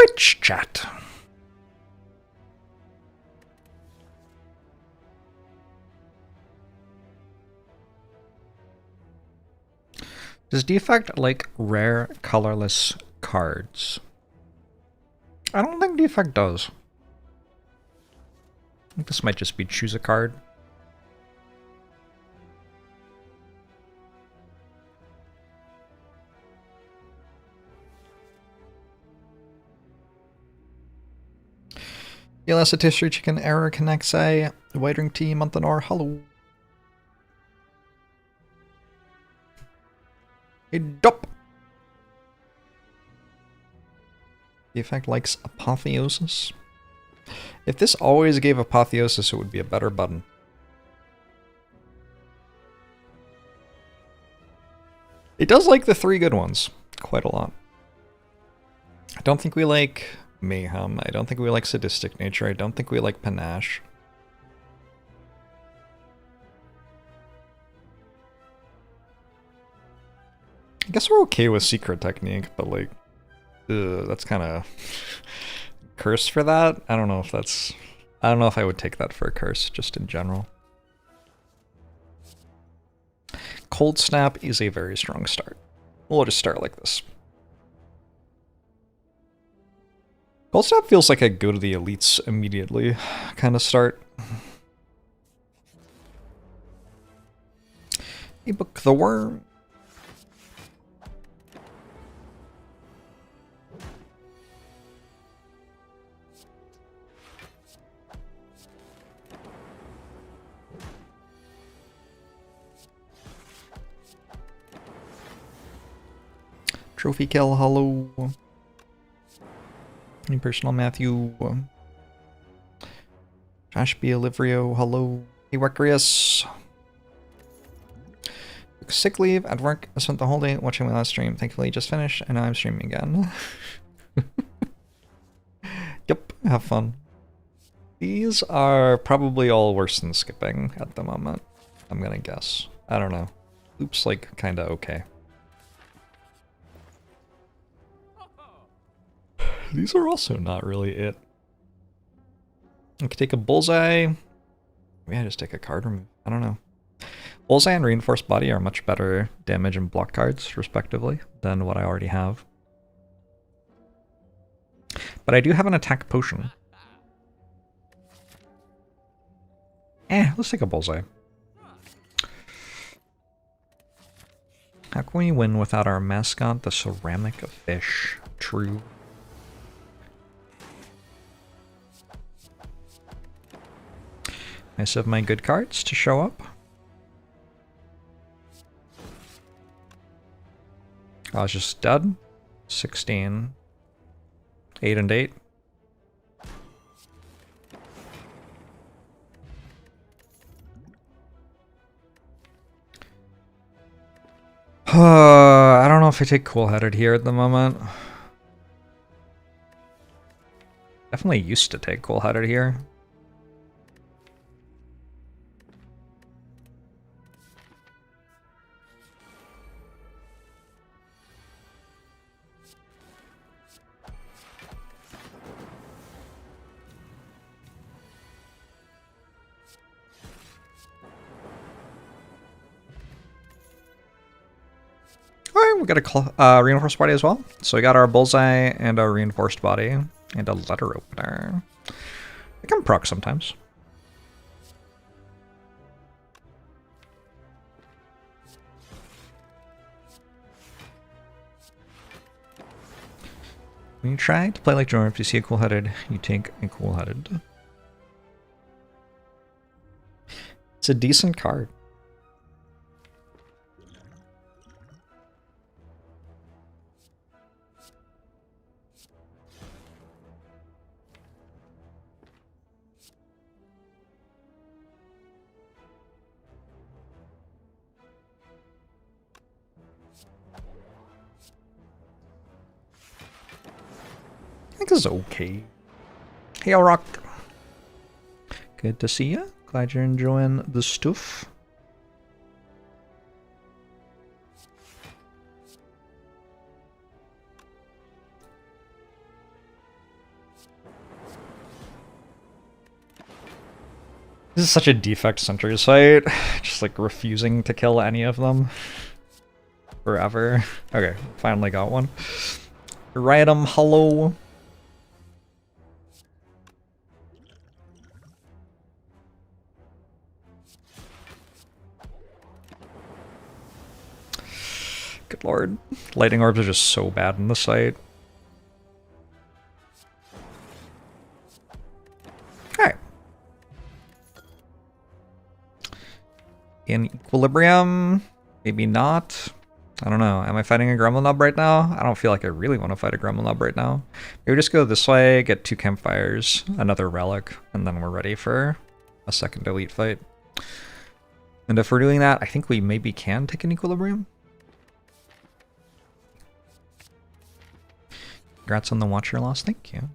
Twitch chat. Does Defect like rare colorless cards? I don't think Defect does. I think this might just be choose a card. Elasticity Chicken Error Connects a White Ring Tea Montanor. Hello. Hey, Dup. The effect likes Apotheosis. If this always gave Apotheosis, it would be a better button. It does like the 3 good ones quite a lot. I don't think we like Mayhem. I don't think we like Sadistic Nature. I don't think we like Panache. I guess we're okay with Secret Technique, but like, that's kind of curse for that. I don't know if that's... I don't know if I would take that for a curse, just in general. Cold Snap is a very strong start. We'll just start like this. Cold Snap feels like a go to the elites immediately kind of start. Ebook the Worm. Trophy Kill, hello. Any personal Matthew. Josh B. Olivrio, hello. Hey, Recrius. Sick leave at work. I spent the whole day watching my last stream. Thankfully, just finished, and now I'm streaming again. Yep, have fun. These are probably all worse than skipping at the moment, I'm gonna guess. I don't know. Loop's like kinda okay. These are also not really it. I could take a Bullseye. Maybe I just take a card remove. I don't know. Bullseye and Reinforced Body are much better damage and block cards, respectively, than what I already have. But I do have an attack potion. Let's take a Bullseye. How can we win without our mascot, the ceramic fish? True. Nice of my good cards to show up. I was just dead. 16. 8 and 8. I don't know if I take Cool-Headed here at the moment. Definitely used to take Cool-Headed here. Alright, we got a reinforced body as well. So we got our Bullseye and a reinforced body and a letter opener. I can proc sometimes. When you try to play like Jorbs, you see a Cool-Headed, you take a Cool-Headed. It's a decent card. I think it's okay. Hey, Rock. Good to see you. Glad you're enjoying the stuff. This is such a defect center site. Just like refusing to kill any of them. Forever. Okay, finally got one. Right, hello. Good lord. Lightning orbs are just so bad in the site. Alright. In equilibrium? Maybe not. I don't know. Am I fighting a gremlin nub right now? I don't feel like I really want to fight a gremlin nub right now. Maybe just go this way, get 2 campfires, another relic, and then we're ready for a second elite fight. And if we're doing that, I think we maybe can take an equilibrium. Congrats on the watcher loss, thank you.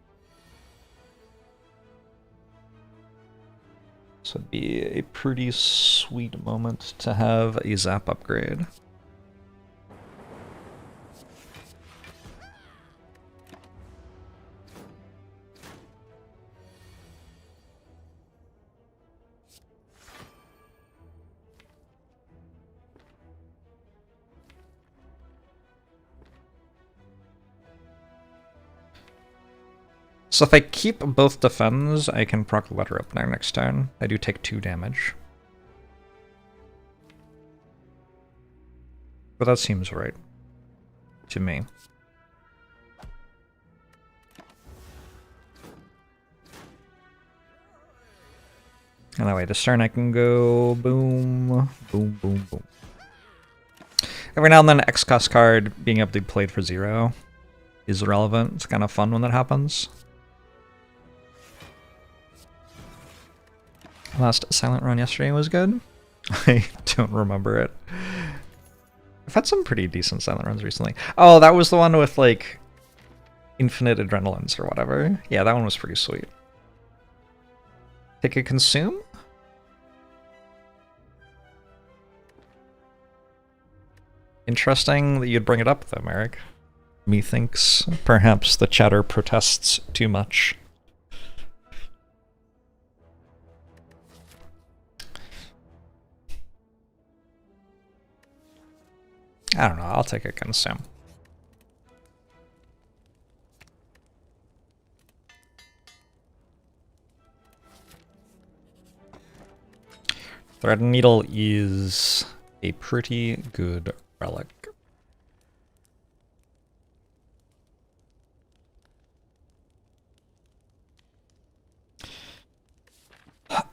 This would be a pretty sweet moment to have a zap upgrade. So if I keep both defends, I can proc Letter Opener next turn. I do take 2 damage. But that seems right. To me. And that way this turn I can go boom, boom, boom, boom. Every now and then an X-Cost card being able to be played for 0 is relevant. It's kind of fun when that happens. Last silent run yesterday was good. I don't remember it. I've had some pretty decent silent runs recently. Oh, that was the one with like infinite adrenalines or whatever. Yeah, that one was pretty sweet. Take a consume? Interesting that you'd bring it up though, Merrick. Methinks perhaps the chatter protests too much. I don't know, I'll take a consume. Thread Needle is a pretty good relic.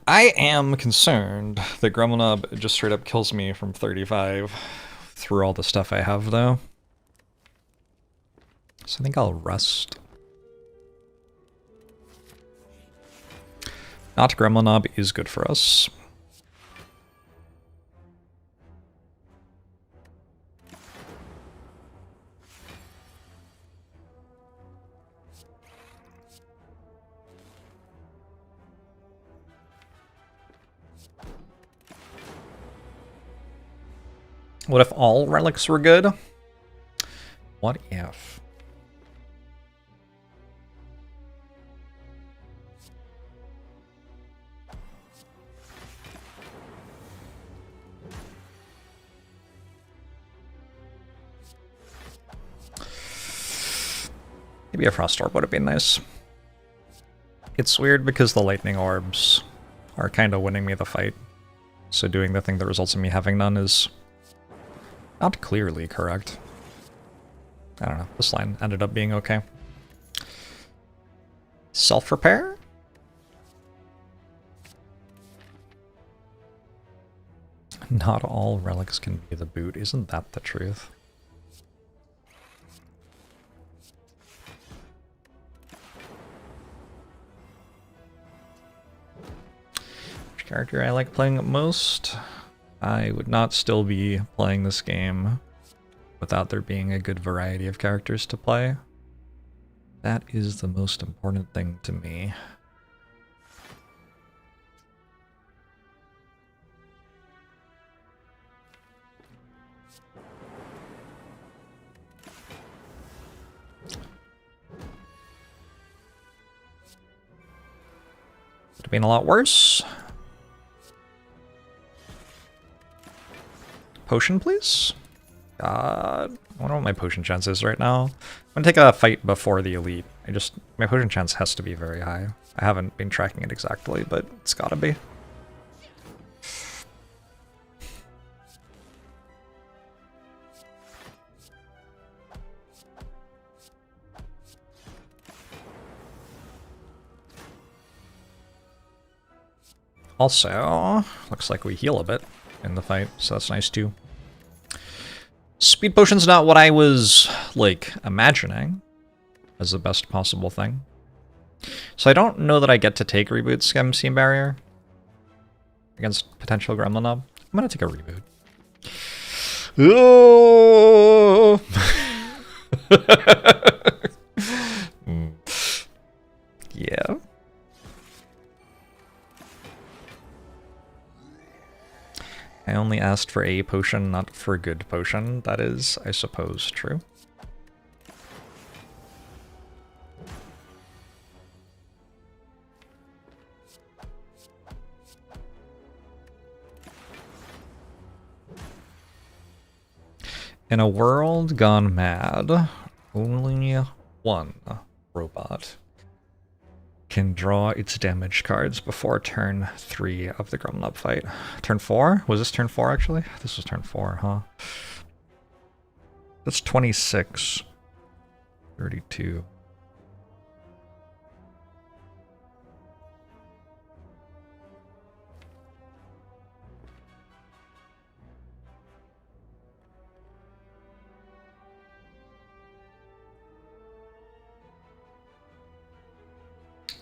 I am concerned that Gremlinob just straight up kills me from 35 through all the stuff I have, though. So I think I'll rest. Not Gremlinob is good for us. What if all relics were good? What if? Maybe a Frost Orb would have been nice. It's weird because the Lightning Orbs are kind of winning me the fight. So doing the thing that results in me having none is not clearly correct. I don't know, this line ended up being okay. Self-repair? Not all relics can be the boot, isn't that the truth? Which character I like playing most? I would not still be playing this game without there being a good variety of characters to play. That is the most important thing to me. Could have been a lot worse. Potion, please? God. I wonder what my potion chance is right now. I'm gonna take a fight before the elite. My potion chance has to be very high. I haven't been tracking it exactly, but it's gotta be. Also, looks like we heal a bit in the fight, so that's nice too. Speed potion's not what I was, like, imagining as the best possible thing. So I don't know that I get to take Reboot Scem Barrier against potential Gremlin Knob. I'm gonna take a Reboot. Oh! Yeah. I only asked for a potion, not for a good potion. That is, I suppose, true. In a world gone mad, only one robot can draw its damage cards before turn 3 of the Gremlin fight. Turn 4? Was this turn 4 actually? This was turn 4, huh? That's 26. 32.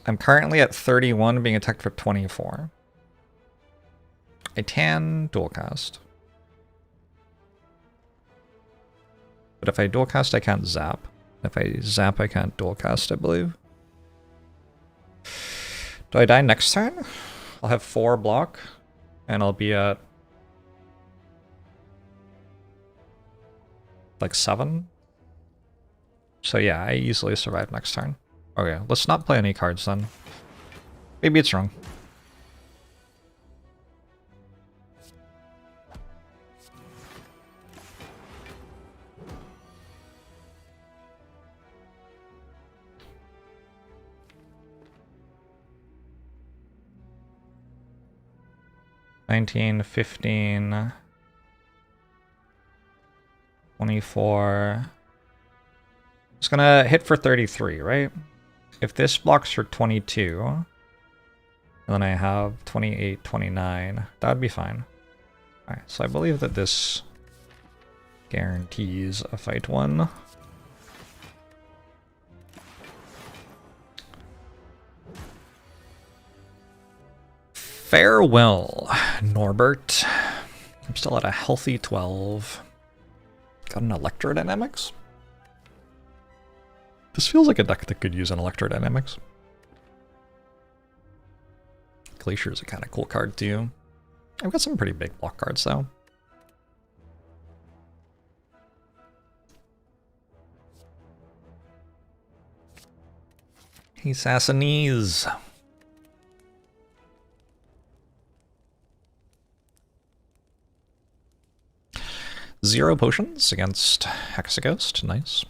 I'm currently at 31, being attacked for 24. I can dual cast. But if I dual cast, I can't zap. If I zap, I can't dual cast, I believe. Do I die next turn? I'll have 4 block, and I'll be at like 7. So yeah, I easily survive next turn. Okay, let's not play any cards then. Maybe it's wrong. $19, $15, $24. It's gonna hit for 33, right? If this blocks for 22, and then I have 28, 29, that would be fine. Alright, so I believe that this guarantees a fight 1. Farewell, Norbert. I'm still at a healthy 12. Got an Electrodynamics? This feels like a deck that could use an Electrodynamics. Glacier's a kind of cool card too. I've got some pretty big block cards though. Hey, Sassanese. Zero potions against Hexaghost. Nice.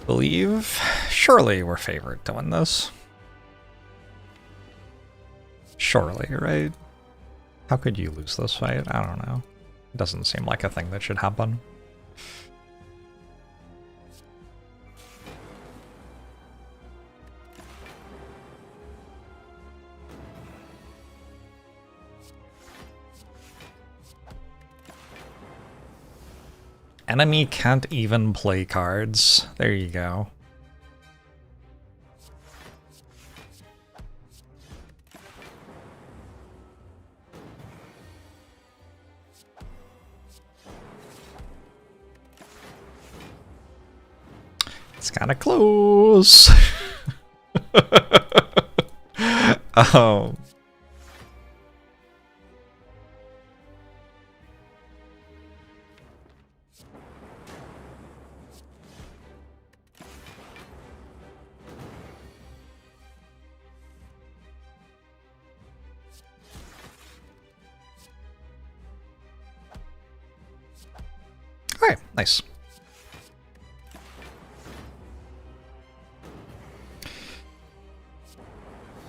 Believe. Surely we're favored to win this. Surely, right? How could you lose this fight? I don't know. It doesn't seem like a thing that should happen. Enemy can't even play cards. There you go. It's kind of close. um, all right, nice.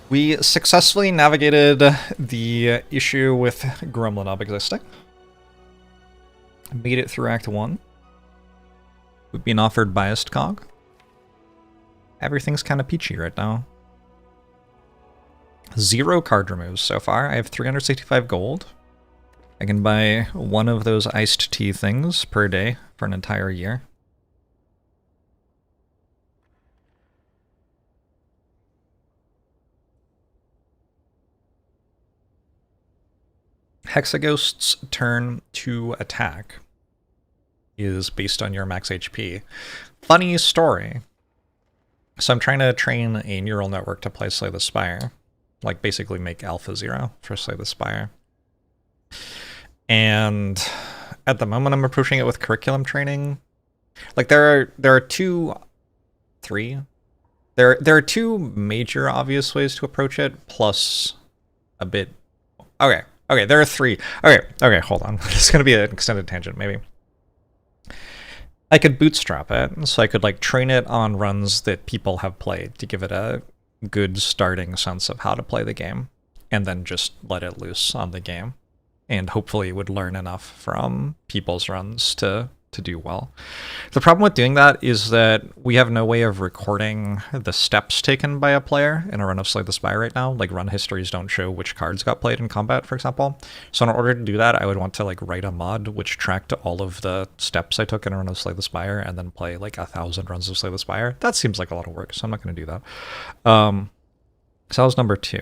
We successfully navigated the issue with Gremlin not existing. Made it through Act 1. We've been offered Biased Cog. Everything's kind of peachy right now. 0 card removes so far. I have 365 gold. I can buy one of those iced tea things per day for an entire year. Hexaghost's turn to attack is based on your max HP. Funny story. So I'm trying to train a neural network to play Slay the Spire. Like basically make Alpha 0 for Slay the Spire. And at the moment I'm approaching it with curriculum training. Like there are two major obvious ways to approach it, plus a bit. Okay, there are 3. Okay, hold on. This is gonna be an extended tangent, maybe. I could bootstrap it, so I could like train it on runs that people have played to give it a good starting sense of how to play the game, and then just let it loose on the game. And hopefully it would learn enough from people's runs to do well. The problem with doing that is that we have no way of recording the steps taken by a player in a run of Slay the Spire right now. Like run histories don't show which cards got played in combat, for example. So in order to do that, I would want to like write a mod which tracked all of the steps I took in a run of Slay the Spire and then play like 1,000 runs of Slay the Spire. That seems like a lot of work, so I'm not going to do that. So that was number 2.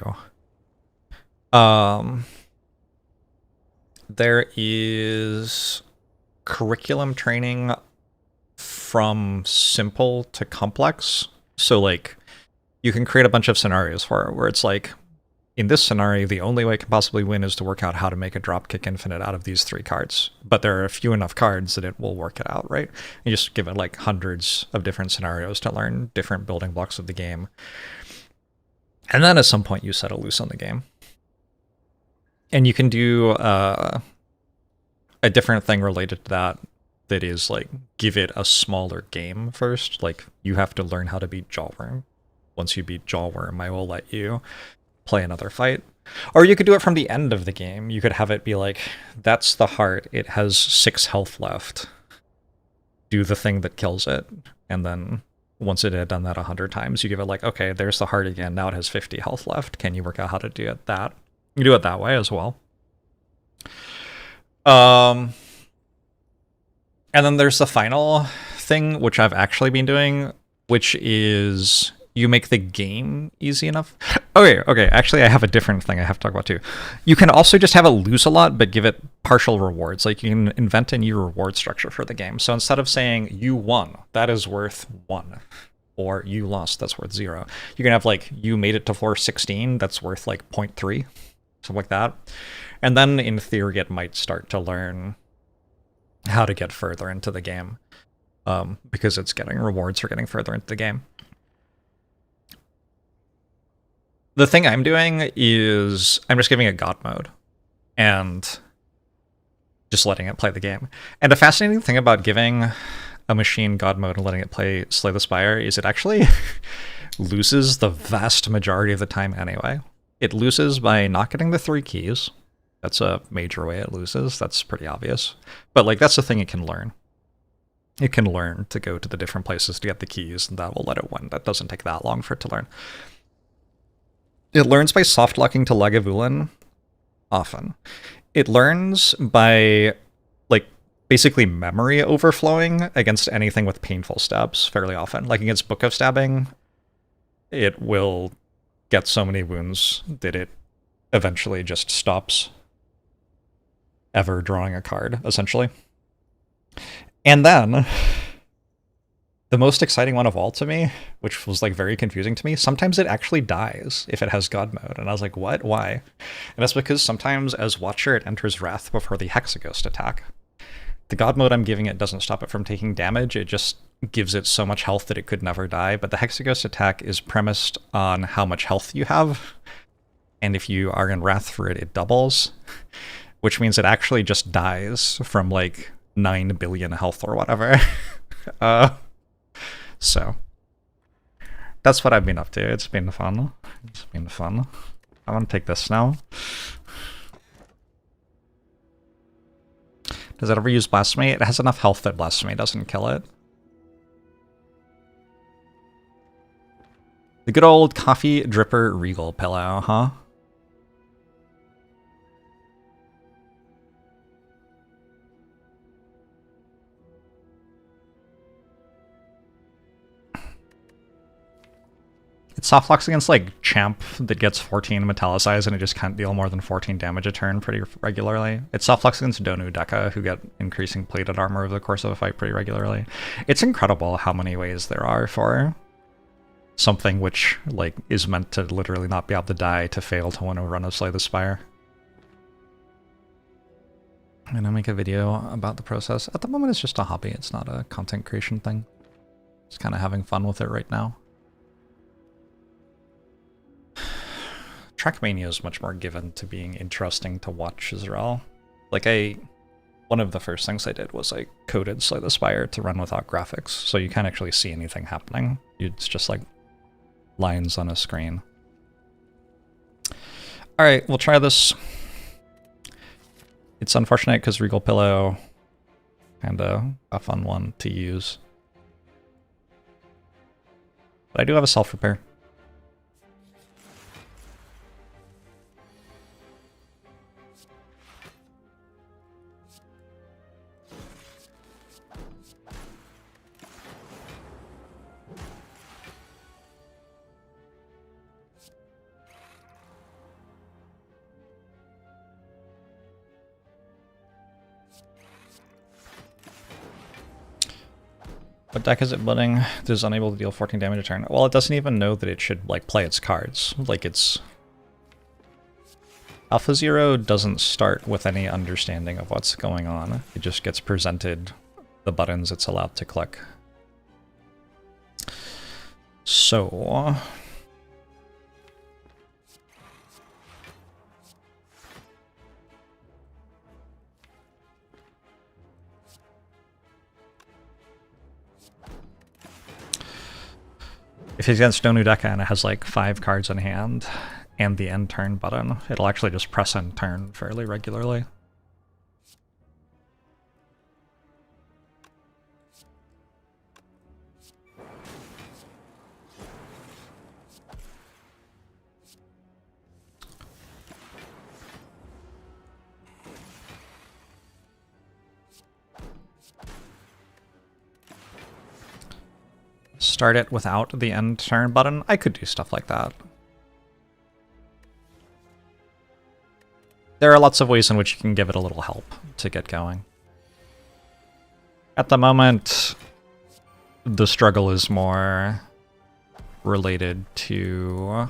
There is curriculum training from simple to complex. So like you can create a bunch of scenarios for it where it's like, in this scenario, the only way I can possibly win is to work out how to make a dropkick infinite out of these 3 cards. But there are a few enough cards that it will work it out, right? You just give it like hundreds of different scenarios to learn different building blocks of the game. And then at some point you set it loose on the game. And you can do a different thing related to that is like give it a smaller game first. Like you have to learn how to beat Jawworm. Once you beat Jawworm, I will let you play another fight. Or you could do it from the end of the game. You could have it be like, that's the heart. It has 6 health left. Do the thing that kills it. And then once it had done that 100 times, you give it like, okay, there's the heart again. Now it has 50 health left. Can you work out how to do it that? You do it that way as well. And then there's the final thing, which I've actually been doing, which is you make the game easy enough. Okay, actually I have a different thing I have to talk about too. You can also just have it lose a lot, but give it partial rewards. Like you can invent a new reward structure for the game. So instead of saying you won, that is worth 1. Or you lost, that's worth 0. You can have like, you made it to floor 16, that's worth like 0.3. Something like that. And then in theory it might start to learn how to get further into the game, because it's getting rewards for getting further into the game. The thing I'm doing is I'm just giving it God mode and just letting it play the game. And the fascinating thing about giving a machine God mode and letting it play Slay the Spire is it actually loses the vast majority of the time anyway. It loses by not getting the 3 keys. That's a major way it loses. That's pretty obvious. But like that's the thing it can learn. It can learn to go to the different places to get the keys, and that will let it win. That doesn't take that long for it to learn. It learns by soft locking to Lagavulin often. It learns by like basically memory overflowing against anything with painful stabs fairly often. Like against Book of Stabbing, it will get so many wounds that it eventually just stops ever drawing a card, essentially. And then The most exciting one of all to me, which was like very confusing to me, sometimes it actually dies if it has God mode. And I was like, what? Why? And that's because sometimes as Watcher it enters Wrath before the Hexaghost attack. The God mode I'm giving it doesn't stop it from taking damage, it just gives it so much health that it could never die, but the Hexaghost attack is premised on how much health you have, and if you are in Wrath for it, it doubles, which means it actually just dies from like 9 billion health or whatever. So that's what I've been up to. It's been fun. It's been fun. I want to take this now. Does it ever use Blasphemy? It has enough health that Blasphemy doesn't kill it. The good old coffee dripper regal pillow, huh? It soft locks against like Champ that gets 14 Metallicized and it just can't deal more than 14 damage a turn pretty regularly. It soft locks against Donu Deka, who get increasing plated armor over the course of a fight pretty regularly. It's incredible how many ways there are for something which like is meant to literally not be able to die to fail to win a run of Slay the Spire. I'm gonna make a video about the process. At the moment it's just a hobby, it's not a content creation thing. Just kind of having fun with it right now. Trackmania is much more given to being interesting to watch as well. Like one of the first things I did was I coded Slay the Spire to run without graphics, so you can't actually see anything happening. It's just like lines on a screen. Alright, we'll try this. It's unfortunate because Regal Pillow, kinda a fun one to use. But I do have a self-repair. What deck is it building? It is unable to deal 14 damage a turn. Well, it doesn't even know that it should like play its cards. Like it's... Alpha Zero doesn't start with any understanding of what's going on. It just gets presented the buttons it's allowed to click. So... if he's against Donu Deka and it has like 5 cards in hand and the end turn button, it'll actually just press end turn fairly regularly. Start it without the end turn button. I could do stuff like that. There are lots of ways in which you can give it a little help to get going. At the moment, the struggle is more related to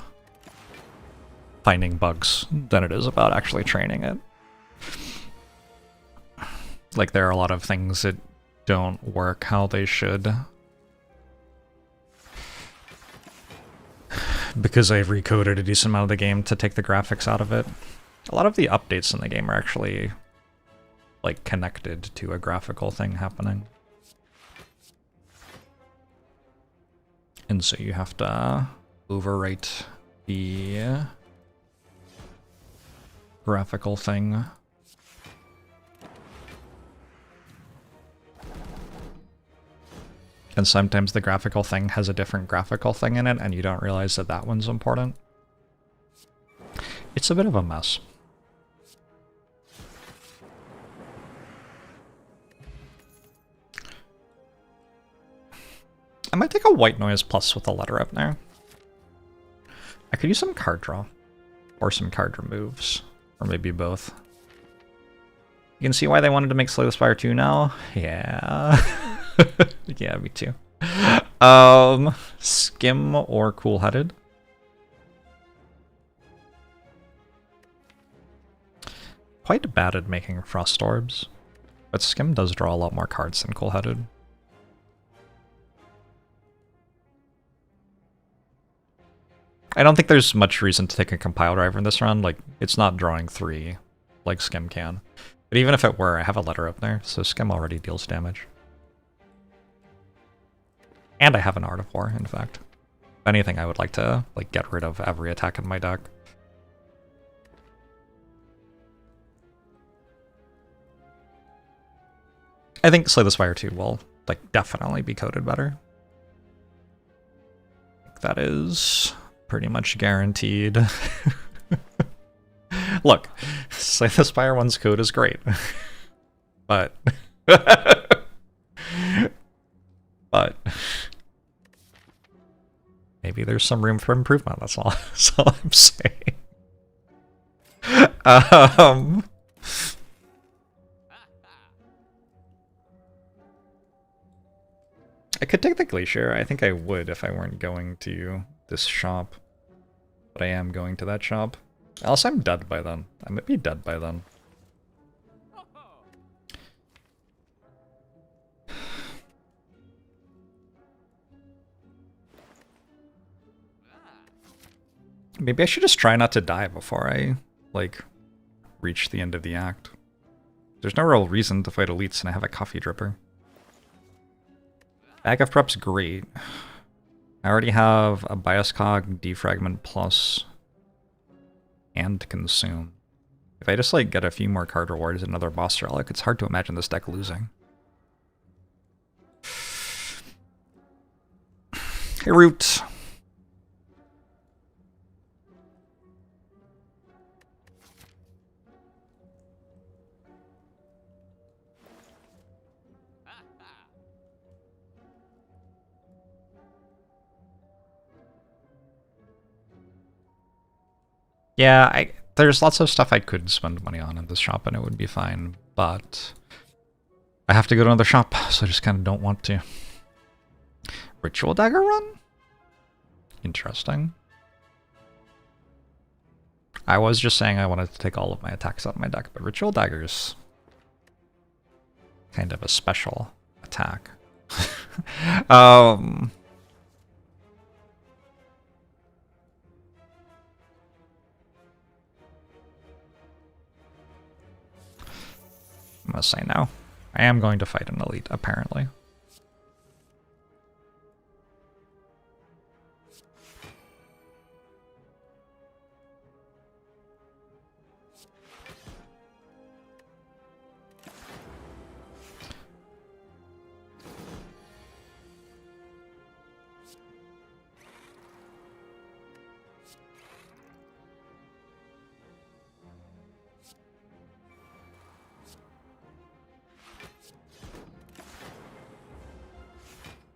finding bugs than it is about actually training it. Like, there are a lot of things that don't work how they should. Because I've recoded a decent amount of the game to take the graphics out of it. A lot of the updates in the game are actually, like, connected to a graphical thing happening. And so you have to overwrite the graphical thing. And sometimes the graphical thing has a different graphical thing in it, and you don't realize that that one's important. It's a bit of a mess. I might take a white noise plus with a letter up there. I could use some card draw. Or some card removes. Or maybe both. You can see why they wanted to make Slay the Spire 2 now? Yeah. Yeah, me too. Skim or cool-headed? Quite bad at making frost orbs, but Skim does draw a lot more cards than cool-headed. I don't think there's much reason to take a compile driver in this round. Like, it's not drawing 3 like Skim can. But even if it were, I have a letter up there, so Skim already deals damage. And I have an Art of War, in fact. If anything, I would like to get rid of every attack in my deck. I think Slay the Spire 2 will definitely be coded better. That is pretty much guaranteed. Look, Slay the Spire 1's code is great. But maybe there's some room for improvement, that's all I'm saying. I could take the Glacier. I think I would if I weren't going to this shop. But I am going to that shop. Else I'm dead by then. I might be dead by then. Maybe I should just try not to die before I, reach the end of the act. There's no real reason to fight elites and I have a coffee dripper. Bag of Prep's great. I already have a Bias Cog, Defragment Plus, and Consume. If I just get a few more card rewards and another boss relic, it's hard to imagine this deck losing. Hey, Root. Yeah, there's lots of stuff I could spend money on in this shop and it would be fine, but I have to go to another shop, so I just kind of don't want to. Ritual Dagger run? Interesting. I was just saying I wanted to take all of my attacks out of my deck, but Ritual Dagger's kind of a special attack. I'm gonna say no. I am going to fight an elite, apparently.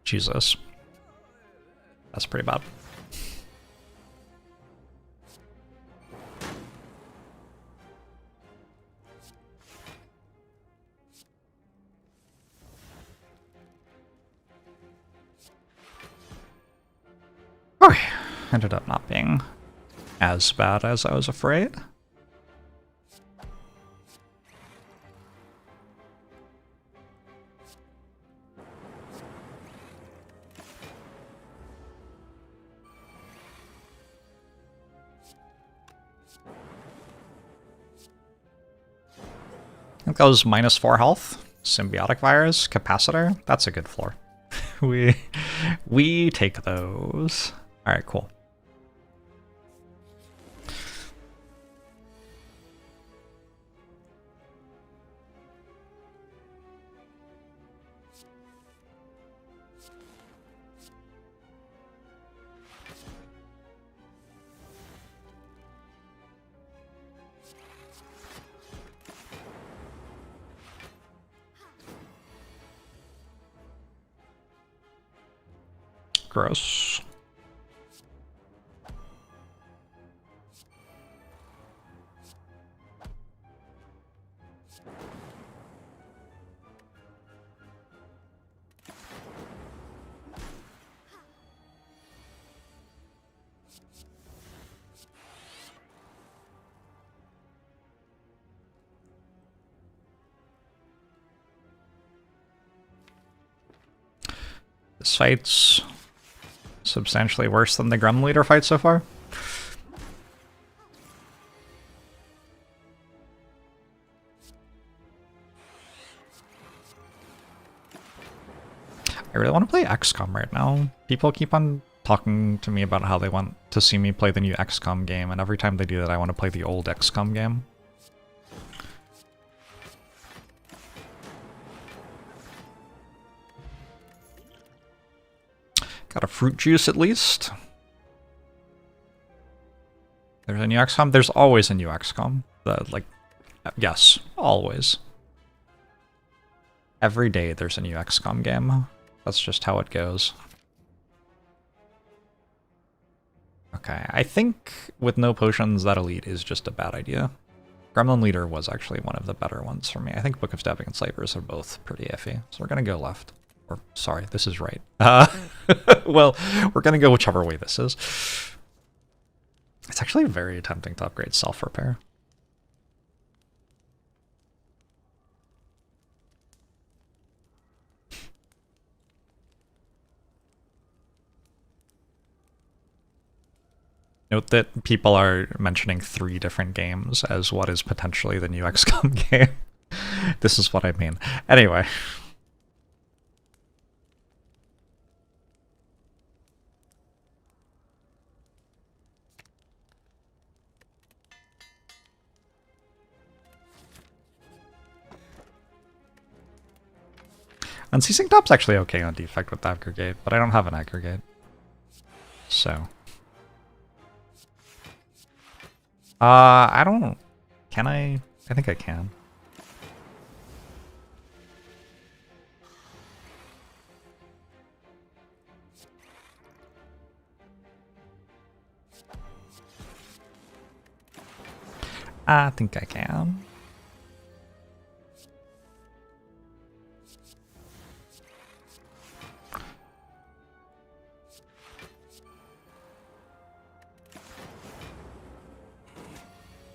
Jesus. That's pretty bad. Okay. Ended up not being as bad as I was afraid. I think that was -4 health. Symbiotic Virus, Capacitor. That's a good floor. we take those. Alright, cool. Gross. This fight's substantially worse than the Gremlin Leader fight so far. I really want to play XCOM right now. People keep on talking to me about how they want to see me play the new XCOM game, and every time they do that, I want to play the old XCOM game. Got a fruit juice at least. There's a new XCOM. There's always a new XCOM. Yes, always. Every day there's a new XCOM game. That's just how it goes. Okay, I think with no potions, that elite is just a bad idea. Gremlin Leader was actually one of the better ones for me. I think Book of Stabbing and Snipers are both pretty iffy, so we're gonna go left. Or, sorry, this is right. Well, we're gonna go whichever way this is. It's actually very tempting to upgrade self-repair. Note that people are mentioning 3 different games as what is potentially the new XCOM game. This is what I mean. Anyway. Unceasing Top's actually okay on defect with aggregate, but I don't have an aggregate. So. I don't... Can I? I think I can. I think I can.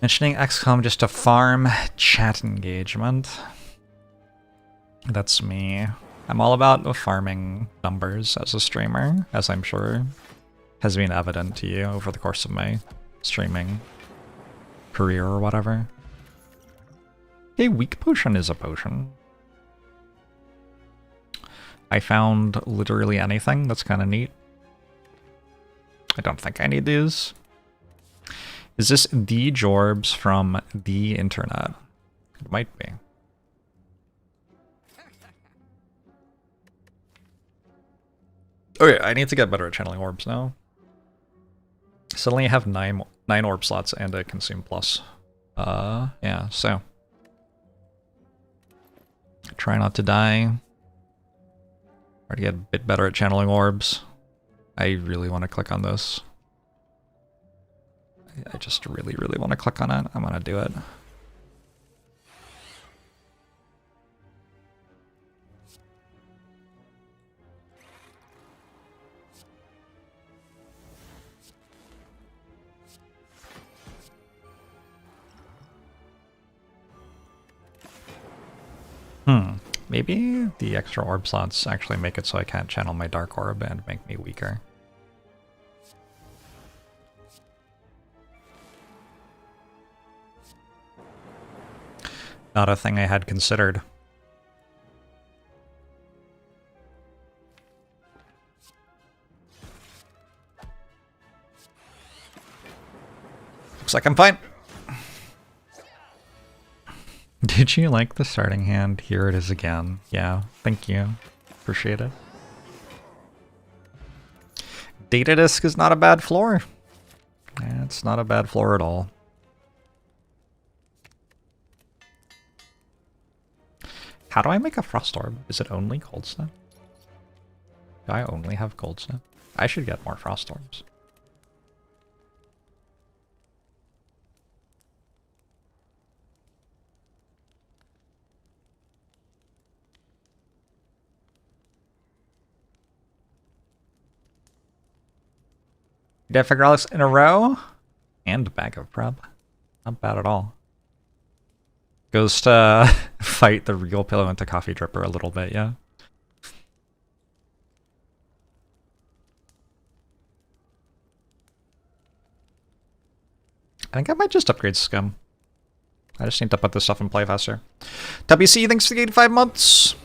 Mentioning XCOM just to farm chat engagement. That's me. I'm all about farming numbers as a streamer, as I'm sure has been evident to you over the course of my streaming career or whatever. Okay, weak potion is a potion. I found literally anything. That's kind of neat. I don't think I need these. Is this the Jorbs from the internet? It might be. Okay, I need to get better at channeling orbs now. Suddenly I have 9 orb slots and a consume plus. Yeah, so. Try not to die. Try to get a bit better at channeling orbs. I really want to click on this. I just really, really want to click on it. I'm gonna do it. Maybe the extra orb slots actually make it so I can't channel my dark orb and make me weaker. Not a thing I had considered. Looks like I'm fine. Did you like the starting hand? Here it is again. Yeah, thank you. Appreciate it. Data disk is not a bad floor. Yeah, it's not a bad floor at all. How do I make a frost orb? Is it only gold snap? Do I only have gold snap? I should get more frost orbs. Did I figure all this in a row? And a bag of prep. Not bad at all. Goes to fight the real pillow into coffee dripper a little bit, yeah. think I might just upgrade Scum. I just need to put this stuff in play faster. WC, thanks for the 85 months.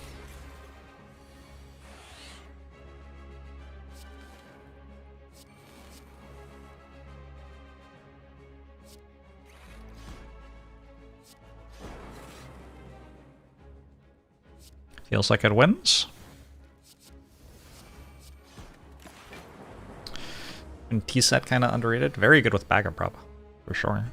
Feels like it wins. And T-set kind of underrated. Very good with backup prop, for sure.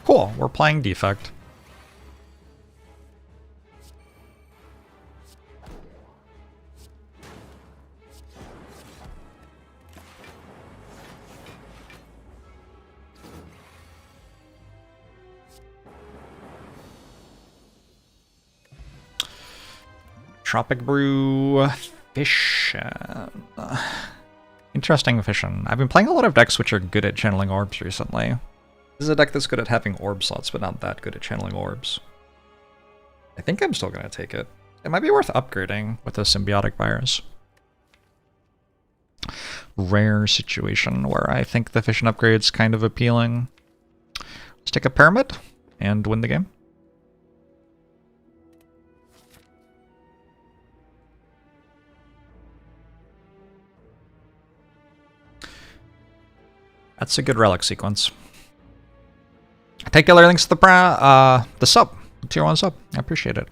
Cool, we're playing Defect. Tropic Brew, Fission. Interesting Fission. I've been playing a lot of decks which are good at channeling orbs recently. This is a deck that's good at having orb slots, but not that good at channeling orbs. I think I'm still going to take it. It might be worth upgrading with a symbiotic virus. Rare situation where I think the Fission upgrade's kind of appealing. Let's take a Pyramid and win the game. That's a good relic sequence. Take the other links to the sub, tier 1 sub. I appreciate it.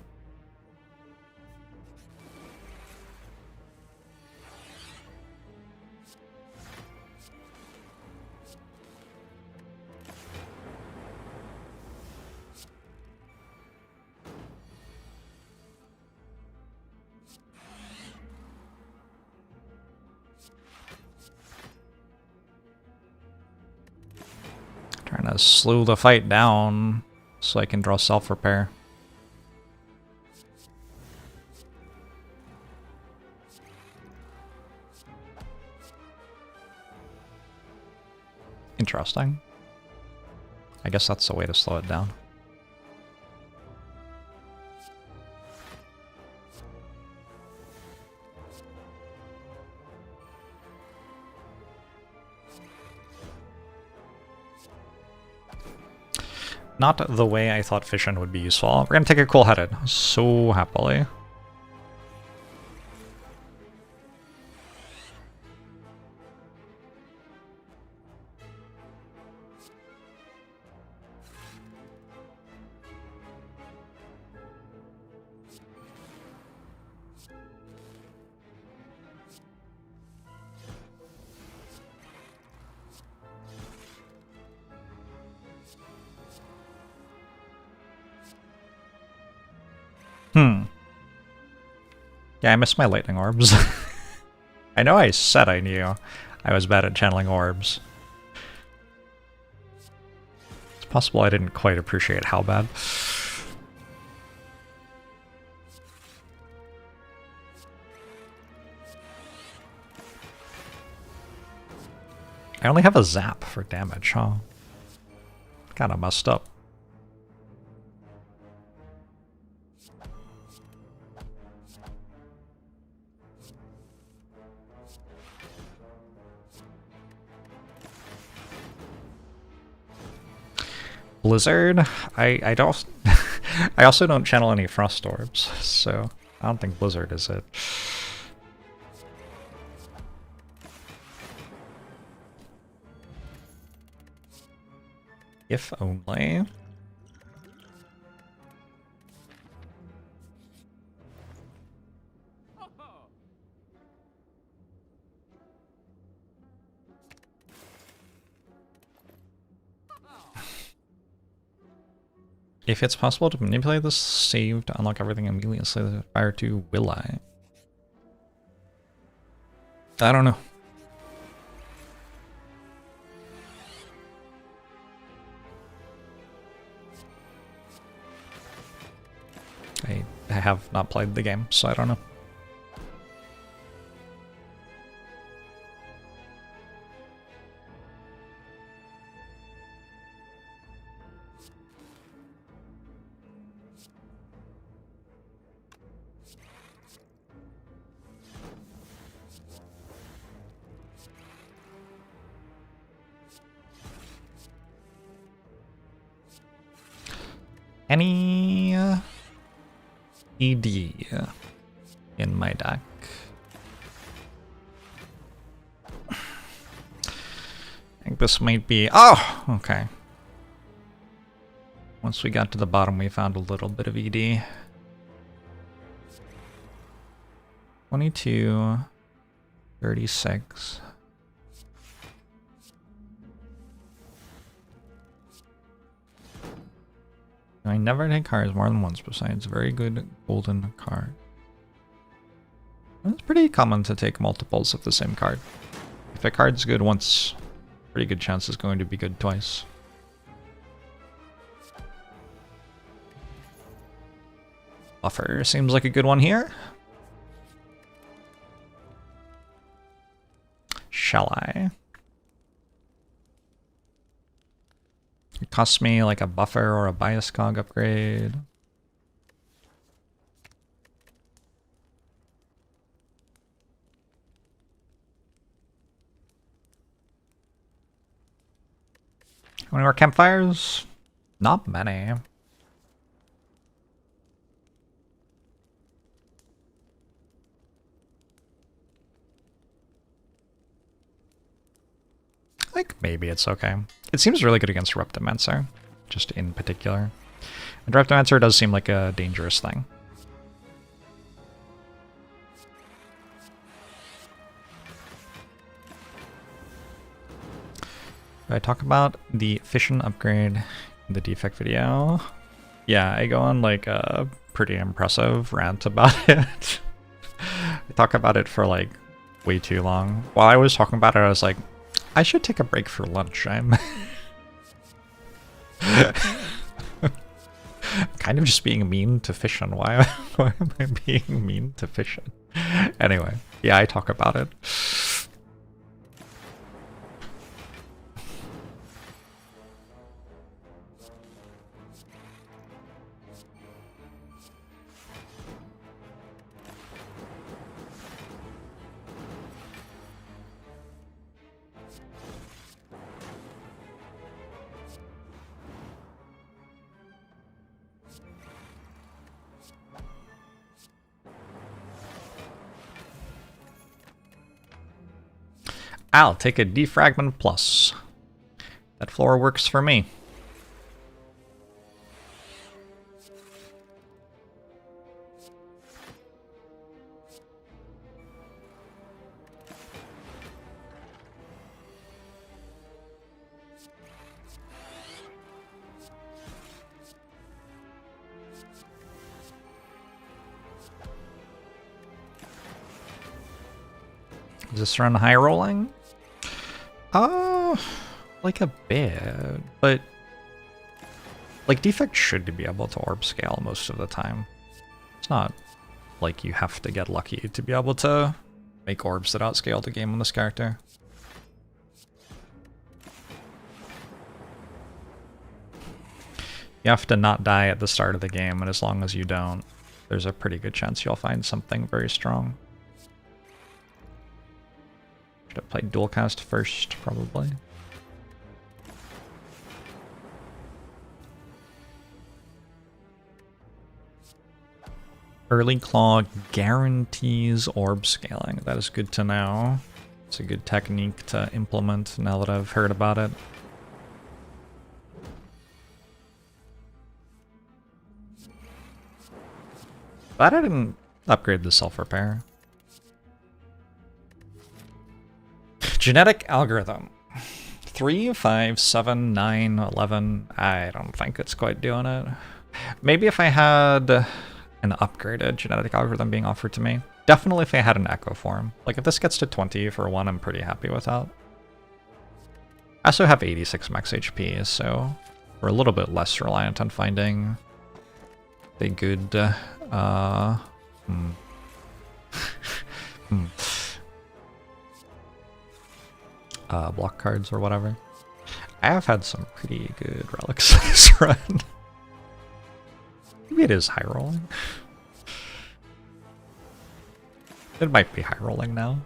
Trying to slow the fight down so I can draw self-repair. Interesting. I guess that's the way to slow it down. Not the way I thought Fission would be useful. We're gonna take a Cool-Headed, so happily. Yeah, I missed my lightning orbs. I know I said I knew I was bad at channeling orbs. It's possible I didn't quite appreciate how bad. I only have a zap for damage, huh? Kinda messed up. Blizzard? I don't... I also don't channel any Frost Orbs, so I don't think Blizzard is it. If only... If it's possible to manipulate this save to unlock everything immediately and slay the fire too, will I? I don't know. I have not played the game, so I don't know. Any ED in my deck? I think this might be... Oh! Okay. Once we got to the bottom, we found a little bit of ED. 22, 36. I never take cards more than once besides very good golden card. It's pretty common to take multiples of the same card. If a card's good once, pretty good chance it's going to be good twice. Buffer seems like a good one here. Shall I? It costs me like a buffer or a bias cog upgrade. How many more campfires? Not many. Like, maybe it's okay. It seems really good against Reptimancer, just in particular. And Reptimancer does seem like a dangerous thing. Did I talk about the fission upgrade in the defect video? Yeah, I go on like a pretty impressive rant about it. I talk about it for like way too long. While I was talking about it, I was like, I should take a break for lunch. I'm kind of just being mean to fission. Why am I being mean to fission? Anyway, yeah, I talk about it. I'll take a defragment plus. That floor works for me. Is this run high rolling? Like a bit, but like defect should be able to orb scale most of the time. It's not like you have to get lucky to be able to make orbs that outscale the game on this character. You have to not die at the start of the game, and as long as you don't, there's a pretty good chance you'll find something very strong. Should have played dual cast first, probably. Early Claw guarantees orb scaling. That is good to know. It's a good technique to implement now that I've heard about it. Glad I didn't upgrade the self-repair. Genetic algorithm. 3, 5, 7, 9, 11. I don't think it's quite doing it. Maybe if I had an upgraded genetic algorithm being offered to me. Definitely if I had an echo form. Like if this gets to 20 for one, I'm pretty happy with that. I also have 86 max HP, so we're a little bit less reliant on finding They good. Block cards or whatever. I have had some pretty good relics this run. Maybe it is high rolling. It might be high rolling now.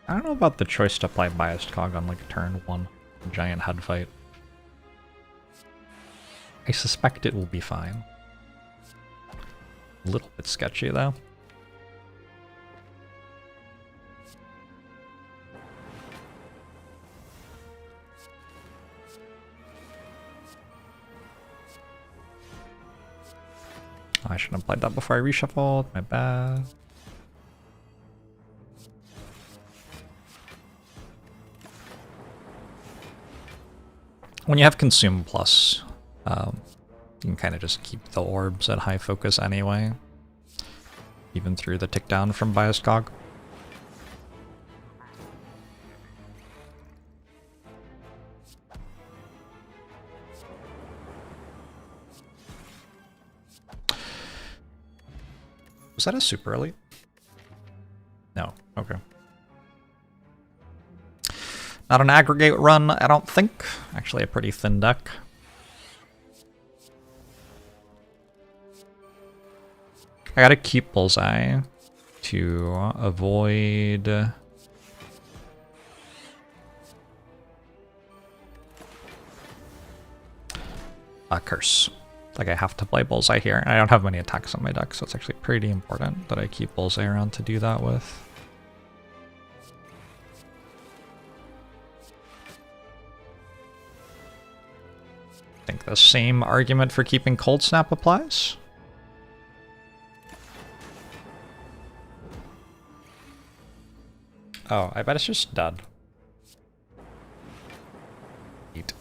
I don't know about the choice to apply Biased Cog on like turn 1 giant head fight. I suspect it will be fine. A little bit sketchy though. I shouldn't have played that before I reshuffled, my bad. When you have Consume Plus, you can kind of just keep the orbs at high focus anyway, even through the tick down from Biased Cog. Was that a super elite? No, okay. Not an aggregate run, I don't think. Actually a pretty thin deck. I gotta keep Bullseye to avoid... a curse. Like I have to play Bullseye here. I don't have many attacks on my deck, so it's actually pretty important that I keep Bullseye around to do that with. I think the same argument for keeping Cold Snap applies. Oh, I bet it's just dead. Eat.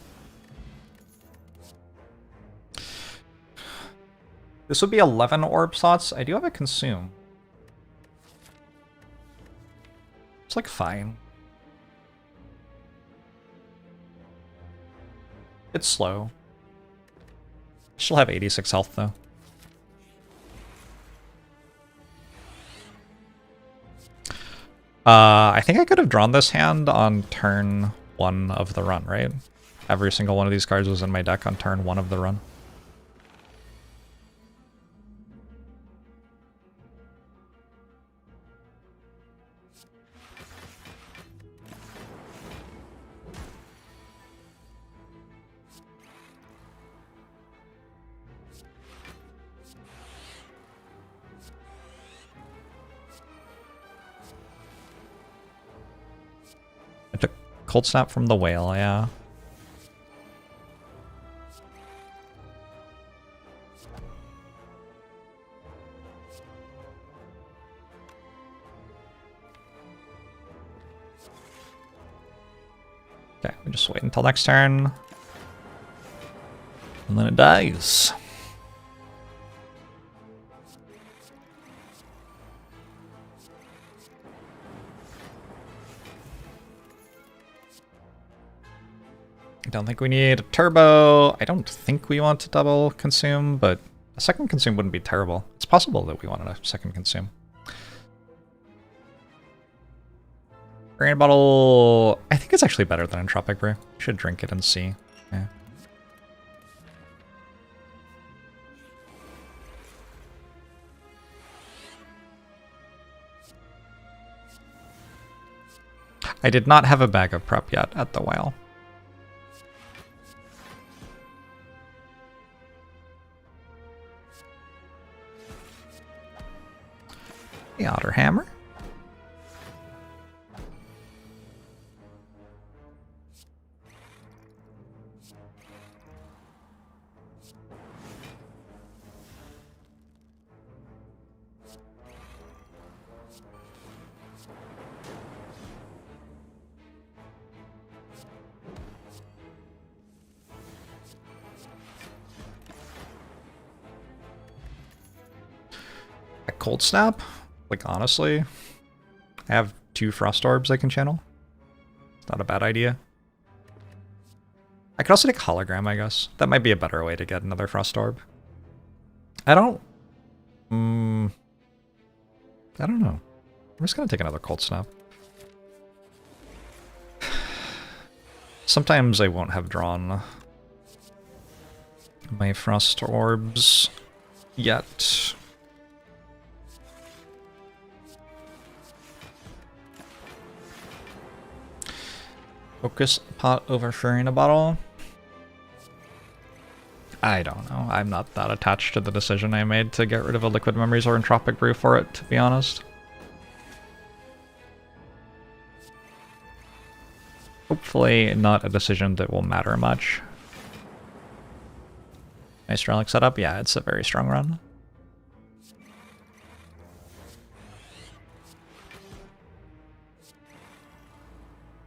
This would be 11 orb slots. I do have a Consume. It's like fine. It's slow. She'll have 86 health though. I think I could have drawn this hand on turn 1 of the run, right? Every single one of these cards was in my deck on turn 1 of the run. I took Cold Snap from the whale, yeah. Okay, we just wait until next turn. And then it dies. I don't think we need a turbo. I don't think we want to double consume, but a second consume wouldn't be terrible. It's possible that we wanted a second consume. Rain bottle, I think it's actually better than Entropic Brew. You should drink it and see. Yeah. I did not have a bag of prep yet at the whale. The Otter Hammer. A cold snap? Like, honestly, I have 2 frost orbs I can channel. It's not a bad idea. I could also take hologram, I guess. That might be a better way to get another frost orb. I don't know. I'm just gonna take another cold snap. Sometimes I won't have drawn my frost orbs yet. Focus pot over Farina bottle. I don't know. I'm not that attached to the decision I made to get rid of a liquid memories or entropic brew for it, to be honest. Hopefully not a decision that will matter much. Nice relic setup. Yeah, it's a very strong run.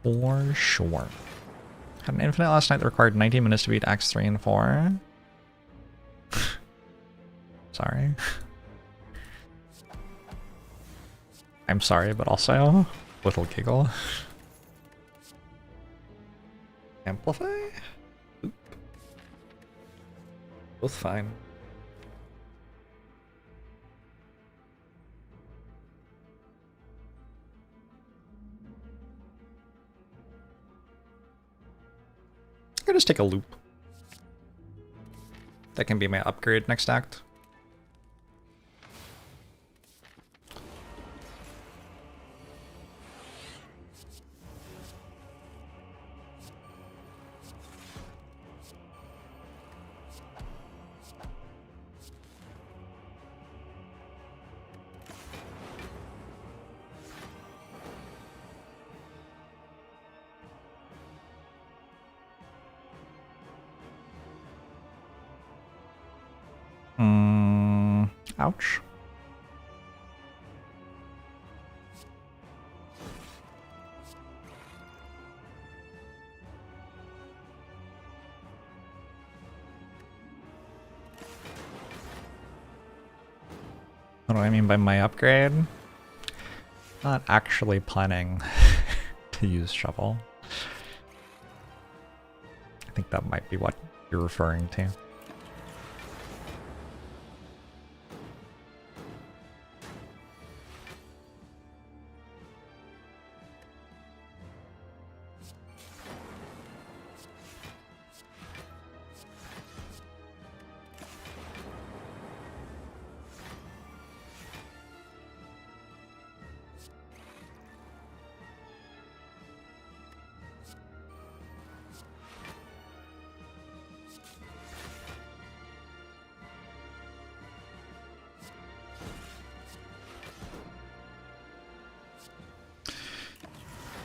For sure. Had an infinite last night that required 90 minutes to beat Acts 3 and 4. Sorry. I'm sorry, but also little giggle. Amplify? Oop. Both fine. I could just take a loop. That can be my upgrade next act. Ouch. What do I mean by my upgrade? Not actually planning to use shovel. I think that might be what you're referring to.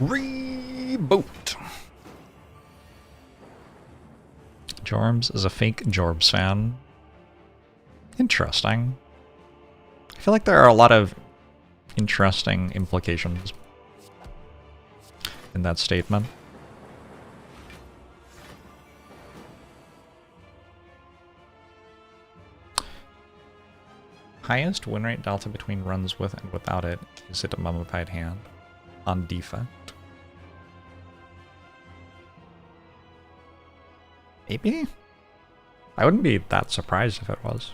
Reboot. Jorbs is a fake Jorbs fan. Interesting. I feel like there are a lot of interesting implications in that statement. Highest win rate delta between runs with and without it. Is it a mummified hand? On defect. Maybe? I wouldn't be that surprised if it was.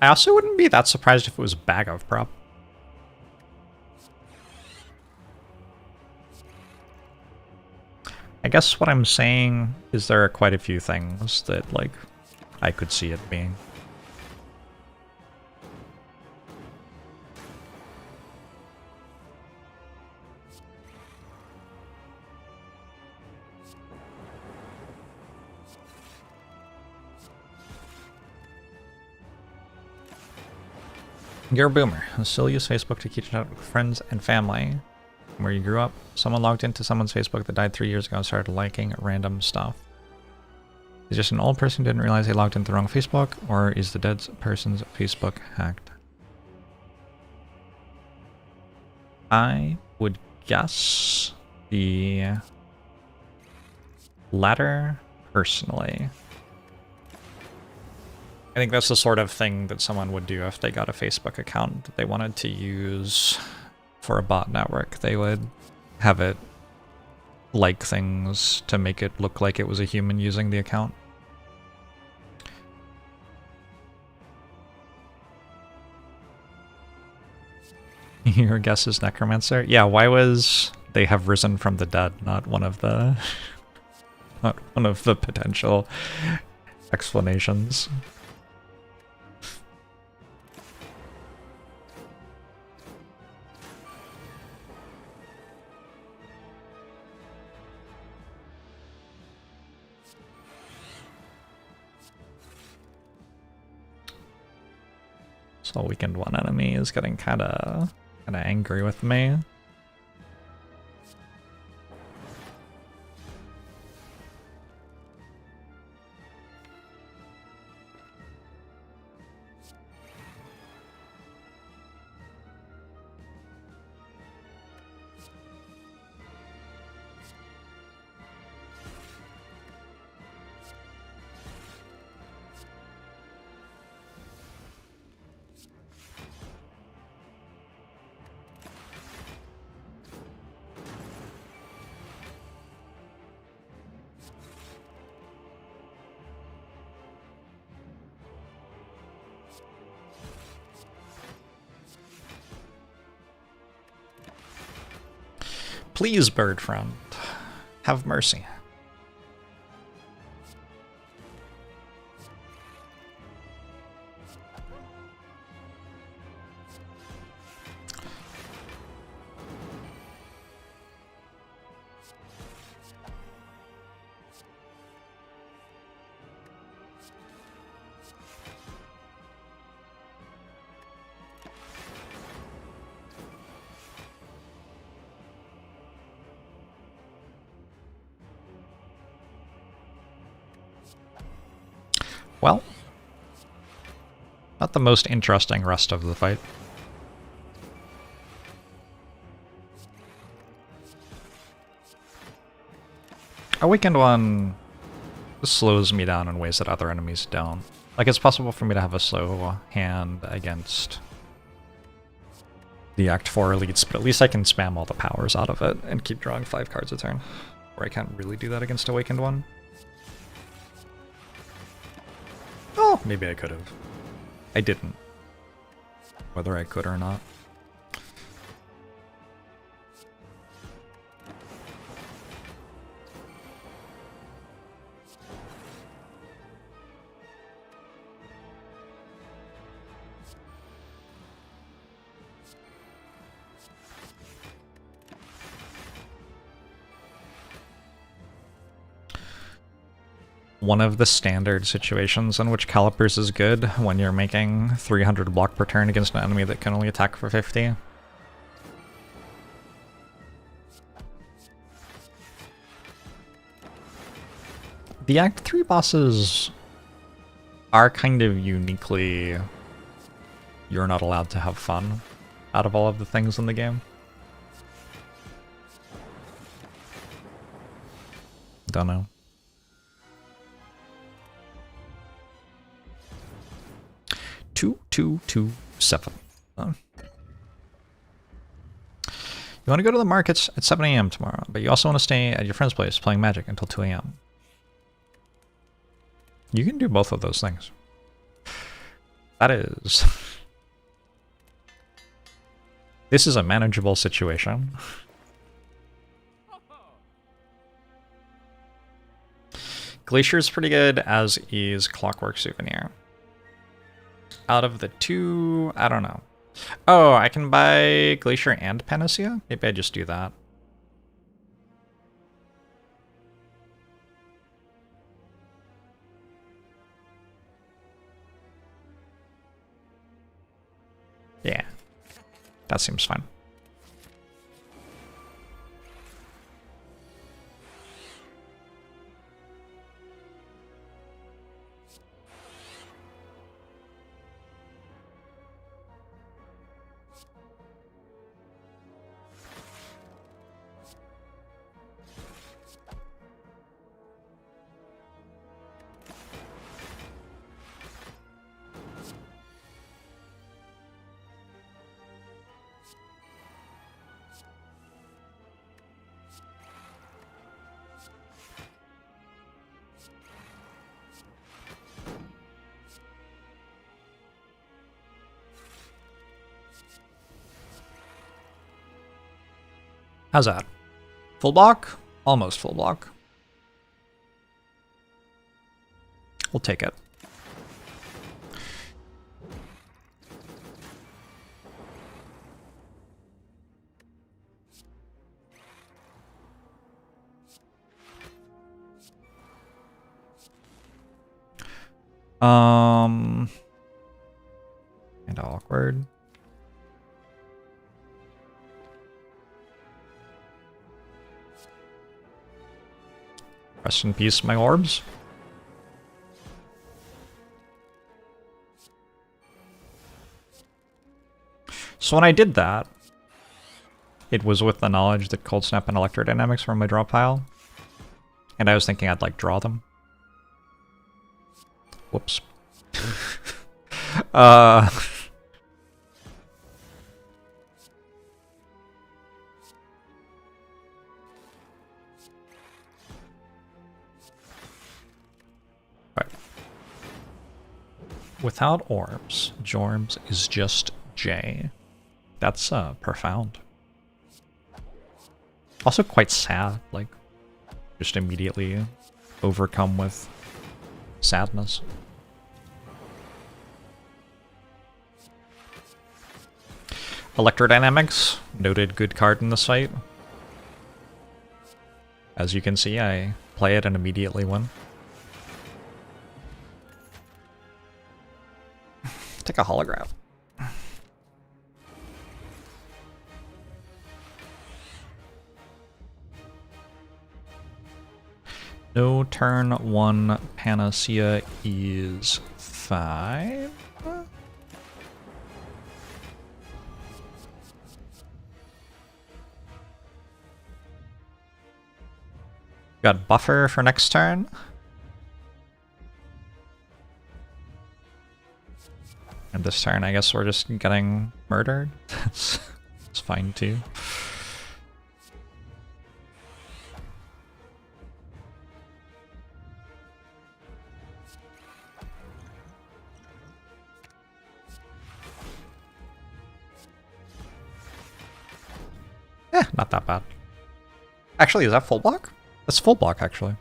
I also wouldn't be that surprised if it was Bag of Prop. I guess what I'm saying is there are quite a few things that, like, I could see it being. You're a boomer. I still use Facebook to keep in touch with friends and family. Where you grew up, someone logged into someone's Facebook that died 3 years ago and started liking random stuff. Is just an old person who didn't realize they logged into the wrong Facebook, or is the dead person's Facebook hacked? I would guess the latter personally. I think that's the sort of thing that someone would do if they got a Facebook account that they wanted to use for a bot network. They would have it like things to make it look like it was a human using the account. Your guess is necromancer? Yeah, why was they have risen from the dead, not one of the not one of the potential explanations? So weakened one enemy is getting kinda angry with me. Please, bird friend, have mercy. Well, not the most interesting rest of the fight. A weakened one slows me down in ways that other enemies don't. Like, it's possible for me to have a slow hand against the Act 4 elites, but at least I can spam all the powers out of it and keep drawing 5 cards a turn. Or I can't really do that against a weakened one. Oh, maybe I could have. I didn't. Whether I could or not. One of the standard situations in which Calipers is good when you're making 300 block per turn against an enemy that can only attack for 50. The Act 3 bosses are kind of uniquely... You're not allowed to have fun out of all of the things in the game. Don't know. Two, 7. You want to go to the markets at 7 AM tomorrow, but you also want to stay at your friend's place playing Magic until 2 AM. You can do both of those things. That is... This is a manageable situation. Glacier's pretty good, as is Clockwork Souvenir. Out of the two, I don't know. Oh, I can buy Glacier and Panacea? Maybe I just do that. Yeah, that seems fine. How's that? Full block? Almost full block. We'll take it. And awkward. Rest in peace, my orbs. So when I did that, it was with the knowledge that Cold Snap and Electrodynamics were in my draw pile. And I was thinking I'd like draw them. Whoops. Without orbs, Jorbs is just J. That's profound. Also quite sad, like, just immediately overcome with sadness. Electrodynamics, noted good card in this fight. As you can see, I play it and immediately win. Take a holograph. No turn 1 panacea is 5. Got buffer for next turn. And this turn, I guess we're just getting murdered. That's fine too. Not that bad. Actually, is that full block? That's full block, actually.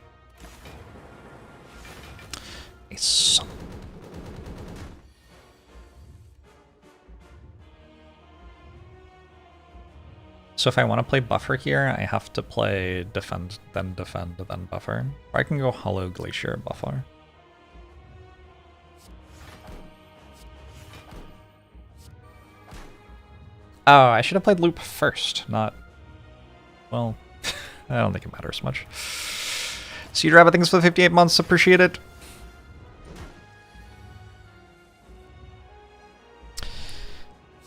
Nice. So if I want to play buffer here, I have to play defend, then buffer. Or I can go hollow glacier buffer. Oh, I should have played loop first, not... Well, I don't think it matters much. Cedar Rabbit, thanks for the 58 months, appreciate it.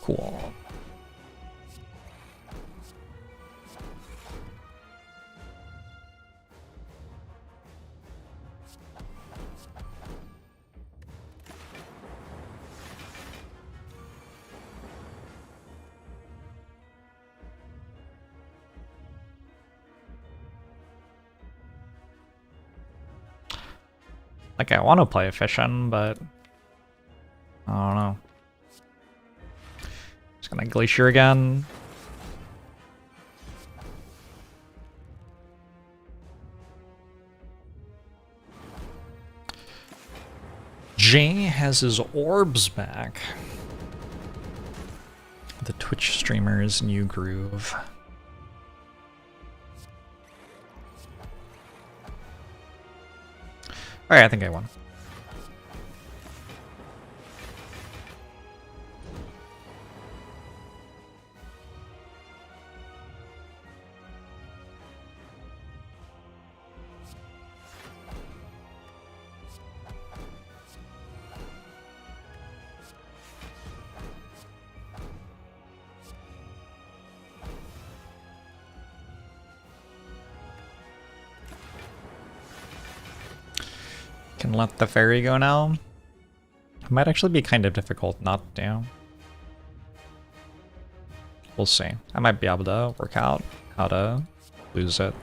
Cool. Like, I want to play Fission, but I don't know. Just gonna Glacier again. Jay has his orbs back. The Twitch streamer's new groove. Alright, I think I won. Can let the fairy go now. It might actually be kind of difficult not to. We'll see. I might be able to work out how to lose it.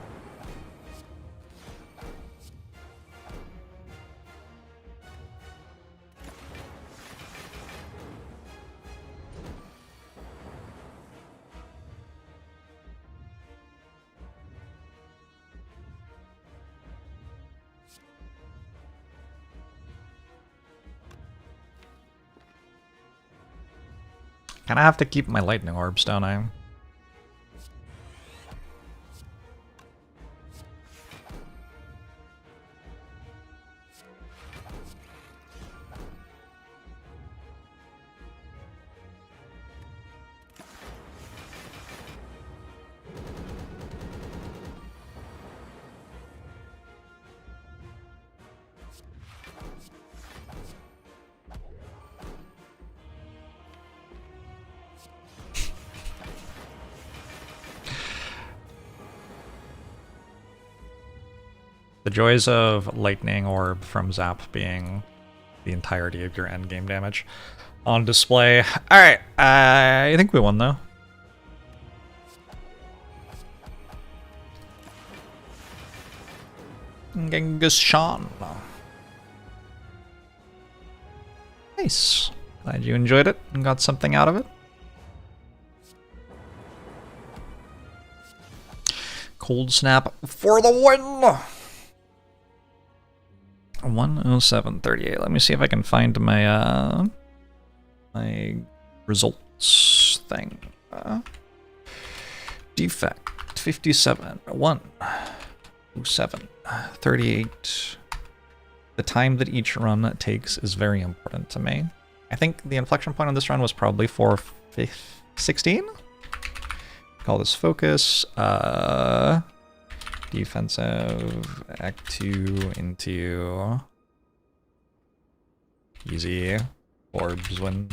Kinda have to keep my lightning orbs, don't I? The joys of lightning orb from Zap being the entirety of your endgame damage on display. Alright, I think we won though. Genghis Khan. Nice. Glad you enjoyed it and got something out of it. Cold Snap for the win! 107.38. Let me see if I can find my my results thing. Defect 57 107 38. The time that each run takes is very important to me. I think the inflection point on this run was probably 4:16. Call this focus. Defensive, Act 2 into easy orbs win.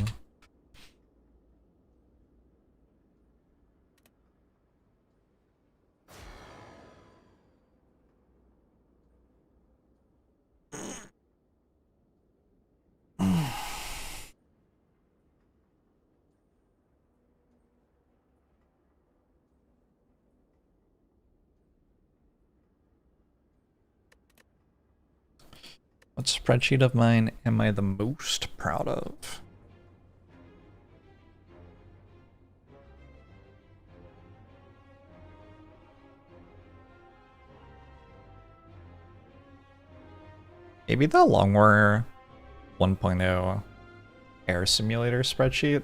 What spreadsheet of mine am I the most proud of? Maybe the Longwar 1.0 air simulator spreadsheet.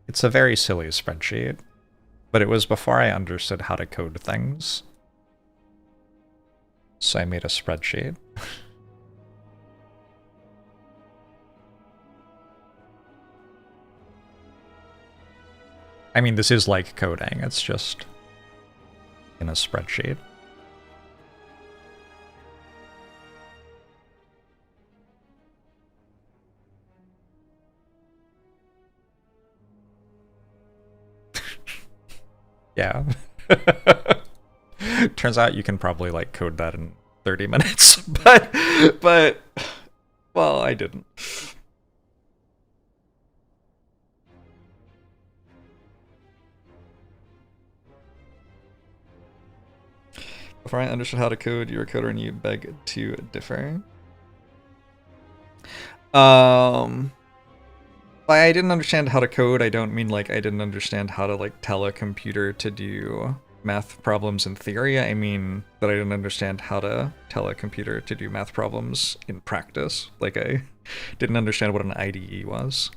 It's a very silly spreadsheet, but it was before I understood how to code things. So I made a spreadsheet. I mean, this is like coding, it's just in a spreadsheet. Yeah. Turns out you can probably like code that in 30 minutes, but well, I didn't. Before I understood how to code, you're a coder and you beg to differ. By I didn't understand how to code, I don't mean like I didn't understand how to like tell a computer to do math problems in theory. I mean that I didn't understand how to tell a computer to do math problems in practice. Like I didn't understand what an IDE was.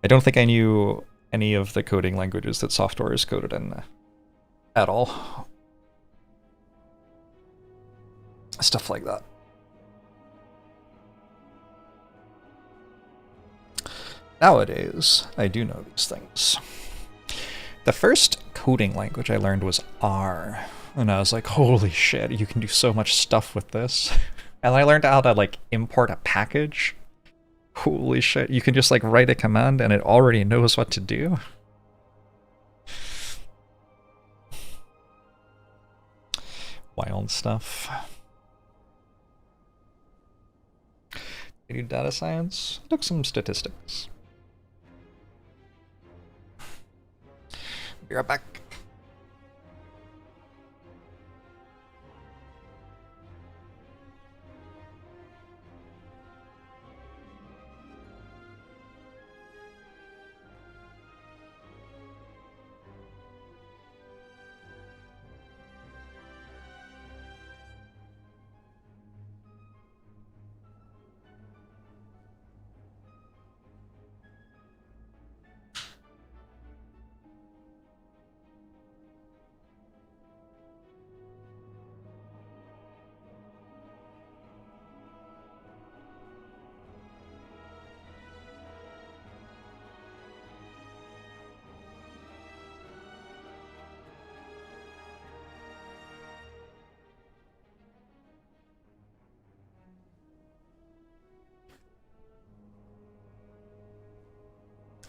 I don't think I knew any of the coding languages that software is coded in at all. Stuff like that. Nowadays, I do know these things. The first coding language I learned was R, and I was like, holy shit, you can do so much stuff with this. And I learned how to like import a package. Holy shit, you can just like write a command and it already knows what to do. Wild stuff. I do data science. I took some statistics. Be right back.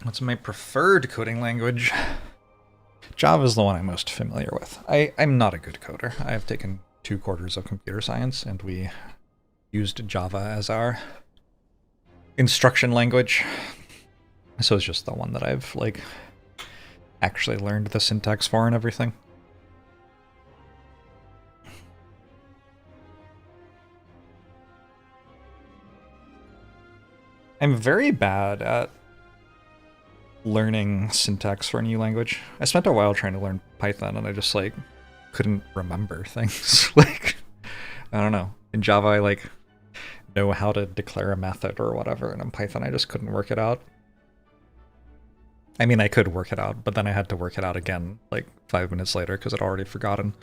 What's my preferred coding language? Java is the one I'm most familiar with. I'm not a good coder. I have taken 2 quarters of computer science, and we used Java as our instruction language. So it's just the one that I've, like, actually learned the syntax for and everything. I'm very bad at learning syntax for a new language. I spent a while trying to learn Python, and I just, like, couldn't remember things. Like, I don't know. In Java, I, like, know how to declare a method or whatever, and in Python, I just couldn't work it out. I mean, I could work it out, but then I had to work it out again, like, 5 minutes later, because I'd already forgotten.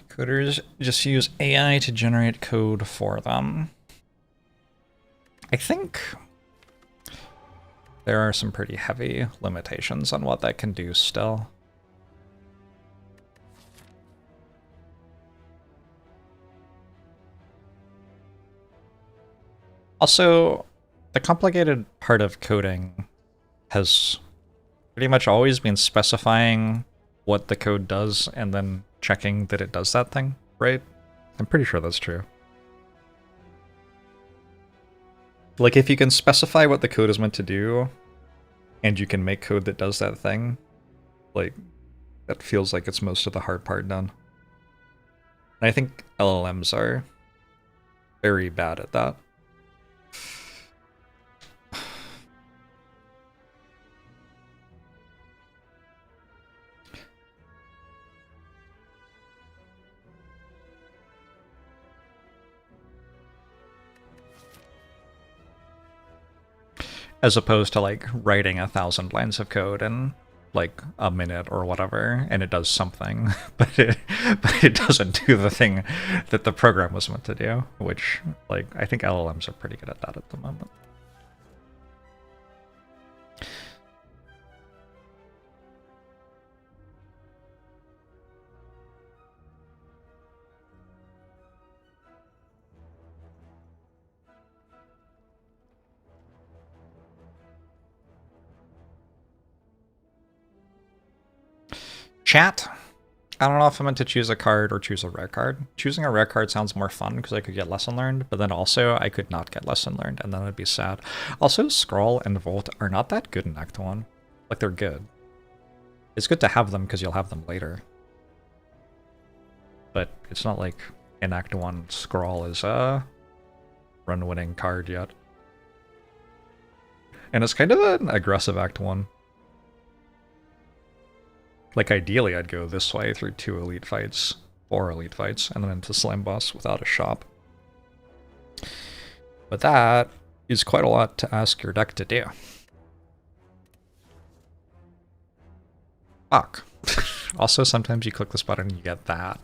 Coders just use AI to generate code for them. I think there are some pretty heavy limitations on what that can do still. Also, the complicated part of coding has pretty much always been specifying what the code does and then checking that it does that thing, right? I'm pretty sure that's true. Like, if you can specify what the code is meant to do, and you can make code that does that thing, like, that feels like it's most of the hard part done. And I think LLMs are very bad at that. As opposed to, like, writing 1,000 lines of code in, like, a minute or whatever, and it does something, but it doesn't do the thing that the program was meant to do, which, like, I think LLMs are pretty good at that at the moment. Chat. I don't know if I'm meant to choose a card or choose a rare card. Choosing a rare card sounds more fun because I could get lesson learned, but then also I could not get lesson learned, and then I'd be sad. Also, Scroll and Volt are not that good in Act 1. Like, they're good. It's good to have them because you'll have them later. But it's not like in Act 1 Scroll is a run-winning card yet. And it's kind of an aggressive Act 1. Like, ideally, I'd go this way through 2 elite fights, 4 elite fights, and then into Slime Boss without a shop. But that is quite a lot to ask your deck to do. Fuck. Also, sometimes you click this button and you get that.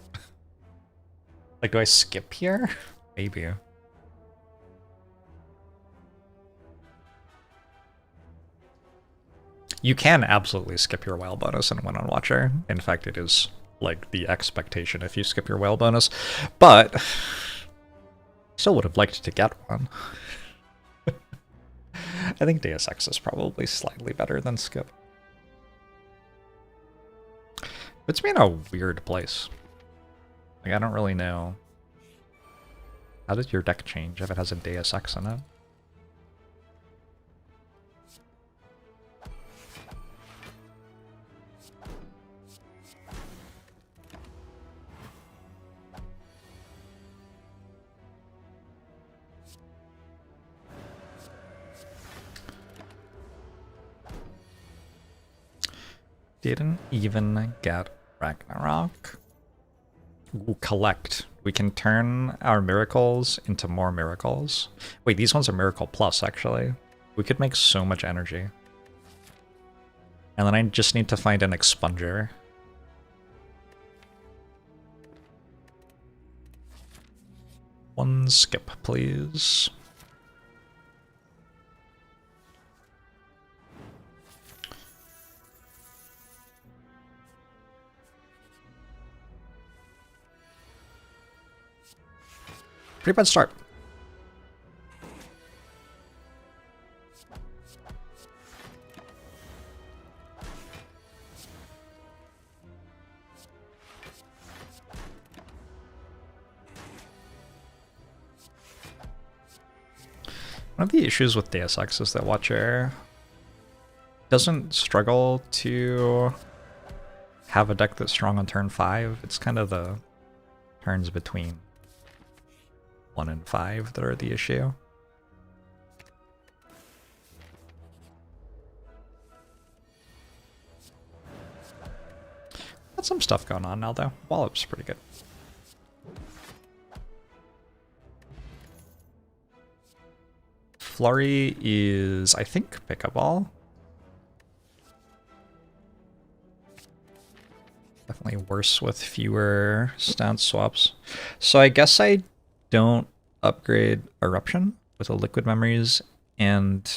Like, do I skip here? Maybe. You can absolutely skip your whale bonus and win on Watcher. In fact, it is, like, the expectation if you skip your whale bonus. But still would have liked to get one. I think Deus Ex is probably slightly better than skip. Puts me in a weird place. Like, I don't really know. How did your deck change if it has a Deus Ex in it? Didn't even get Ragnarok. Ooh, collect. We can turn our miracles into more miracles. Wait, these ones are Miracle Plus, actually. We could make so much energy. And then I just need to find an expunger. One skip, please. Pretty bad start. One of the issues with Deus Ex is that Watcher doesn't struggle to have a deck that's strong on turn 5. It's kind of the turns between 1 and 5 that are the issue. Got some stuff going on now though. Wallop's pretty good. Flurry is, I think, pickup ball. Definitely worse with fewer stance swaps. So I guess I don't upgrade Eruption with a Liquid Memories and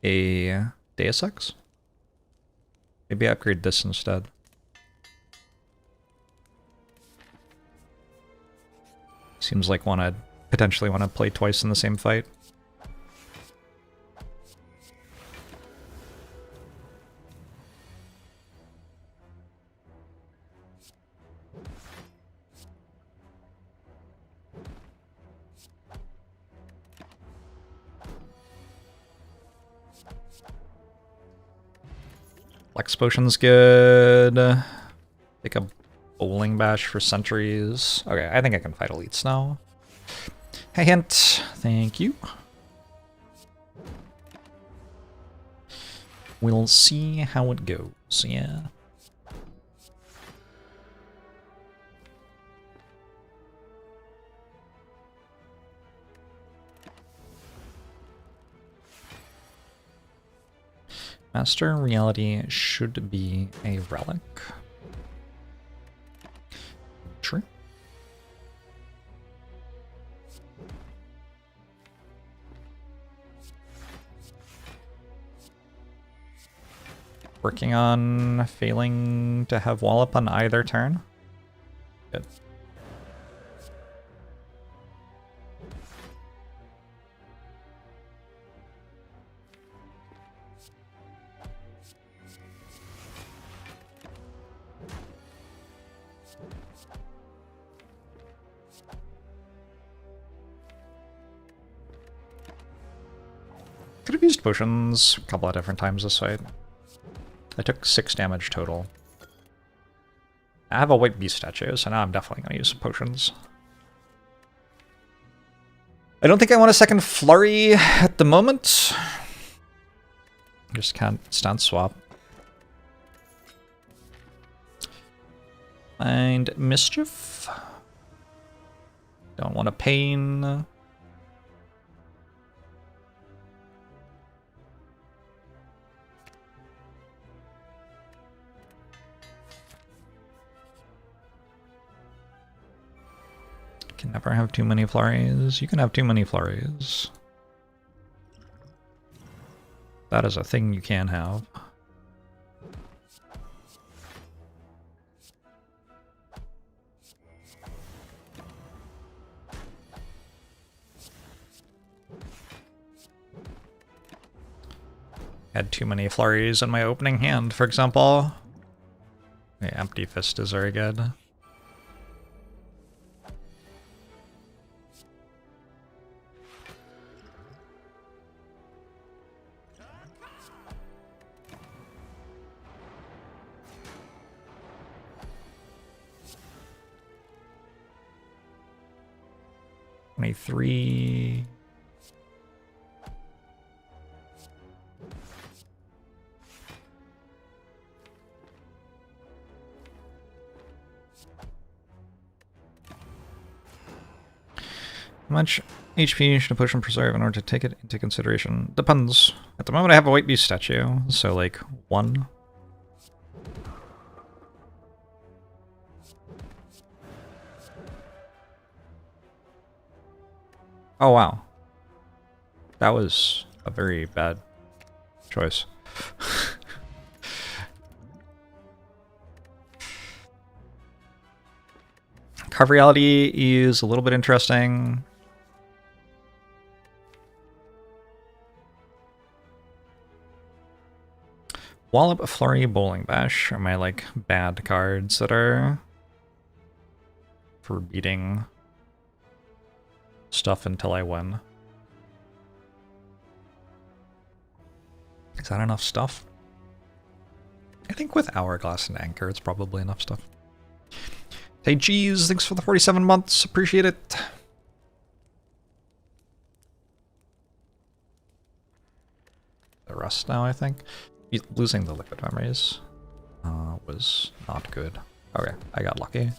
a Deus Ex. Maybe I upgrade this instead. Seems like one I'd potentially want to play twice in the same fight. Flex Potion's good. Take a Bowling Bash for Sentries. Okay, I think I can fight Elites now. Hey, hint. Thank you. We'll see how it goes, yeah. Master Reality should be a relic. True. Working on failing to have Wallop on either turn. Good. Could have used potions a couple of different times this fight. I took 6 damage total. I have a white beast statue, so now I'm definitely going to use some potions. I don't think I want a second flurry at the moment. Just can't stance swap. Find Mischief. Don't want a Pain. Can never have too many flurries. You can have too many flurries. That is a thing you can have. Had too many flurries in my opening hand, for example. The Empty Fist is very good. Three. How much HP should a potion preserve in order to take it into consideration? Depends. At the moment I have a white beast statue, so like 1. Oh wow. That was a very bad choice. Carve Reality is a little bit interesting. Wallop, Flurry, Bowling Bash are my, like, bad cards that are for beating stuff until I win. Is that enough stuff? I think with Hourglass and Anchor, it's probably enough stuff. Hey, geez, thanks for the 47 months. Appreciate it. The rest now, I think. Losing the liquid memories was not good. Okay, I got lucky.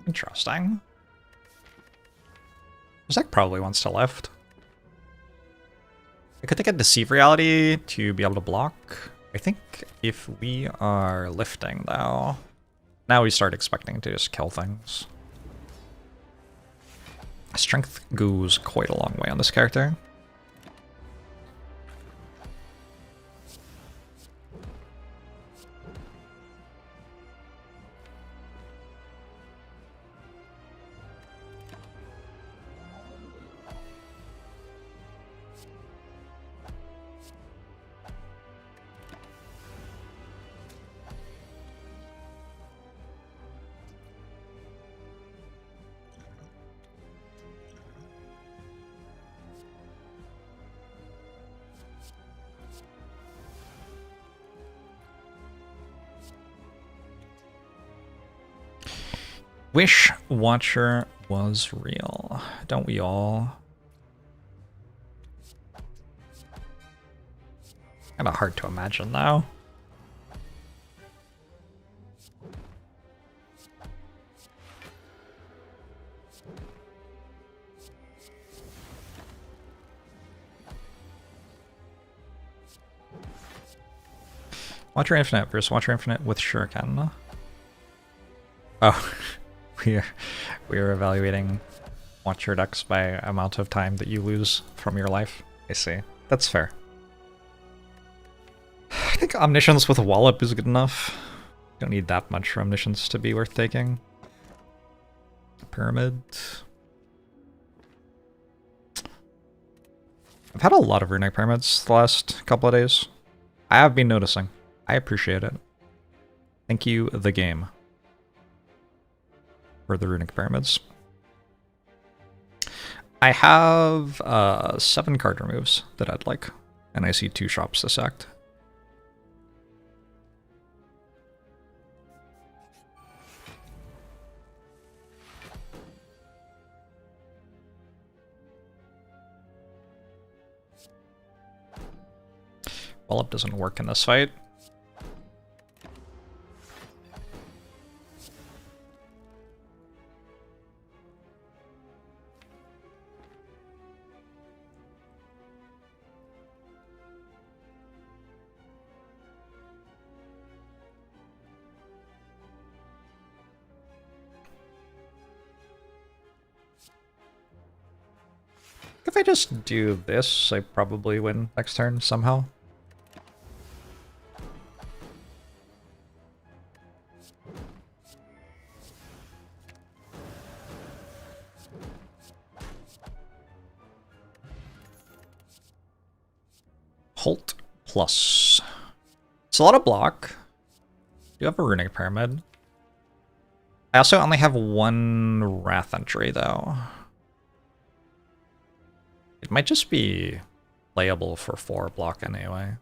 Interesting. Zek probably wants to lift. I could take a Deceive Reality to be able to block. I think if we are lifting, though, now we start expecting to just kill things. Strength goes quite a long way on this character. Wish Watcher was real. Don't we all? Kinda hard to imagine now. Watcher Infinite versus Watcher Infinite with Shuriken. Oh. We are evaluating Watcher decks by amount of time that you lose from your life. I see. That's fair. I think Omniscience with a Wallop is good enough. You don't need that much for Omniscience to be worth taking. Pyramid. I've had a lot of Runic Pyramids the last couple of days. I have been noticing. I appreciate it. Thank you, the game, for the Runic Pyramids. I have 7 card removes that I'd like, and I see 2 shops this act. Wallop doesn't work in this fight. If I just do this, I probably win next turn somehow. Holt plus. It's a lot of block. You have a Runic Pyramid. I also only have 1 Wrath entry, though. It might just be playable for 4 block anyway.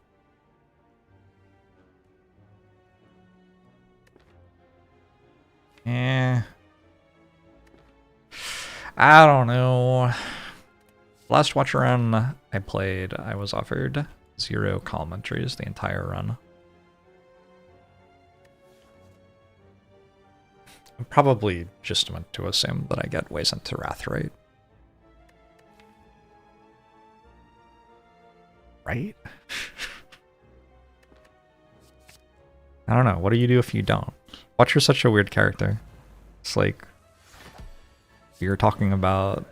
I don't know. Last Watcher run I played, I was offered 0 column entries the entire run. I'm probably just meant to assume that I get ways into Wrath, right? I don't know. What do you do if you don't? Watcher's such a weird character. It's like you're talking about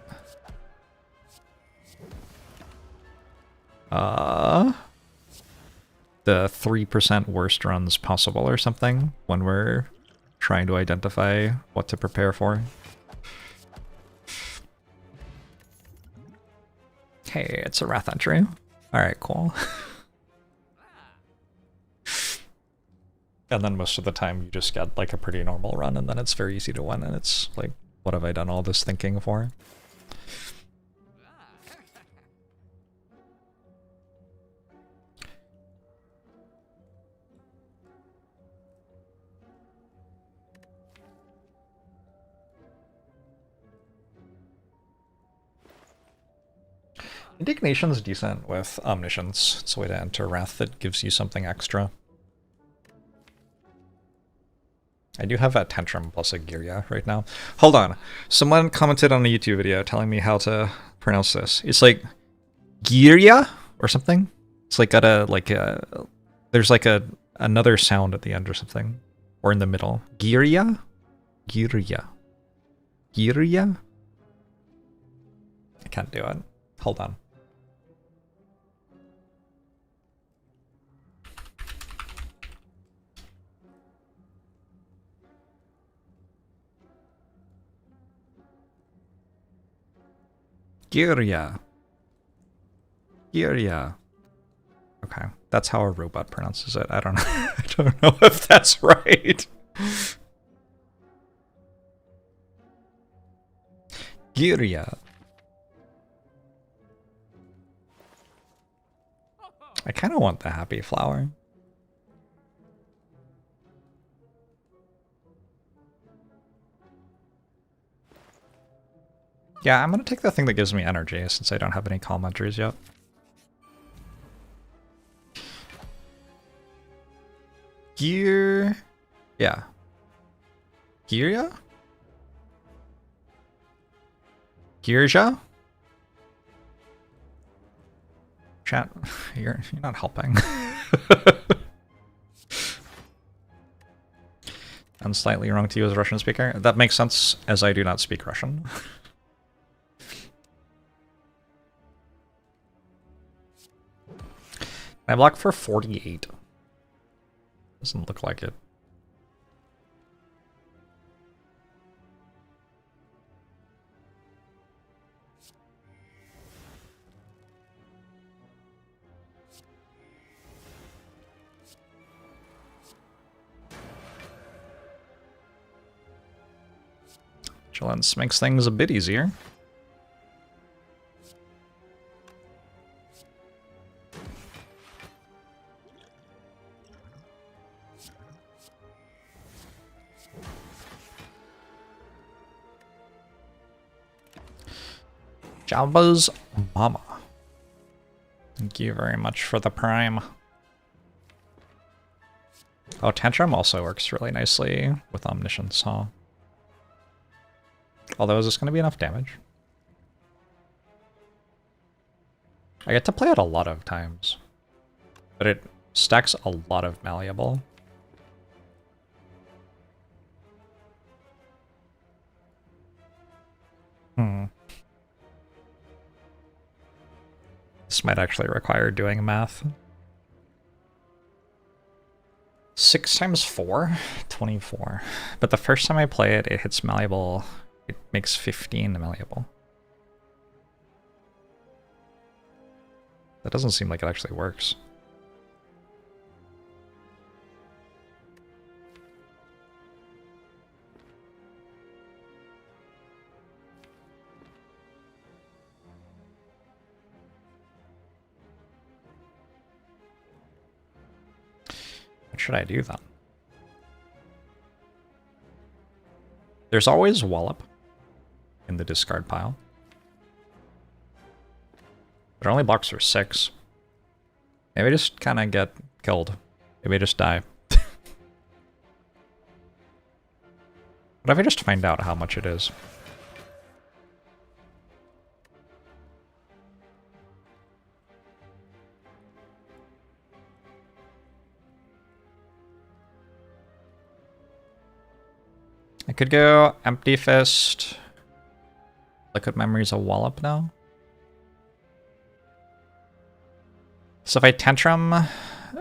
the 3% worst runs possible or something when we're trying to identify what to prepare for. Hey, it's a Wrath entry. Alright, cool. And then most of the time you just get like a pretty normal run, and then it's very easy to win, and it's like, what have I done all this thinking for? Indignation's decent with Omniscience. It's a way to enter Wrath that gives you something extra. I do have a Tantrum plus a Girya right now. Hold on. Someone commented on a YouTube video telling me how to pronounce this. It's like Girya or something. It's like got a there's like another sound at the end or something. Or in the middle. Girya? Girya. Girya? I can't do it. Hold on. Girya. Girya. Okay, that's how a robot pronounces it. I don't know. I don't know if that's right. Girya. I kind of want the happy flower. Yeah, I'm gonna take the thing that gives me energy since I don't have any calm entries yet. Gear... yeah. Girya? Girja? Chat, you're not helping. I'm slightly wrong to you as a Russian speaker. That makes sense, as I do not speak Russian. I block for 48. Doesn't look like it. Vigilance makes things a bit easier. Jabba's mama. Thank you very much for the prime. Oh, Tantrum also works really nicely with Omniscience, huh? Although, is this going to be enough damage? I get to play it a lot of times, but it stacks a lot of malleable. This might actually require doing math. 6 times 4? 24. But the first time I play it, it hits malleable. It makes 15 malleable. That doesn't seem like it actually works. What should I do then? There's always Wallop in the discard pile. But it only blocks for 6. Maybe just kind of get killed. Maybe just die. What if I just find out how much it is? I could go Empty Fist. Liquid Memory's a wallop now. So if I Tantrum,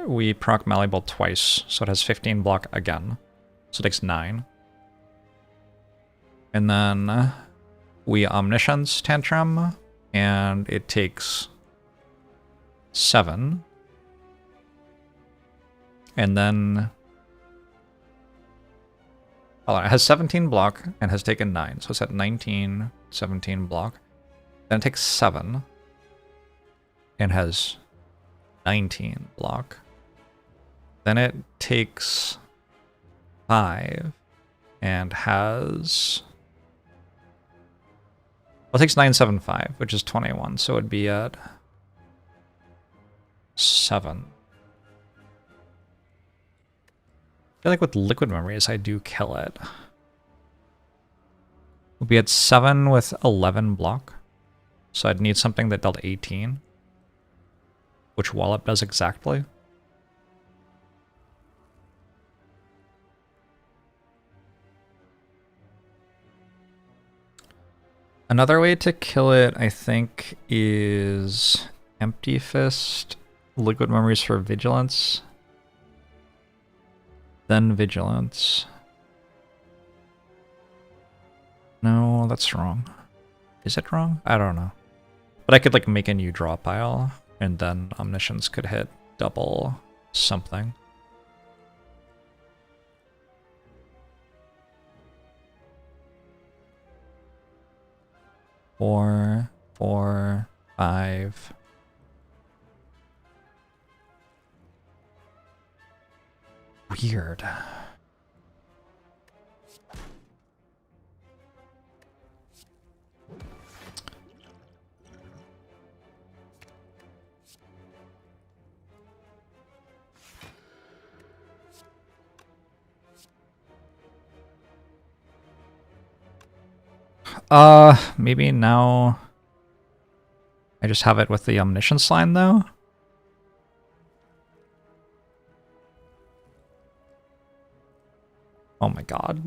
we proc Malleable twice, so it has 15 block again. So it takes 9. And then we Omniscience Tantrum, and it takes 7. And then... oh, it has 17 block and has taken 9. So it's at 19, 17 block. Then it takes 7 and has 19 block. Then it takes 5 and has... well, it takes 9, 7, 5, which is 21. So it'd be at 7. I feel like with Liquid Memories, I do kill it. We'll be at 7 with 11 block. So I'd need something that dealt 18. Which Wallop does exactly. Another way to kill it, I think, is Empty Fist, Liquid Memories for Vigilance. Then Vigilance. No, that's wrong. Is it wrong? I don't know. But I could like make a new draw pile, and then Omniscience could hit double something. Four, 5. Weird. Maybe now I just have it with the Omniscience line though. Oh my god.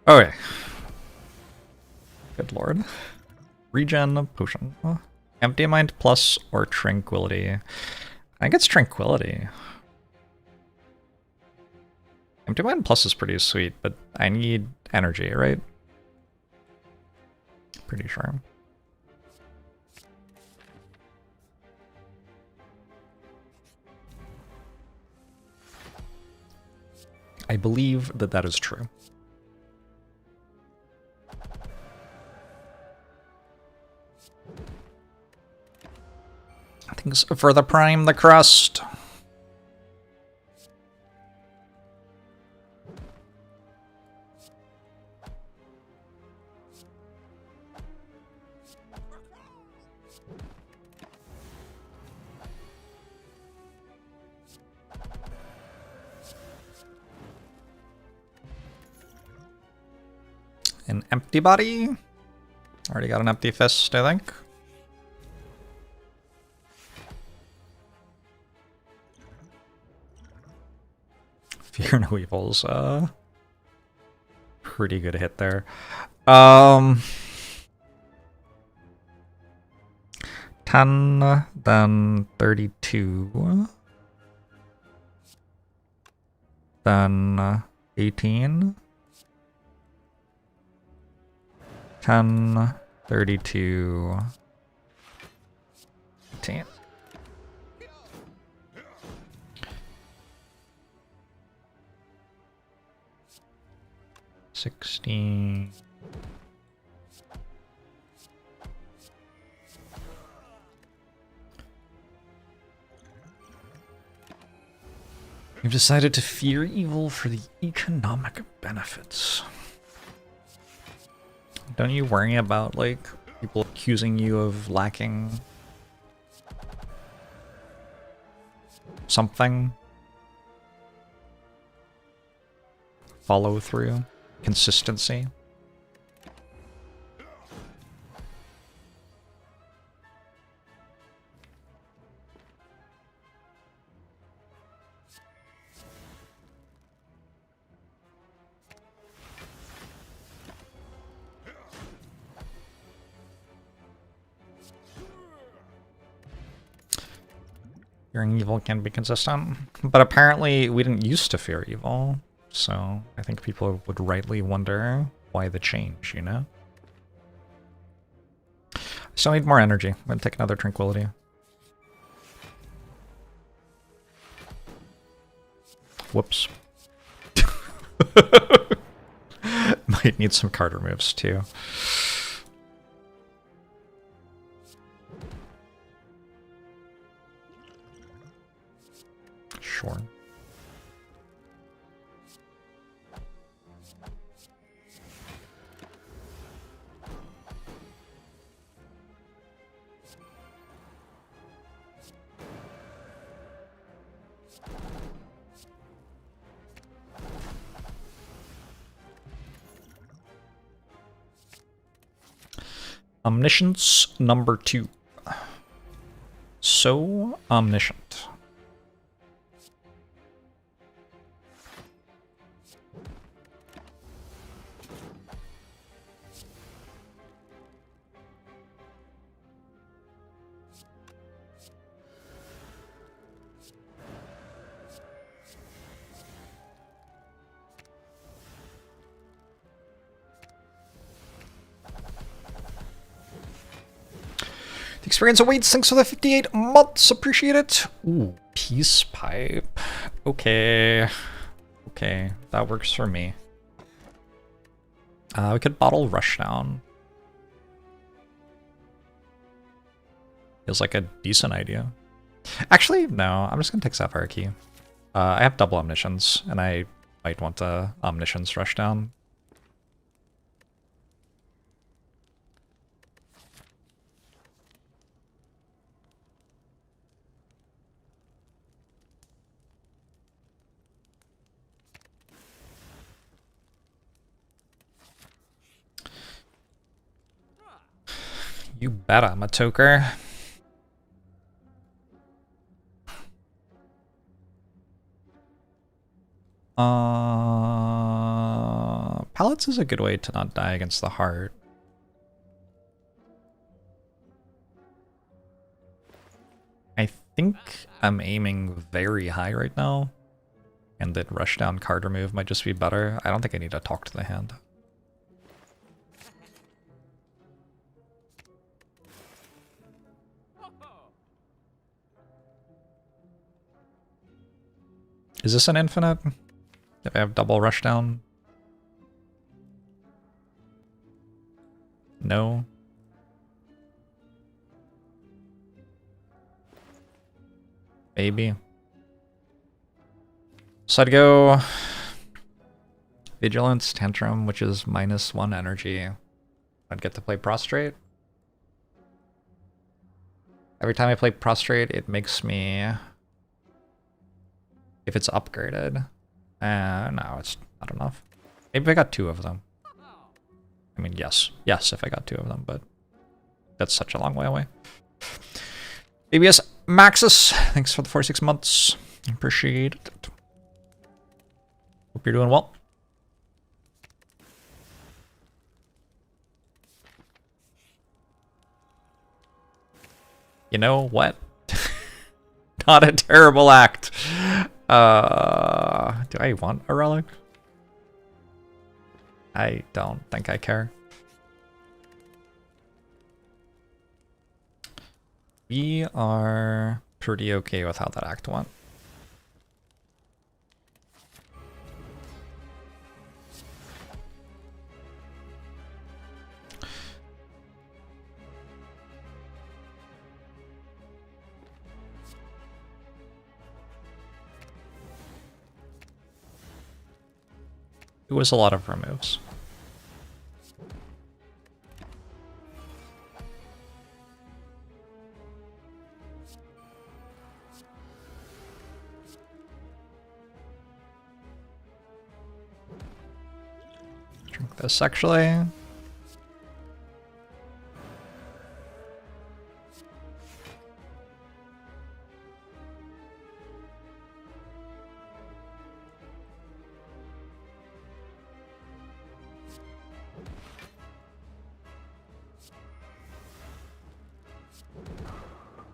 Okay. Good lord. Regen potion. Empty Mind plus or Tranquility. I think it's Tranquility. Empty Mind plus is pretty sweet, but I need energy, right? Pretty sure. I believe that that is true. Things further prime the crust. An empty body. Already got an empty fist, I think. Fear no evils, pretty good hit there. 10, then 32, then 18, 10, 32, 18. $16. You've decided to fear evil for the economic benefits. Don't you worry about, like, people accusing you of lacking something. Follow through. Consistency. Fearing evil can be consistent, but apparently we didn't used to fear evil, so I think people would rightly wonder why the change, you know? I still need more energy. I'm gonna take another tranquility. Whoops. Might need some card removes too. Sure. Omniscience number 2. So omniscient. The experience awaits. Thanks for the 58 months. Appreciate it. Ooh, peace pipe. Okay. Okay, that works for me. We could bottle Rushdown. Feels like a decent idea. Actually, no. I'm just gonna take Sapphire Key. I have double Omniscience, and I might want to Omniscience Rushdown. You bet I'm a toker. Pallets is a good way to not die against the heart. I think I'm aiming very high right now, and that Rushdown card remove might just be better. I don't think I need to talk to the hand. Is this an infinite? If I have double Rushdown? No. Maybe. So I'd go Vigilance, Tantrum, which is -1 energy. I'd get to play Prostrate. Every time I play Prostrate, it makes me... If it's upgraded. No, it's not enough. Maybe if I got 2 of them. I mean, yes. Yes, if I got 2 of them, but that's such a long way away. ABS Maxis, thanks for the 46 months. Appreciate it. Hope you're doing well. You know what? Not a terrible act. Do I want a relic? I don't think I care. We are pretty okay with how that act went. It was a lot of removes. this actually.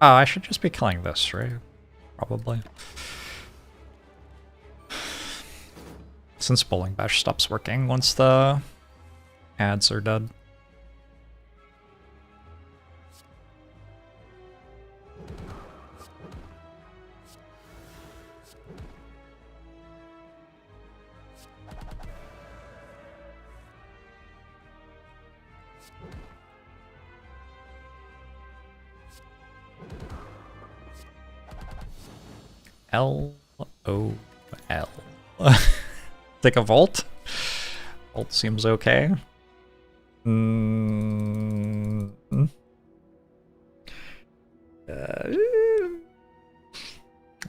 Oh, I should just be killing this, right? Probably. Since Bowling Bash stops working once the ads are dead. L-O-L. Take a Volt? Volt seems okay. I don't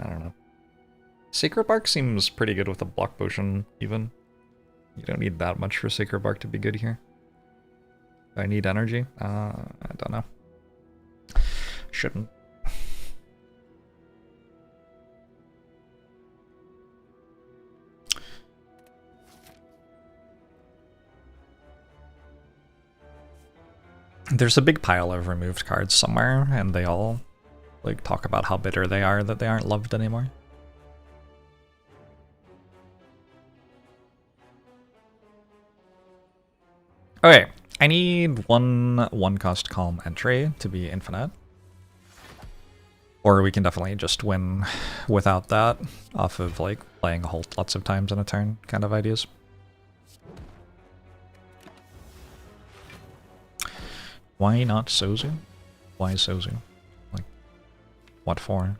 know. Sacred Bark seems pretty good with a block potion, even. You don't need that much for Sacred Bark to be good here. Do I need energy? I don't know. Shouldn't. There's a big pile of removed cards somewhere, and they all like talk about how bitter they are that they aren't loved anymore. Okay, I need one cost calm entry to be infinite. Or we can definitely just win without that off of like playing Holt lots of times in a turn kind of ideas. Why not Sozu? Why Sozu? Like, what for?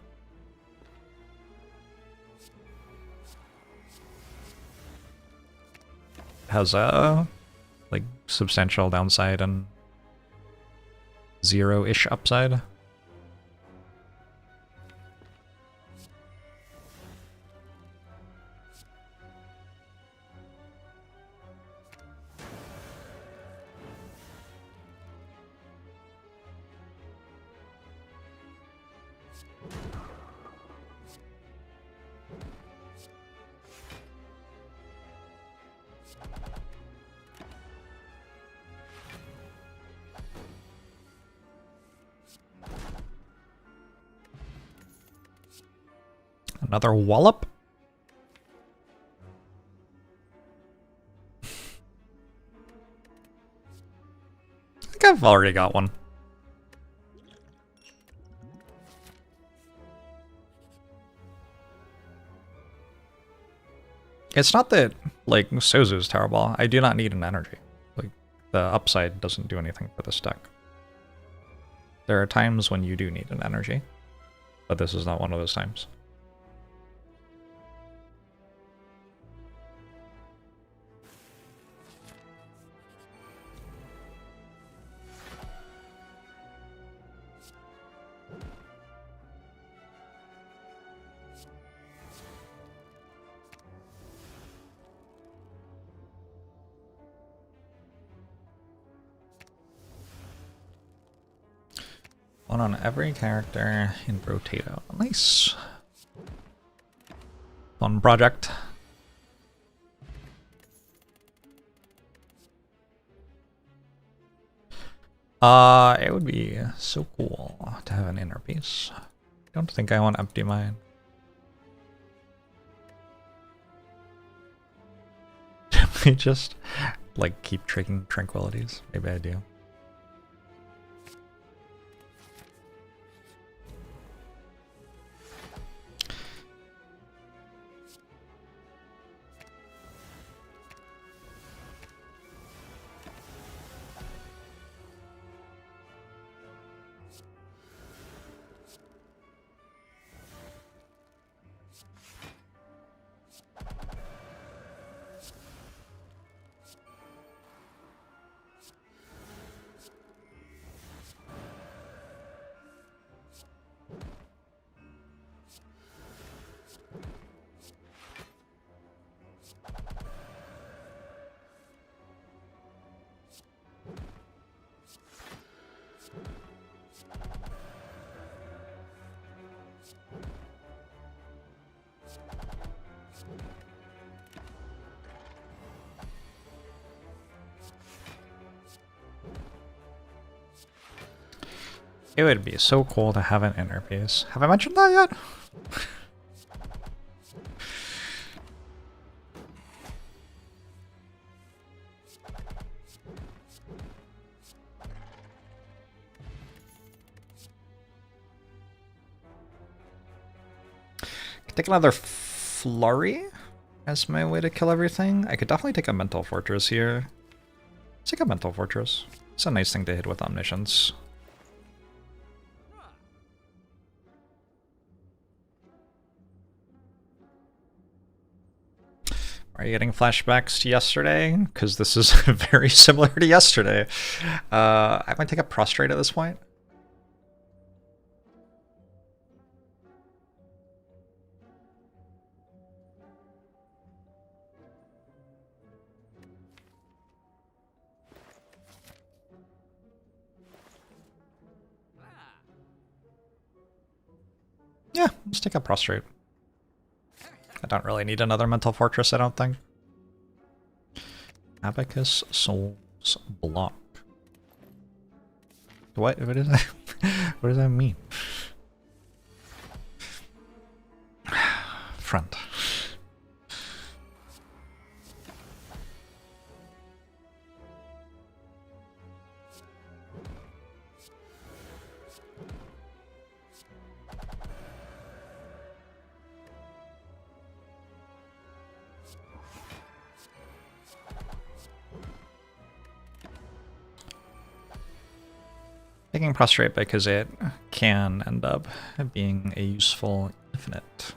Has a like substantial downside and zero-ish upside. Another wallop? I think I've already got one. It's not that, like, Sozu is terrible. I do not need an energy. Like, the upside doesn't do anything for this deck. There are times when you do need an energy, but this is not one of those times. One on every character in Rotato. Nice. Fun project. It would be so cool to have an inner piece. I don't think I want Empty Mind. I just like keep trading tranquilities. Maybe I do. It would be so cool to have an inner piece. Have I mentioned that yet? Take another flurry as my way to kill everything. I could definitely take a mental fortress here. Let's take a mental fortress. It's a nice thing to hit with omniscience. Are you getting flashbacks to yesterday? Because this is very similar to yesterday. I might take a prostrate at this point. Yeah, let's take a prostrate. I don't really need another mental fortress, I don't think. Abacus Souls Block. What is that? What does that mean? Front. Taking prostrate because it can end up being a useful infinite.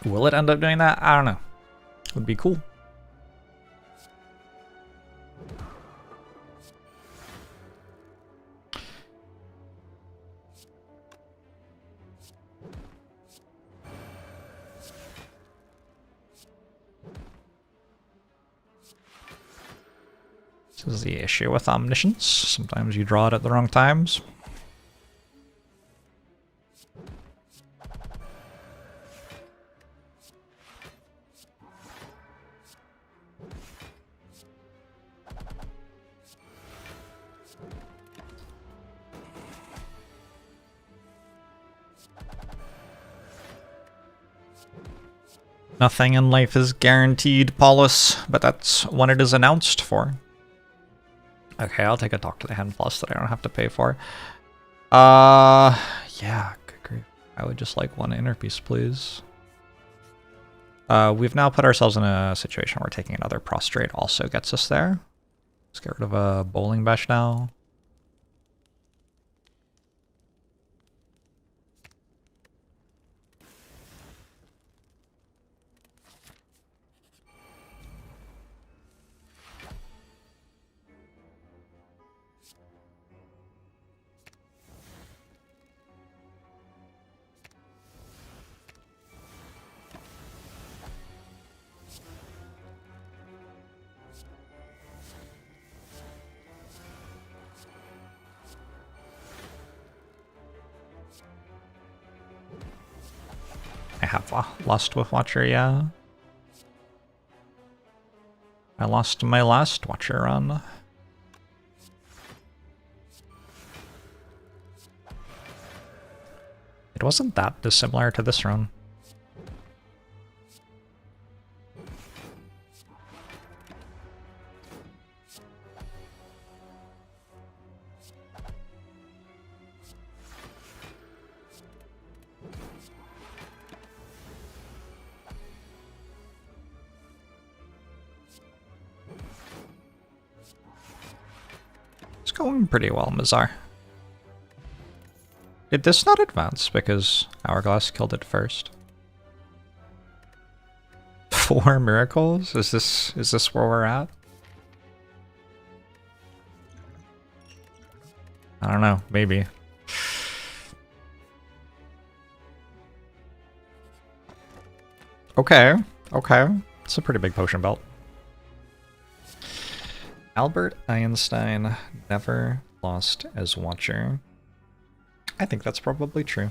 Will it end up doing that? I don't know. Would be cool. This is the issue with omniscience. Sometimes you draw it at the wrong times. Nothing in life is guaranteed, Paulus, but that's when it is announced for. Okay, I'll take a Talk to the Hand Plus that I don't have to pay for. Yeah, good grief. I would just like one inner piece, please. We've now put ourselves in a situation where taking another prostrate also gets us there. Let's get rid of a bowling bash now. I have lost with Watcher, yeah. I lost my last Watcher run. It wasn't that dissimilar to this run. It's going pretty well, Mazar. Did this not advance because Hourglass killed it first? 4 miracles? Is this where we're at? I don't know, maybe. Okay, okay. It's a pretty big potion belt. Albert Einstein never lost as Watcher. I think that's probably true.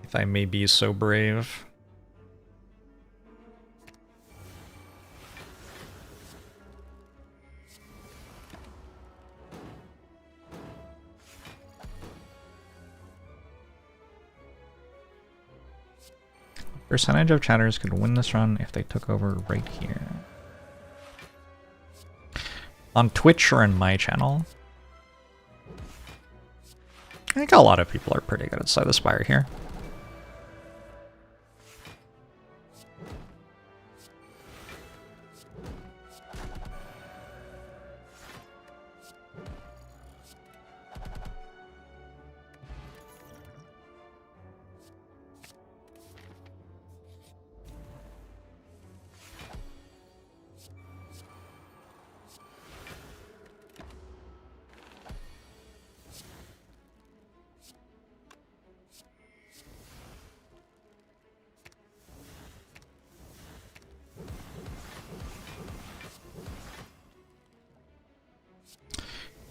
If I may be so brave. Percentage of chatters could win this run if they took over right here. On Twitch or in my channel? I think a lot of people are pretty good at Slay the Spire here.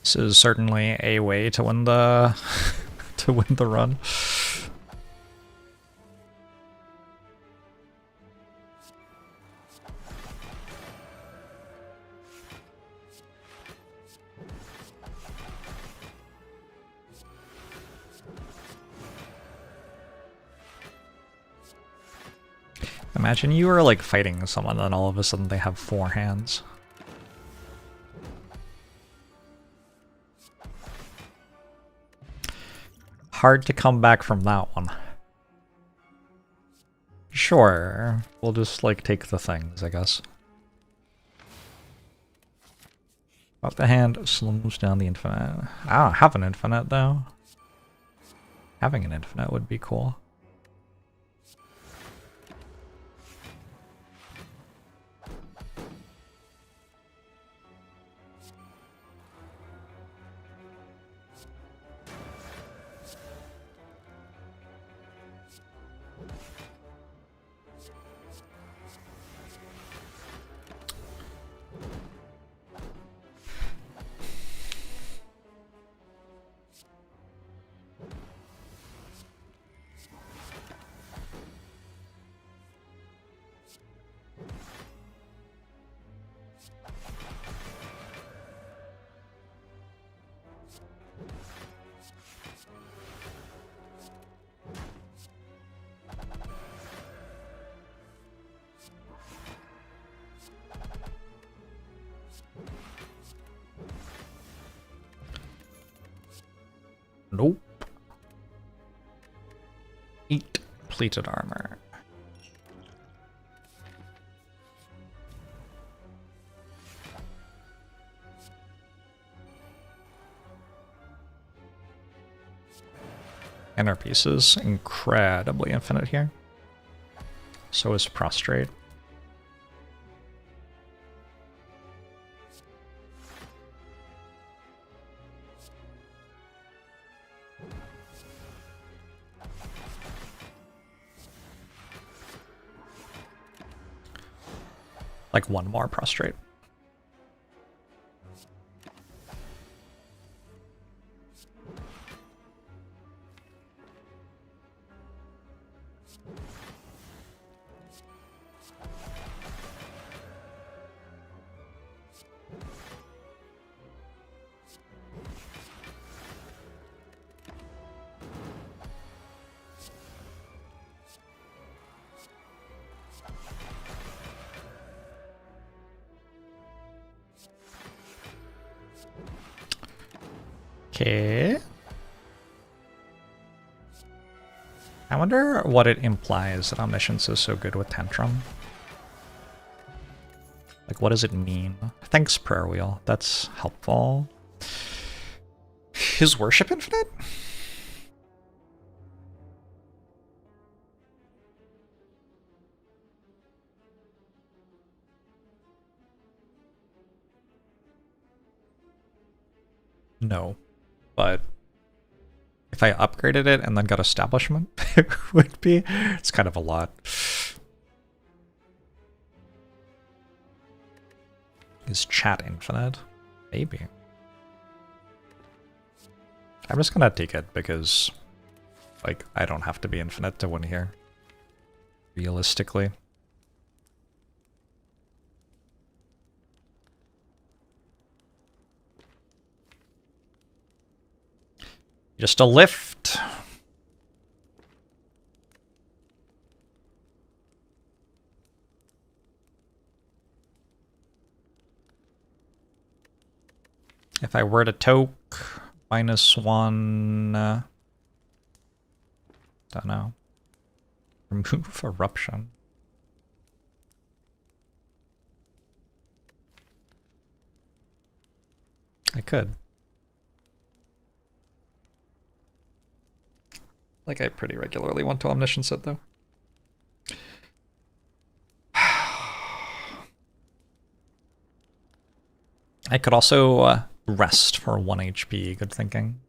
This is certainly a way to win the to win the run. Imagine you are like fighting someone and all of a sudden they have 4 hands. Hard to come back from that one. Sure, we'll just like take the things, I guess. But the hand slows down the infinite. I don't have an infinite though. Having an infinite would be cool. Nope. 8 plated armor. Inner piece is incredibly infinite here. So is prostrate. Like one more prostrate. Okay. I wonder what it implies that Omniscience is so good with Tantrum. Like, what does it mean? Thanks, Prayer Wheel. That's helpful. Is Worship infinite? No. But if I upgraded it and then got Establishment, it would be. It's kind of a lot. Is chat infinite? Maybe. I'm just gonna take it because, like, I don't have to be infinite to win here. Realistically. Just a lift. If I were to toke -1, don't know. Remove eruption. I could. Like I pretty regularly want to omniscience it though. I could also rest for 1 HP, good thinking.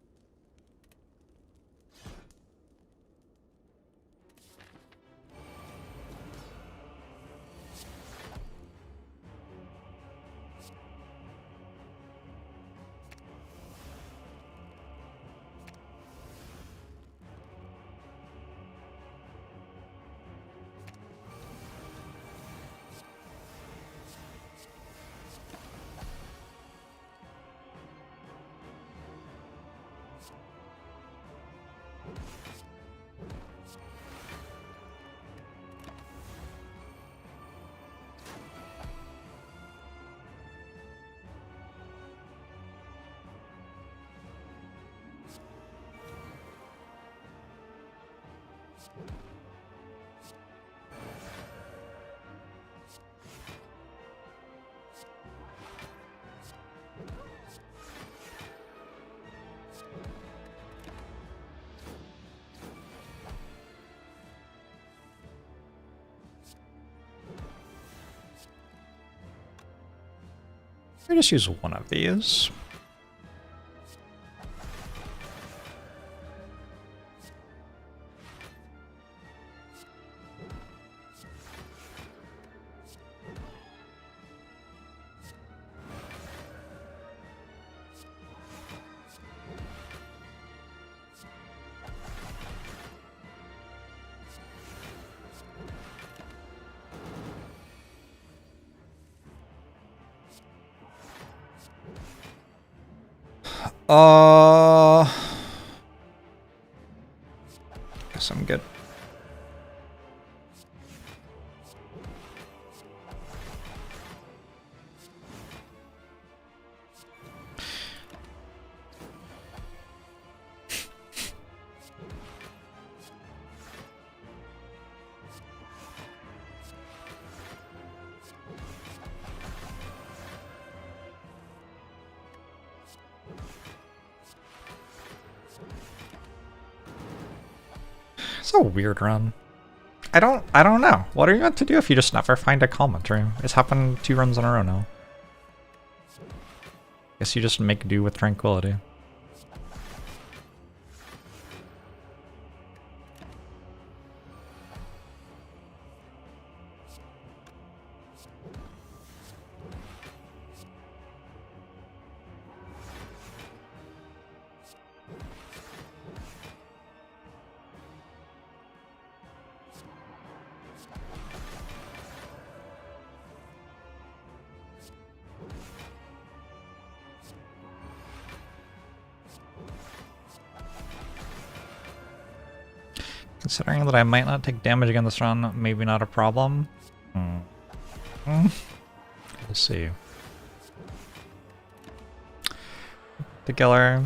I just use one of these. Guess I'm good. It's a weird run. I don't know. What are you meant to do if you just never find a comment room? It's happened 2 runs in a row now. Guess you just make do with tranquility. Considering that I might not take damage again this run, maybe not a problem. We'll see. The killer.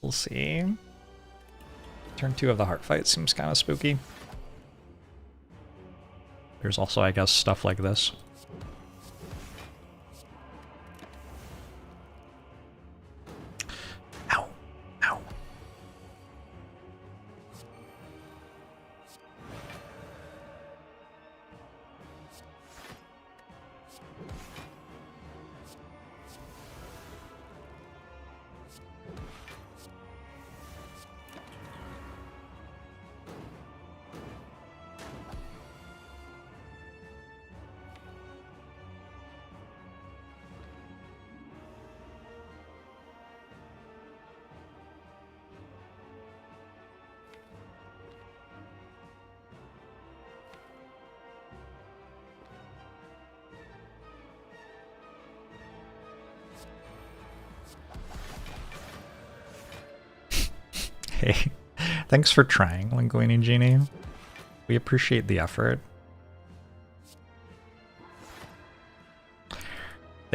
We'll see. Turn 2 of the heart fight seems kind of spooky. There's also, I guess, stuff like this. Hey, thanks for trying, Linguini Genie. We appreciate the effort.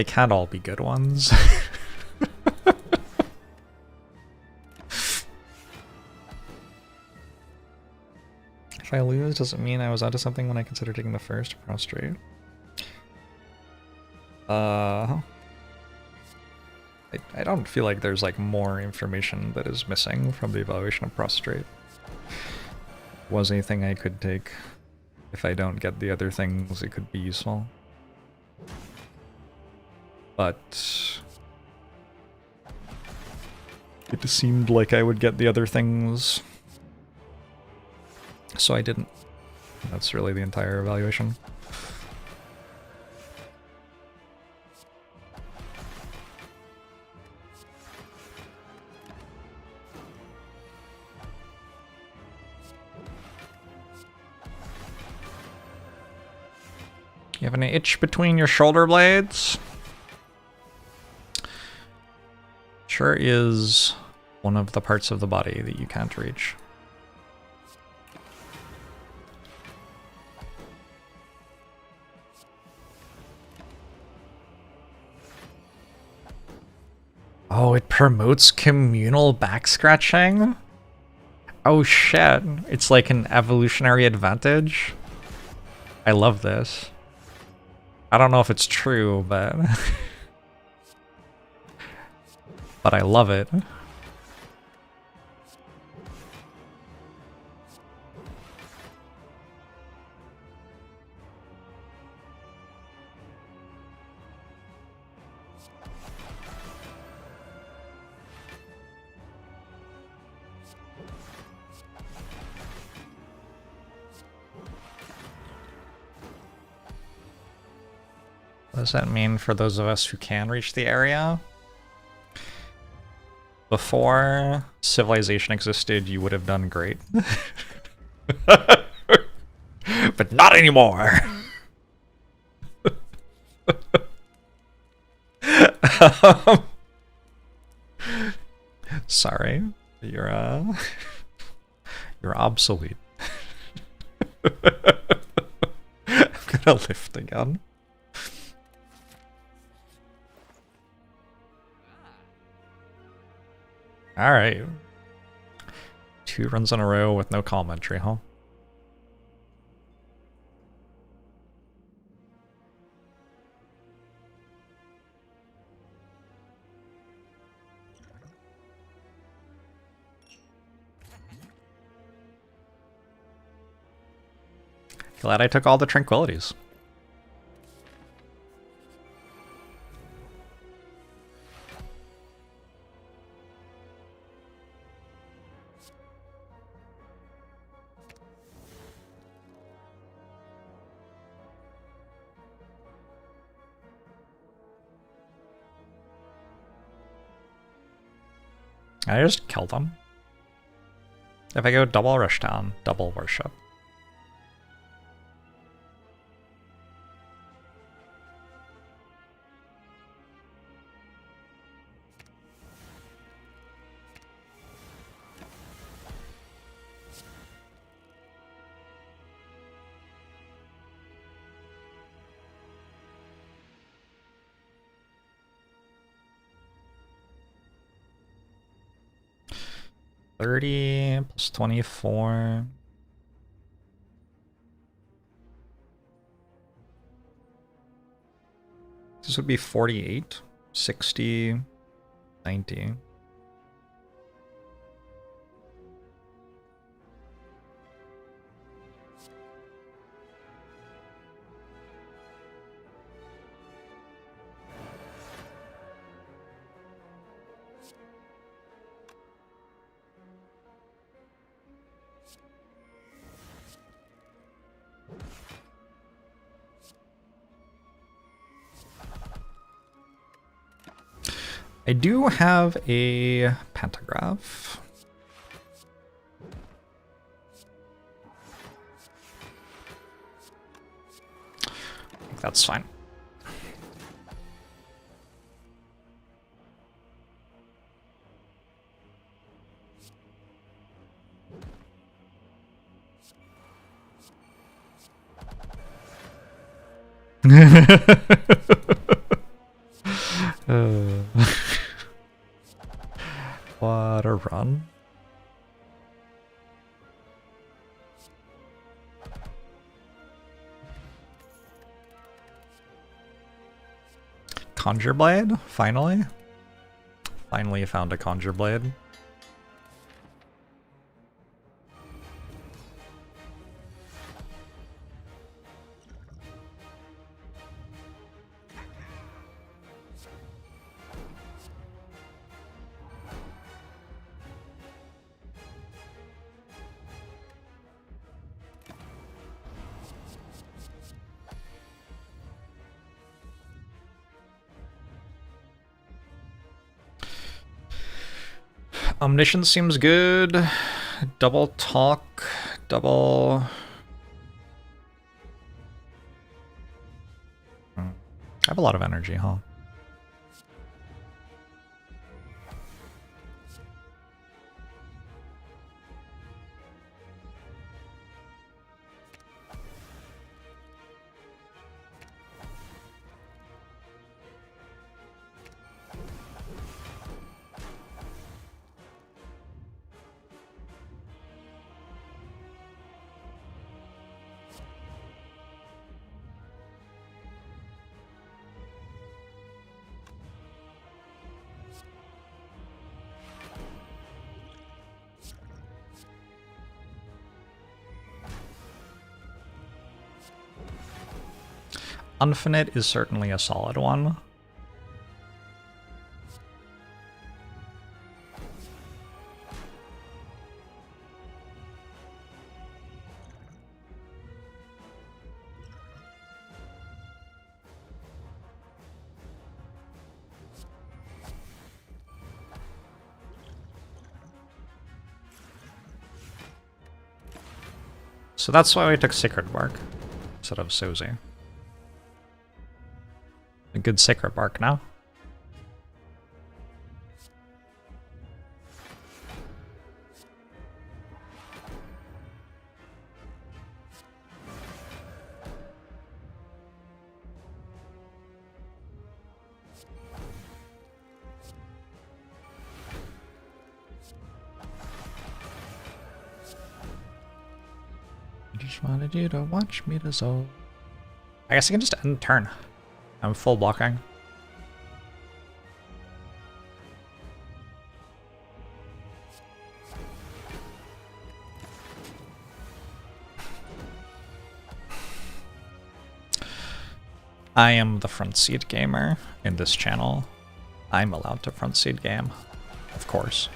They can't all be good ones. If I lose, does it mean I was onto something when I considered taking the first prostrate? I don't feel like there's like more information that is missing from the evaluation of prostrate. Was anything I could take? If I don't get the other things, it could be useful. But it seemed like I would get the other things, so I didn't. That's really the entire evaluation. You have an itch between your shoulder blades? Sure is one of the parts of the body that you can't reach. Oh, it promotes communal back scratching? Oh shit, it's like an evolutionary advantage? I love this. I don't know if it's true, but but I love it. What does that mean for those of us who can reach the area? Before civilization existed, you would have done great. But not anymore! Sorry, you're obsolete. I'm gonna lift again. Alright. 2 runs in a row with no commentary, huh? Glad I took all the tranquilities. I just killed them. If I go double rush down, double worship. $30 plus 24. This would be 48, 60, 90. I do have a pantograph. I think that's fine. What a run. Conjure Blade? Finally? Finally found a Conjure Blade. Omniscience seems good. Double talk, double... I have a lot of energy, huh? Infinite is certainly a solid one. So that's why we took Sacred Bark instead of Suzy. A good Sacred Bark now. I just wanted you to watch me dissolve. I guess I can just end turn. I'm full blocking. I am the front seat gamer in this channel. I'm allowed to front seat game, of course.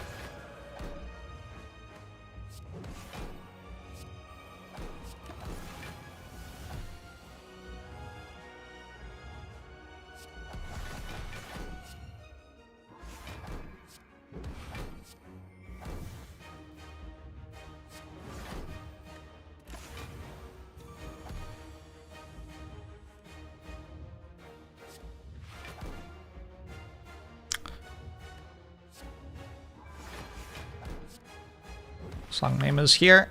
Song name is here.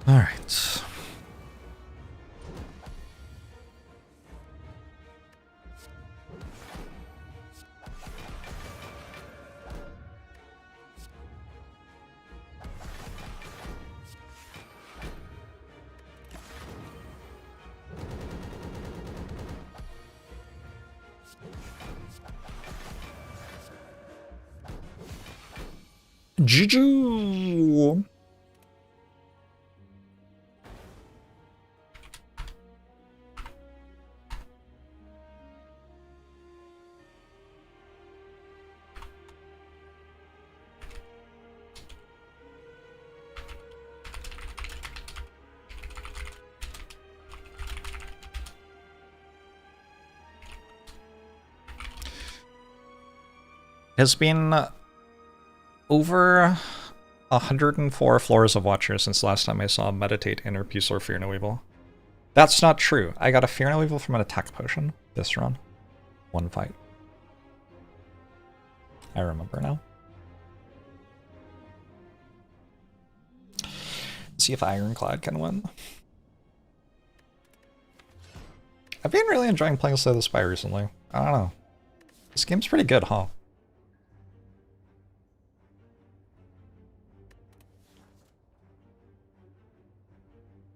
All right. Juju. Has been over 104 floors of Watcher since last time I saw Meditate, Inner Peace, or Fear No Evil. That's not true. I got a Fear No Evil from an attack potion this run. One fight. I remember now. Let's see if Ironclad can win. I've been really enjoying playing Slay the Spire recently. I don't know. This game's pretty good, huh?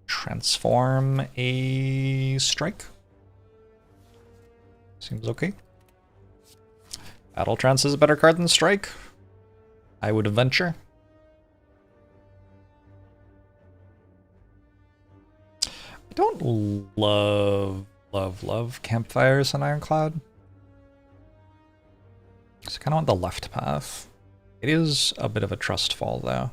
Transform a strike. Seems okay. Battle Trance is a better card than Strike, I would venture. I don't love campfires on Ironclad. So I kind of want the left path. It is a bit of a trust fall, though.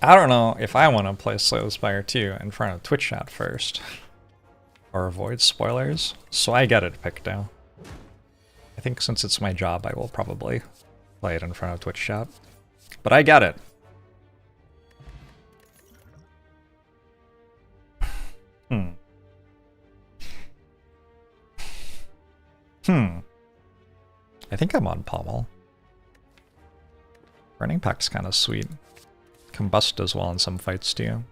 I don't know if I want to play Slay the Spire 2 in front of Twitch chat first. Or avoid spoilers. So I get it picked now. I think since it's my job, I will probably play it in front of Twitch chat. But I get it. I think I'm on Pommel. Burning Pact's kind of sweet. Combust as well in some fights too.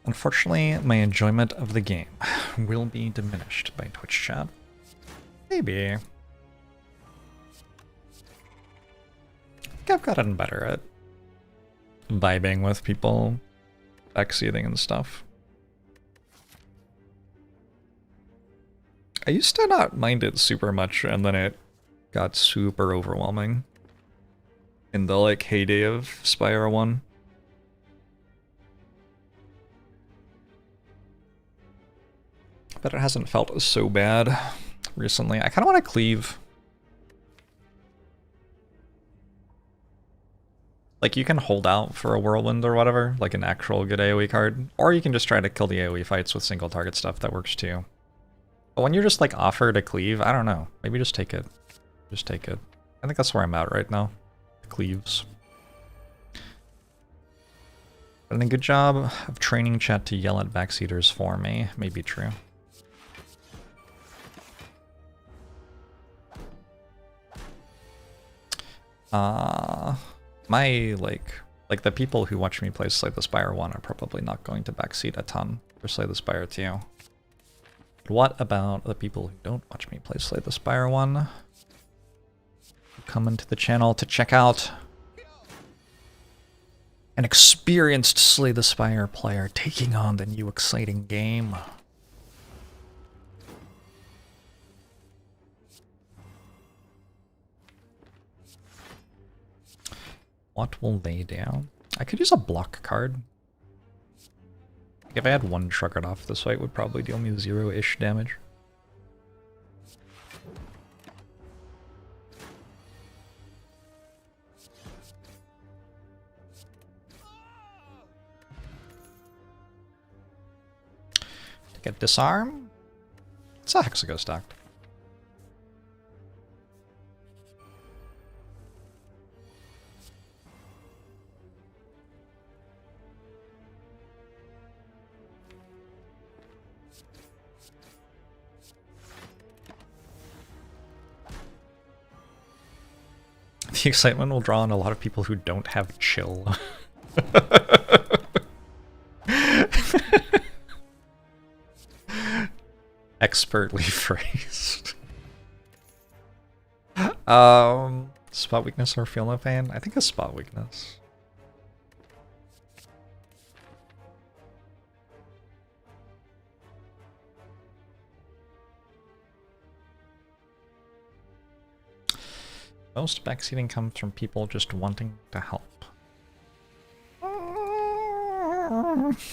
Unfortunately, my enjoyment of the game will be diminished by Twitch chat. Maybe. I think I've gotten better at vibing with people, backseating and stuff. I used to not mind it super much, and then it got super overwhelming in the like heyday of Spire 1. But it hasn't felt so bad recently. I kind of want to cleave. Like, you can hold out for a Whirlwind or whatever, like an actual good AoE card. Or you can just try to kill the AoE fights with single target stuff. That works too. But when you're just, like, offered a cleave, I don't know. Maybe just take it. Just take it. I think that's where I'm at right now. Cleaves. But then a good job of training chat to yell at backseaters for me. May be true. My, like the people who watch me play Slay the Spire 1 are probably not going to backseat a ton for Slay the Spire 2. But what about the people who don't watch me play Slay the Spire 1? Who come into the channel to check out an experienced Slay the Spire player taking on the new exciting game. What will they do? I could use a block card. Like if I had one Shruggered off, this fight would probably deal me 0-ish damage. To get disarm? It's a Hexago stacked. The excitement will draw in a lot of people who don't have chill. Expertly phrased. Spot weakness or feel no pain? I think a spot weakness. Most backseating comes from people just wanting to help.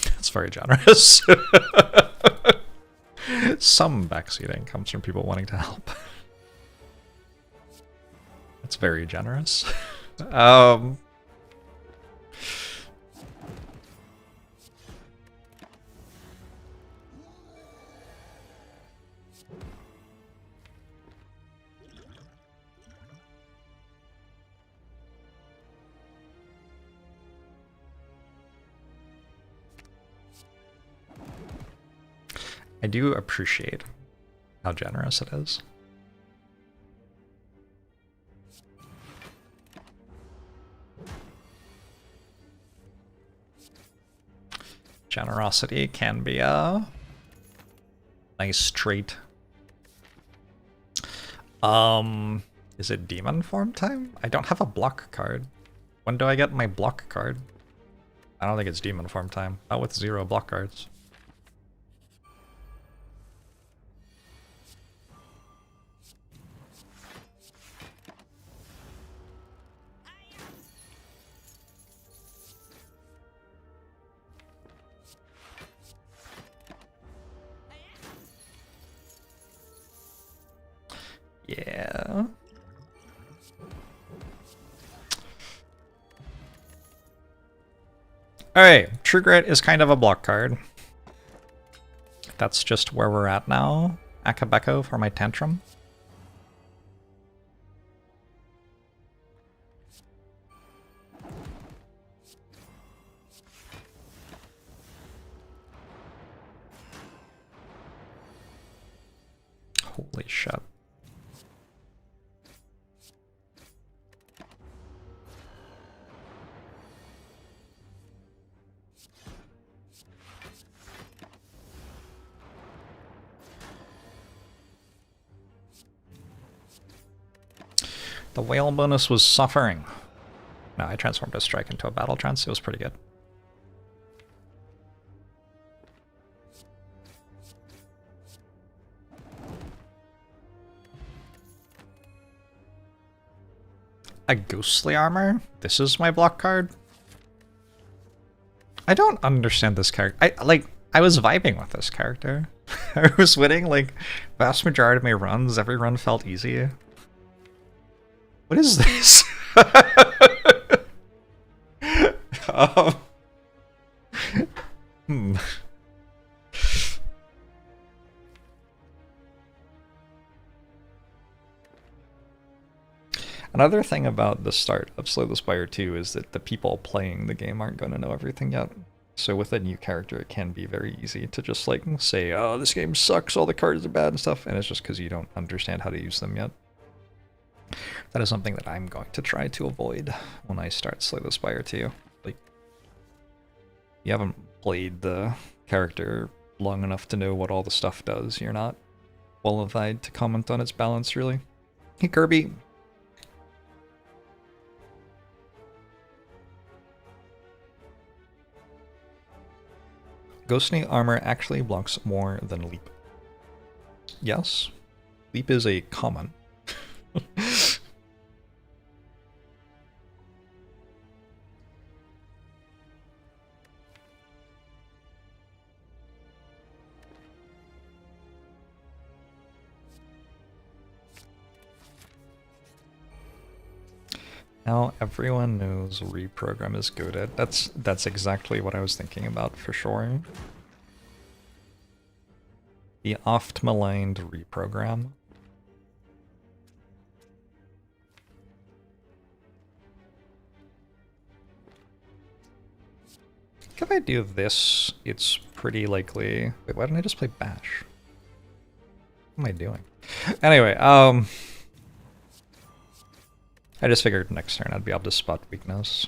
That's very generous. Some backseating comes from people wanting to help. That's very generous. I do appreciate how generous it is. Generosity can be a nice trait. Is it demon form time? I don't have a block card. When do I get my block card? I don't think it's demon form time. Not with 0 block cards. Yeah. Alright, True Grit is kind of a block card. That's just where we're at now. Akabeko for my tantrum. Holy shit. The whale bonus was suffering. No, I transformed a strike into a battle trance. It was pretty good. A ghostly armor? This is my block card? I don't understand this character. I was vibing with this character. I was winning like vast majority of my runs. Every run felt easy. What is this? Another thing about the start of Slay the Spire 2 is that the people playing the game aren't going to know everything yet. So with a new character, it can be very easy to just like say, oh, this game sucks, all the cards are bad and stuff, and it's just because you don't understand how to use them yet. That is something that I'm going to try to avoid when I start Slay the Spire 2. Like, you haven't played the character long enough to know what all the stuff does. You're not qualified to comment on its balance, really. Hey, Kirby. Ghostly armor actually blocks more than leap. Yes, leap is a common. Now everyone knows reprogram is goated. That's exactly what I was thinking about for sure. The oft-maligned reprogram. If I do this, it's pretty likely... Wait, why didn't I just play Bash? What am I doing? Anyway, I just figured next turn I'd be able to spot weakness.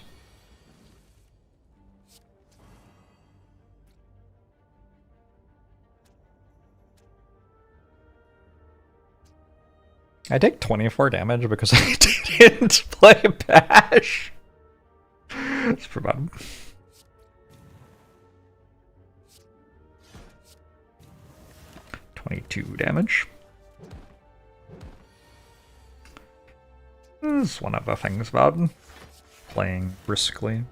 I take 24 damage because I didn't play Bash. That's pretty bad. $22 damage. This is one of the things about playing briskly.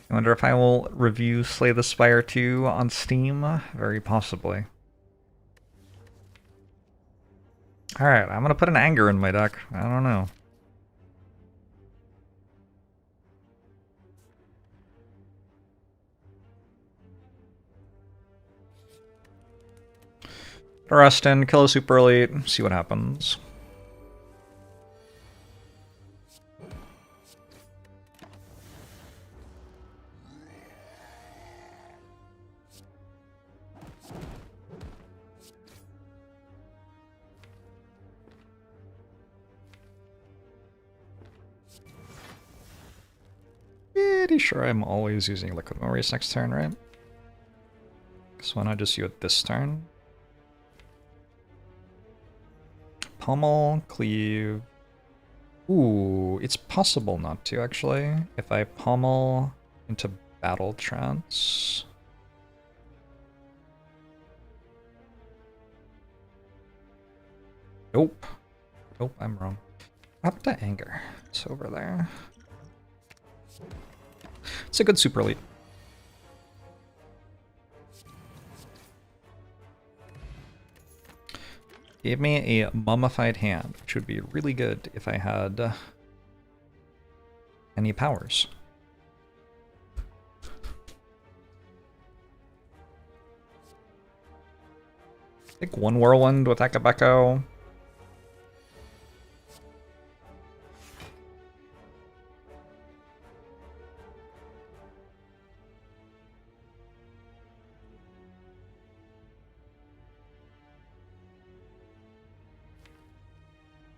I wonder if I will review Slay the Spire 2 on Steam? Very possibly. Alright, I'm gonna put an anger in my deck. I don't know. Rest in, kill a super elite, see what happens. Pretty sure I'm always using Liquid Memories next turn, right? So why not just use it this turn? Pummel, cleave. Ooh, it's possible not to, actually. If I pummel into Battle Trance. Nope. Nope, I'm wrong. What happened to anger? It's over there. It's a good super elite. Gave me a mummified hand, which would be really good if I had any powers. I think one Whirlwind with Akabeko.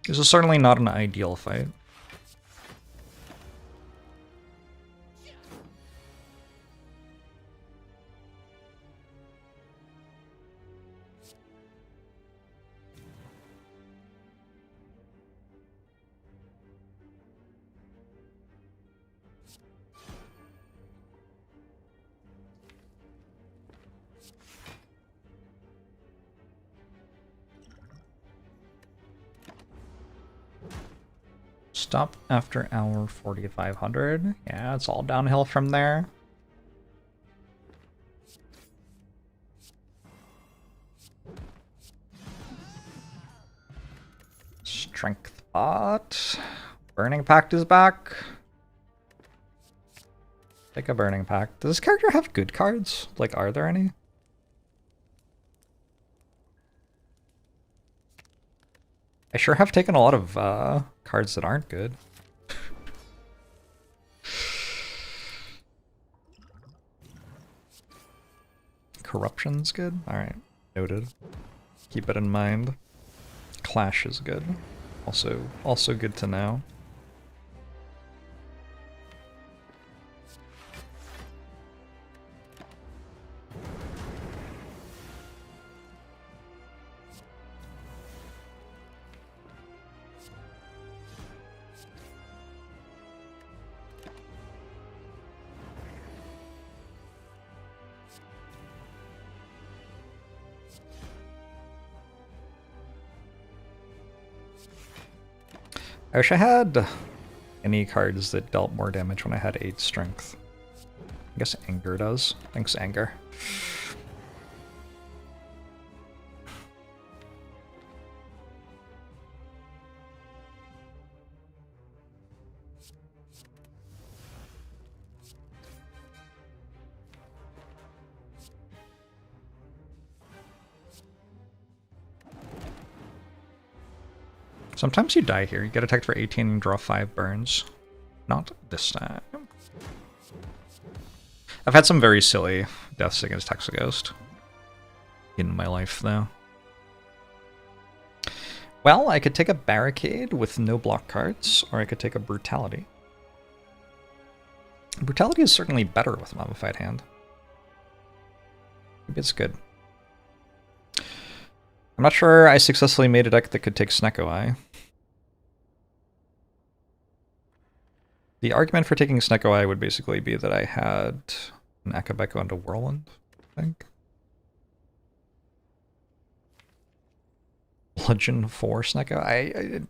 This is certainly not an ideal fight. Stop after hour 4500. Yeah, it's all downhill from there. Strength bot. Burning Pact is back. Take a Burning Pact. Does this character have good cards? Like, are there any? I sure have taken a lot of cards that aren't good. Corruption's good? Alright, noted. Keep it in mind. Clash is good. Also good to know. I wish I had any cards that dealt more damage when I had 8 strength. I guess Anger does. Thanks, Anger. Sometimes you die here. You get attacked for 18 and draw 5 burns. Not this time. I've had some very silly deaths against Hexaghost in my life, though. Well, I could take a Barricade with no block cards, or I could take a Brutality. Brutality is certainly better with a Mummified Hand. Maybe it's good. I'm not sure I successfully made a deck that could take Snecko Eye. The argument for taking Snecko Eye would basically be that I had an Akabeko and a Whirlwind, I think. Bludgeon 4 Snecko Eye?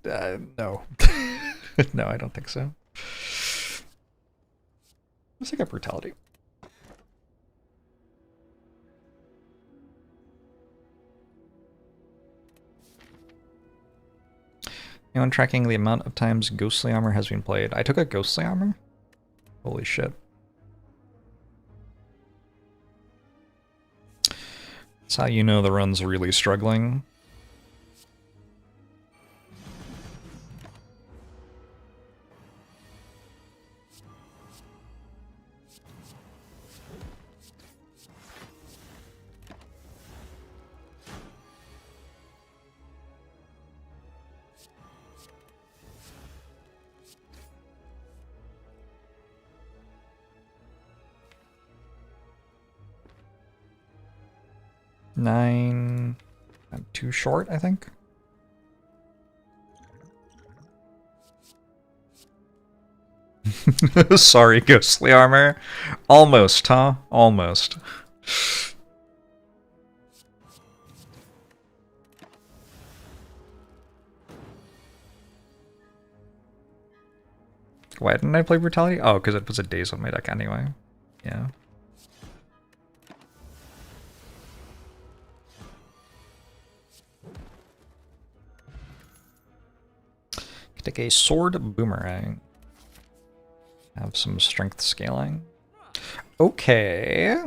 No. No, I don't think so. Let's take a brutality. Anyone tracking the amount of times Ghostly Armor has been played? I took a Ghostly Armor? Holy shit. That's how you know the run's really struggling. Nine. I'm too short, I think. Sorry, Ghostly Armor. Almost, huh? Almost. Why didn't I play Brutality? Oh, because it was a Daze on my deck anyway. Yeah. Take a Sword Boomerang. Have some strength scaling. Okay.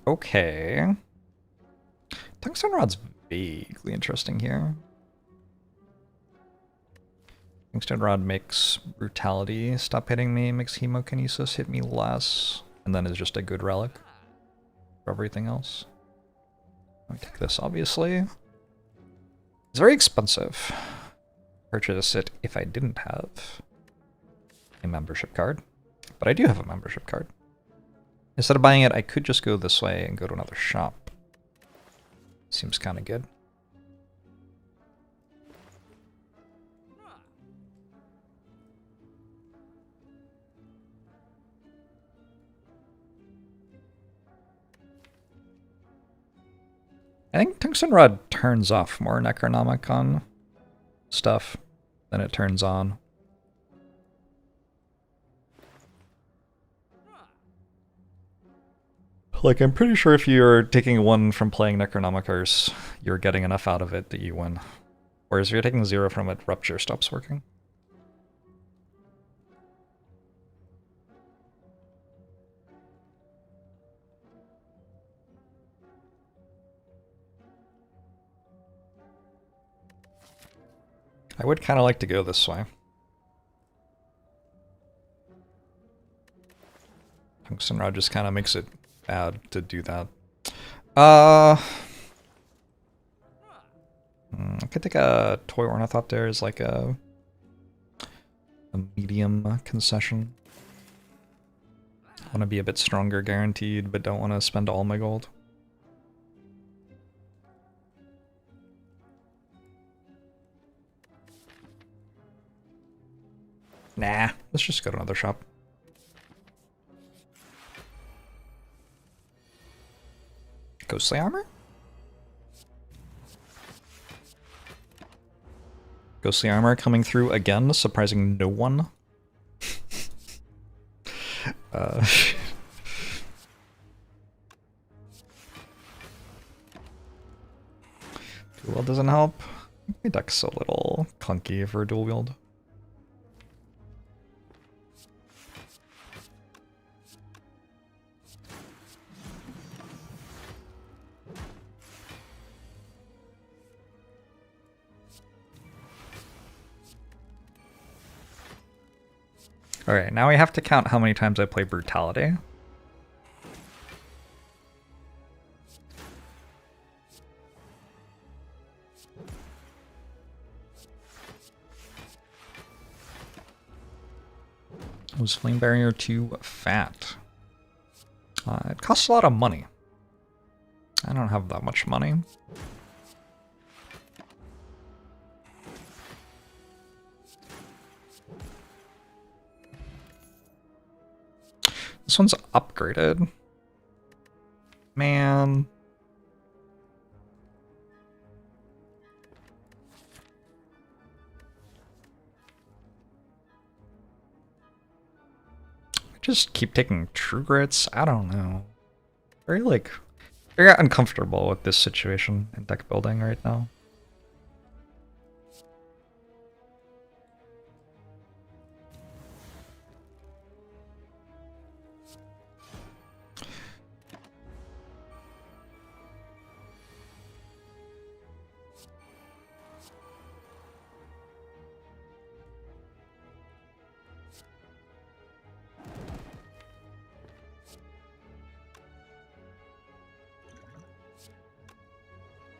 Okay. Tungsten Rod's vaguely interesting here. Tungsten Rod makes Brutality stop hitting me, makes Hemokinesis hit me less, and then is just a good relic for everything else. I take this, obviously. It's very expensive. Purchase it if I didn't have a membership card, but I do have a membership card. Instead of buying it, I could just go this way and go to another shop. Seems kind of good. I think Tungsten Rod turns off more Necronomicon stuff than it turns on. Like, I'm pretty sure if you're taking 1 from playing Necronomicons, you're getting enough out of it that you win. Whereas if you're taking 0 from it, Rupture stops working. I would kind of like to go this way. Tungsten Rod just kind of makes it bad to do that. I could take a Toy Ornithopter as like a medium concession. I want to be a bit stronger guaranteed, but don't want to spend all my gold. Nah, let's just go to another shop. Ghostly Armor? Ghostly Armor coming through again, surprising no one. Dual wield doesn't help. My deck's a little clunky for dual wield. Alright, now we have to count how many times I play Brutality. Was Flame Barrier too fat? It costs a lot of money. I don't have that much money. This one's upgraded. Man. just keep taking True Grits? I don't know. Very, like, very uncomfortable with this situation in deck building right now.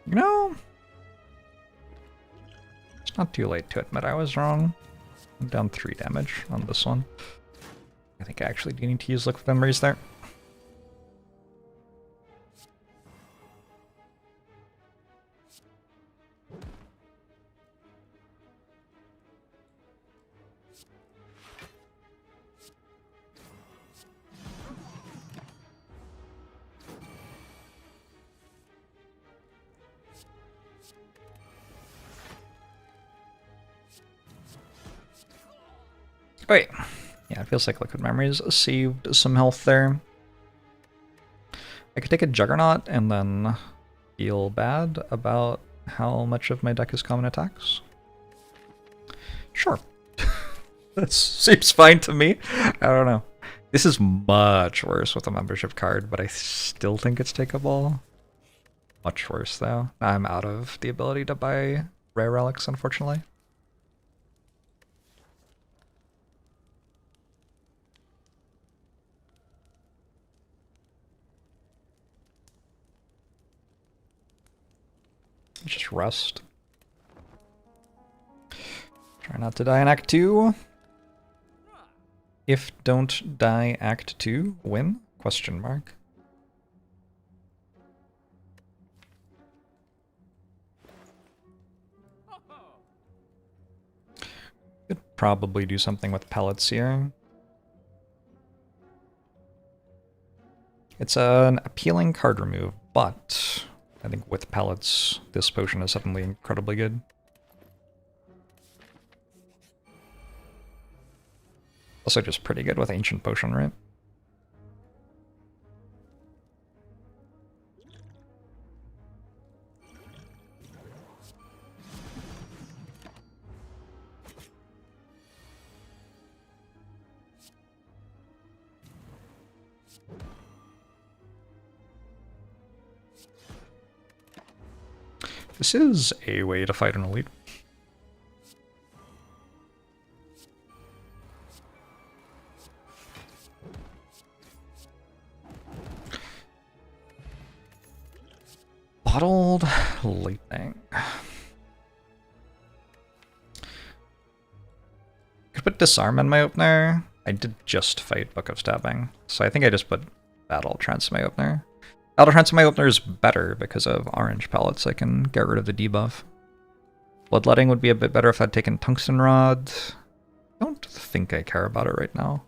You know, it's not too late to admit I was wrong. I'm down 3 damage on this one. I think I actually do need to use Liquid Memories there. Wait. Yeah, it feels like Liquid Memories saved some health there. I could take a Juggernaut and then feel bad about how much of my deck is common attacks. Sure. That seems fine to me. I don't know. This is much worse with a membership card, but I still think it's takeable. Much worse, though. I'm out of the ability to buy rare relics, unfortunately. Just rest. Try not to die in Act 2. If don't die Act 2, win? Question mark. Could probably do something with pellets here. It's an appealing card remove, but I think with pellets, this potion is suddenly incredibly good. Also just pretty good with Ancient Potion, right? This is a way to fight an elite. Bottled Lightning. Could put Disarm in my opener. I did just fight Book of Stabbing, so I think I just put Battle Trance in my opener. Battle Trance in my opener is better because of orange pellets. I can get rid of the debuff. Bloodletting would be a bit better if I'd taken Tungsten Rod. I don't think I care about it right now.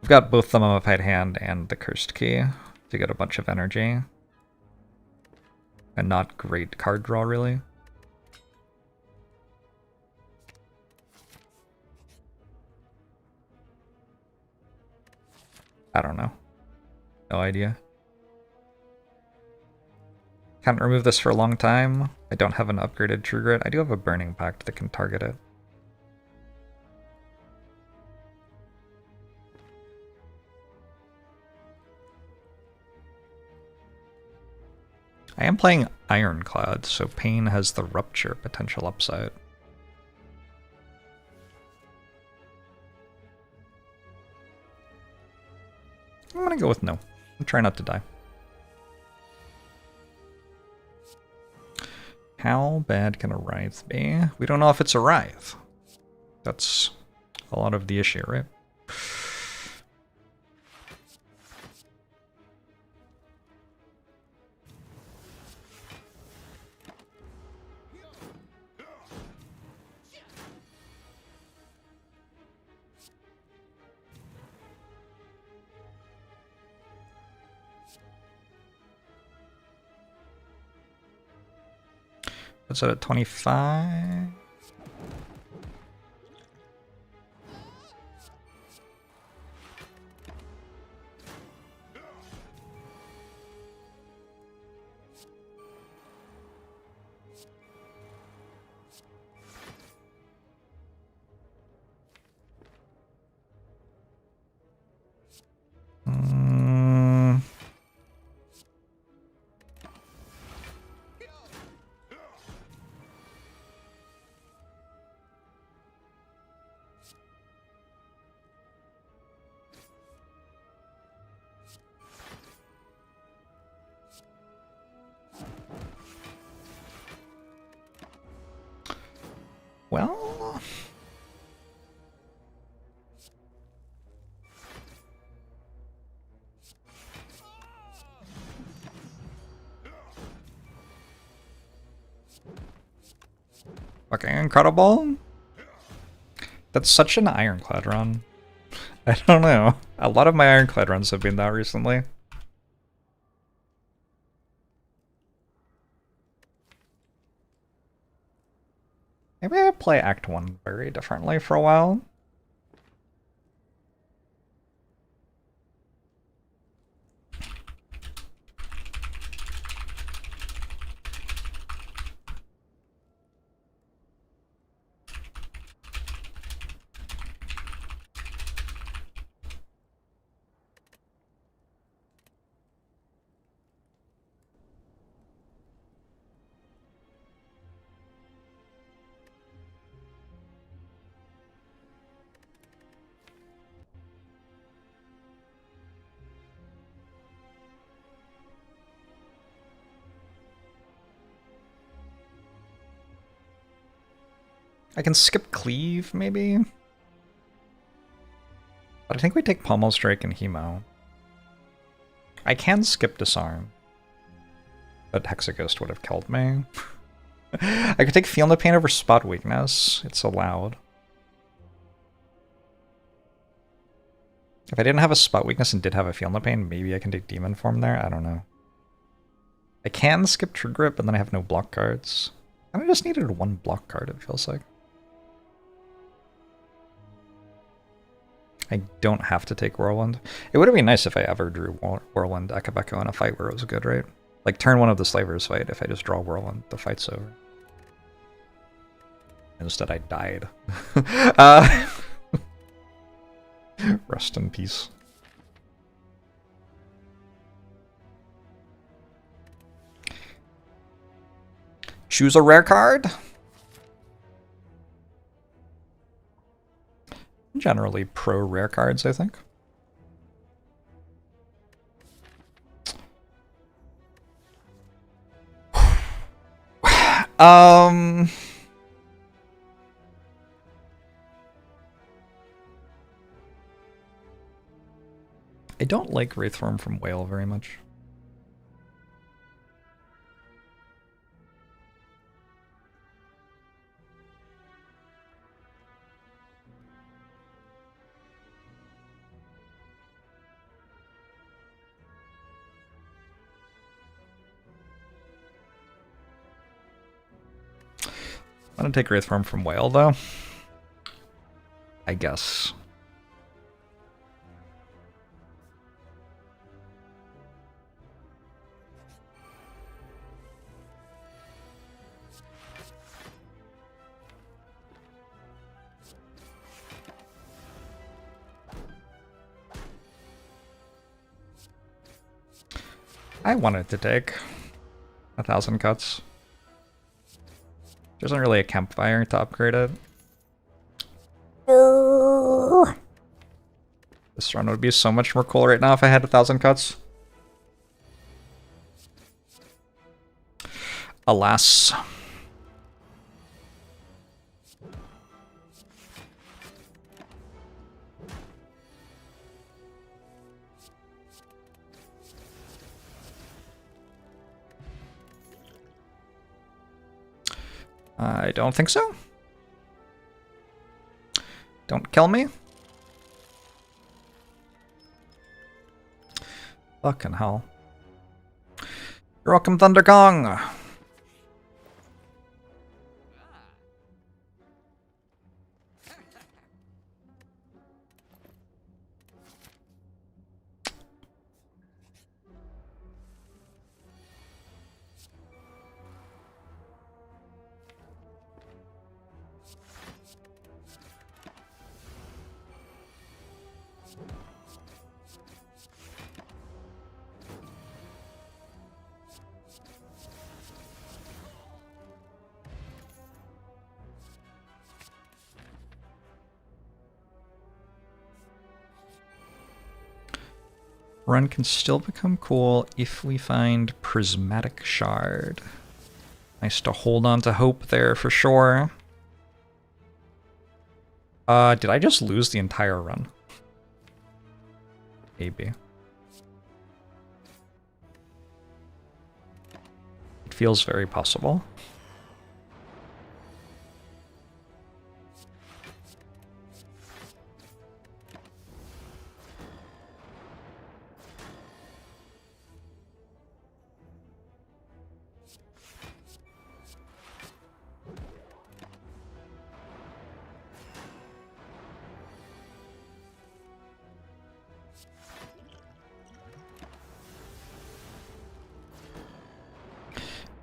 I've got both the Mummified Hand and the Cursed Key to get a bunch of energy. And not great card draw, really. I don't know. No idea. Can't remove this for a long time. I don't have an upgraded True Grit. I do have a Burning Pact that can target it. I am playing Ironclad, so Pain has the Rupture potential upside. I'm gonna go with no. And try not to die. How bad can a Writhe be? We don't know if it's a Writhe. That's a lot of the issue, right? What's that at 25? Well... fucking incredible. That's such an ironclad run. I don't know. A lot of my ironclad runs have been that recently. Maybe I play Act 1 very differently for a while. I can skip cleave, maybe? But I think we take Pommel Strike and Hemo. I can skip Disarm. But Hexaghost would have killed me. I could take Feel No Pain over Spot Weakness. It's allowed. If I didn't have a Spot Weakness and did have a Feel No Pain, maybe I can take Demon Form there? I don't know. I can skip True Grip, but then I have no block cards. I just needed one block card, it feels like. I don't have to take Whirlwind. It would have been nice if I ever drew Whirlwind Akabeko in a fight where it was good, right? Like turn 1 of the Slavers fight, if I just draw Whirlwind, the fight's over. Instead I died. Rest in peace. Choose a rare card. Generally pro rare cards, I think. I don't like Wraithform from Whale very much. I'm gonna take Wraithform from Whale, though. I guess. I wanted to take 1,000 cuts. There isn't really a campfire to upgrade it. This run would be so much more cool right now if I had 1,000 cuts. Alas. I don't think so. Don't kill me. Fucking hell. You're welcome, Thunder Kong. Run can still become cool if we find Prismatic Shard. Nice to hold on to hope there for sure. Did I just lose the entire run? Maybe. It feels very possible.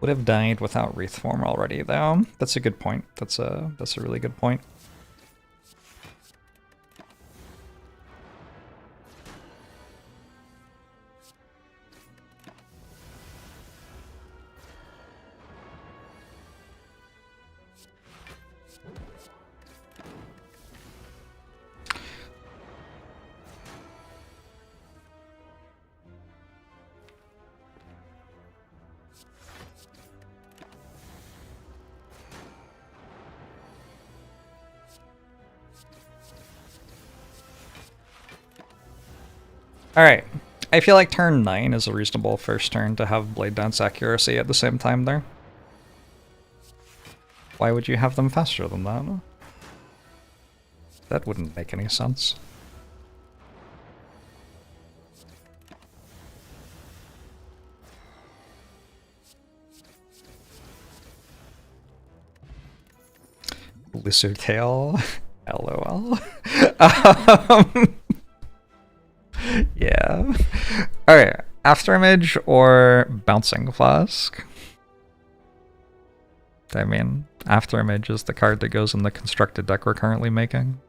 Would have died without Wraith Form already, though. That's a good point. That's a really good point. Alright, I feel like turn 9 is a reasonable first turn to have Blade Dance accuracy at the same time there. Why would you have them faster than that? That wouldn't make any sense. Lizard tail, LOL. Yeah. Alright, Afterimage or Bouncing Flask? I mean, Afterimage is the card that goes in the constructed deck we're currently making.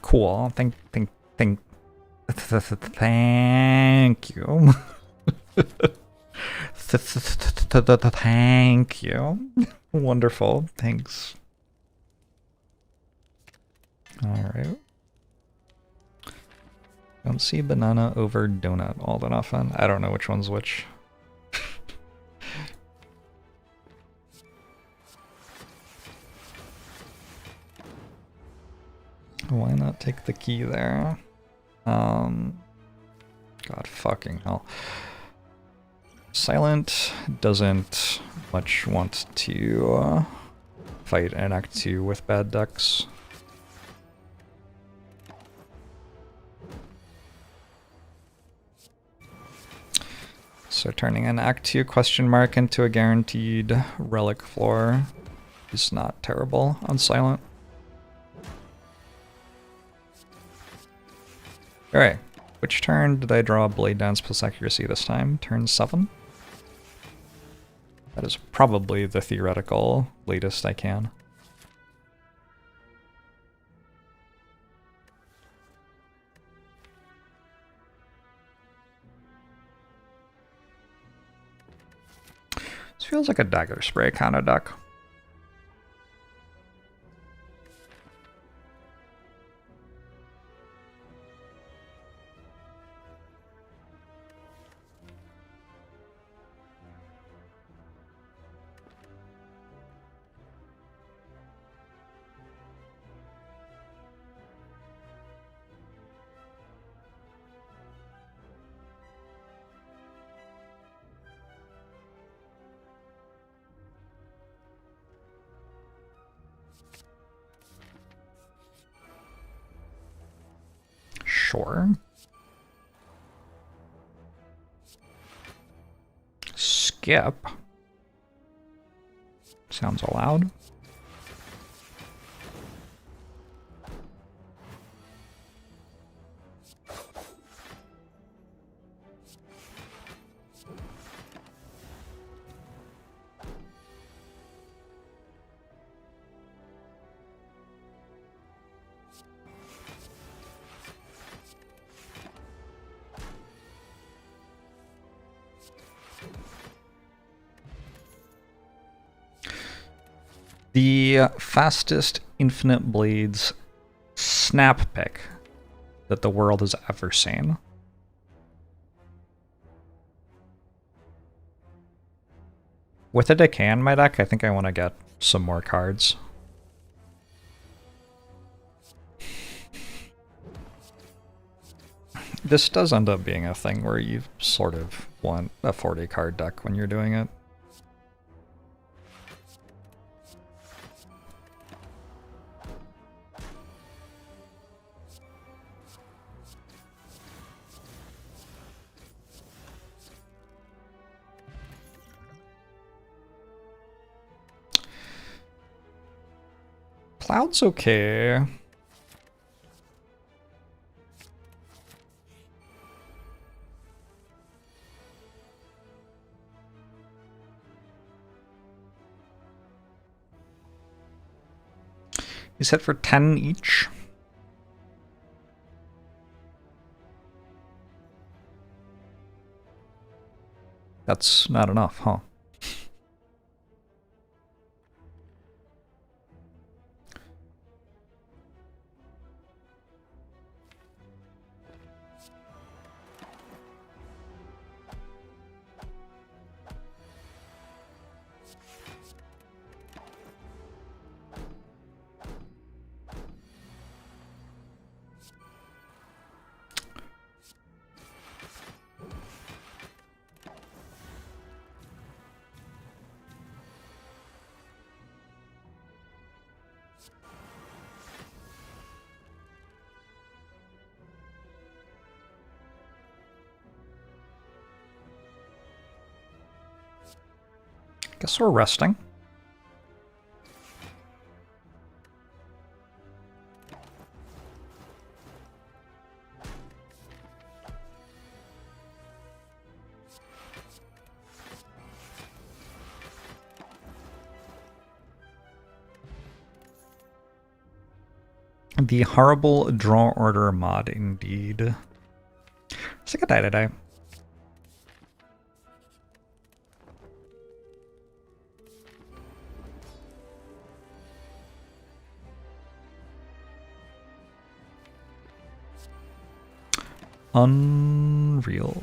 Cool. Thank you. Thank you. Wonderful. Thanks. Alright. Don't see banana over donut all that often. I don't know which one's which. Why not take the key there? God fucking hell. Silent doesn't much want to fight in Act 2 with bad decks. So turning an Act 2 question mark into a guaranteed relic floor is not terrible on Silent. Alright, which turn did I draw Blade Dance plus accuracy this time? Turn 7? That is probably the theoretical latest I can. This feels like a Dagger Spray kind of deck. Sure. Skip. Sounds allowed. The fastest Infinite Blades snap pick that the world has ever seen. With a decay in my deck, I think I want to get some more cards. This does end up being a thing where you sort of want a 40 card deck when you're doing it. Cloud's okay. He's hit for 10 each. That's not enough, huh? Guess we're resting. The horrible draw order mod, indeed. It's like a die today. Unreal.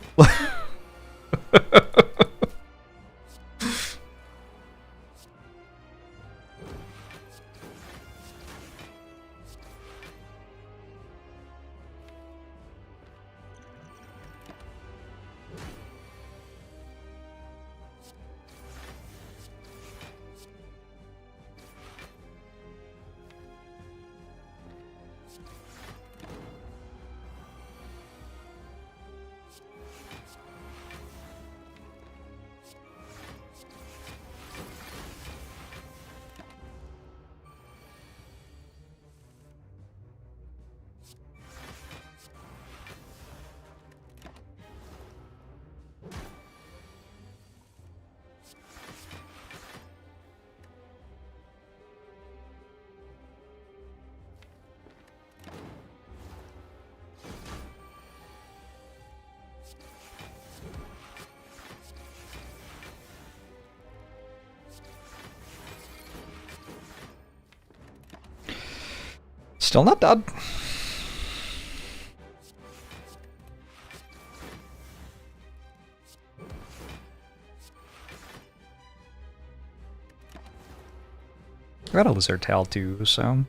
Still not dead. I got a lizard tail too, so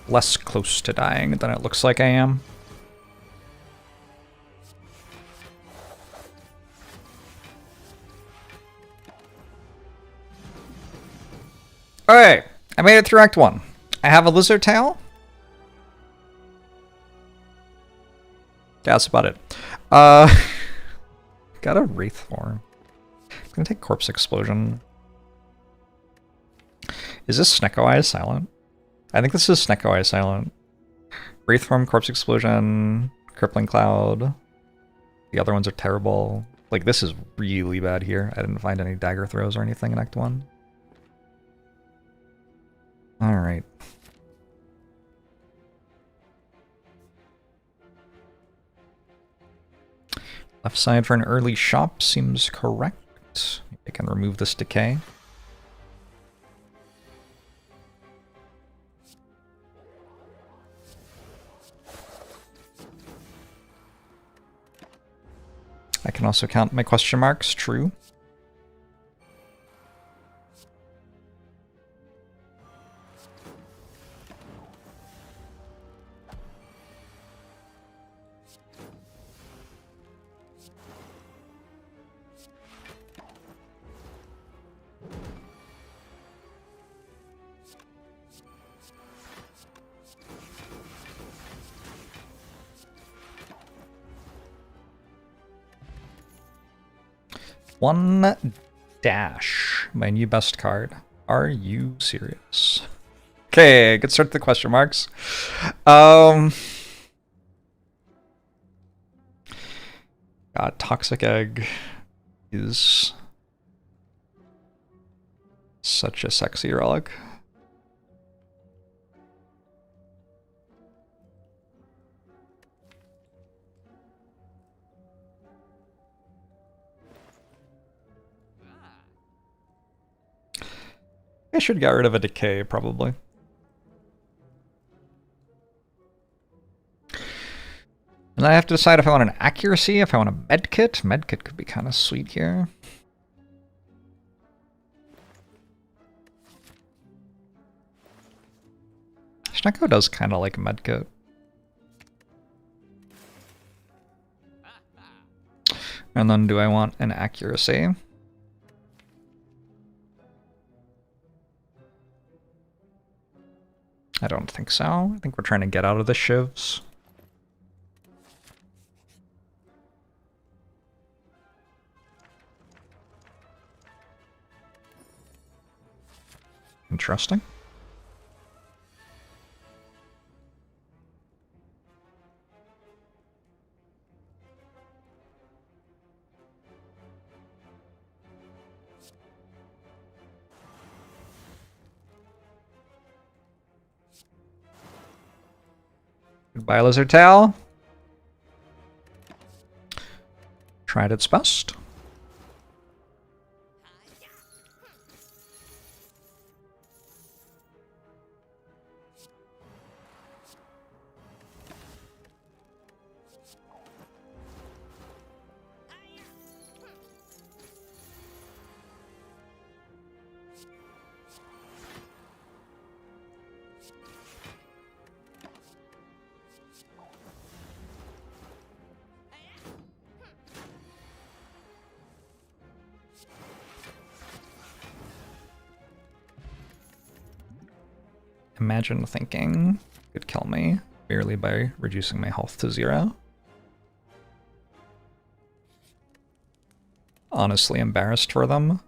less close to dying than it looks like I am. Alright, I made it through Act 1. I have a lizard tail. Yeah, that's about it. Got a wraith form. I'm gonna take Corpse Explosion. Is this Snecko Eye Silent? I think this is Snecko Eye Silent. Wraith form, Corpse Explosion, Crippling Cloud. The other ones are terrible. Like, this is really bad here. I didn't find any dagger throws or anything in Act 1. Alright. Left side for an early shop seems correct. Make can remove this decay. I can also count my question marks, true. One dash, my new best card. Are you serious? Okay, good start to the question marks. God, Toxic Egg is such a sexy relic. I should get rid of a decay, probably. And I have to decide if I want an accuracy, if I want a medkit. Medkit could be kind of sweet here. Shneko does kind of like a medkit. And then do I want an accuracy? I don't think so. I think we're trying to get out of the shivs. Interesting. Goodbye, Lizard Tail. Tried its best. Imagine thinking could kill me merely by reducing my health to 0. Honestly embarrassed for them.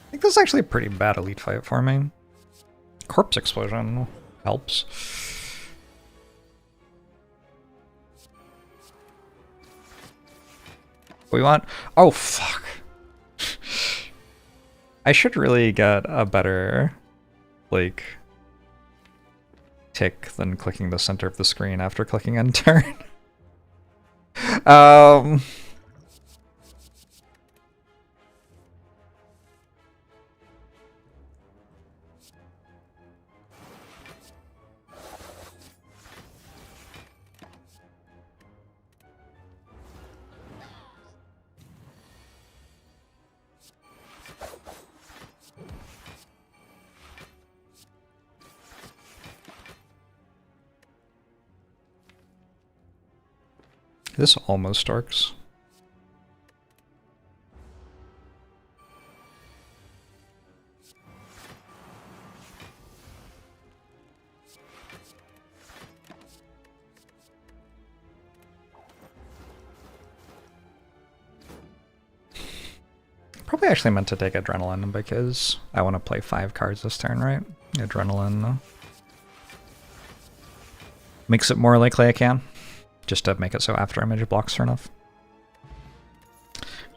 I think this is actually a pretty bad elite fight for me. Corpse Explosion helps. We want... Oh, fuck. I should really get a better, like, tick than clicking the center of the screen after clicking enter. This almost works. probably actually meant to take Adrenaline because I want to play 5 cards this turn, right? Adrenaline makes it more likely I can, just to make it so after image blocks turn off.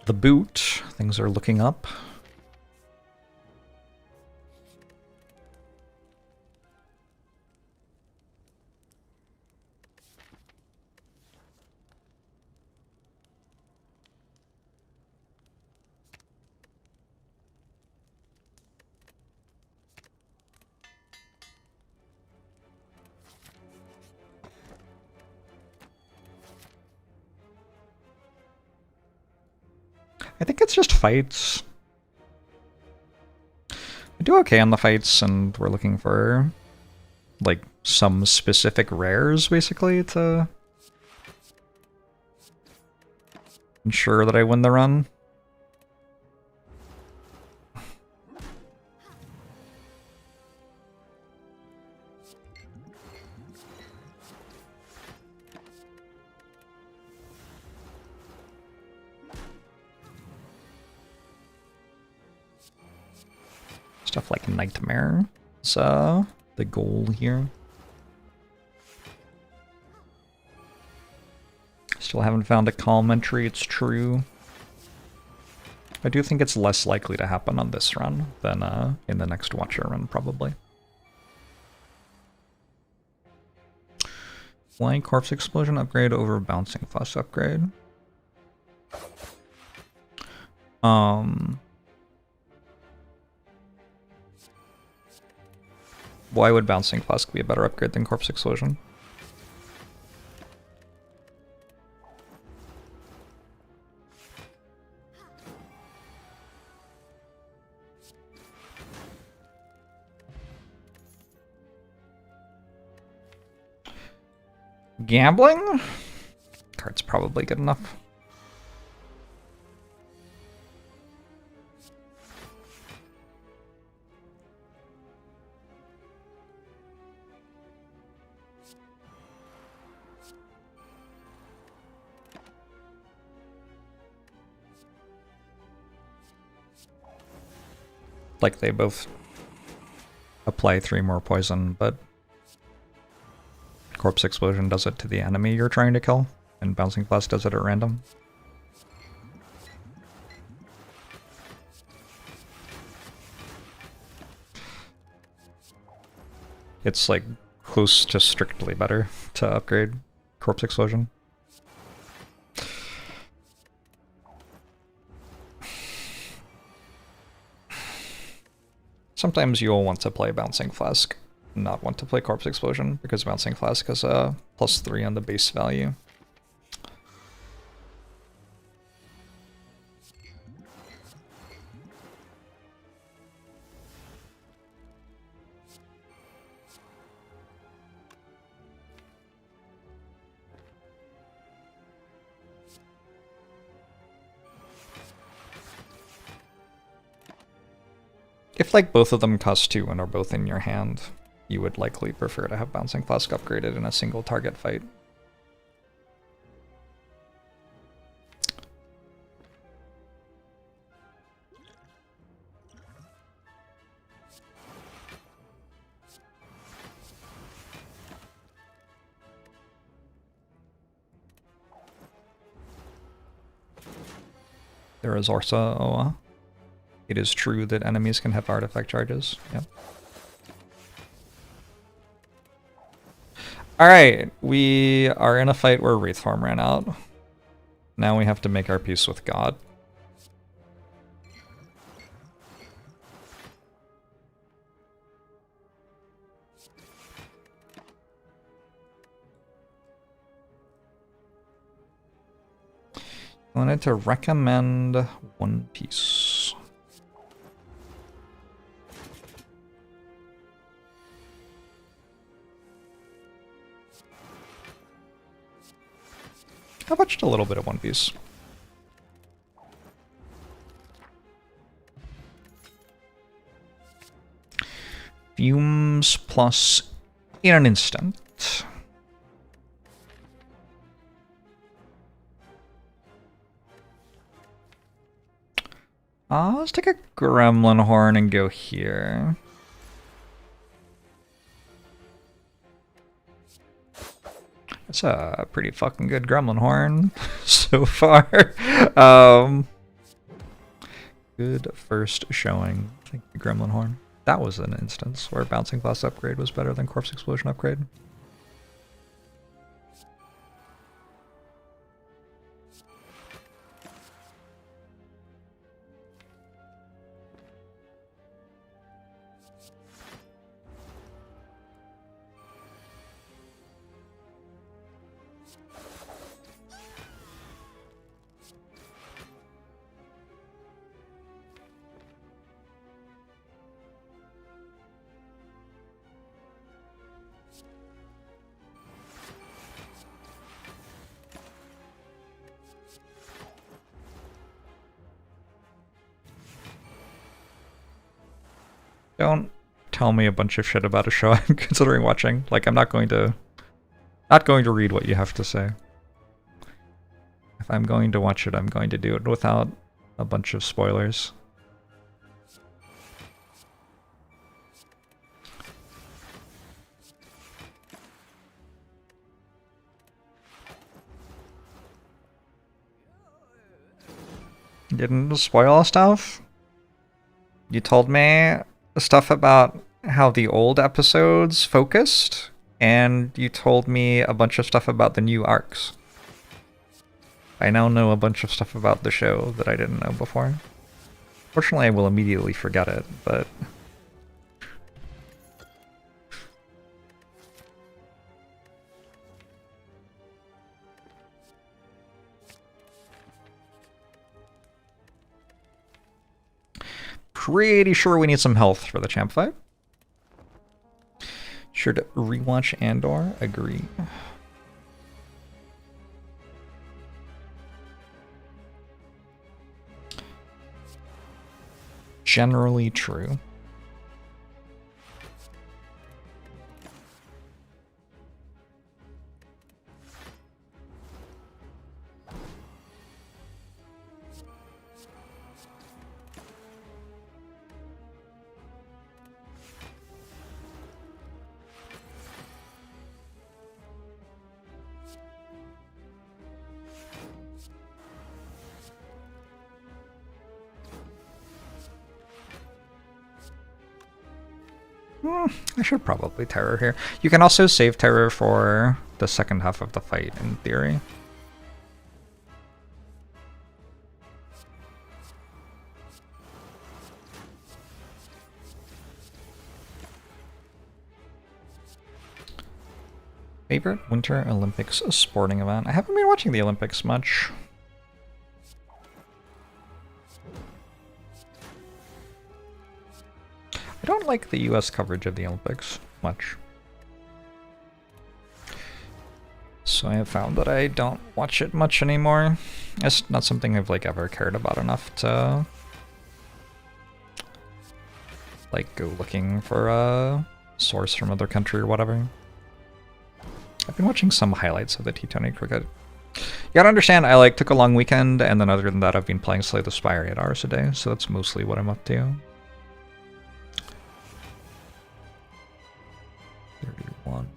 The boot, things are looking up. I think it's just fights. I do okay on the fights, and we're looking for, like, some specific rares, basically, to ensure that I win the run. Stuff like Nightmare is the goal here. Still haven't found a calm entry, it's true. I do think it's less likely to happen on this run than in the next Watcher run, probably. Flying Corpse Explosion upgrade over Bouncing Fuss upgrade. Why would Bouncing Flask be a better upgrade than Corpse Explosion? Gambling? Card's probably good enough. Like they both apply 3 more poison, but Corpse Explosion does it to the enemy you're trying to kill, and Bouncing Flask does it at random. It's like close to strictly better to upgrade Corpse Explosion. Sometimes you'll want to play Bouncing Flask, not want to play Corpse Explosion, because Bouncing Flask has a +3 on the base value. If like both of them cost 2 and are both in your hand, you would likely prefer to have Bouncing Flask upgraded in a single target fight. There is Orsa Oa. It is true that enemies can have artifact charges. Yep. Alright, we are in a fight where Wraith Form ran out. Now we have to make our peace with God. I wanted to recommend one piece. How about just a little bit of One Piece? Fumes plus in an instant. Let's take a gremlin horn and go here. That's a pretty fucking good gremlin horn so far. Good first showing. I think the gremlin horn. That was an instance where bouncing class upgrade was better than corpse explosion upgrade. Don't tell me a bunch of shit about a show I'm considering watching. Like, I'm not going to read what you have to say. If I'm going to watch it, I'm going to do it without a bunch of spoilers. Didn't spoil stuff? You told me stuff about how the old episodes focused, and you told me a bunch of stuff about the new arcs. I now know a bunch of stuff about the show that I didn't know before. Fortunately, I will immediately forget it, but... Pretty sure we need some health for the champ fight. Should rewatch Andor. Agree. Generally true. I should probably terror here. You can also save terror for the second half of the fight, in theory. Favorite Winter Olympics sporting event? I haven't been watching the Olympics much. I don't like the US coverage of the Olympics much. So I have found that I don't watch it much anymore. It's not something I've like ever cared about enough to like go looking for a source from another country or whatever. I've been watching some highlights of the T20 cricket. You gotta understand, I like took a long weekend, and then other than that I've been playing Slay the Spire 8 hours a day, so that's mostly what I'm up to. 31.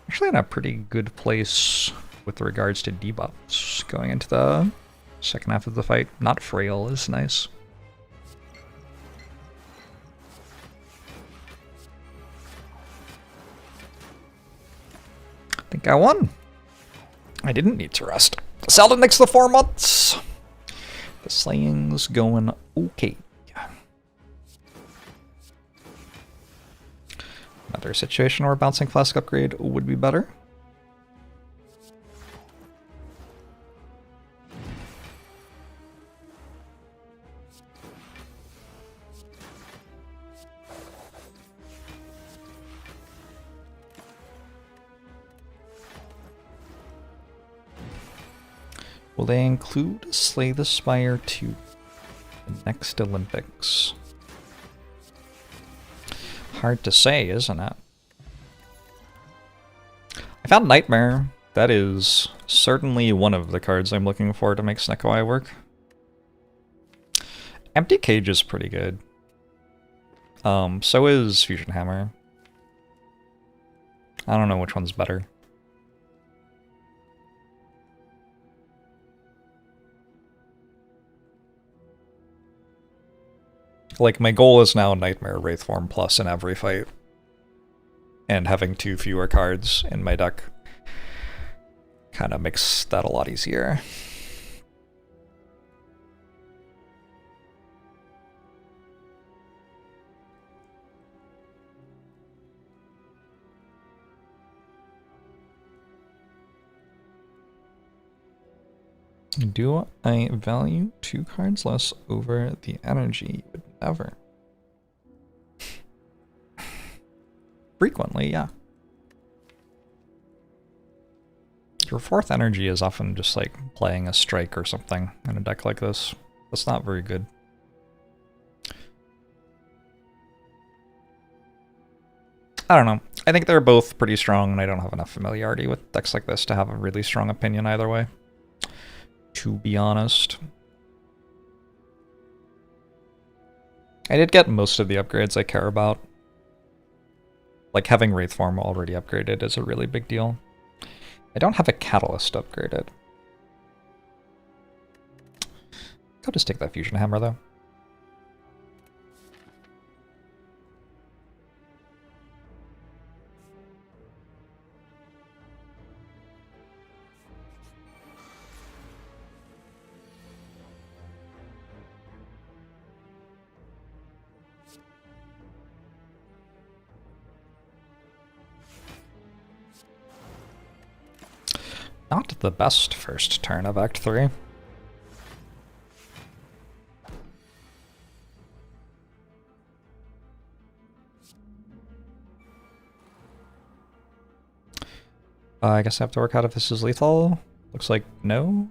Actually in a pretty good place with regards to debuffs going into the second half of the fight. Not frail is nice. I think I won. I didn't need to rest. Zelda next to 4 months. The slaying's going okay. Another situation where bouncing flask upgrade would be better. Will they include Slay the Spire 2 the next Olympics? Hard to say, isn't it? I found Nightmare. That is certainly one of the cards I'm looking for to make Snecko Eye work. Empty Cage is pretty good. So is Fusion Hammer. I don't know which one's better. Like, my goal is now Nightmare Wraithform Plus in every fight. And having 2 fewer cards in my deck kind of makes that a lot easier. Do I value 2 cards less over the energy? You would never. Frequently, yeah. Your 4th energy is often just like playing a strike or something in a deck like this. That's not very good. I don't know. I think they're both pretty strong, and I don't have enough familiarity with decks like this to have a really strong opinion either way, to be honest. I did get most of the upgrades I care about. Like, having Wraithform already upgraded is a really big deal. I don't have a Catalyst upgraded. I'll just take that Fusion Hammer, though. Not the best first turn of Act 3. I guess I have to work out if this is lethal. Looks like no.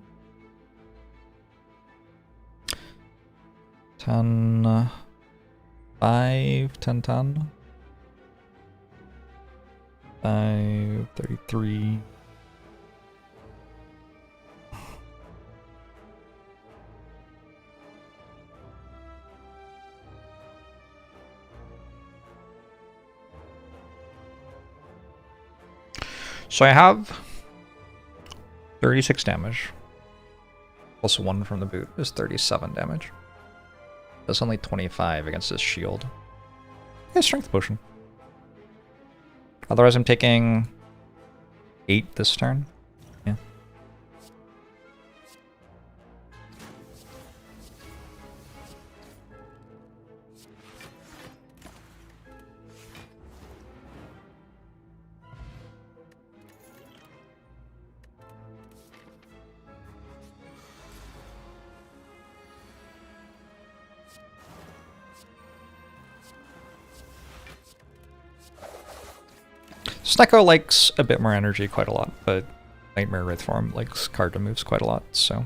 10, 5, 10, 10. 5, 33. So I have 36 damage, plus 1 from the boot is 37 damage. That's only 25 against his shield. Yeah, strength potion. Otherwise I'm taking 8 this turn. Yeah. Snecko likes a bit more energy quite a lot, but Nightmare Wraithform likes card removes quite a lot, so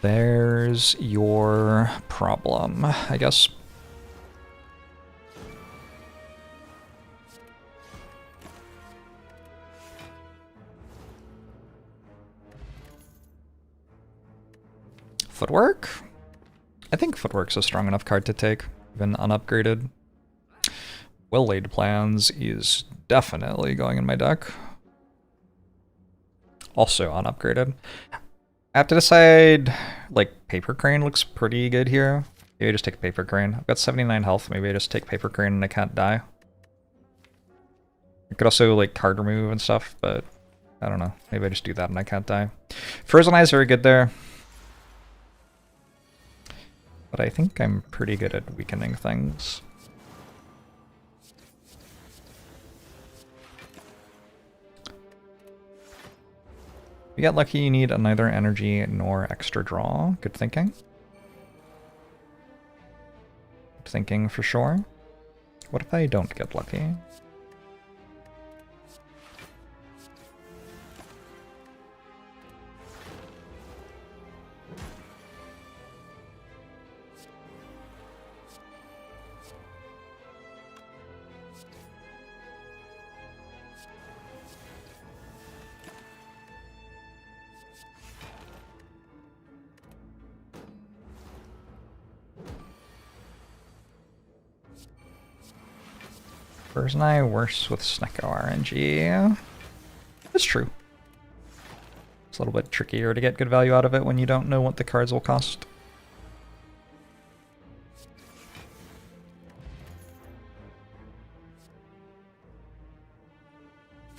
there's your problem, I guess. Footwork? I think Footwork's a strong enough card to take, even unupgraded. Well-laid plans is definitely going in my deck. Also unupgraded. I have to decide, like, Paper Crane looks pretty good here. Maybe I just take Paper Crane. I've got 79 health, maybe I just take Paper Crane and I can't die. I could also, like, card remove and stuff, but I don't know. Maybe I just do that and I can't die. Frozen Eye is very good there. But I think I'm pretty good at weakening things. If you get lucky, you need neither energy nor extra draw. Good thinking. Good thinking for sure. What if I don't get lucky? Version I worse with Snecko RNG. It's true. It's a little bit trickier to get good value out of it when you don't know what the cards will cost.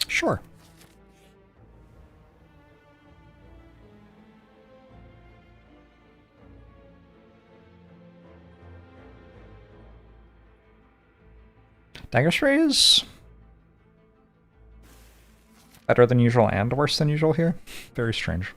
Sure. Dagger Spray is better than usual and worse than usual here. Very strange.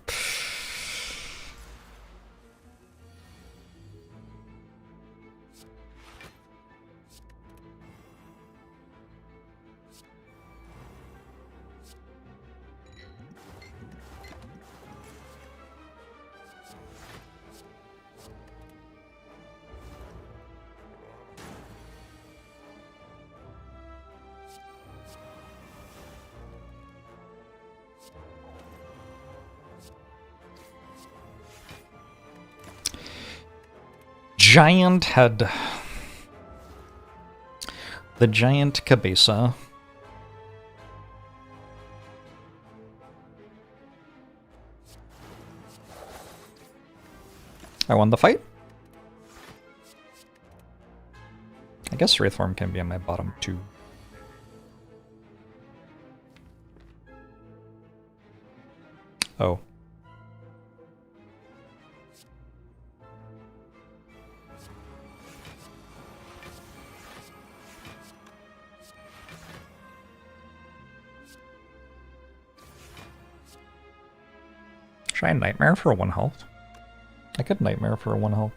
Giant head. The giant cabeza. I won the fight. I guess Wraith form can be on my bottom too. Oh. Should I Nightmare for 1 health? I could Nightmare for 1 health.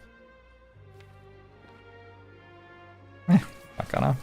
Not gonna.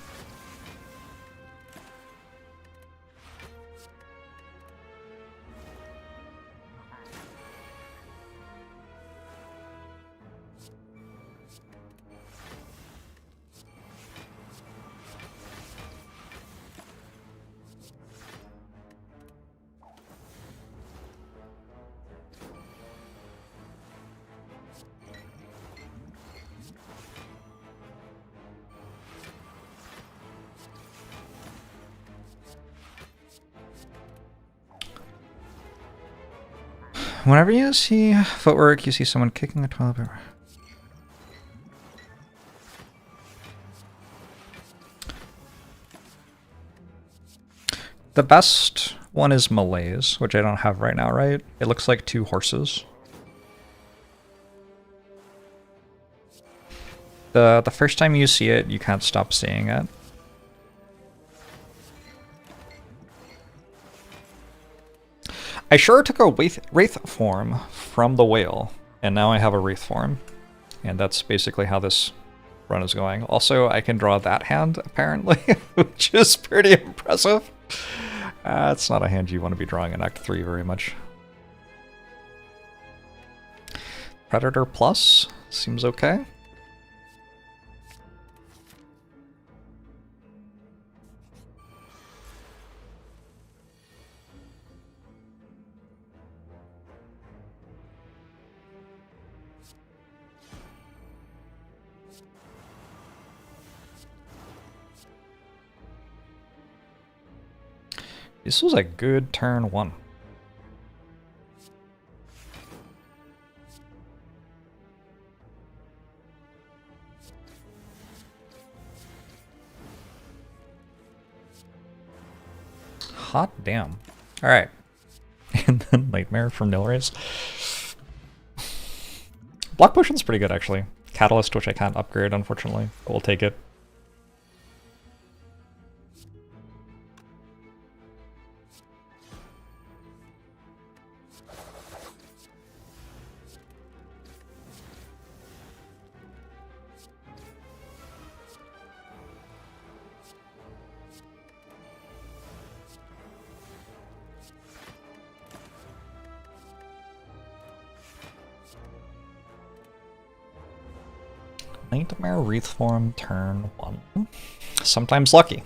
Whenever you see footwork, you see someone kicking a toilet paper. The best one is Malaise, which I don't have right now, right? It looks like 2 horses. The first time you see it, you can't stop seeing it. I sure took a Wraith form from the whale, and now I have a Wraith form. And that's basically how this run is going. Also, I can draw that hand, apparently, which is pretty impressive. It's not a hand you want to be drawing in Act 3 very much. Predator Plus seems okay. This was a good turn 1. Hot damn. Alright. And then Nightmare from Nilrace. Block Potion's pretty good, actually. Catalyst, which I can't upgrade, unfortunately, but we'll take it. Nightmare Wreath Form, turn 1. Sometimes lucky.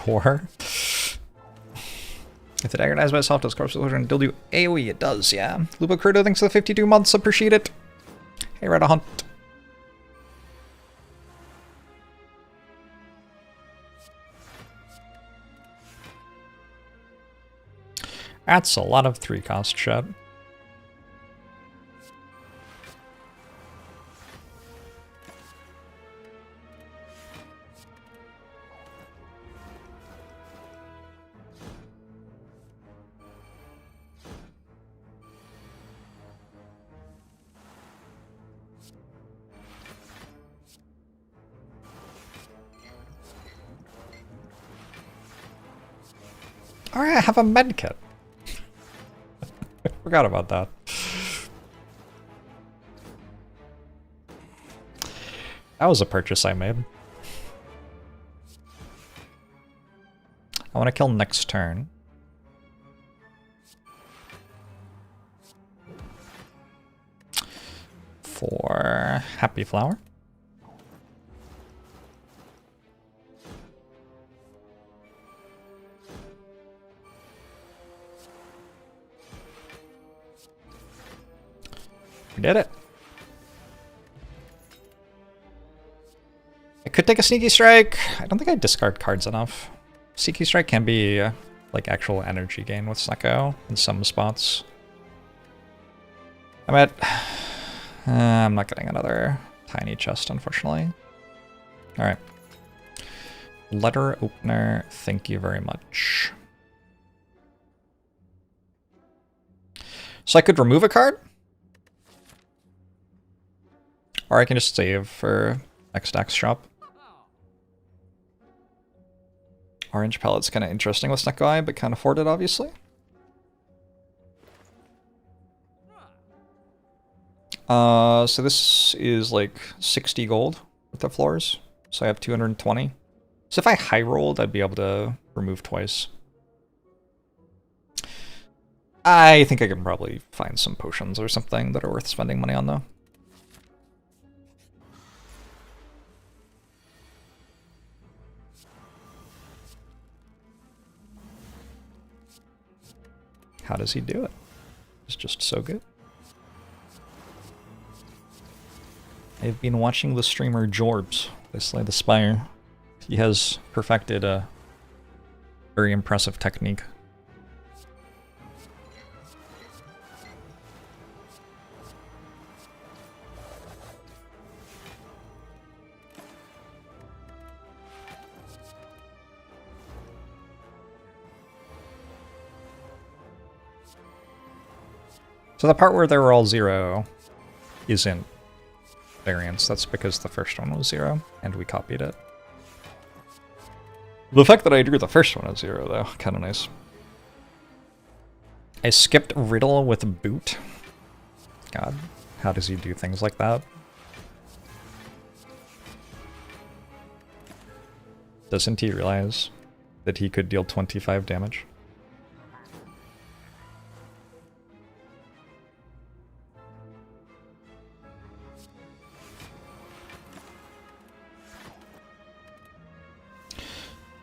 Sure. If the dagger dies by itself, does corpse explosion still do AoE? It does, yeah. Lupo Crudo, thanks for the 52 months, appreciate it. Hey, Red Hunt. That's a lot of 3-cost shot. Alright, I have a med kit. Forgot about that. That was a purchase I made. I want to kill next turn. For Happy Flower. We did it. I could take a Sneaky Strike. I don't think I discard cards enough. Sneaky Strike can be like actual energy gain with Snecko in some spots. I'm not getting another tiny chest, unfortunately. Alright. Letter opener, thank you very much. So I could remove a card? Or I can just save for next deck's shop. Orange Pellet's kind of interesting with Snecko Eye, but can't afford it, obviously. So this is like 60 gold with the floors. So I have 220. So if I high rolled, I'd be able to remove twice. I think I can probably find some potions or something that are worth spending money on, though. How does he do it? It's just so good. I've been watching the streamer Jorbs. They slay the spire. He has perfected a very impressive technique. So the part where they were all 0 isn't variance. That's because the first one was 0, and we copied it. The fact that I drew the first one as 0, though, kind of nice. I skipped Riddle with Boot. God, how does he do things like that? Doesn't he realize that he could deal 25 damage?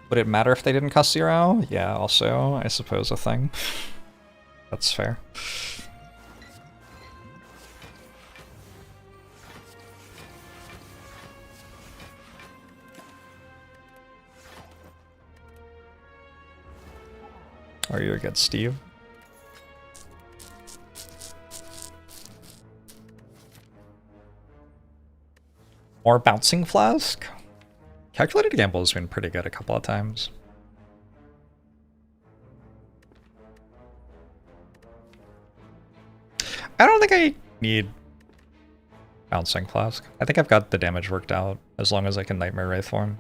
Would it matter if they didn't cost 0? Yeah, also, I suppose a thing. That's fair. Are you against Steve? More Bouncing Flask? Calculated Gamble has been pretty good a couple of times. I don't think I need Bouncing Flask. I think I've got the damage worked out as long as I can Nightmare Wraith form.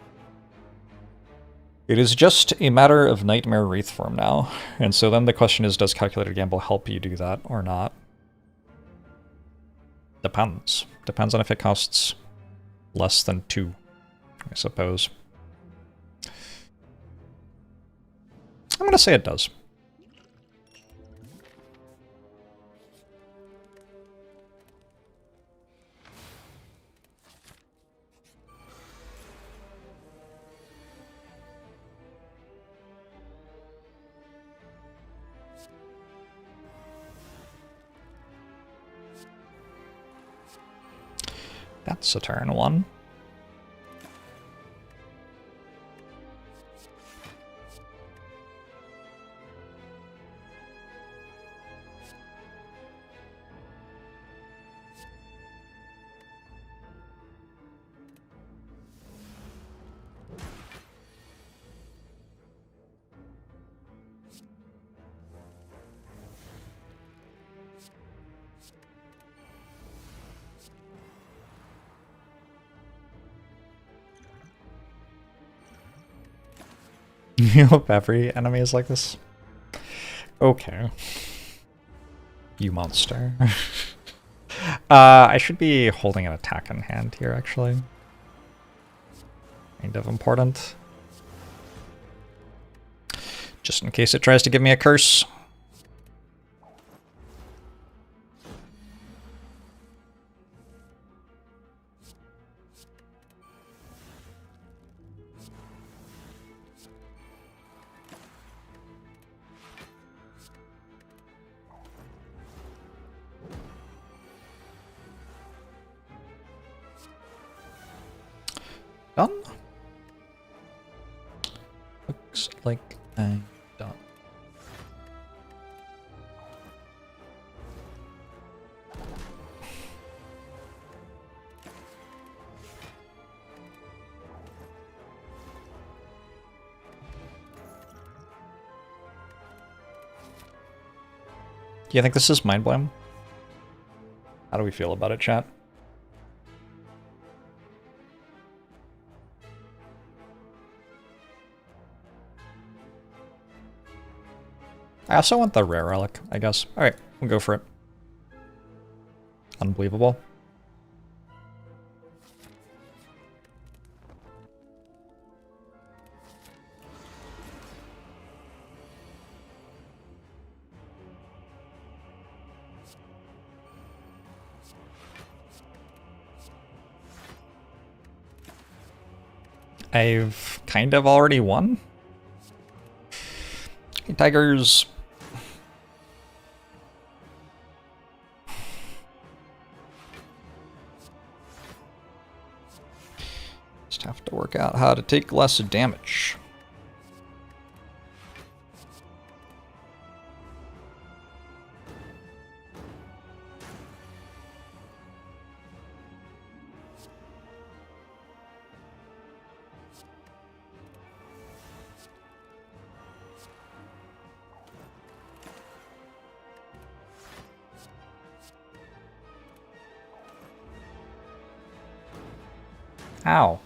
It is just a matter of Nightmare Wraith form now. And so then the question is, does Calculated Gamble help you do that or not? Depends. Depends on if it costs less than 2. I suppose. I'm gonna say it does. That's a turn one. You hope every enemy is like this? Okay. You monster. I should be holding an attack in hand here, actually. Kind of important. Just in case it tries to give me a curse. Done? Looks like I'm done. Do you think this is mind blame? How do we feel about it, chat? I also want the rare relic, I guess. Alright, we'll go for it. Unbelievable. I've kind of already won. Hey, Tigers. Just have to work out how to take less damage. Ow.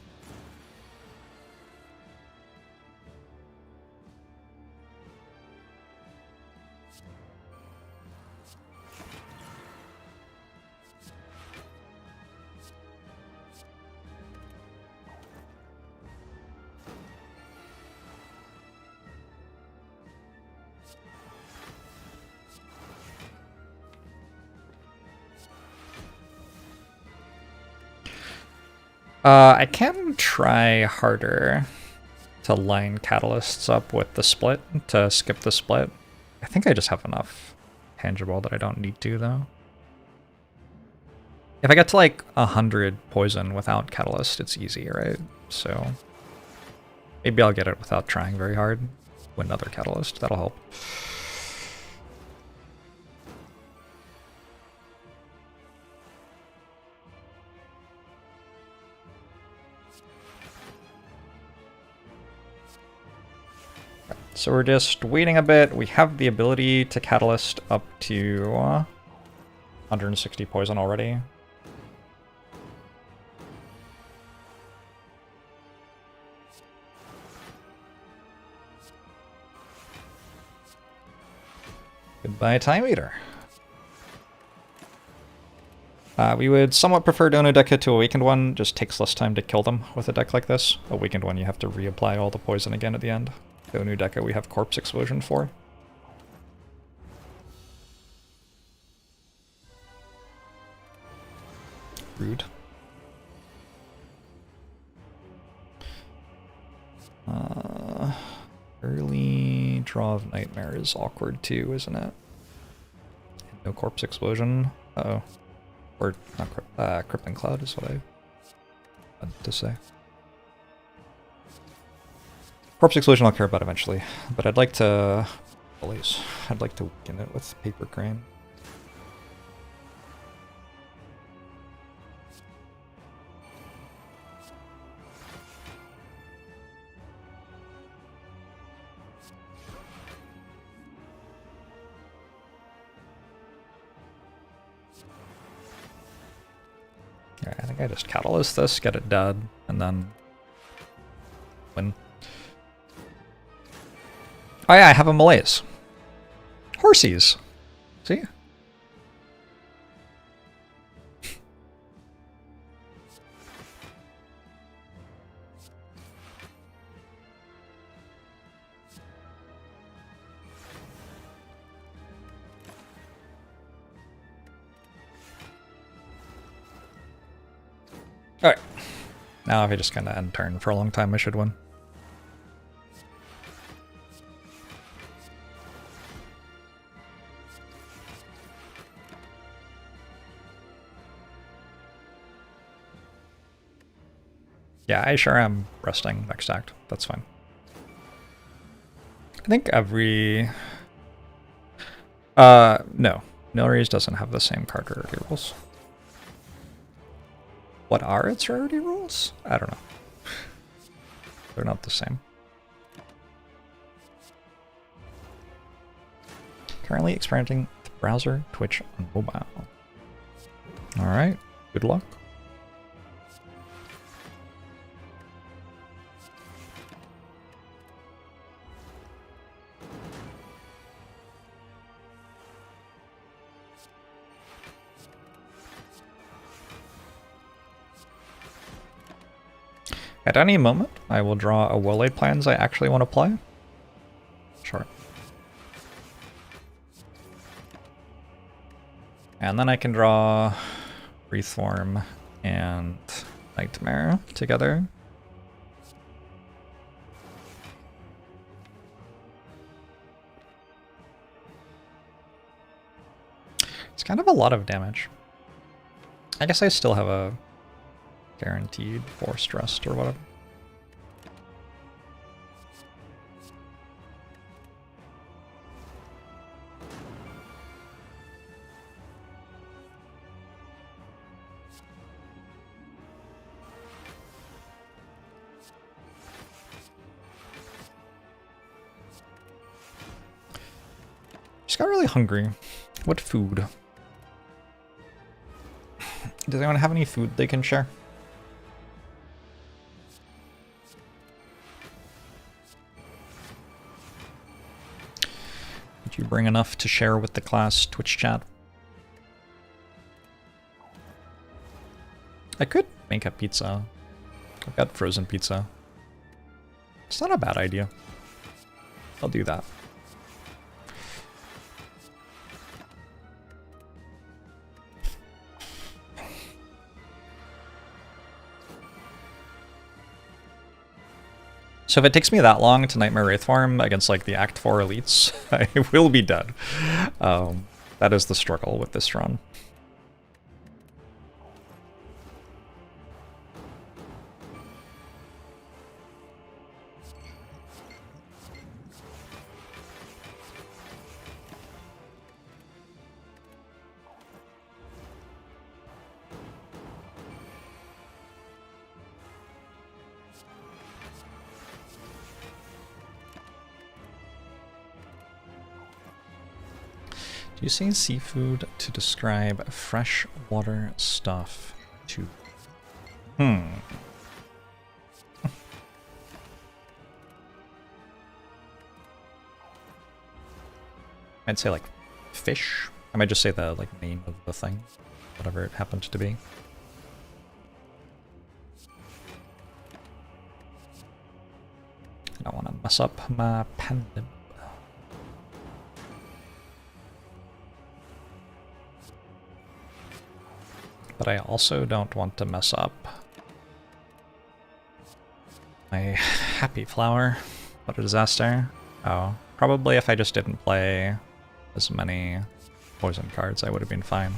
I can try harder to line catalysts up with the split, to skip the split. I think I just have enough tangible that I don't need to, though. If I get to like 100 poison without catalyst, it's easy, right? So maybe I'll get it without trying very hard. With another catalyst, that'll help. So we're just waiting a bit. We have the ability to catalyst up to 160 poison already. Goodbye, Time Eater. We would somewhat prefer Donodeka to Awakened One. Just takes less time to kill them with a deck like this. Awakened One, you have to reapply all the poison again at the end. Donodeka, we have Corpse Explosion for. Rude. Early draw of Nightmare is awkward too, isn't it? No Corpse Explosion. Uh-oh. Or not Crippling Cloud is what I to say. Corpse Explosion I'll care about eventually, but I'd like to... I'd like to weaken it with Paper Crane. Yeah, I think I just catalyst this, get it dead, and then win. Oh yeah, I have a malaise. Horsies. See? Alright. Now if I just kind of end turn for a long time, I should win. Yeah, I sure am resting next act. That's fine. I think every... no. Nilry's doesn't have the same card rarity rules. What are its rarity rules? I don't know. They're not the same. Currently experimenting with browser, Twitch, on mobile. Alright, good luck. At any moment, I will draw a Woolly Plans I actually want to play. Sure. And then I can draw Wreathform and Nightmare together. It's kind of a lot of damage. I guess I still have a guaranteed forced rest or whatever. Just got really hungry. What food? Does anyone have any food they can share? Did you bring enough to share with the class Twitch chat? I could make a pizza. I've got frozen pizza. It's not a bad idea. I'll do that. So if it takes me that long to Nightmare Wraithform against like the Act 4 elites, I will be dead. That is the struggle with this run. Using seafood to describe freshwater stuff to... I'd say like fish. I might just say the like name of the thing, whatever it happened to be. I don't want to mess up my pen. But I also don't want to mess up my happy flower. What a disaster. Oh, probably if I just didn't play as many poison cards, I would have been fine.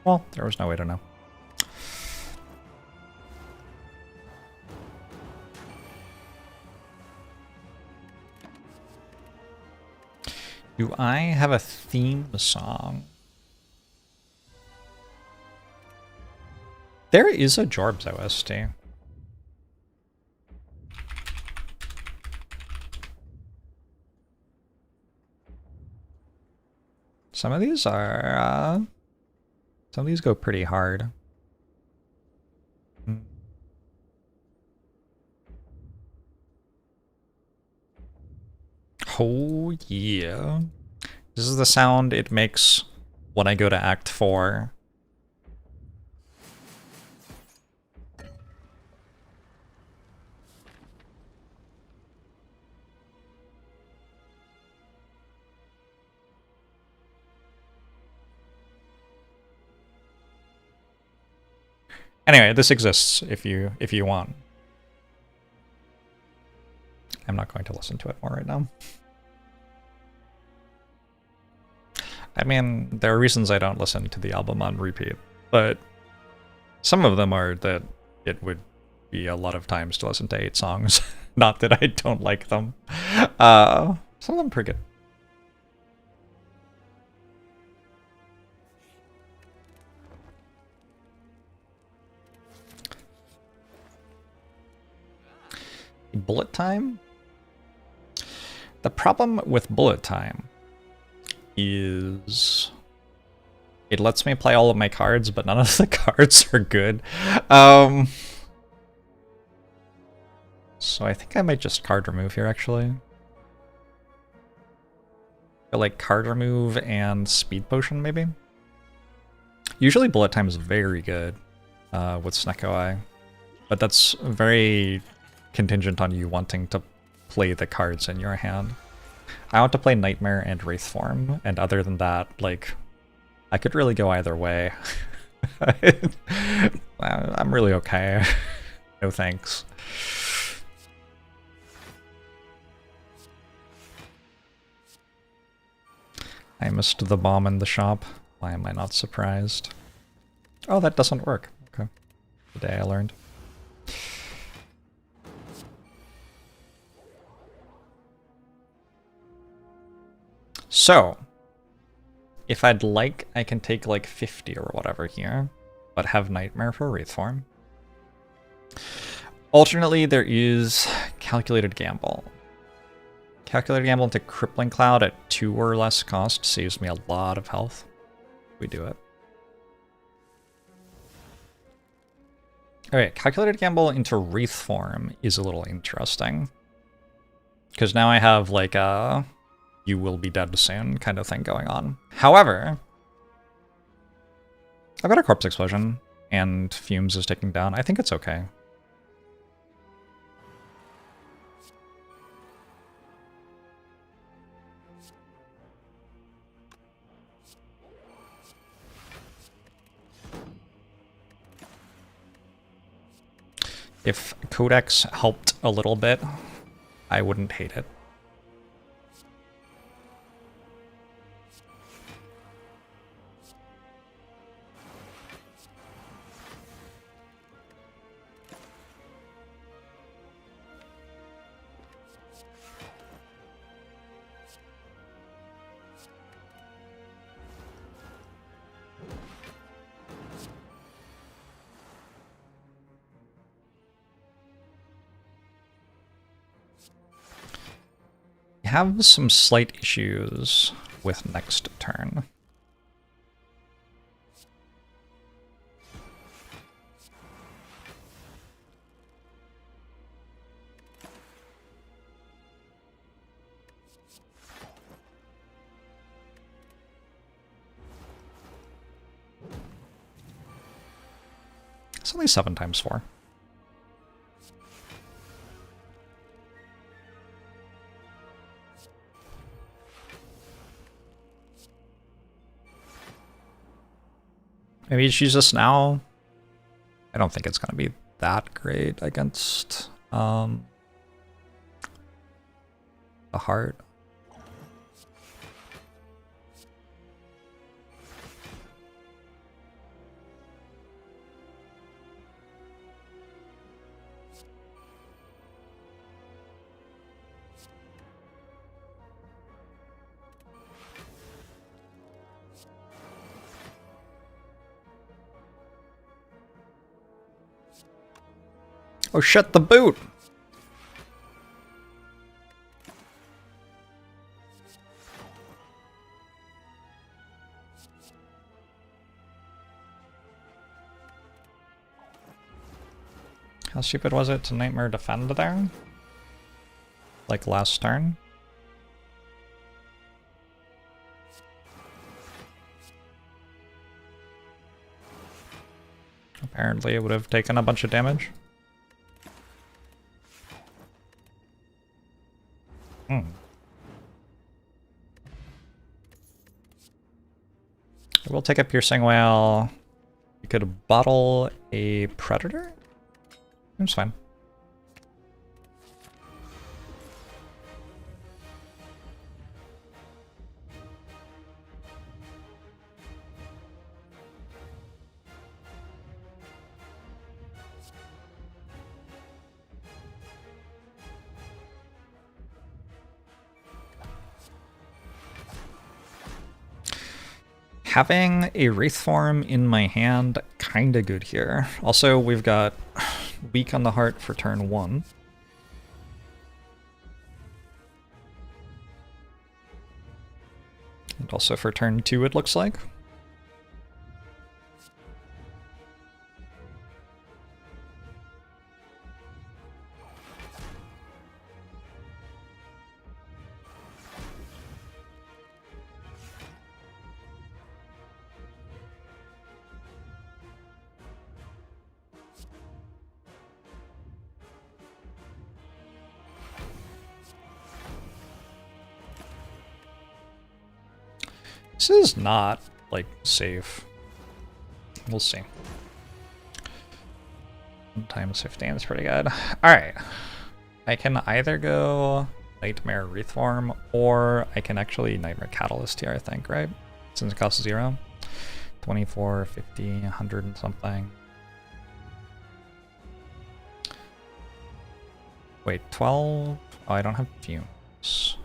Well, there was no way to know. Do I have a theme song? There is a Jorbs OST. Some of these are, some of these go pretty hard. Oh yeah. This is the sound it makes when I go to Act 4. Anyway, this exists if you want. I'm not going to listen to it more right now. I mean, there are reasons I don't listen to the album on repeat, but some of them are that it would be a lot of times to listen to 8 songs. Not that I don't like them. Some of them are pretty good. Bullet time? The problem with bullet time is it lets me play all of my cards, but none of the cards are good. So I think I might just card remove here, actually. I like card remove and speed potion, maybe? Usually bullet time is very good with Snecko Eye, but that's very contingent on you wanting to play the cards in your hand. I want to play Nightmare and Wraith Form, and other than that, like, I could really go either way. I'm really okay. No thanks. I missed the bomb in the shop. Why am I not surprised? Oh, that doesn't work. Okay. Today I learned. So, if I'd like, I can take like 50 or whatever here, but have Nightmare for Wraith Form. Alternately, there is Calculated Gamble. Calculated Gamble into Crippling Cloud at 2 or less cost saves me a lot of health. We do it. Alright, Calculated Gamble into Wraith Form is a little interesting. Because now I have like a you will be dead soon kind of thing going on. However, I've got a Corpse Explosion and Fumes is ticking down. I think it's okay. If Codex helped a little bit, I wouldn't hate it. Have some slight issues with next turn. It's only 7 times 4. Maybe choose this now. I don't think it's going to be that great against the heart. Oh shit, the boot! How stupid was it to Nightmare defend there? Like last turn? Apparently it would have taken a bunch of damage. Hmm. We'll take a Piercing Whale. You could bottle a Predator? Seems fine. Having a Wraith form in my hand, kinda good here. Also, we've got Weak on the Heart for turn 1. And also for turn 2, it looks like. This is not, like, safe. We'll see. 1 times 15 is pretty good. Alright. I can either go Nightmare Wraith Form, or I can actually Nightmare Catalyst here, I think, right? Since it costs 0. 24, 50, 100 and something. Wait, 12? Oh, I don't have fumes.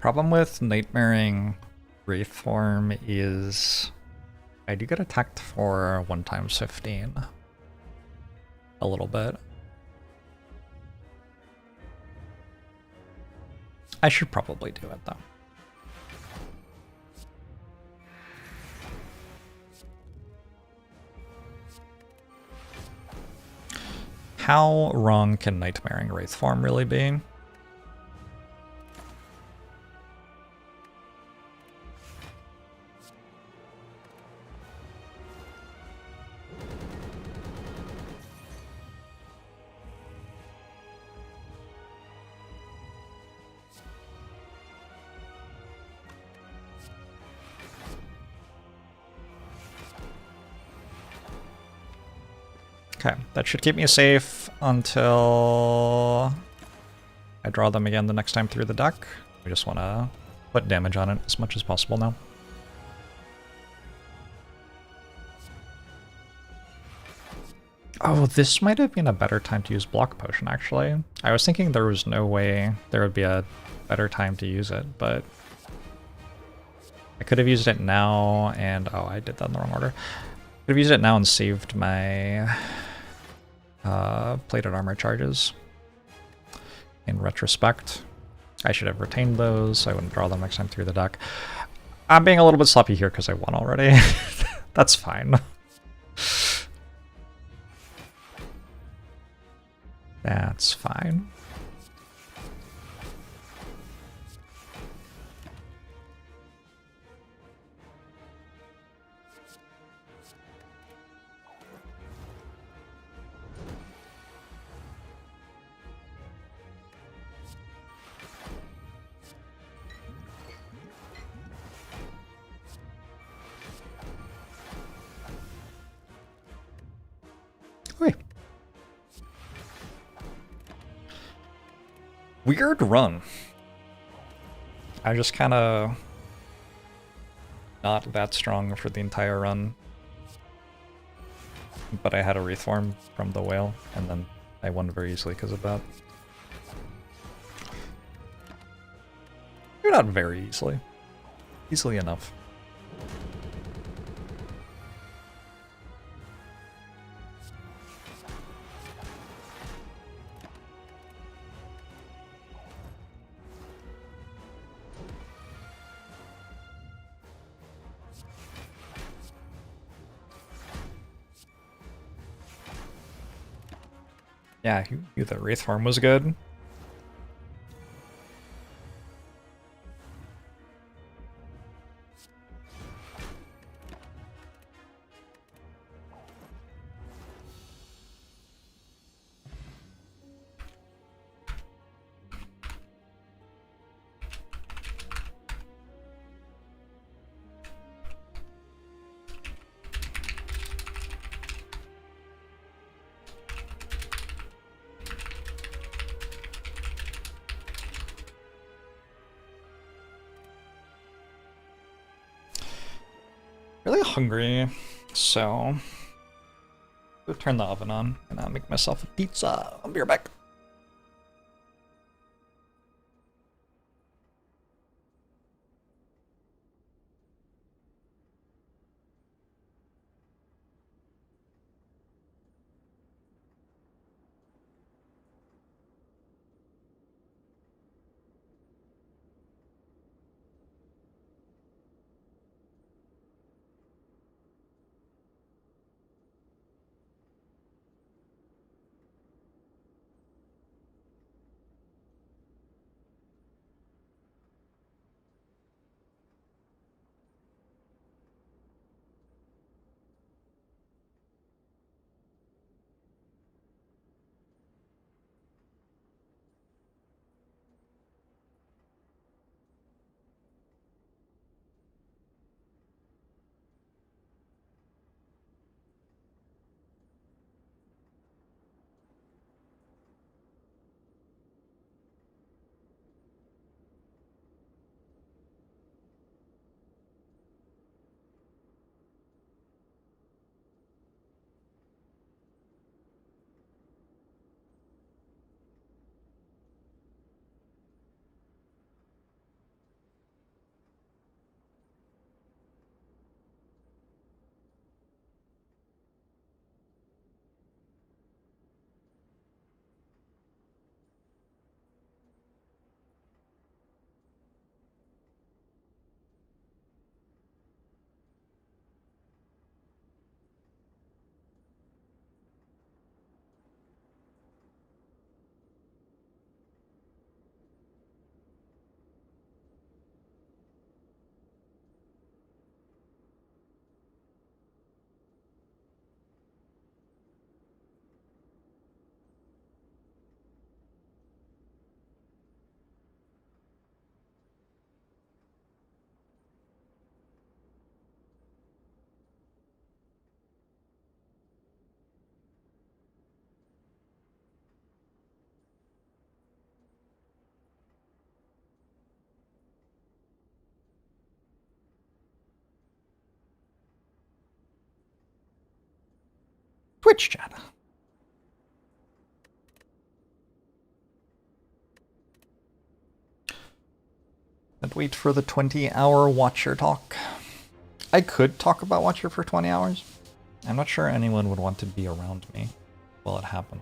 Problem with Nightmaring Wraith Form is I do get attacked for 1 times 15. A little bit. I should probably do it though. How wrong can Nightmaring Wraith Form really be? Okay, that should keep me safe until I draw them again the next time through the deck. We just want to put damage on it as much as possible now. Oh, this might have been a better time to use Block Potion, actually. I was thinking there was no way there would be a better time to use it, but I could have used it now and... oh, I did that in the wrong order. Could have used it now and saved my plated armor charges. In retrospect, I should have retained those so I wouldn't draw them next time through the deck. I'm being a little bit sloppy here because I won already. That's fine. That's fine. Wait. Weird run. I just kind of not that strong for the entire run. But I had a Wraith Form from the whale, and then I won very easily because of that. You're not very easily. Easily enough. Yeah, you knew that Wraith Form was good. Really hungry, so go turn the oven on and I'll make myself a pizza. I'll be right back. Twitch chat. And wait for the 20-hour Watcher talk. I could talk about Watcher for 20 hours. I'm not sure anyone would want to be around me while it happened.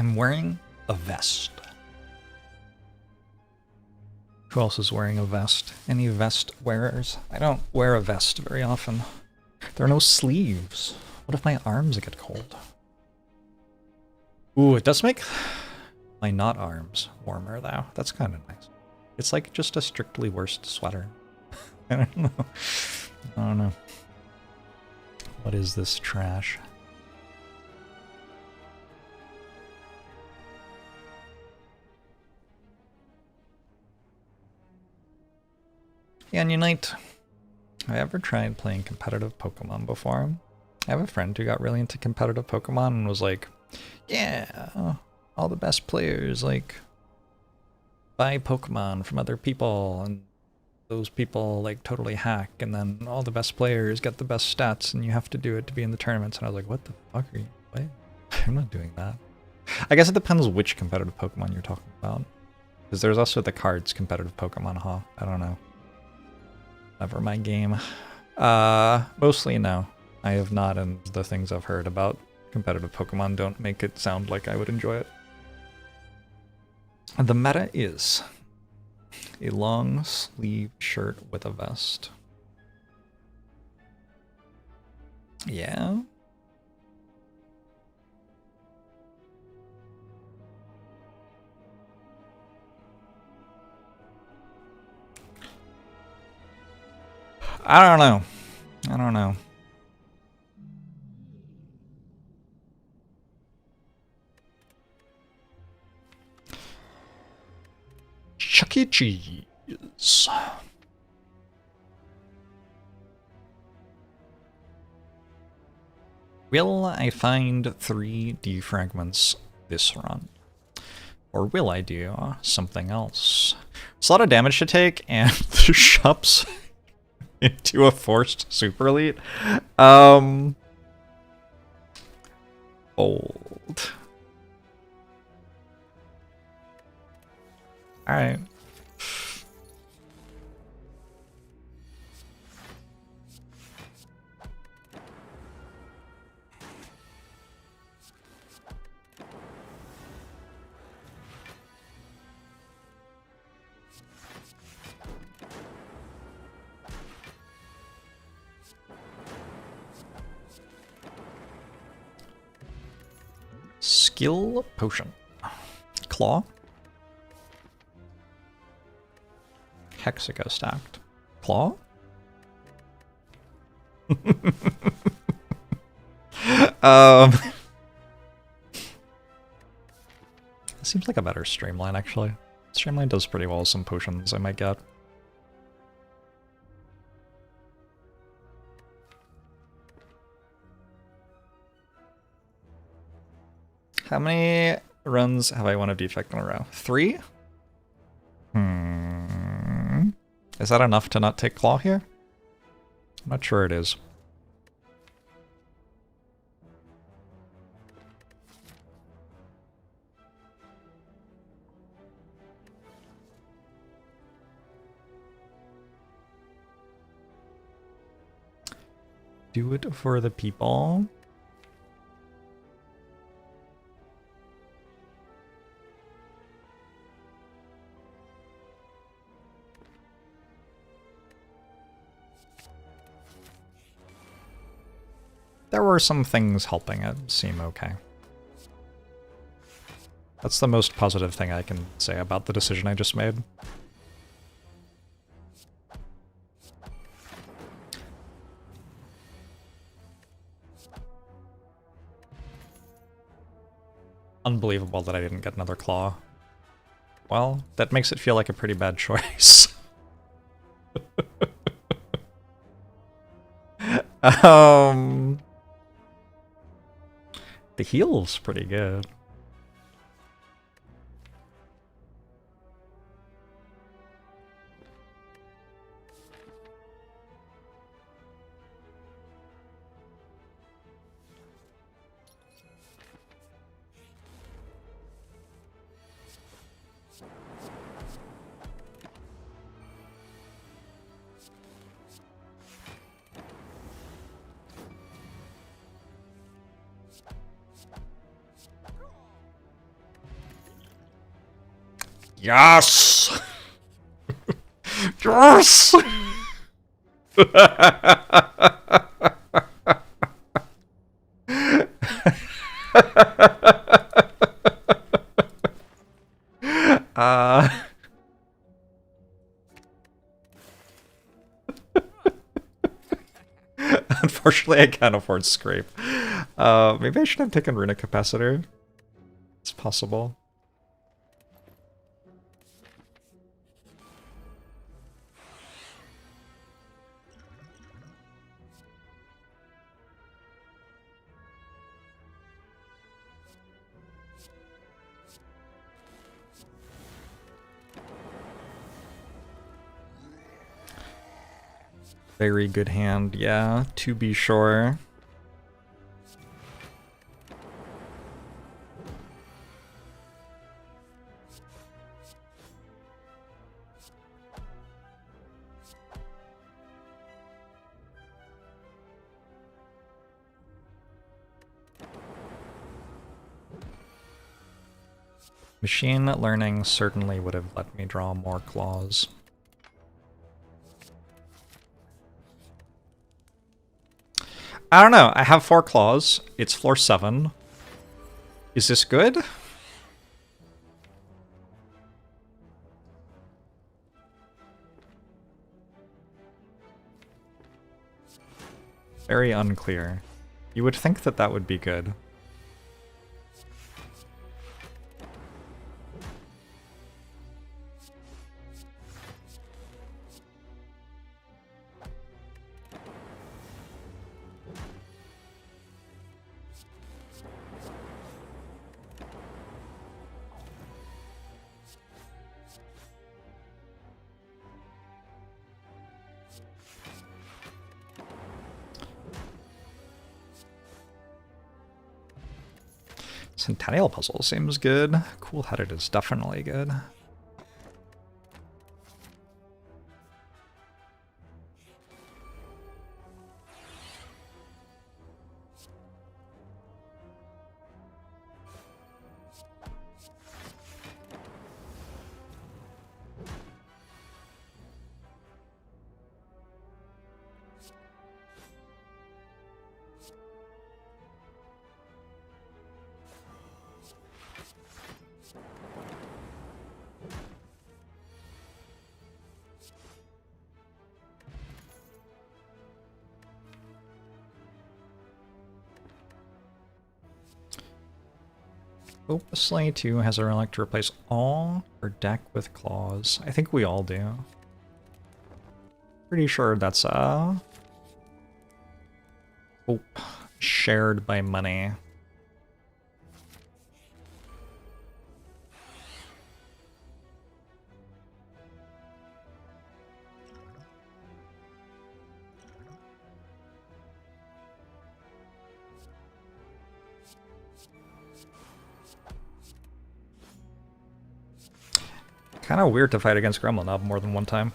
I'm wearing a vest. Who else is wearing a vest? Any vest wearers? I don't wear a vest very often. There are no sleeves. What if my arms get cold? Ooh, it does make my not arms warmer though. That's kind of nice. It's like just a strictly worst sweater. I don't know. I don't know. What is this trash? Unite. Have I ever tried playing competitive Pokemon before? I have a friend who got really into competitive Pokemon and was like, yeah, all the best players like buy Pokemon from other people and those people like totally hack, and then all the best players get the best stats and you have to do it to be in the tournaments. And I was like, what the fuck are you playing? I'm not doing that. I guess it depends which competitive Pokemon you're talking about. Because there's also the cards competitive Pokemon, huh? I don't know. Never my game. Mostly no. I have not, and the things I've heard about competitive Pokemon don't make it sound like I would enjoy it. The meta is a long sleeve shirt with a vest. Yeah? I don't know. I don't know. Chuck E. Cheese. Will I find 3 defragments this run? Or will I do something else? It's a lot of damage to take, and the shop's into a forced super elite. Bold. Alright. Skill potion. Claw. Hexico stacked. Claw? Seems like a better streamline, actually. Streamline does pretty well with some potions I might get. How many runs have I won a defect in a row? 3? Is that enough to not take claw here? I'm not sure it is. Do it for the people. There were some things helping it seem okay. That's the most positive thing I can say about the decision I just made. Unbelievable that I didn't get another claw. Well, that makes it feel like a pretty bad choice. The heal's pretty good. Yes! Yes! uh... Unfortunately, I can't afford scrape. Maybe I should have taken runic capacitor. It's possible. Very good hand, yeah, to be sure. Machine learning certainly would have let me draw more claws. I don't know. I have 4 claws. It's floor 7. Is this good? Very unclear. You would think that that would be good. Centennial Puzzle seems good. Cool-headed is definitely good. Opusly 2 has a relic to replace all or deck with claws. I think we all do. Pretty sure that's shared by money. Kind of weird to fight against Gremlin Knob more than one time.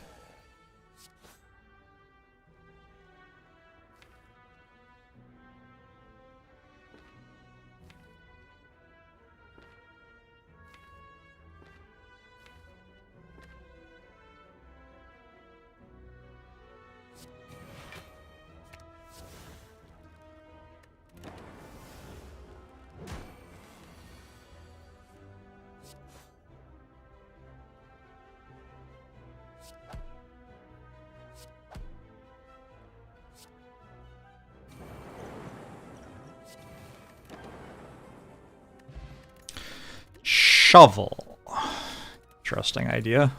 Shovel. Interesting idea.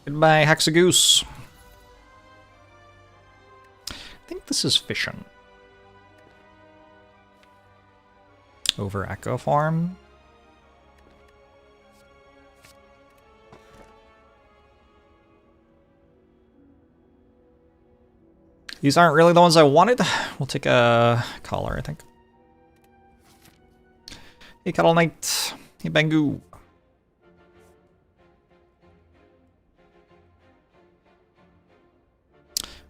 Goodbye, Hexagoose. I think this is fission. Over Echo Farm. These aren't really the ones I wanted. We'll take a collar, I think. Hey, Cuddle Knight. Hey, Bangu.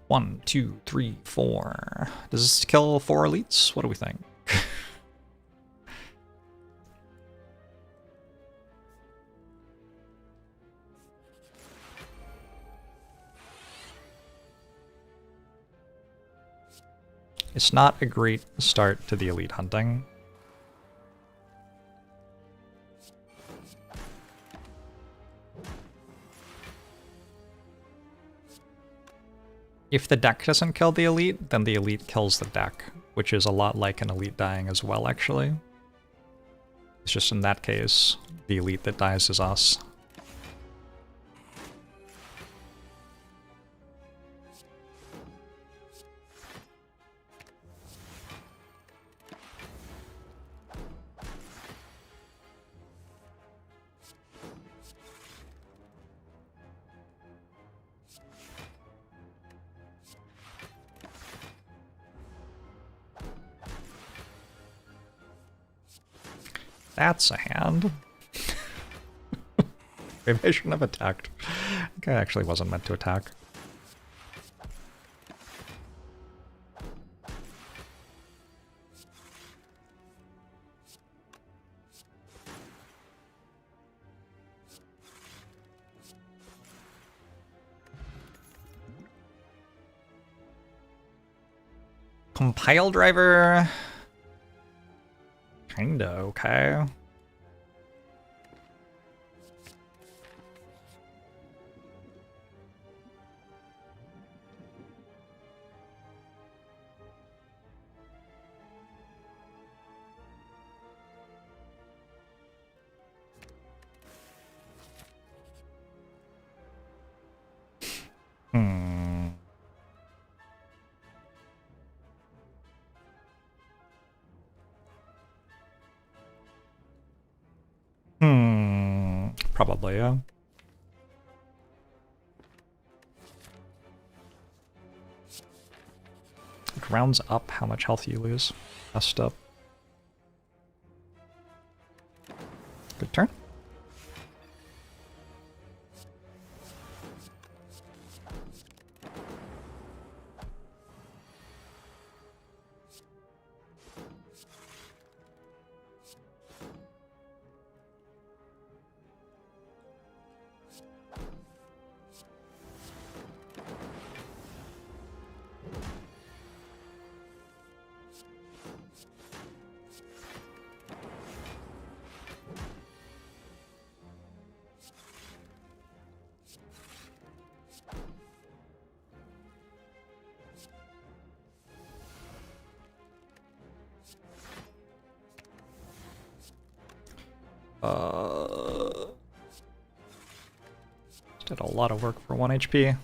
One, two, three, four. Does this kill 4 elites? What do we think? It's not a great start to the elite hunting. If the deck doesn't kill the elite, then the elite kills the deck, which is a lot like an elite dying as well, actually. It's just in that case, the elite that dies is us. That's a hand. Maybe I shouldn't have attacked. I think I actually wasn't meant to attack. Compile driver. Kinda okay. Probably, yeah. It rounds up how much health you lose. Messed up. Good turn. Did a lot of work for 1 HP.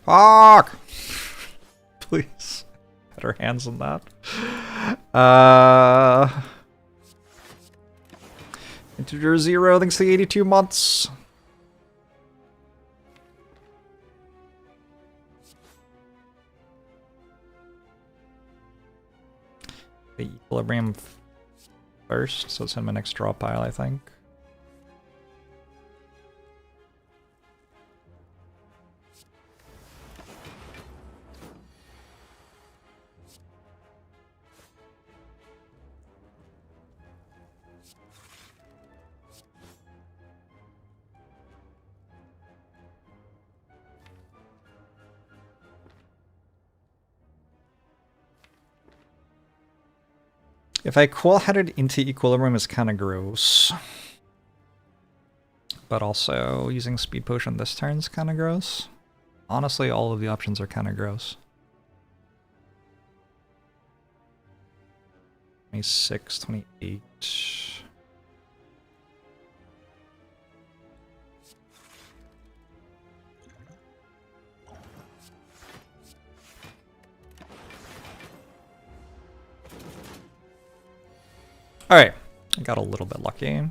Fuck! Please. Better hands than that. Integer 0, thanks to the 82 months. The equilibrium first, so it's in my next draw pile, I think. If I cool-headed into Equilibrium is kind of gross. But also, using Speed Potion this turn is kind of gross. Honestly, all of the options are kind of gross. 26, 28... Alright, I got a little bit lucky.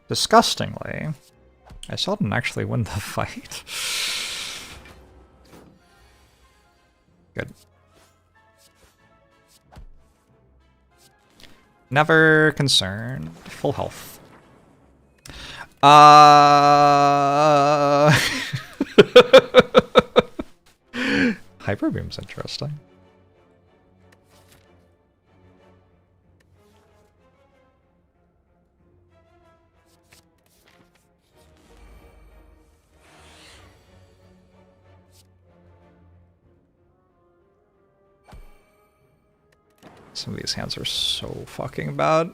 Disgustingly, I still didn't actually win the fight. Good. Never concerned. Full health. Hyper Beam's interesting. Some of these hands are so fucking bad.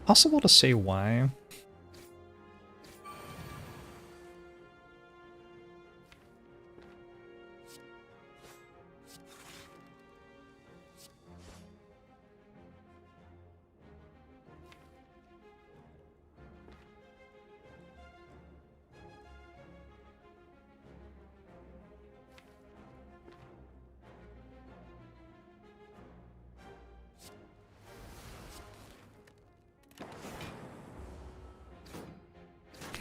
Possible to say why.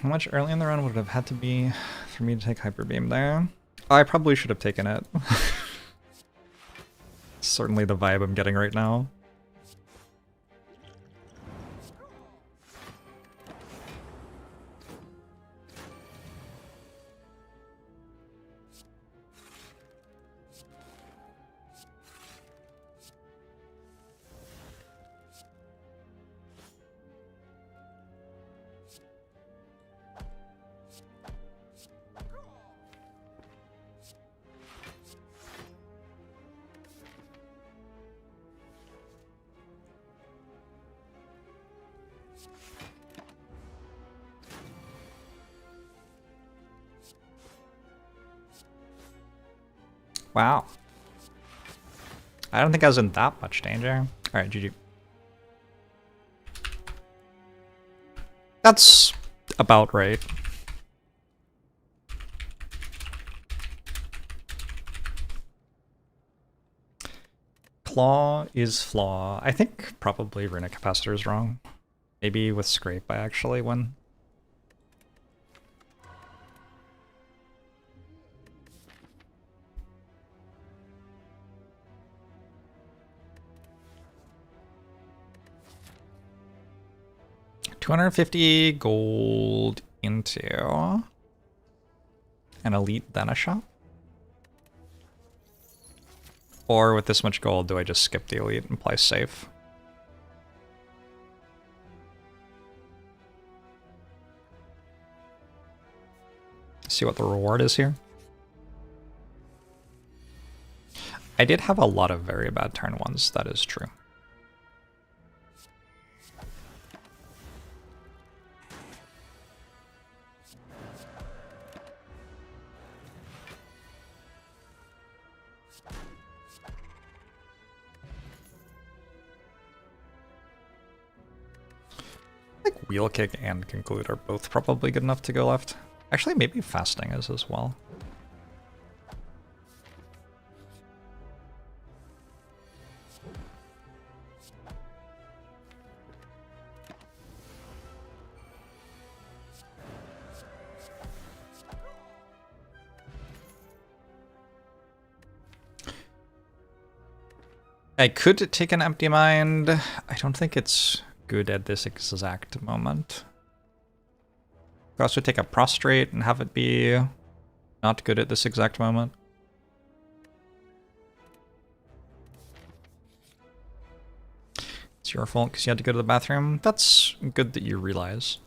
How much early in the run would it have had to be for me to take Hyper Beam there? I probably should have taken it. Certainly the vibe I'm getting right now. Wow. I don't think I was in that much danger. Alright, GG. That's about right. Claw is flaw. I think probably Runic Capacitor is wrong. Maybe with Scrape I actually win. $250 gold into an elite, then a shop? Or with this much gold, do I just skip the elite and play safe? See what the reward is here. I did have a lot of very bad turn ones, that is true. Wheel Kick and Conclude are both probably good enough to go left. Actually, maybe Fasting is as well. I could take an Empty Mind. I don't think it's good at this exact moment. Could also take a Prostrate and have it be not good at this exact moment. It's your fault because you had to go to the bathroom. That's good that you realize.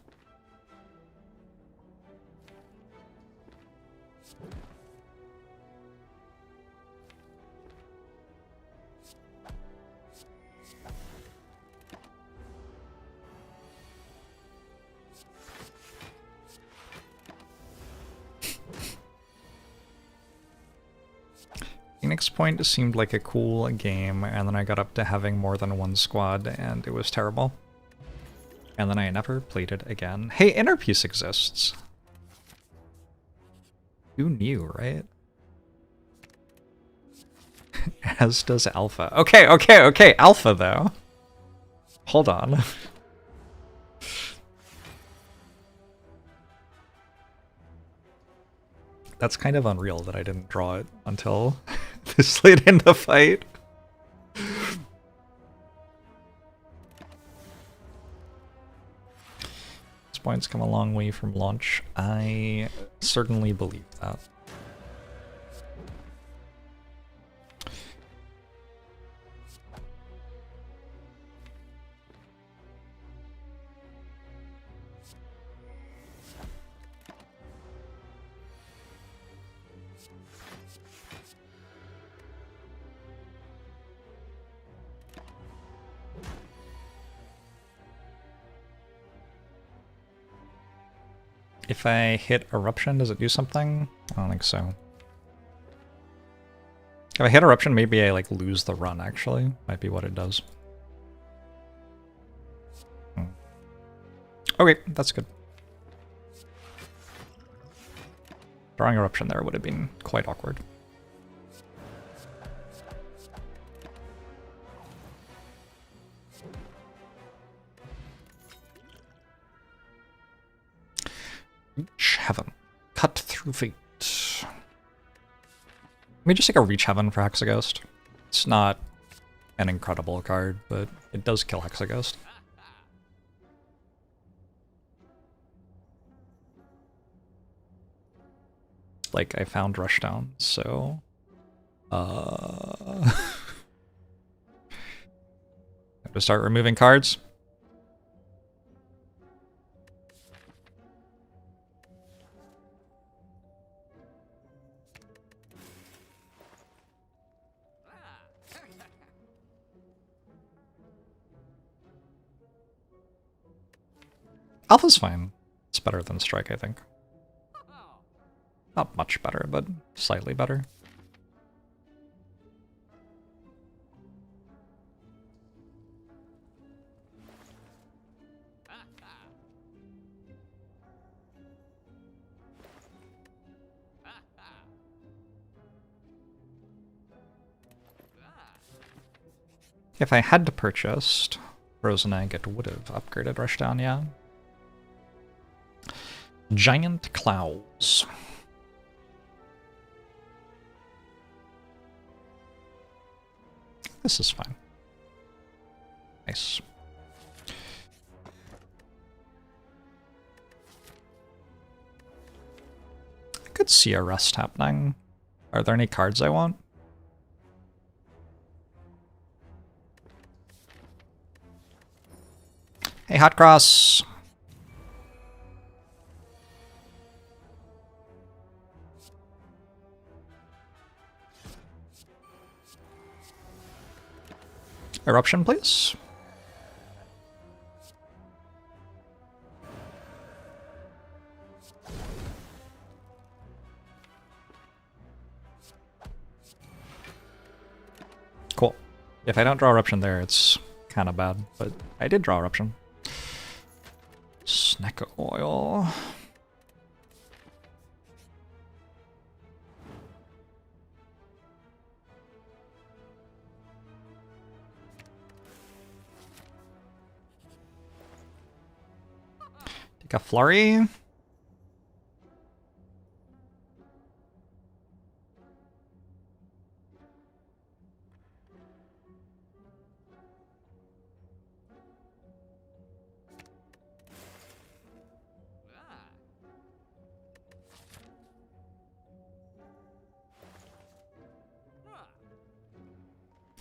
Phoenix Point seemed like a cool game, and then I got up to having more than one squad, and it was terrible. And then I never played it again. Hey, Inner Peace exists. Who knew, right? As does Alpha. Okay, Alpha, though. Hold on. That's kind of unreal that I didn't draw it until this late in the fight. This point's come a long way from launch. I certainly believe that. If I hit Eruption, does it do something? I don't think so. If I hit Eruption, maybe I like lose the run, actually. Might be what it does. Okay, that's good. Drawing Eruption there would have been quite awkward. Reach Heaven. Cut through fate. Let me just take a Reach Heaven for Hexaghost. It's not an incredible card, but it does kill Hexaghost. Like, I found Rushdown, so... I have to start removing cards. Alpha's fine. It's better than Strike, I think. Not much better, but slightly better. If I had to purchase, Frozen Egg, it would have upgraded Rushdown, yeah. Giant Clouds. This is fine. Nice. I could see a rest happening. Are there any cards I want? Hey, Hot Cross! Eruption, please. Cool. If I don't draw Eruption there, it's kind of bad, but I did draw Eruption. Snack oil. Take a flurry.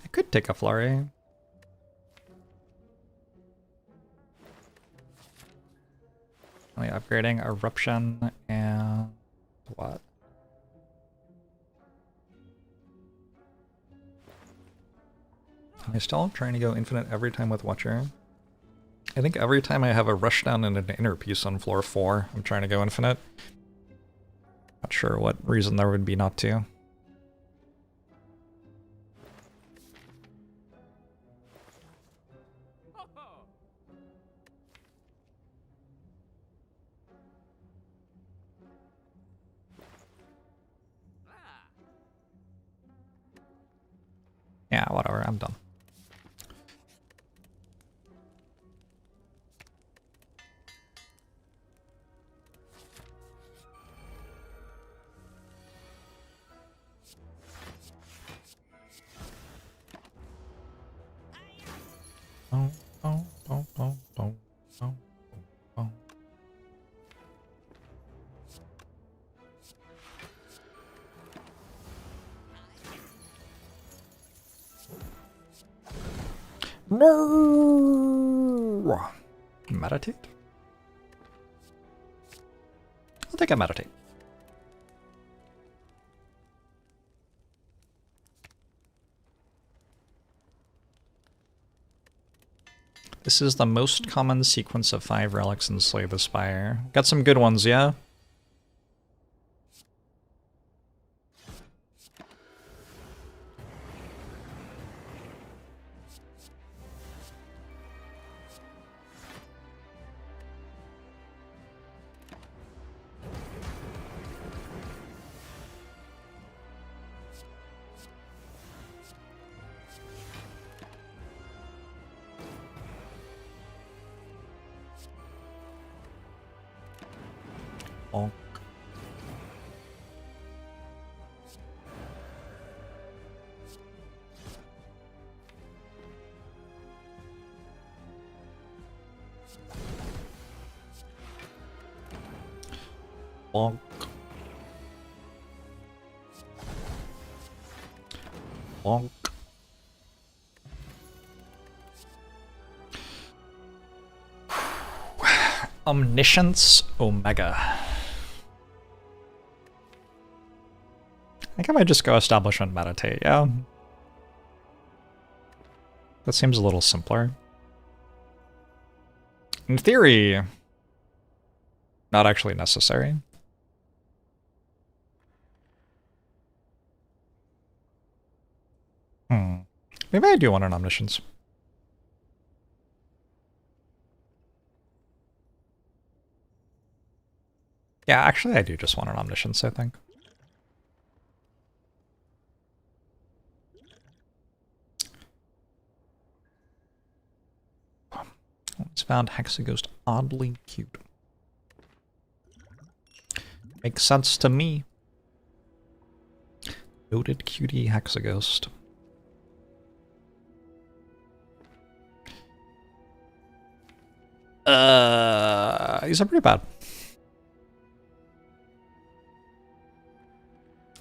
I could take a flurry. Upgrading Eruption and what? Am I still trying to go infinite every time with Watcher? I think every time I have a rushdown and an inner piece on floor 4, I'm trying to go infinite. Not sure what reason there would be not to. Yeah, whatever, I'm done. Oh, oh, oh, oh, oh, oh, oh. No! Meditate? I'll take a meditate. This is the most common sequence of 5 relics in Slay the Spire. Got some good ones, yeah? Bonk. Bonk. Bonk. Omniscience Omega. I think I might just go Establishment Meditate, yeah. That seems a little simpler. In theory, not actually necessary. Maybe I do want an Omniscience. Yeah, actually I do just want an Omniscience, I think. It's found Hexaghost oddly cute. Makes sense to me. Noted cutie Hexaghost. These are pretty bad.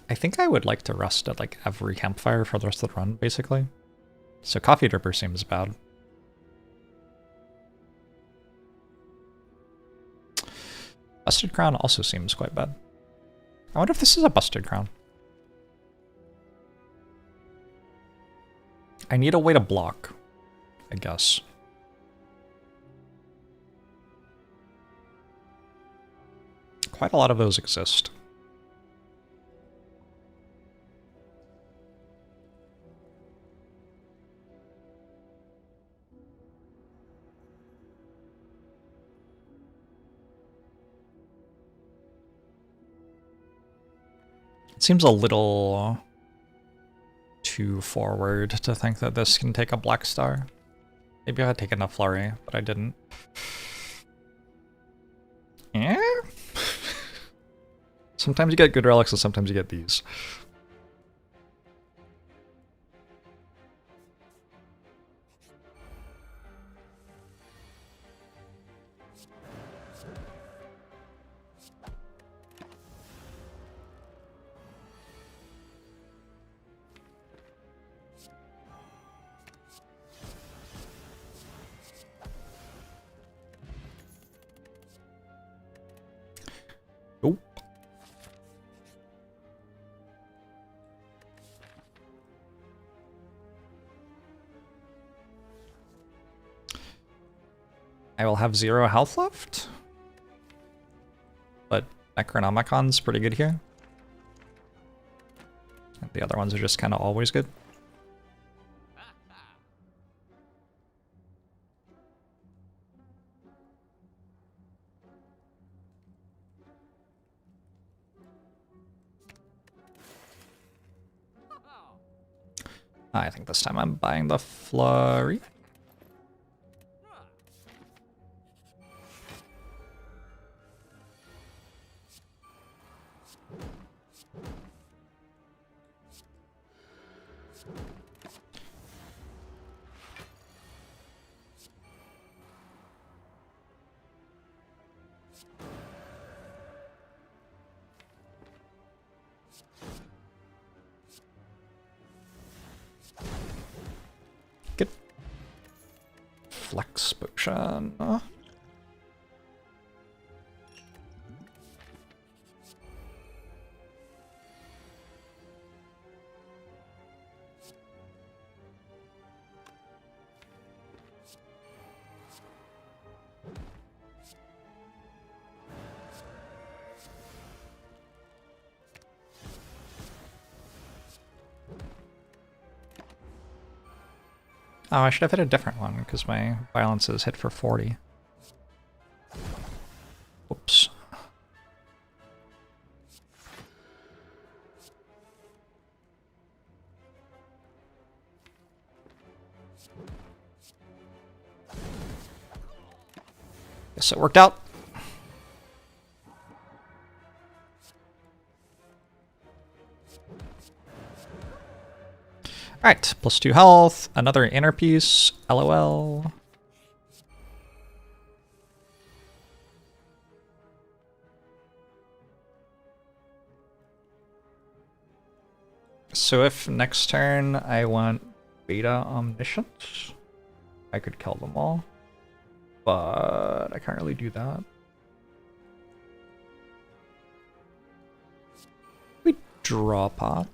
I think I would like to rest at like every campfire for the rest of the run, basically. So Coffee Dripper seems bad. Busted Crown also seems quite bad. I wonder if this is a Busted Crown. I need a way to block, I guess. Quite a lot of those exist. It seems a little too forward to think that this can take a Black Star. Maybe I had taken a Flurry, but I didn't. Yeah? Sometimes you get good relics and sometimes you get these. I will have 0 health left. But Necronomicon's pretty good here. And the other ones are just kind of always good. I think this time I'm buying the Flurry. Good. Flex potion. Oh, I should have hit a different one because my violence is hit for 40. Whoops. Guess it worked out. Alright, plus 2 health, another inner piece, LOL. So if next turn I want Beta Omniscient, I could kill them all. But I can't really do that. We draw pot.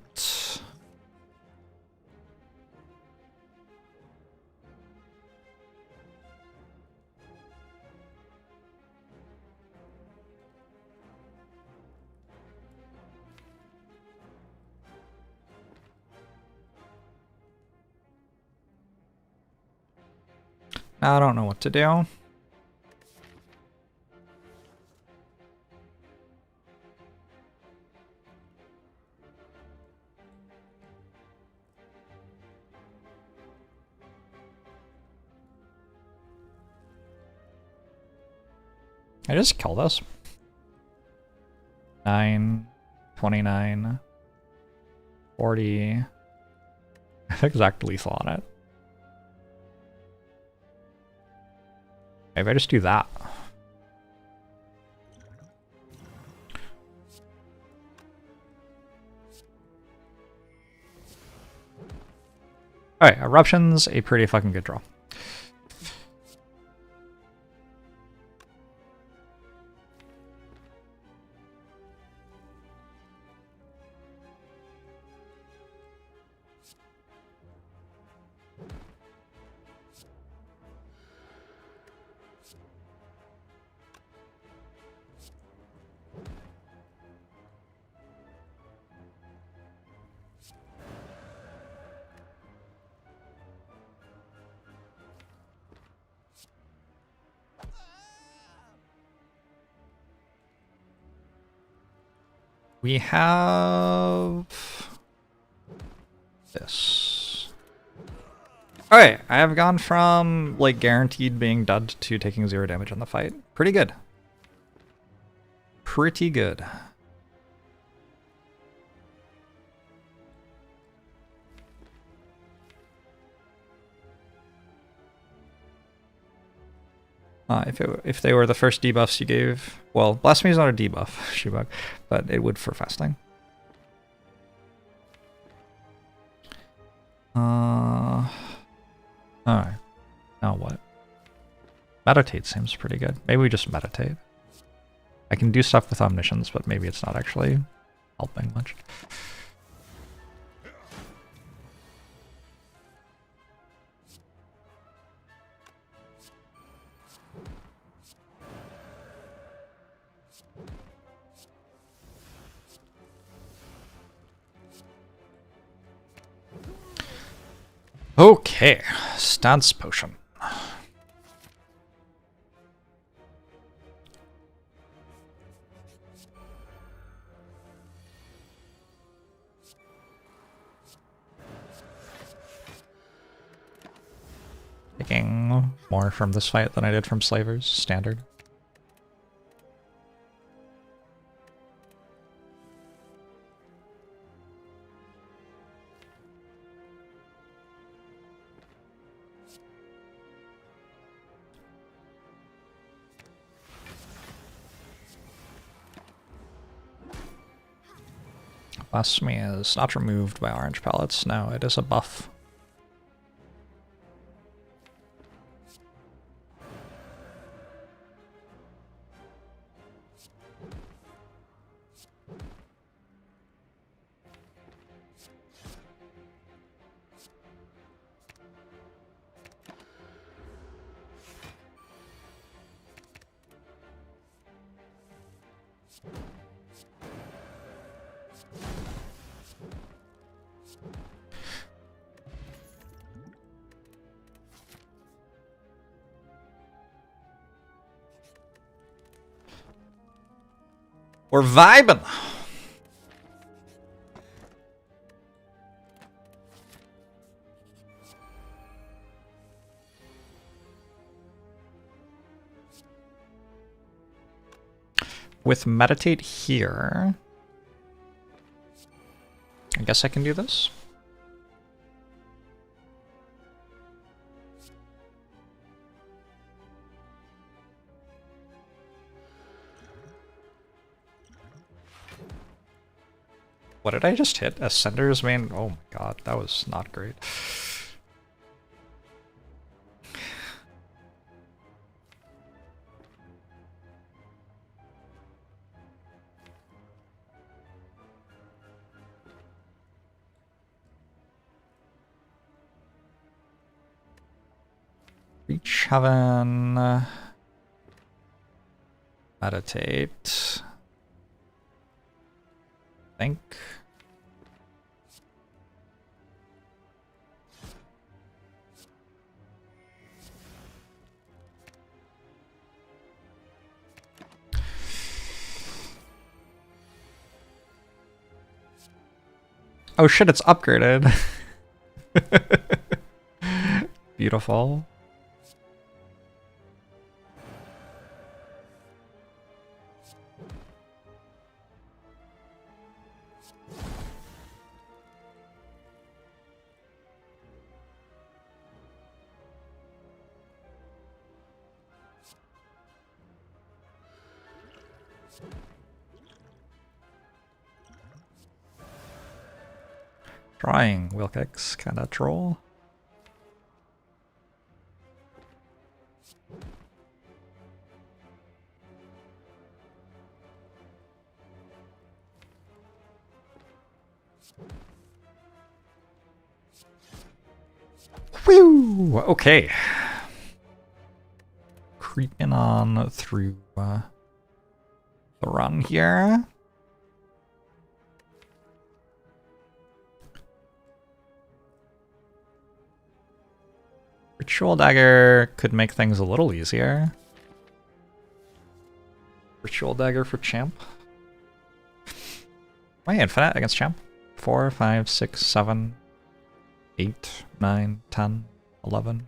I don't know what to do. I just kill this. 9, 29, 40. I have exact lethal on it. Maybe I just do that. Alright, Eruption's a pretty fucking good draw. We have this. Alright, I have gone from like guaranteed being dead to taking 0 damage in the fight. Pretty good. Pretty good. If they were the first debuffs you gave, well, Blasphemy is not a debuff, Shubak, but it would for fasting. Alright. Now what? Meditate seems pretty good. Maybe we just meditate. I can do stuff with Omniscience, but maybe it's not actually helping much. Okay, stance potion. Taking more from this fight than I did from Slavers, standard. Blasphemy is not removed by orange pellets. No, it is a buff. We're vibing. With meditate here, I guess I can do this. What did I just hit? Ascender's main? Oh my god, that was not great. Reach heaven. Meditate. Think. Oh shit, it's upgraded. Beautiful. Drawing wheel kicks, kinda troll. Whew! Okay. Creeping on through the run here. Ritual Dagger could make things a little easier. Ritual Dagger for Champ. Wait, Infinite against Champ? 4, 5, 6, 7, 8, 9, 10, 11.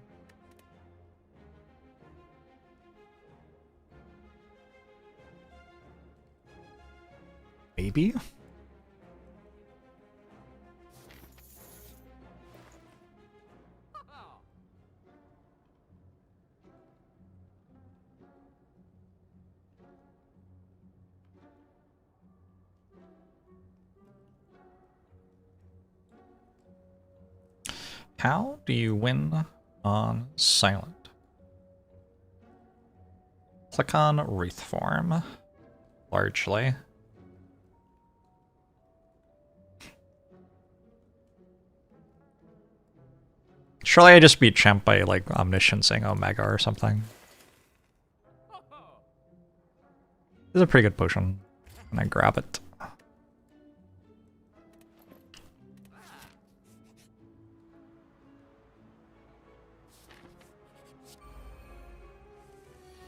Maybe? How do you win on Silent? Click on Wraith Form, largely. Surely I just beat Champ by like omnisciencing Omega or something. This is a pretty good potion, and I grab it.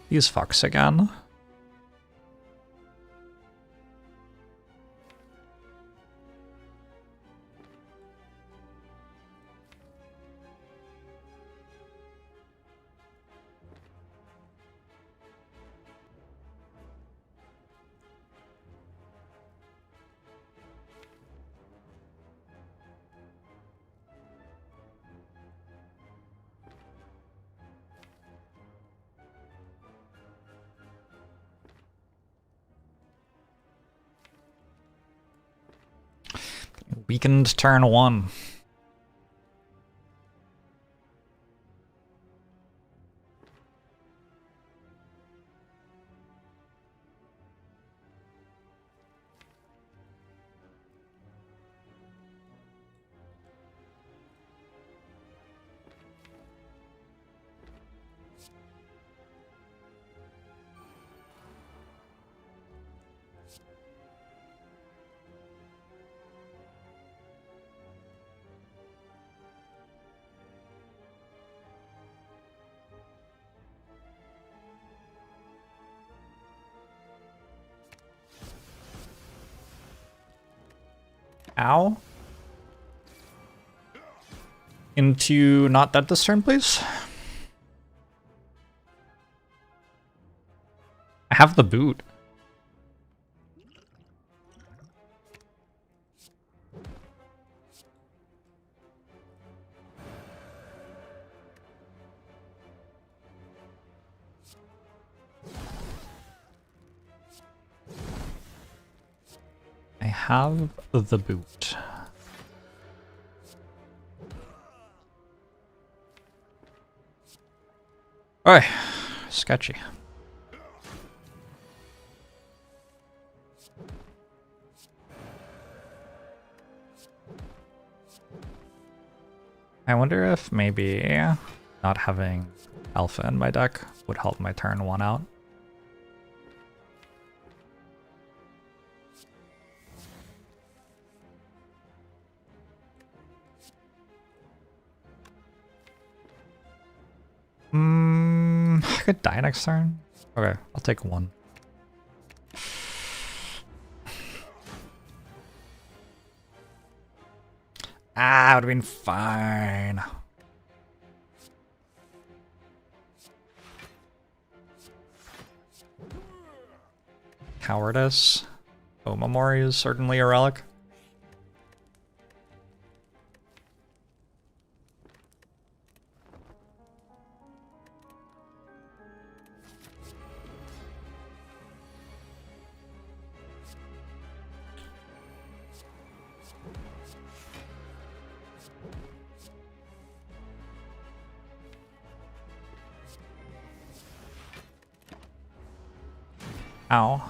These fucks again. Weakened turn 1. Ow. Into not dead this turn, please. I have the boot. I have the boot. Oi, sketchy. I wonder if maybe not having Alpha in my deck would help my turn 1 out. I could die next turn. Okay, I'll take 1. Ah, it would have been fine. Cowardice. Omamori is certainly a relic. Ow.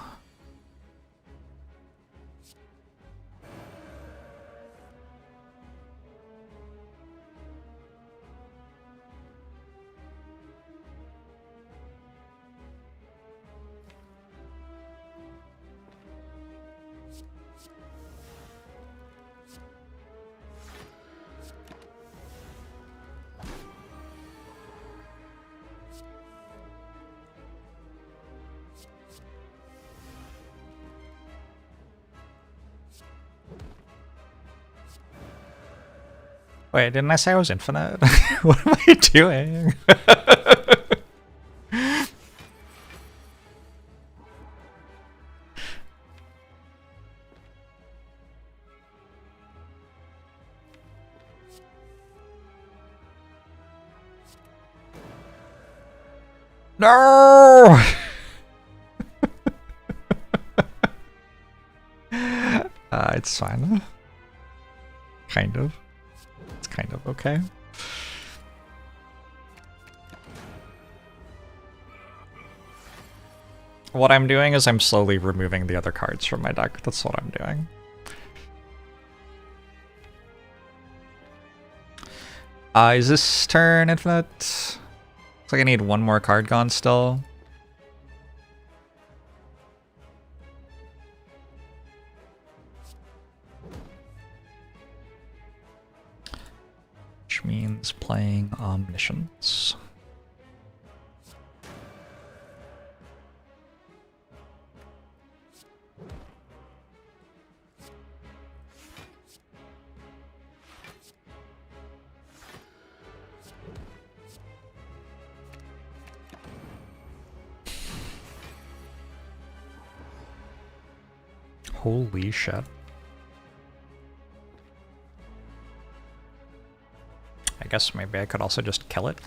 Wait, didn't I say I was infinite? What am I doing? No! It's fine. Kind of. It's kind of okay. What I'm doing is I'm slowly removing the other cards from my deck. That's what I'm doing. Is this turn infinite? Looks like I need one more card gone still. Which means playing Omniscience. Holy shit. I guess maybe I could also just kill it.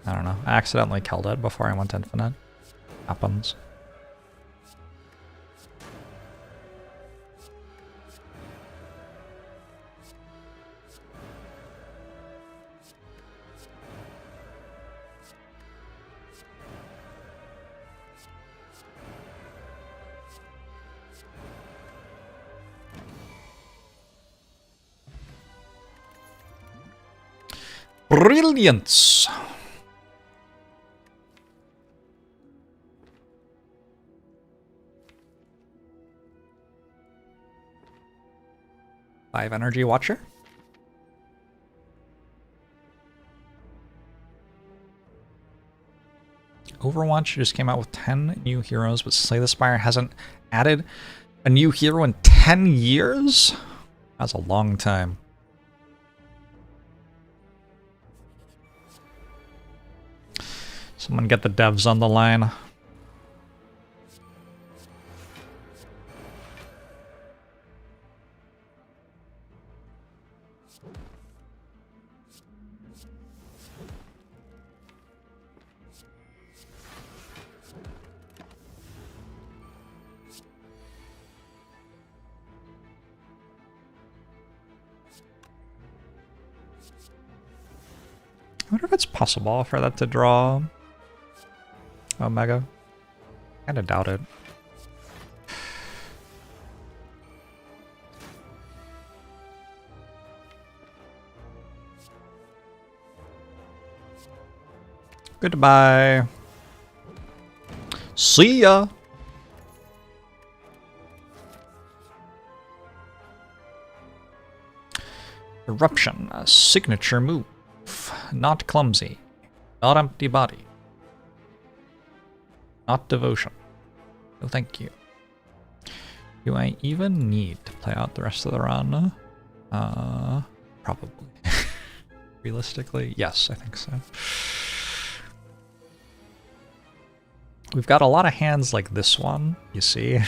I don't know. I accidentally killed it before I went infinite. Happens. Brilliance! Five energy watcher. Overwatch just came out with 10 new heroes, but Slay the Spire hasn't added a new hero in 10 years? That's a long time. Someone get the devs on the line. I wonder if it's possible for that to draw Omega. Kinda doubt it. Goodbye. See ya. Eruption, a signature move. Not clumsy. Not empty body. Not devotion. No thank you. Do I even need to play out the rest of the run? Probably. Realistically, yes, I think so. We've got a lot of hands like this one, you see.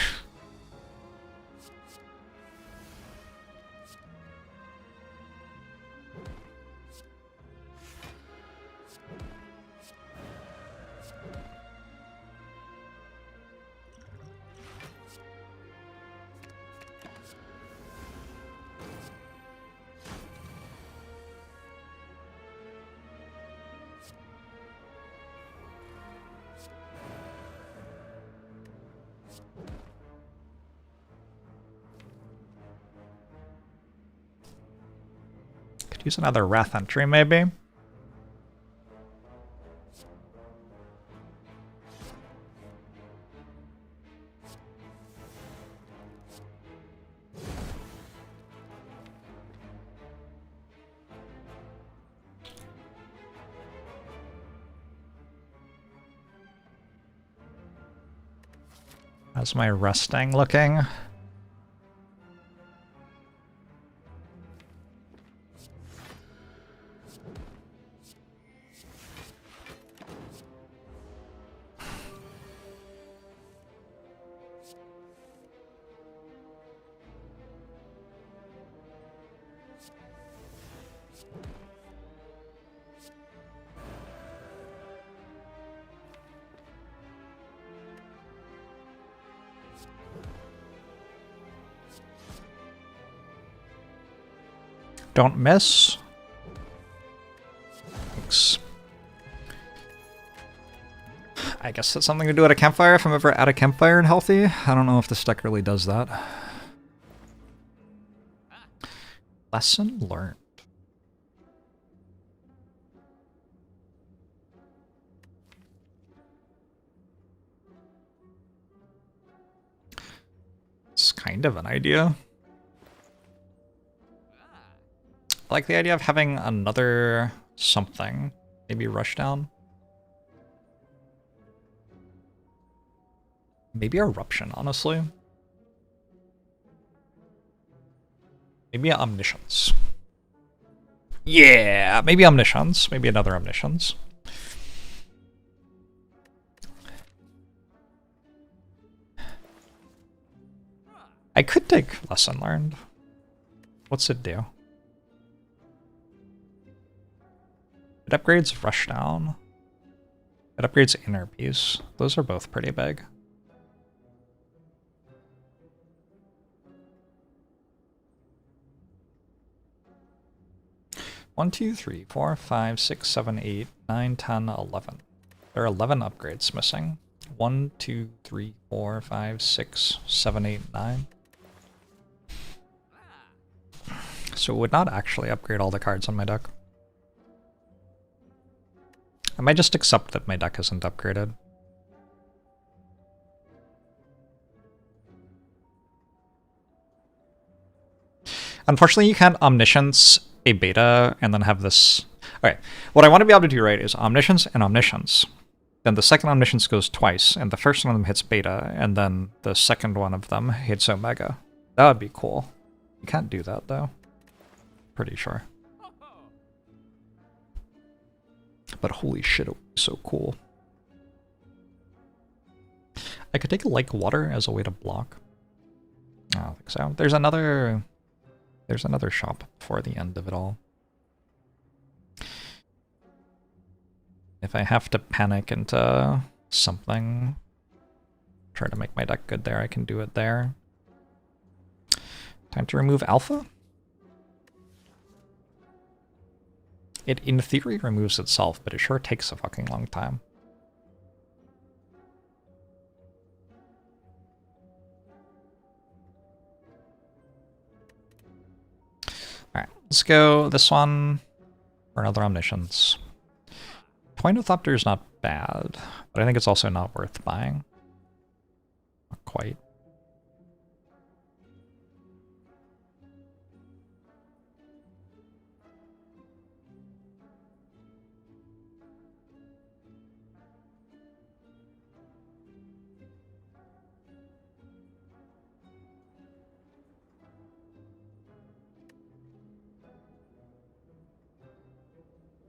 Use another Wrath entry, maybe? How's my resting looking? Don't miss. Thanks. I guess that's something to do at a campfire if I'm ever at a campfire and healthy. I don't know if this deck really does that. Lesson learned. It's kind of an idea. I like the idea of having another something. Maybe Rushdown. Maybe Eruption, honestly. Maybe Omniscience. Yeah, maybe Omniscience. Maybe another Omniscience. I could take Lesson Learned. What's it do? It upgrades Rushdown. It upgrades Inner Peace. Those are both pretty big. One, 2, 3, 4, 5, 6, 7, 8, 9, 10, 11. There are 11 upgrades missing. 1, 2, 3, 4, 5, 6, 7, 8, 9. So it would not actually upgrade all the cards on my deck. I might just accept that my deck isn't upgraded. Unfortunately, you can't Omniscience a beta and then have this. Okay, what I want to be able to do, right, is Omniscience and Omniscience. Then the second Omniscience goes twice, and the first one of them hits beta, and then the second one of them hits Omega. That would be cool. You can't do that, though. Pretty sure. But holy shit, it would be so cool. I could take Like Water as a way to block. I don't think so. There's another shop before the end of it all. If I have to panic into something, try to make my deck good there, I can do it there. Time to remove Alpha. It, in theory, removes itself, but it sure takes a fucking long time. Alright, let's go this one for another Omniscience. Toinotopter is not bad, but I think it's also not worth buying. Not quite.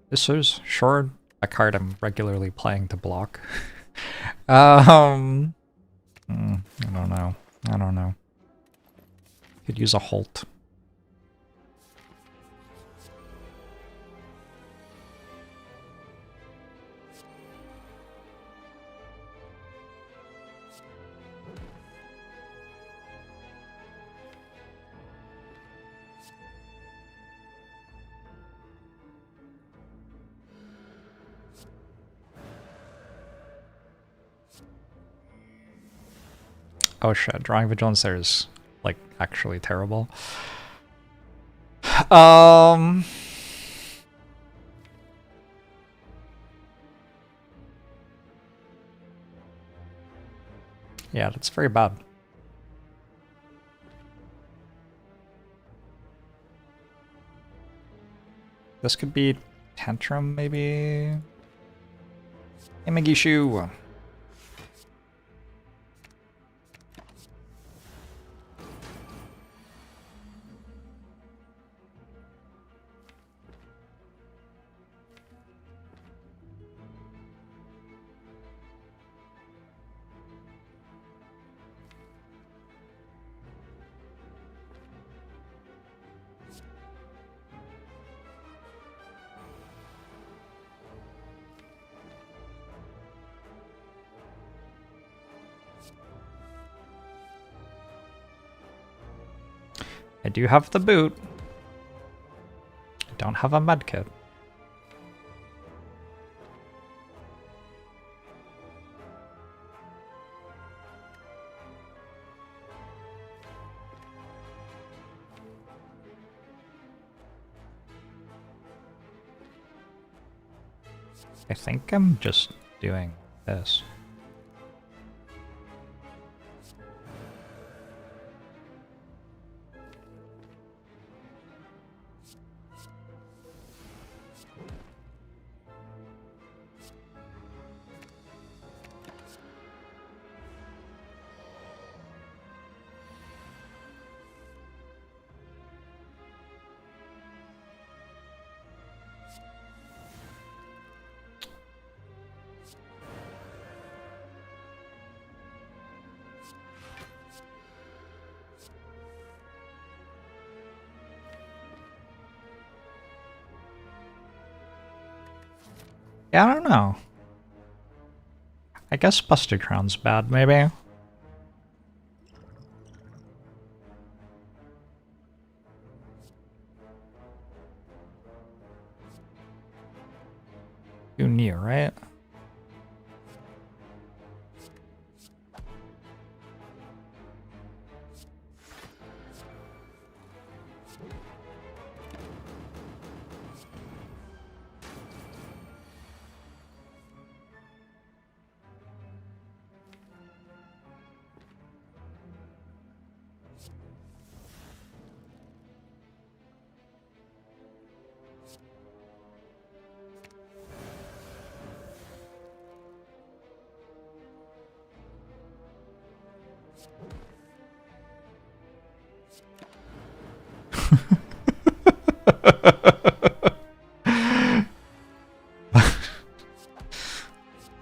This is sure a card I'm regularly playing to block. I don't know. I don't know. Could use a Holt. Oh shit, drawing Vigilance there is, like, actually terrible. Yeah, that's very bad. This could be Tantrum, maybe? Imagishu! I do have the boot. I don't have a medkit. I think I'm just doing this. Yeah, I don't know. I guess Buster Crown's bad, maybe. Too near, right?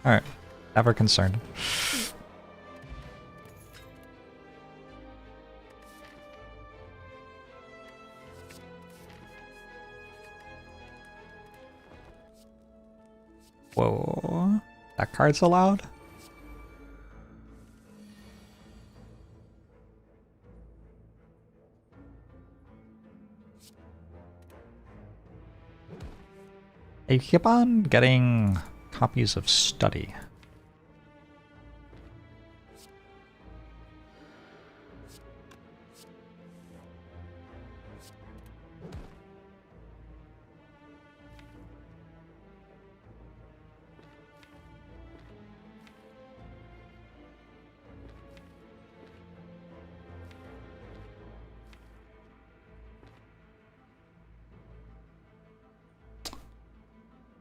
Alright. Never concerned. Whoa. That card's allowed? I keep on getting copies of Study.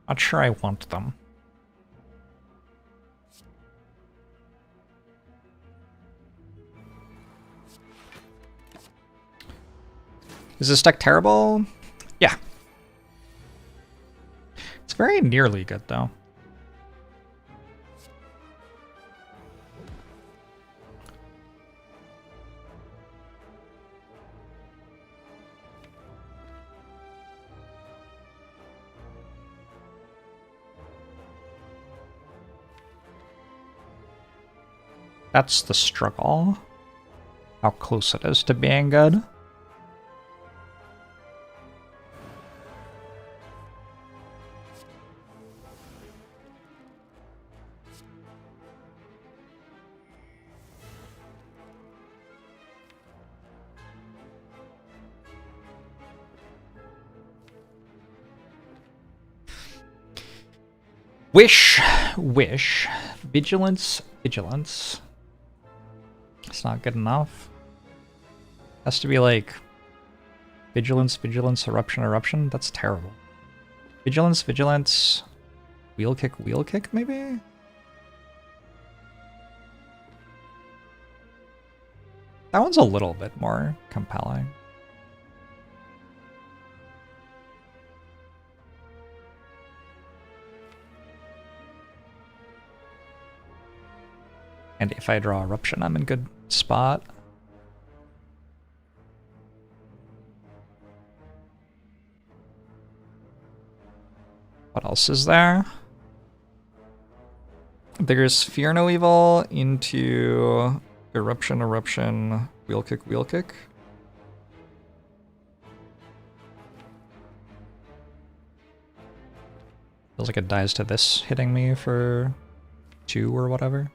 Not sure I want them. Is this deck terrible? Yeah. It's very nearly good, though. That's the struggle. How close it is to being good. Wish. Vigilance. It's not good enough. Has to be like vigilance, eruption. That's terrible. Vigilance, wheel kick, maybe? That one's a little bit more compelling. And if I draw Eruption, I'm in good spot. What else is there? There's Fear No Evil into Eruption, wheel kick. Feels like it dies to this hitting me for 2 or whatever.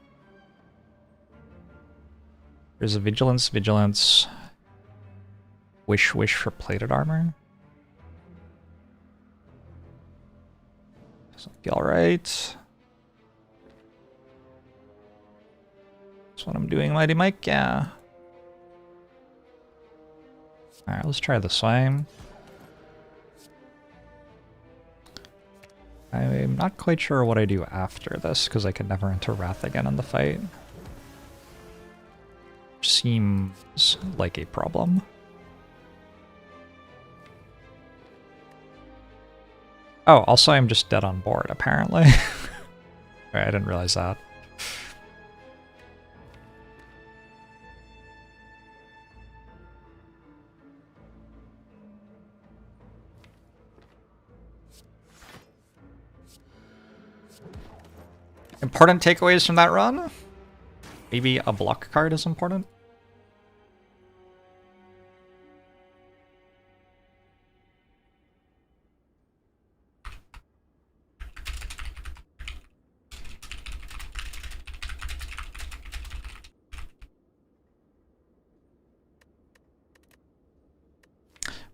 There's a vigilance, wish for plated armor. Doesn't feel right. That's what I'm doing, Mighty Mike, yeah. Alright, let's try this way. I'm not quite sure what I do after this, because I could never enter Wrath again in the fight. Seems like a problem. Oh, also I'm just dead on board, apparently. I didn't realize that. Important takeaways from that run? Maybe a block card is important?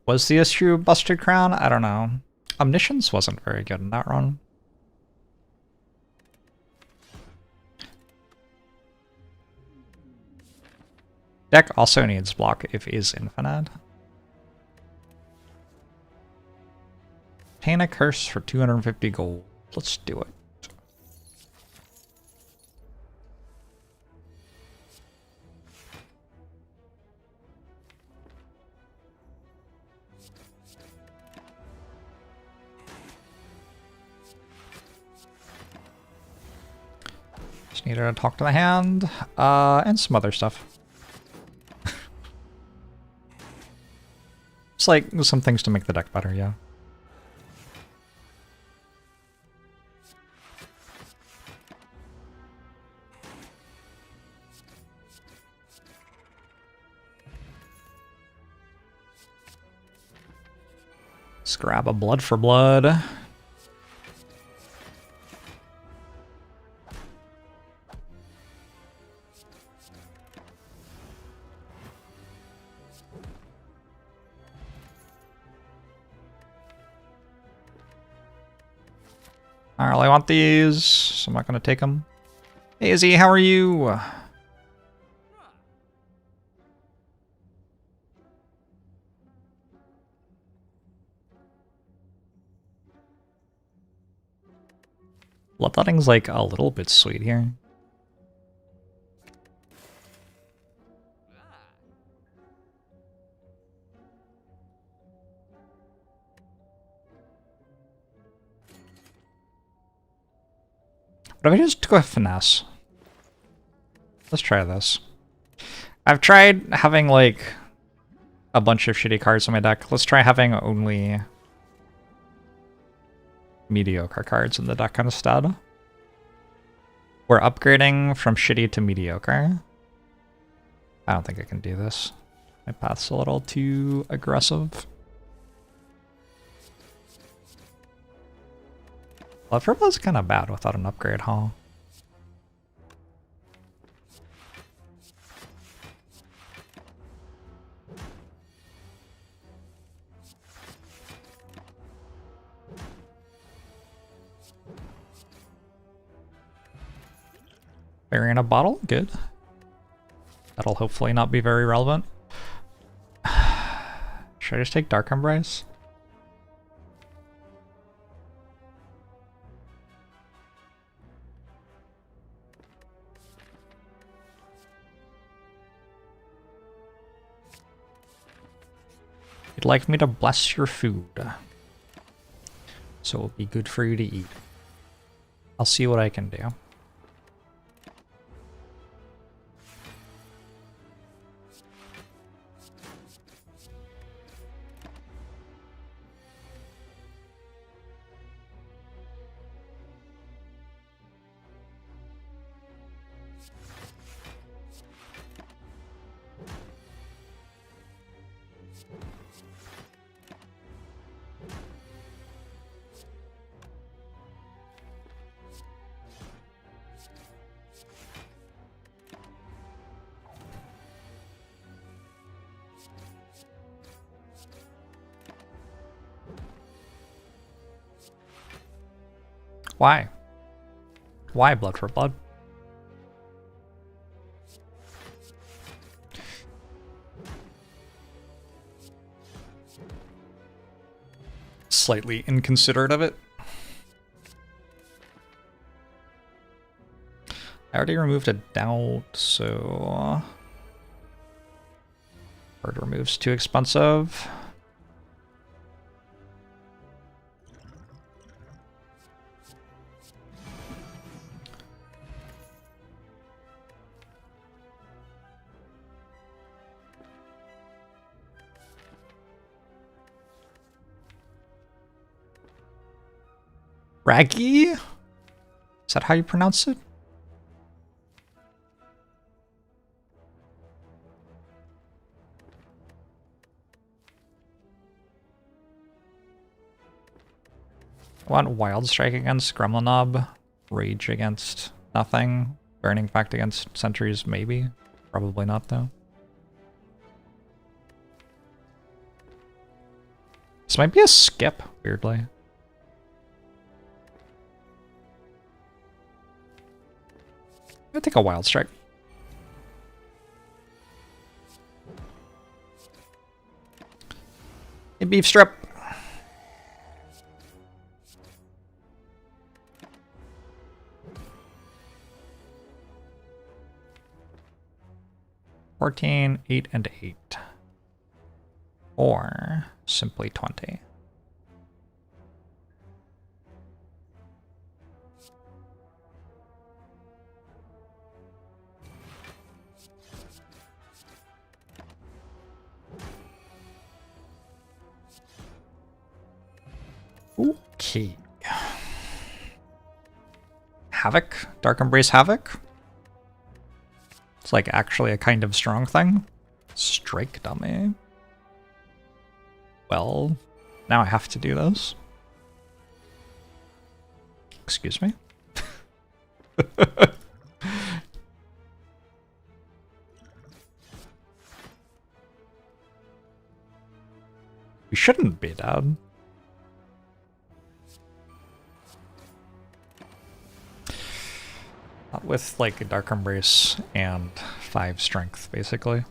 Was the issue Busted Crown? I don't know. Omniscience wasn't very good in that run. Deck also needs block if is infinite. Obtain a curse for 250 gold. Let's do it. Just needed to talk to the hand, and some other stuff. It's like some things to make the deck better, yeah. Let's grab a blood for blood. I really want these, so I'm not going to take them. Hey Izzy, how are you? Bloodletting's like a little bit sweet here. What if I just go finesse? Let's try this. I've tried having like a bunch of shitty cards in my deck. Let's try having only mediocre cards in the deck instead. We're upgrading from shitty to mediocre. I don't think I can do this. My path's a little too aggressive. Blood for Blood's kind of bad without an upgrade, huh? Berry in a bottle? Good. That'll hopefully not be very relevant. Should I just take Dark Embrace? You'd like me to bless your food, so it'll be good for you to eat. I'll see what I can do. Why? Why blood for blood? Slightly inconsiderate of it. I already removed a doubt, so... Hard remove's too expensive. Raggy? Is that how you pronounce it? I want Wild Strike against Gremlinob, Rage against nothing, Burning Pact against Sentries maybe, probably not though. This might be a skip, weirdly. I'm gonna take a Wild Strike. A Beef Strip. $14, 8, and 8. Or simply 20. Okay. Havoc? Dark Embrace Havoc? It's like actually a kind of strong thing. Strike dummy. Well, now I have to do those. Excuse me? We shouldn't be dead. Not with like a Dark Embrace and 5 strength, basically.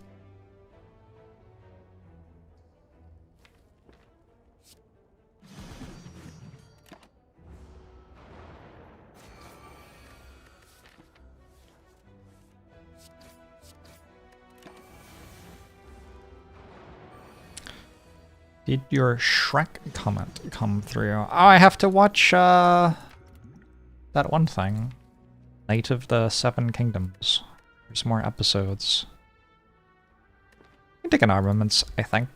Did your Shrek comment come through? Oh, I have to watch that one thing. Night of the Seven Kingdoms. There's more episodes. I can take an armaments, I think.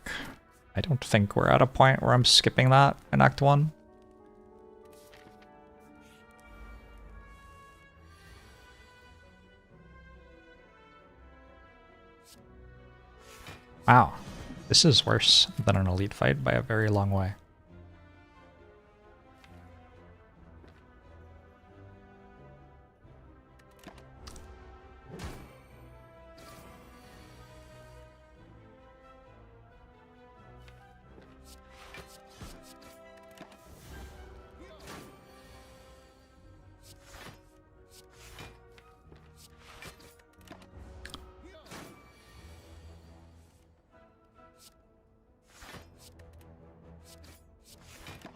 I don't think we're at a point where I'm skipping that in Act 1. Wow. This is worse than an elite fight by a very long way.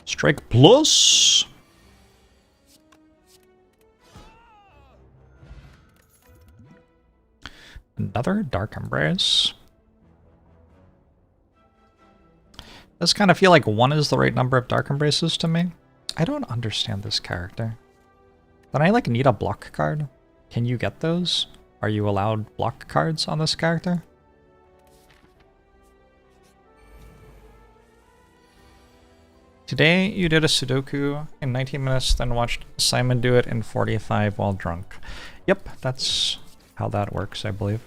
Strike plus. Another Dark Embrace. Does kind of feel like 1 is the right number of Dark Embraces to me. I don't understand this character. Then I like need a block card. Can you get those? Are you allowed block cards on this character? Today you did a Sudoku in 19 minutes, then watched Simon do it in 45 while drunk. Yep, that's how that works, I believe.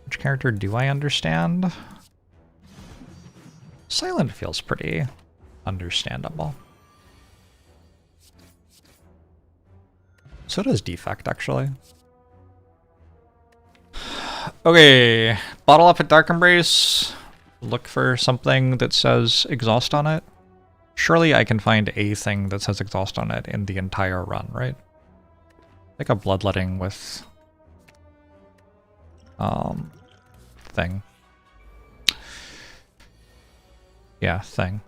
Which character do I understand? Silent feels pretty understandable. So does Defect, actually. Okay, bottle up at Dark Embrace. Look for something that says exhaust on it. Surely I can find a thing that says exhaust on it in the entire run, right? Like a bloodletting with thing. Yeah, thing.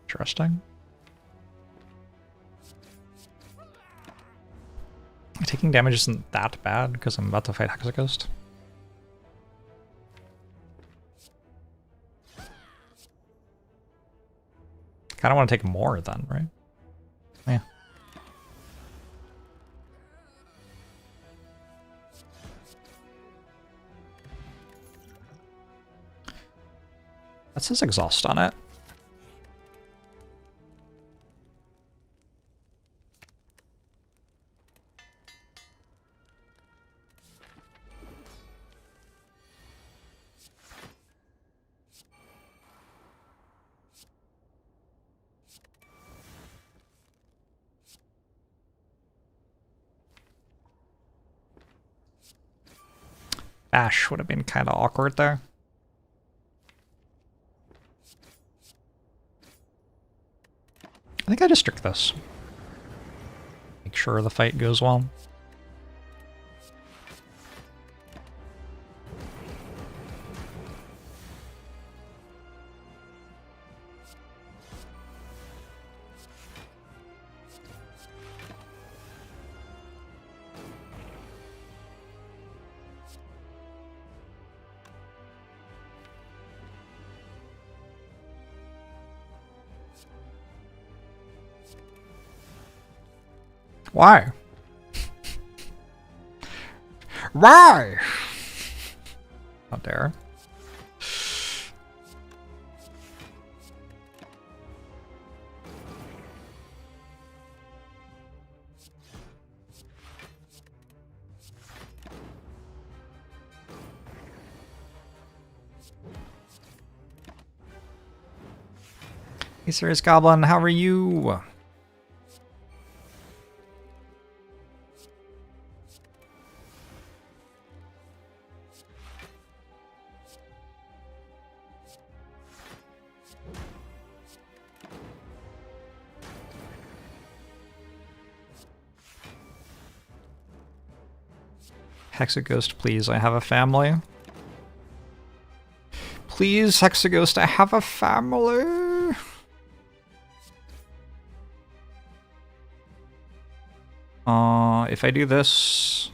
Interesting. Taking damage isn't that bad because I'm about to fight Hexaghost. Kinda want to take more then, right? Yeah. That says exhaust on it. Bash would have been kind of awkward there. I think I just trick this. Make sure the fight goes well. Why? Why? How dare. Hey, Serious Goblin, how are you? Hexaghost, please, I have a family. Please, Hexaghost, I have a family. If I do this,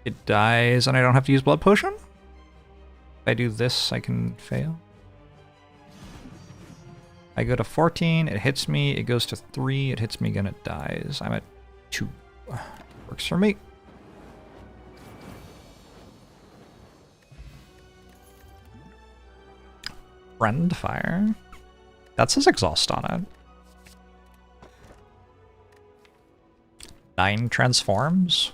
it dies and I don't have to use Blood Potion? If I do this, I can fail. I go to 14, it hits me, it goes to 3, it hits me again, it dies. I'm at 2. Works for me. Friend fire. That says exhaust on it. 9 transforms.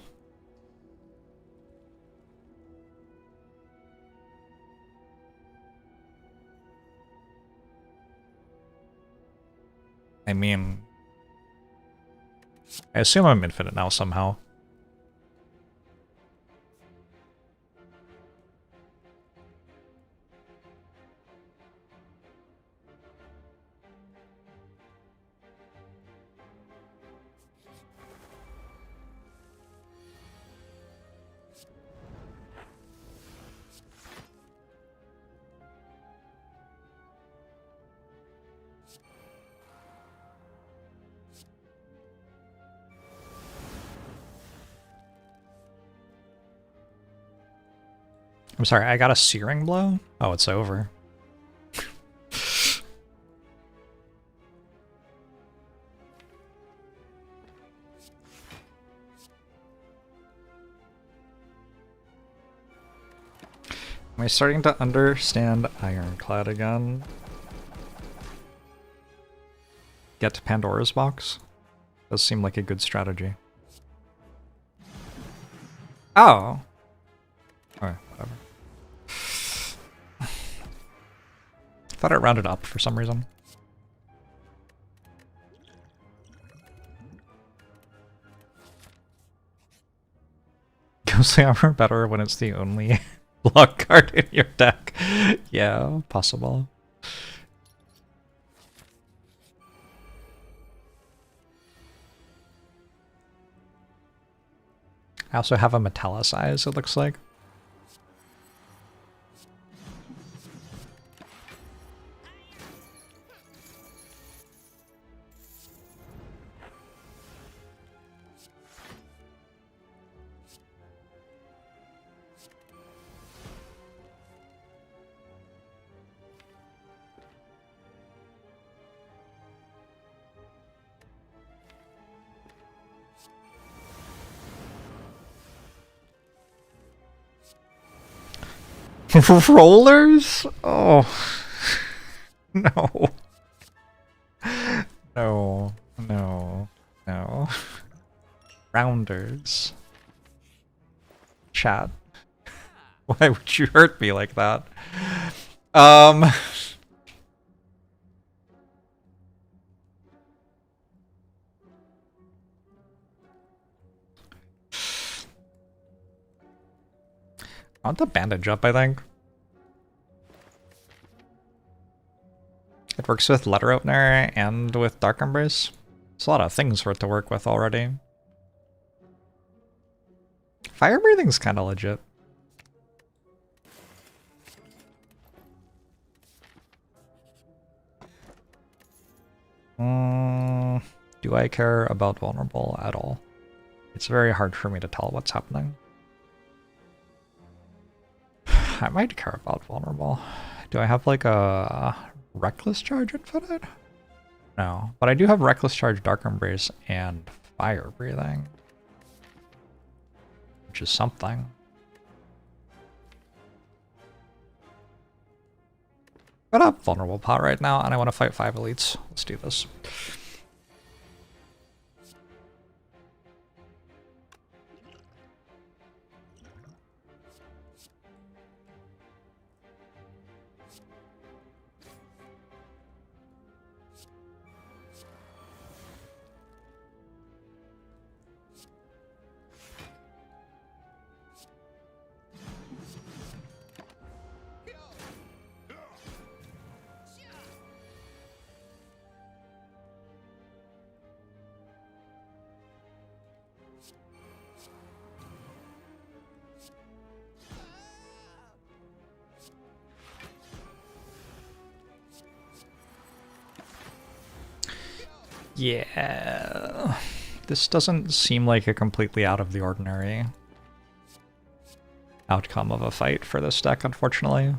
I mean, I assume I'm infinite now somehow. I'm sorry, I got a searing blow? Oh, it's over. Am I starting to understand Ironclad again? Get to Pandora's box? Does seem like a good strategy. Oh! Alright, whatever. Thought it rounded up for some reason. Ghostly Armor better when it's the only block card in your deck. Yeah, possible. I also have a metallicize, it looks like. Rollers? Oh. No. No. No. No. Rounders. Chat. Why would you hurt me like that? I want the bandage up, I think. It works with letter opener and with Dark Embrace. There's a lot of things for it to work with already. Fire breathing's kind of legit. Do I care about vulnerable at all? It's very hard for me to tell what's happening. I might care about vulnerable. Do I have like a reckless charge infinite? No, but I do have reckless charge, Dark Embrace, and fire breathing, which is something. Got a vulnerable pot right now, and I want to fight 5 elites. Let's do this. Yeah, this doesn't seem like a completely out of the ordinary outcome of a fight for this deck, unfortunately.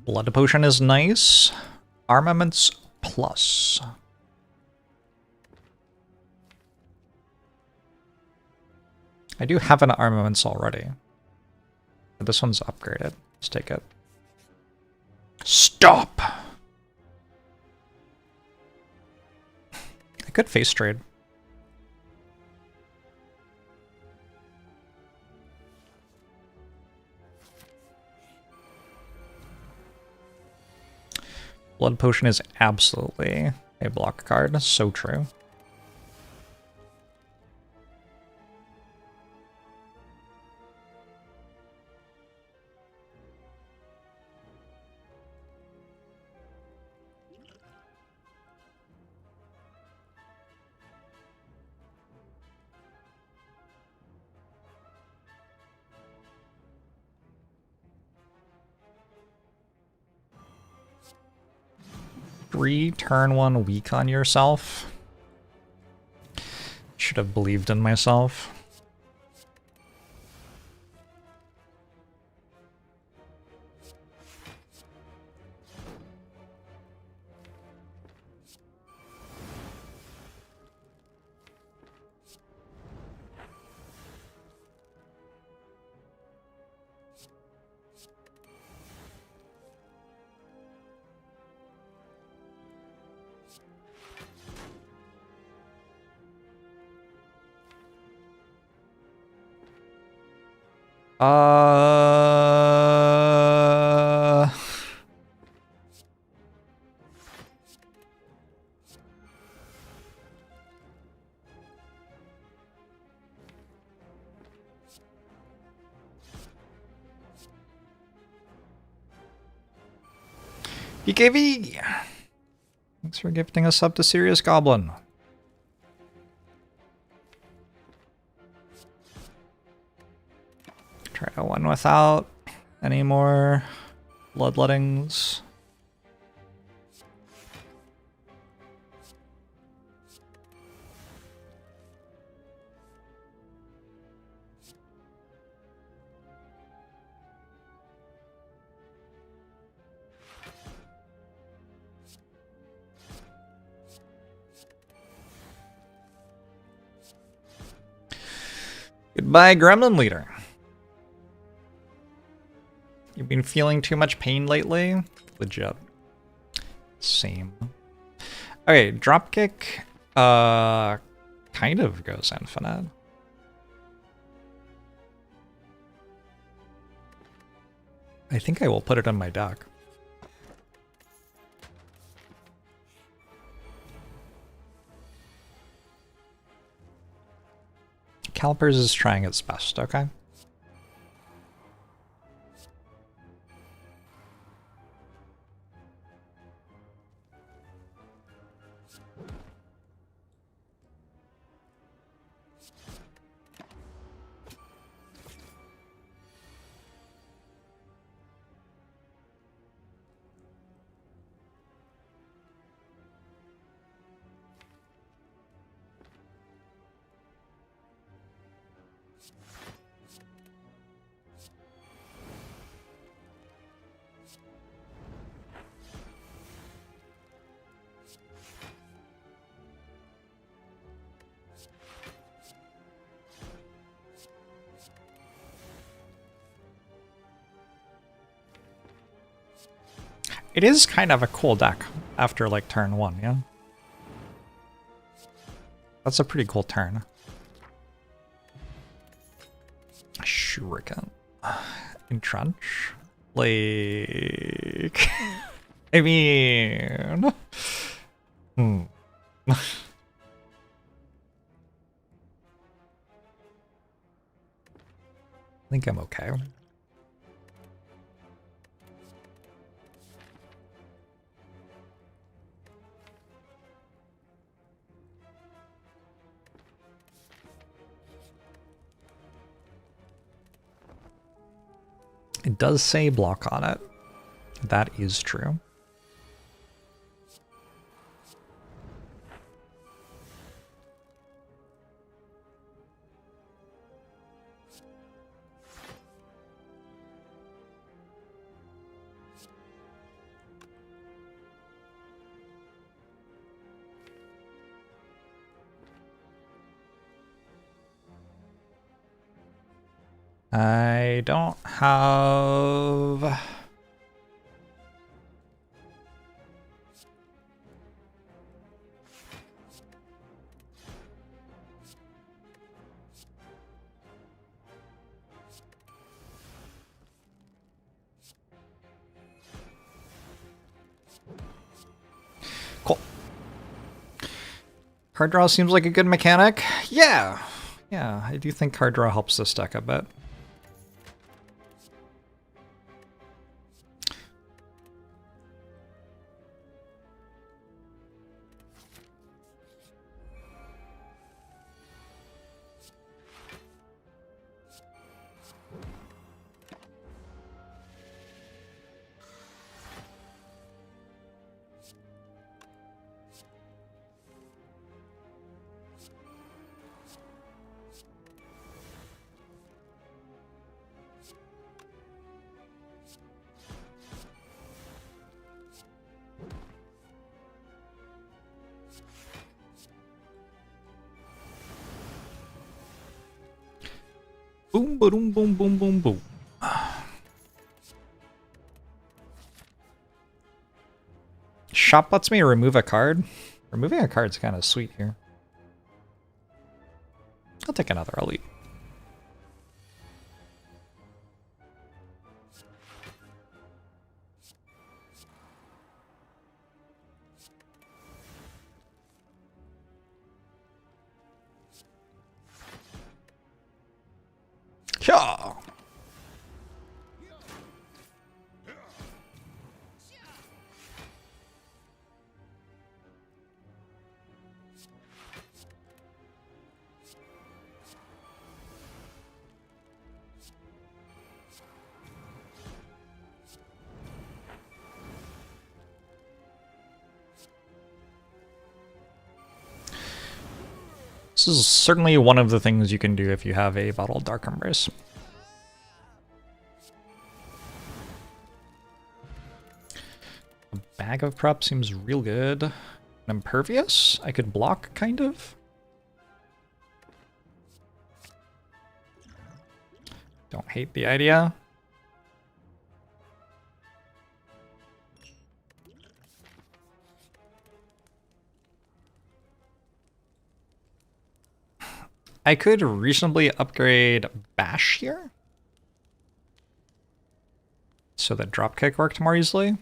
Blood Potion is nice. Armaments plus. I do have an armaments already. But this one's upgraded. Let's take it. Stop! I could face trade. Blood Potion is absolutely a block card. So true. Turn 1 weak on yourself. Should have believed in myself. Uh... BKV! Thanks for gifting a sub to Serious Goblin. Try to one without any more bloodlettings. Goodbye, Gremlin Leader. You've been feeling too much pain lately? Legit. Same. Okay, dropkick kind of goes infinite. I think I will put it on my deck. Calipers is trying its best, okay? It is kind of a cool deck after like turn 1, yeah? That's a pretty cool turn. Shuriken. Entrench? Like... I mean... I think I'm okay. It does say block on it. That is true. I don't have... Cool. Card draw seems like a good mechanic. Yeah, I do think card draw helps this deck a bit. Boom, boom, boom, boom, boom, boom. Shop lets me remove a card. Removing a card's kind of sweet here. I'll take another elite. Yeah. This is certainly one of the things you can do if you have a Bottled Dark Embrace. A Bag of Prep seems real good. An Impervious? I could block, kind of. Don't hate the idea. I could reasonably upgrade Bash here, so that Dropkick worked more easily.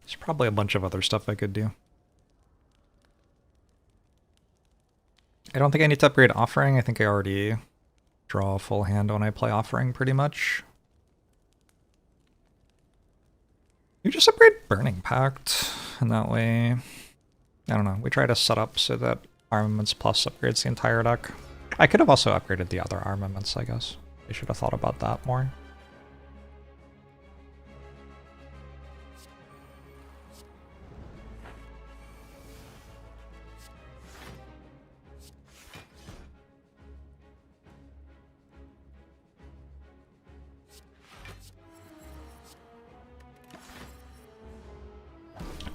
There's probably a bunch of other stuff I could do. I don't think I need to upgrade Offering. I think I already draw a full hand when I play Offering, pretty much. You just upgrade Burning Pact, and that way, I don't know, we try to set up so that Armaments Plus upgrades the entire deck. I could have also upgraded the other armaments, I guess. I should have thought about that more.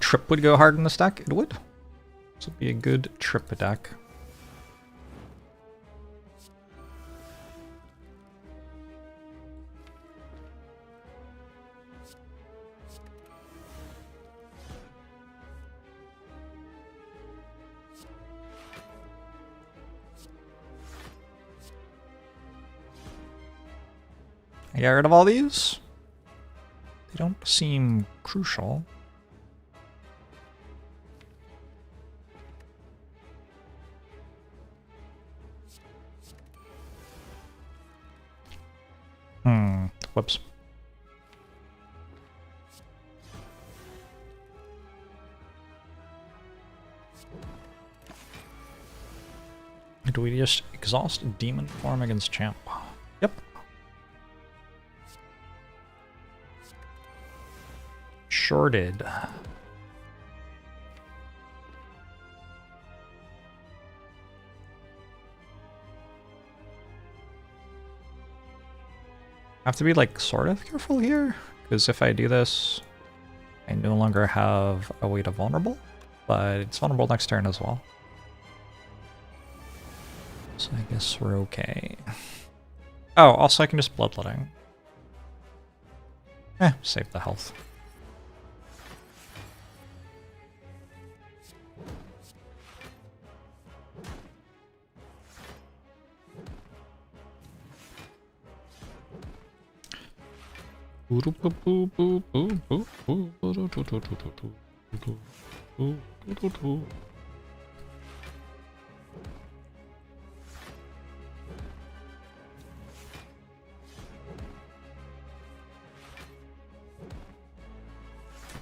Trip would go hard in this deck? It would. This would be a good trip deck. I get rid of all these. They don't seem crucial. Whoops. Do we just exhaust demon form against champ? Yep. Sure did. I have to be like sort of careful here, because if I do this, I no longer have a way to vulnerable, but it's vulnerable next turn as well. So I guess we're okay. Oh, also I can just bloodletting. Save the health.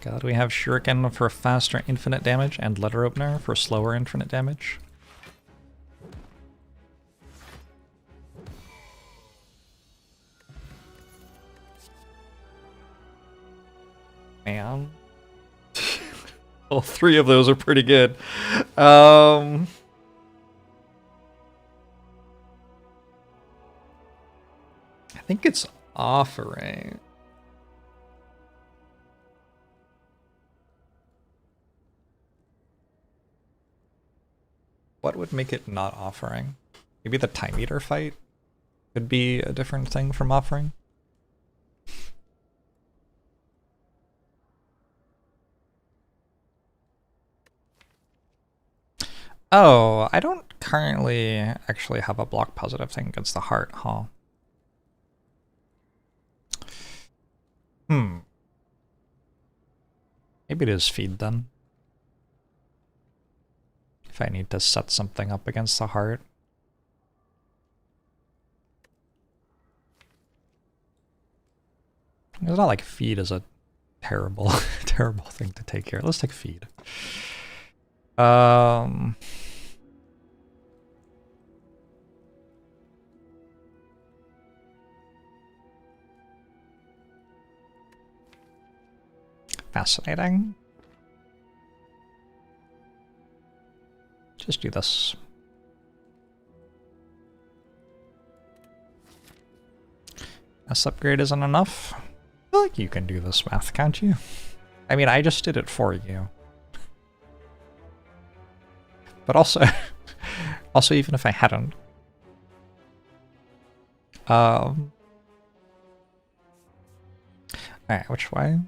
God, we have Shuriken for faster infinite damage and Letter Opener for slower infinite damage. Man. All three of those are pretty good. I think it's Offering. What would make it not Offering? Maybe the Time Eater fight could be a different thing from Offering. Oh, I don't currently actually have a block positive thing against the heart, huh? Maybe it is feed then. if I need to set something up against the heart. It's not like feed is a terrible, terrible thing to take here. Let's take feed. Fascinating. Just do this. This upgrade isn't enough. I feel like you can do this math, can't you? I mean, I just did it for you. But also, also even if I hadn't. Alright, which way?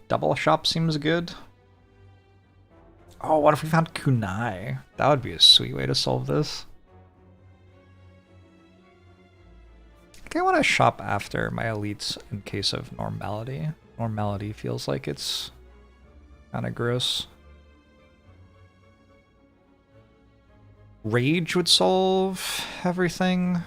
Double shop seems good. Oh, what if we found kunai? That would be a sweet way to solve this. I think I want to shop after my elites in case of normality. Normality feels like it's kind of gross. Rage would solve everything.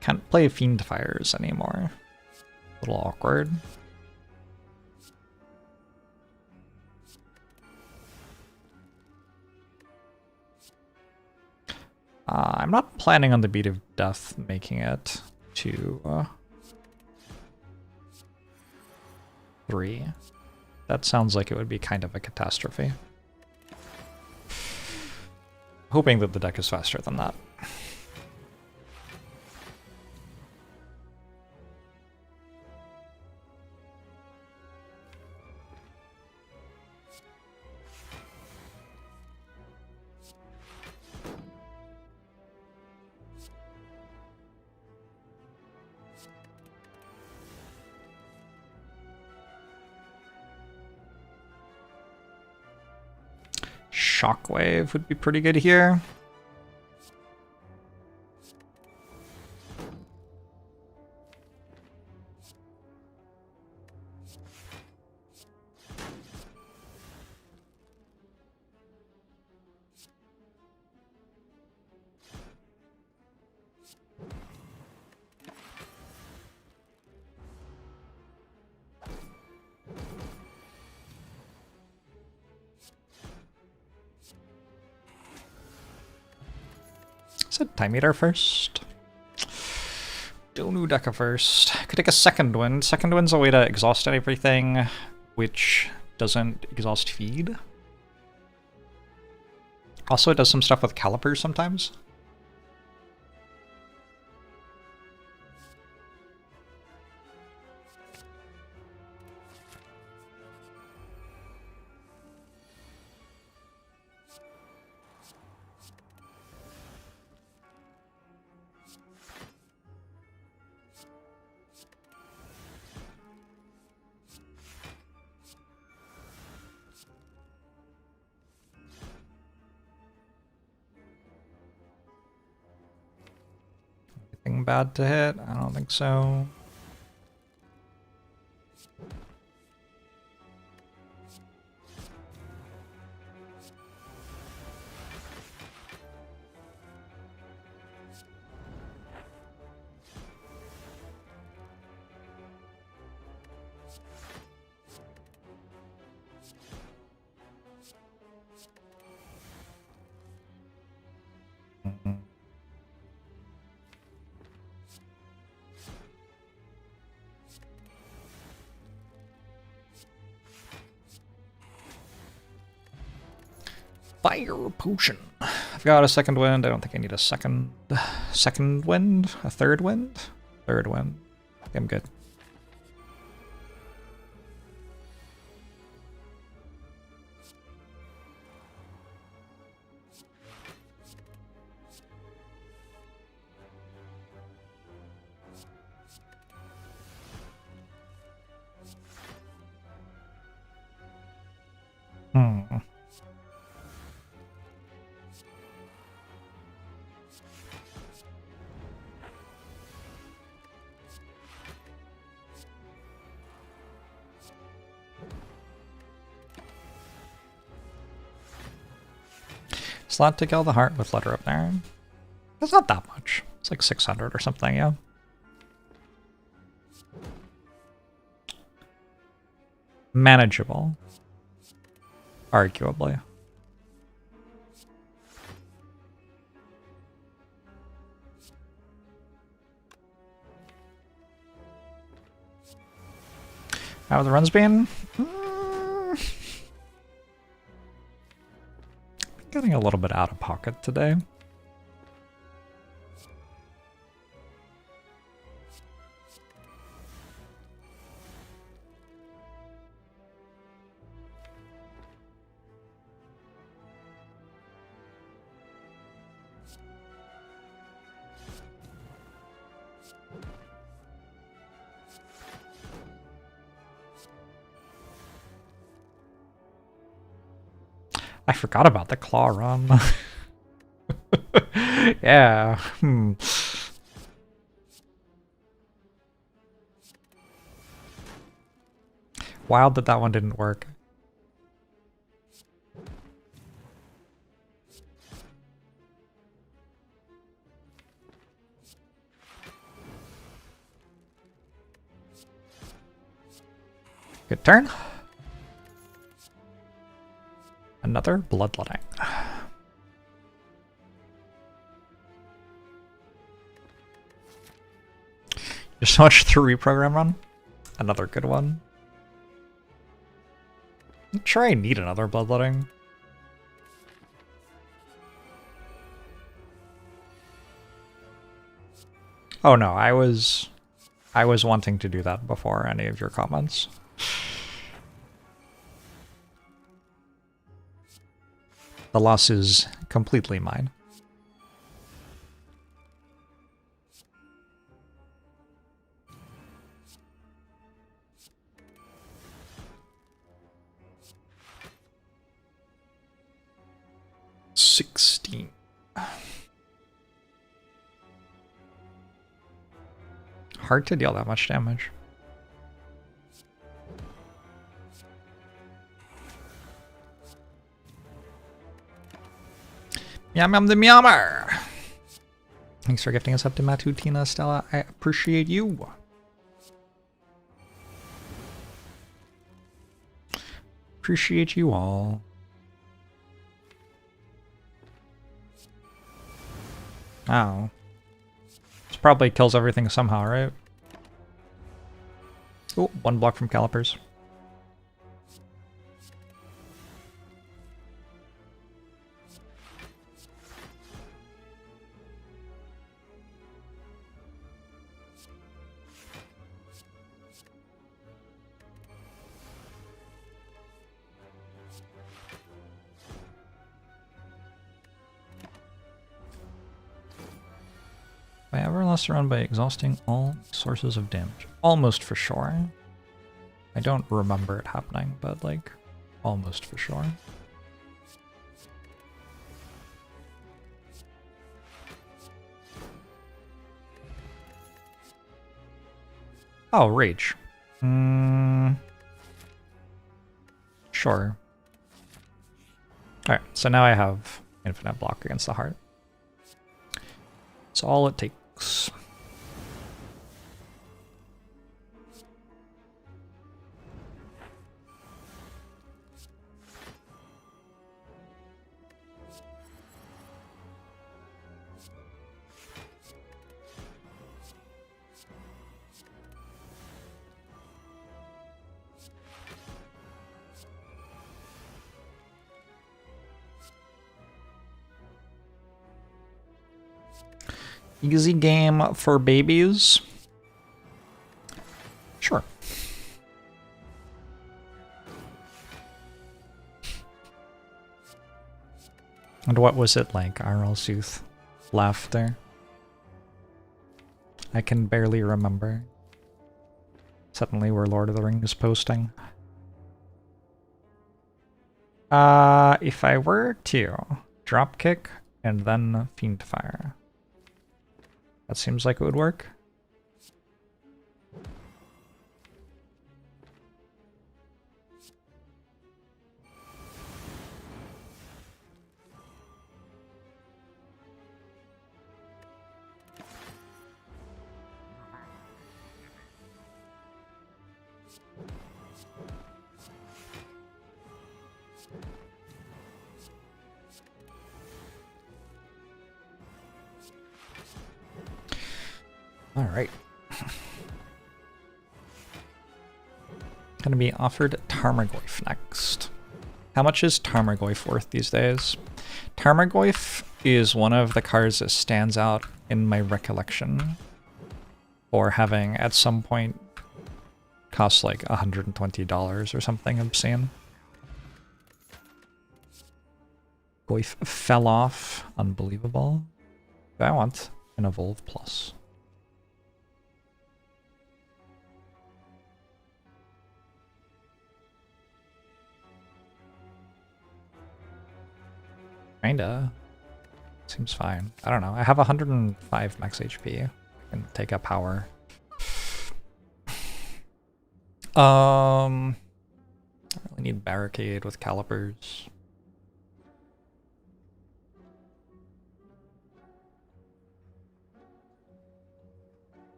Can't play Fiend Fires anymore. A little awkward. I'm not planning on the Beat of Death making it to 3. That sounds like it would be kind of a catastrophe. Hoping that the deck is faster than that. Shockwave would be pretty good here. Said Time Eater first. Donu Deca first. Could take a Second Wind. Second Wind's a way to exhaust everything, which doesn't exhaust feed. Also, it does some stuff with calipers sometimes. Anything bad to hit? I don't think so. Fire potion. I've got a Second Wind. I don't think I need a second wind. A third wind? Third wind. I'm good. Hmm. Slot to kill the heart with letter up there. It's not that much. It's like 600 or something, yeah. Manageable. Arguably. How have the runs been? Getting a little bit out of pocket today. I forgot about the claw run. Yeah. Wild that that one didn't work. Good turn. Another bloodletting. Just watched the reprogram run. Another good one. I'm sure I need another bloodletting. Oh no, I was wanting to do that before any of your comments. The loss is completely mine. $16. Hard to deal that much damage. Yum yum the meowmer! Thanks for gifting us up to Matutina, Stella. I appreciate you. Appreciate you all. Oh. This probably kills everything somehow, right? Oh, one block from calipers. If I ever lost a run by exhausting all sources of damage. Almost for sure. I don't remember it happening, but like, almost for sure. Oh, rage. Sure. Alright, so now I have infinite block against the heart. That's all it takes. Easy game for babies. Sure. And what was it like, RL Sooth? Laughter. I can barely remember. Suddenly we're Lord of the Rings posting. If I were to drop kick and then fiend fire, that seems like it would work. All right. Gonna be offered Tarmogoyf next. How much is Tarmogoyf worth these days? Tarmogoyf is one of the cards that stands out in my recollection for having at some point cost like $120 or something obscene. Goyf fell off. Unbelievable. I want an Evolve Plus. Kinda. Seems fine. I don't know. I have 105 max HP. I can take a power. I really need Barricade with Calipers.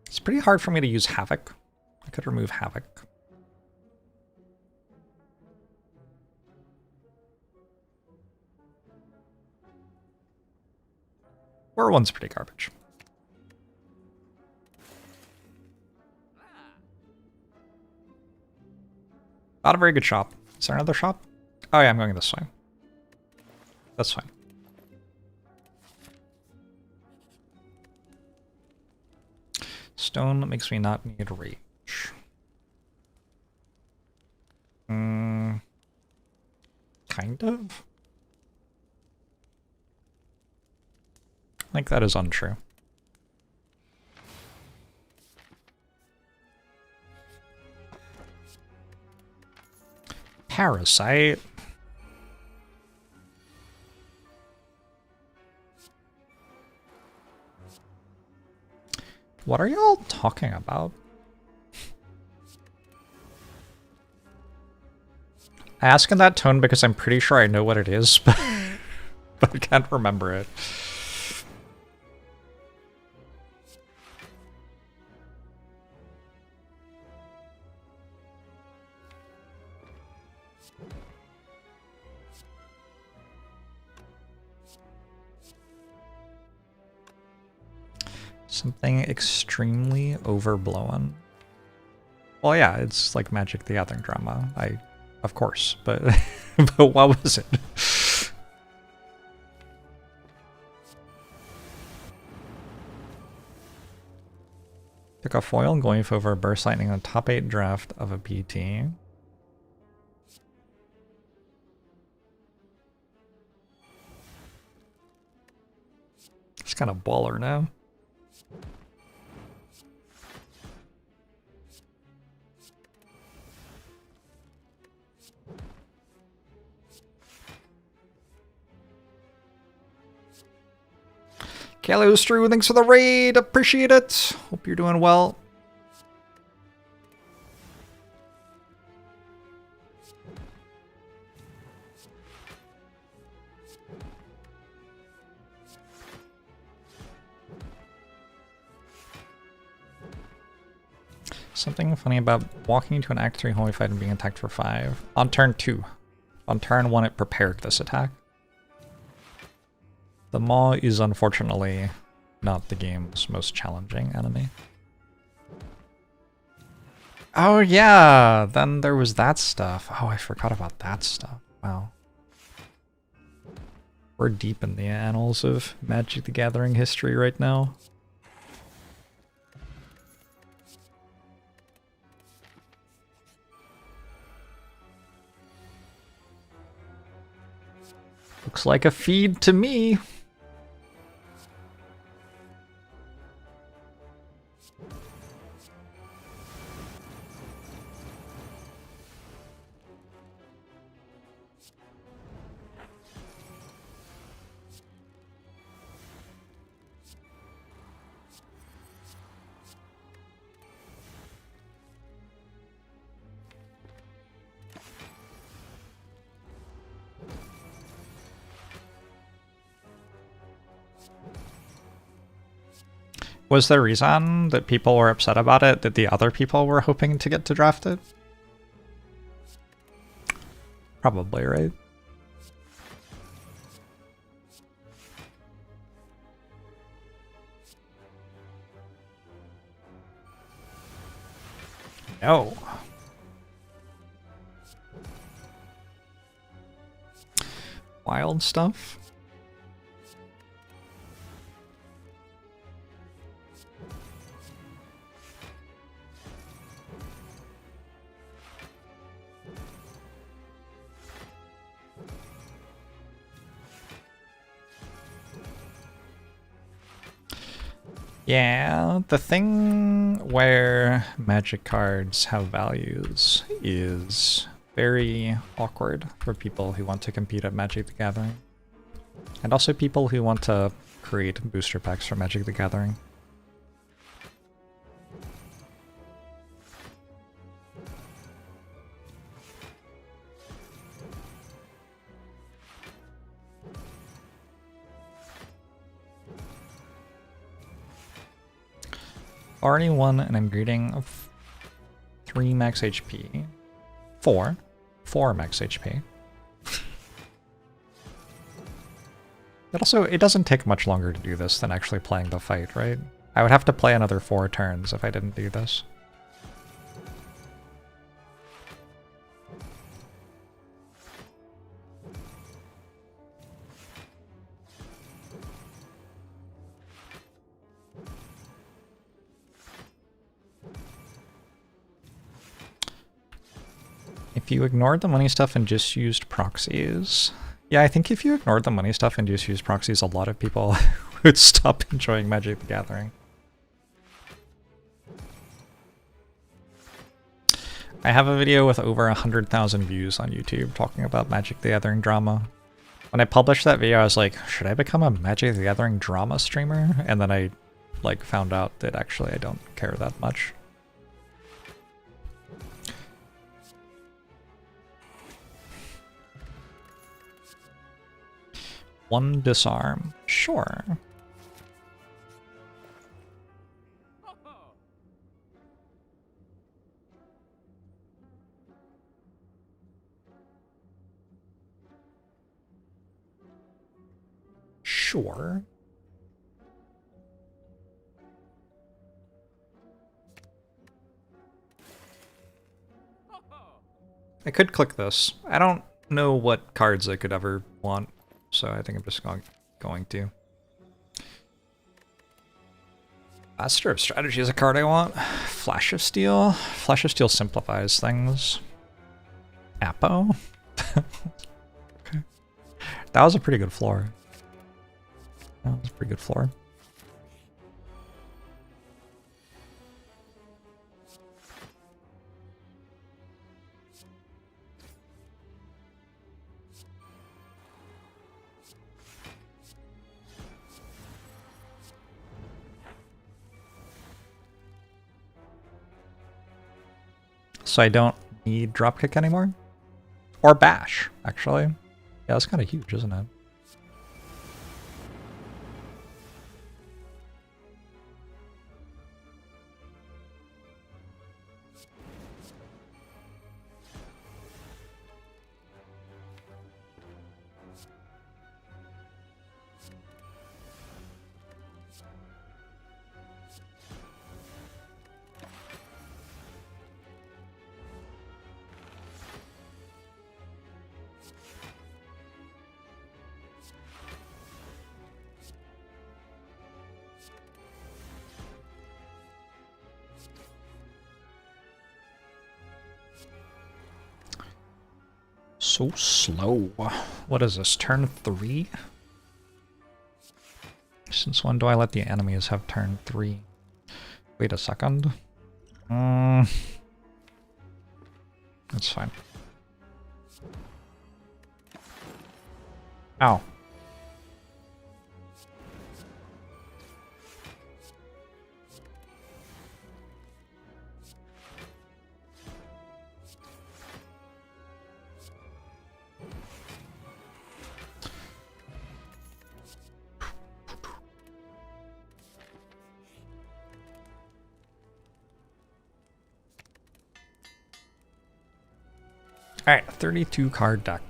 It's pretty hard for me to use Havoc. I could remove Havoc. Or one's pretty garbage. Not a very good shop. Is there another shop? Oh yeah, I'm going this way. That's fine. Stone makes me not need rage. Kind of? I think that is untrue. Parasite. What are y'all talking about? I ask in that tone because I'm pretty sure I know what it is, but I can't remember it. Something extremely overblown. Well, yeah, it's like Magic the Gathering drama. Of course, but but what was it? Took a foil going for over Burst Lightning on top 8 draft of a PT. It's kind of baller now. Kalustru, thanks for the raid. Appreciate it. Hope you're doing well. Something funny about walking into an Act 3 Holy Fight and being attacked for 5. On turn 2. On turn 1 it prepared this attack. The Maw is unfortunately not the game's most challenging enemy. Oh yeah, then there was that stuff. Oh, I forgot about that stuff. Wow. We're deep in the annals of Magic the Gathering history right now. Looks like a feed to me. Was the reason that people were upset about it that the other people were hoping to get to draft it? Probably, right? No. Wild stuff? Yeah, the thing where magic cards have values is very awkward for people who want to compete at Magic the Gathering. And also people who want to create booster packs for Magic the Gathering. Already won and I'm greeting 3 max HP. 4 max HP. But also, it doesn't take much longer to do this than actually playing the fight, right? I would have to play another 4 turns if I didn't do this. If you ignored the money stuff and just used proxies... Yeah, I think if you ignored the money stuff and just used proxies, a lot of people would stop enjoying Magic the Gathering. I have a video with over 100,000 views on YouTube talking about Magic the Gathering drama. When I published that video, I was like, should I become a Magic the Gathering drama streamer? And then I found out that actually I don't care that much. One disarm. Sure. Sure. I could click this. I don't know what cards I could ever want. So I think I'm just going to. Master of Strategy is a card I want. Flash of Steel. Flash of Steel simplifies things. Apo? Okay. That was a pretty good floor. That was a pretty good floor. So I don't need Dropkick anymore? Or Bash, actually. Yeah, that's kind of huge, isn't it? So slow. What is this, turn 3? Since when do I let the enemies have turn 3? Wait a second. That's fine. Ow. Alright, 32 card deck.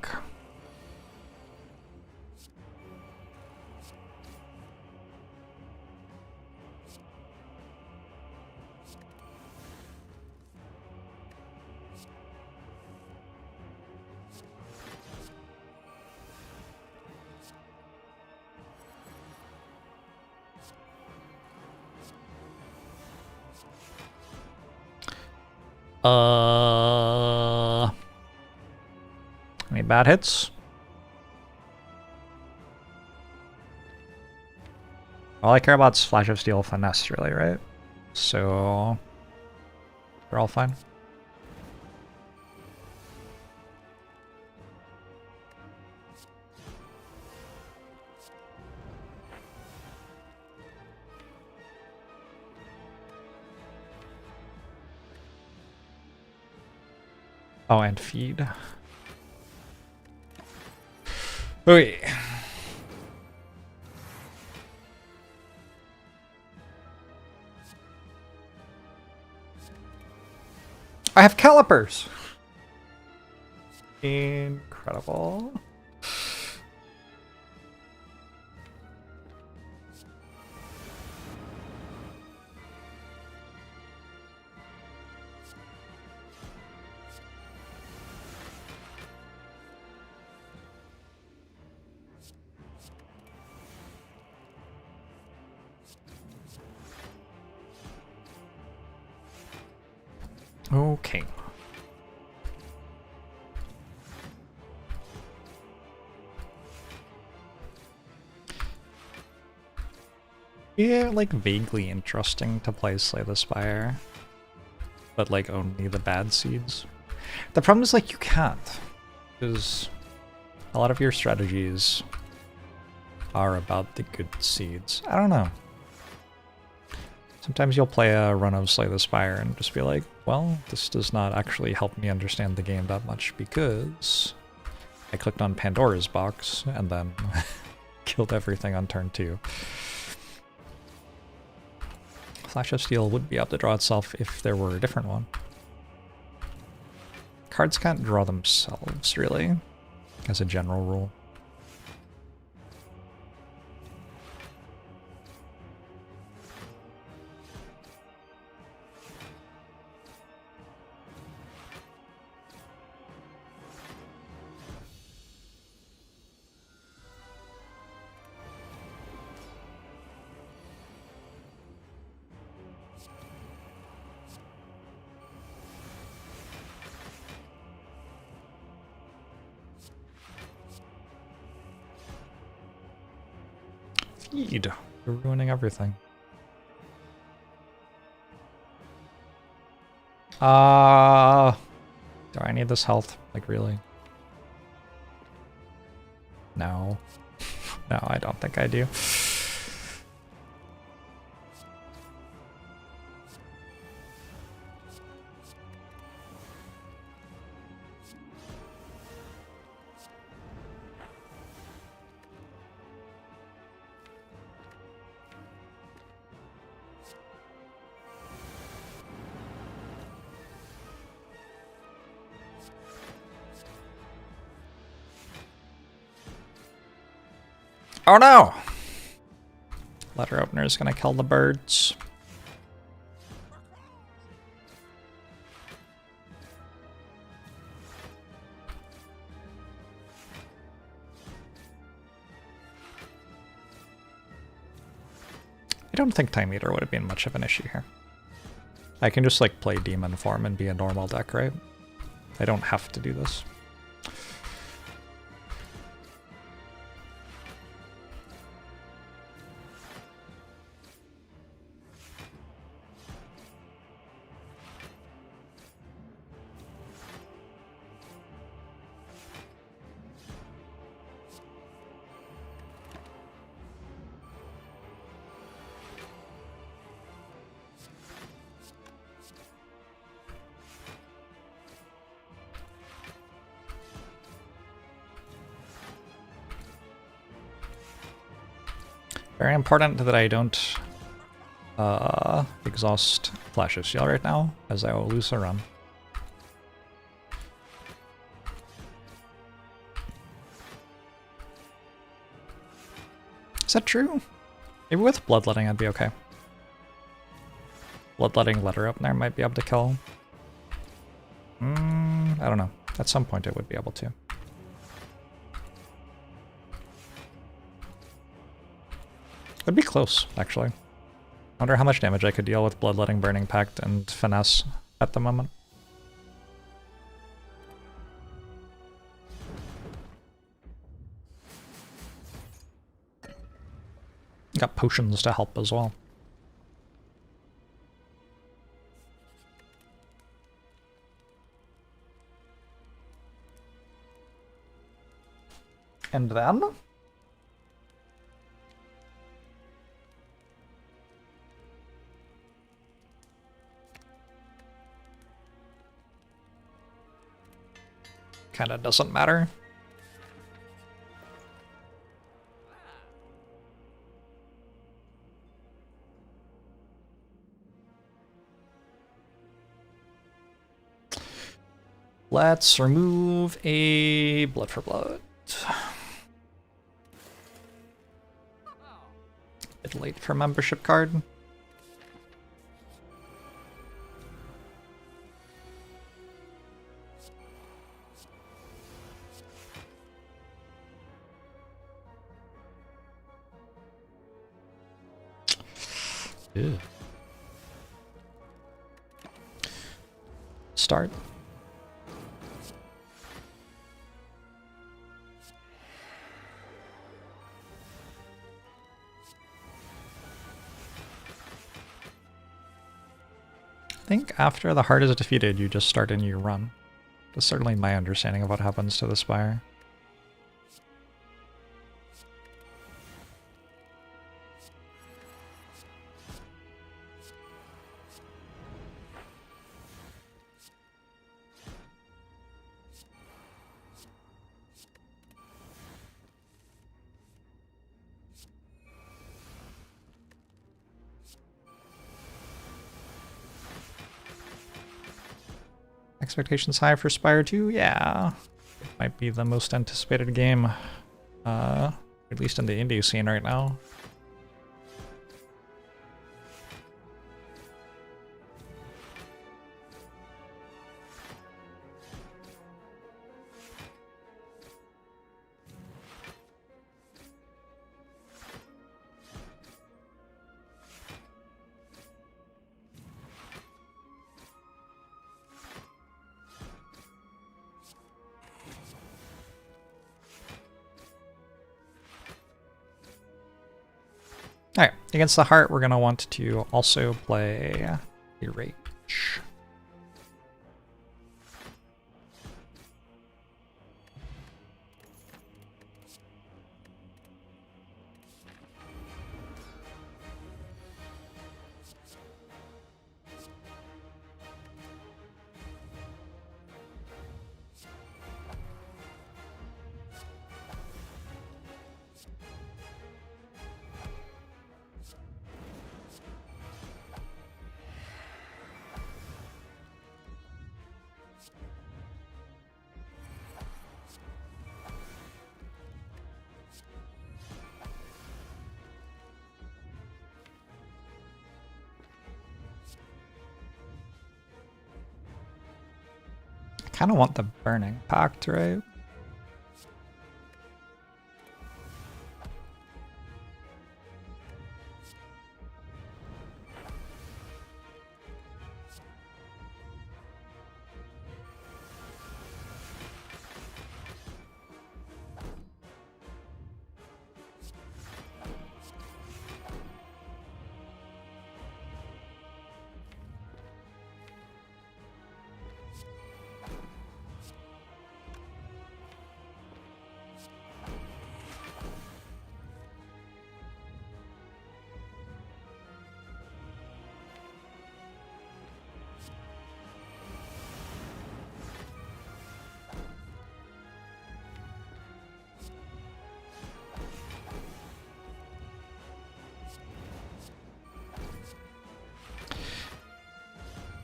Any bad hits? All I care about is Flash of Steel Finesse, really, right? So we're all fine. Oh, and feed. Okay. I have calipers. Incredible. Okay. Yeah, like vaguely interesting to play Slay the Spire, but like only the bad seeds. The problem is like you can't, because a lot of your strategies are about the good seeds. I don't know. Sometimes you'll play a run of Slay the Spire and just be like, well, this does not actually help me understand the game that much because I clicked on Pandora's box and then killed everything on turn 2. Flash of Steel would be able to draw itself if there were a different one. Cards can't draw themselves, really, as a general rule. Feed. You're ruining everything. Do I need this health? Like, really? No. No, I don't think I do. Oh no! Letter opener is gonna kill the birds. I don't think Time Eater would have been much of an issue here. I can just like play Demon Form and be a normal deck, right? I don't have to do this. Very important that I don't exhaust Flash of Steel right now, as I will lose a run. Is that true? Maybe with Bloodletting I'd be okay. Bloodletting Letter Opener might be able to kill. I don't know. At some point it would be able to. It'd be close, actually. Wonder how much damage I could deal with Bloodletting, Burning Pact, and Finesse at the moment. Got potions to help as well. And then? Kinda doesn't matter. Let's remove a Blood for Blood. Bit late for membership card. Ew. Start. I think after the heart is defeated, you just start a new run. That's certainly my understanding of what happens to the Spire. Expectations high for Spire 2? Yeah. It might be the most anticipated game, at least in the indie scene right now. Alright, against the heart, we're going to want to also play a Rage. I kind of want the Burning Pact, right?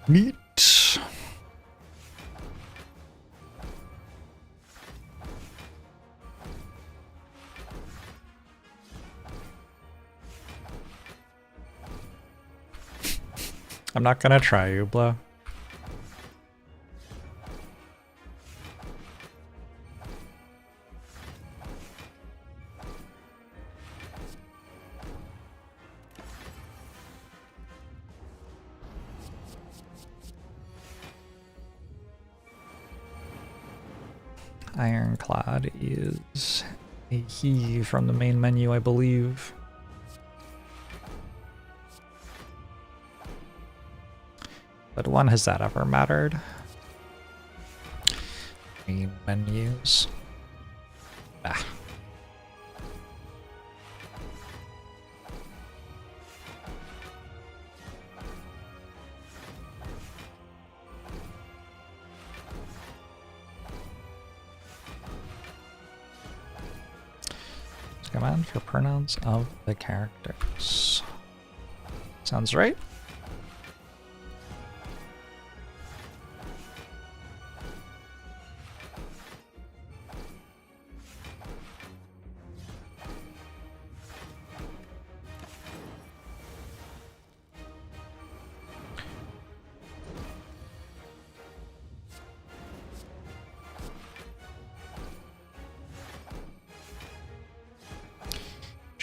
Neat. I'm not gonna try you, Blow. Ironclad is a he from the main menu, I believe. But when has that ever mattered? Main menus. Ah. Command for pronouns of the characters. Sounds right.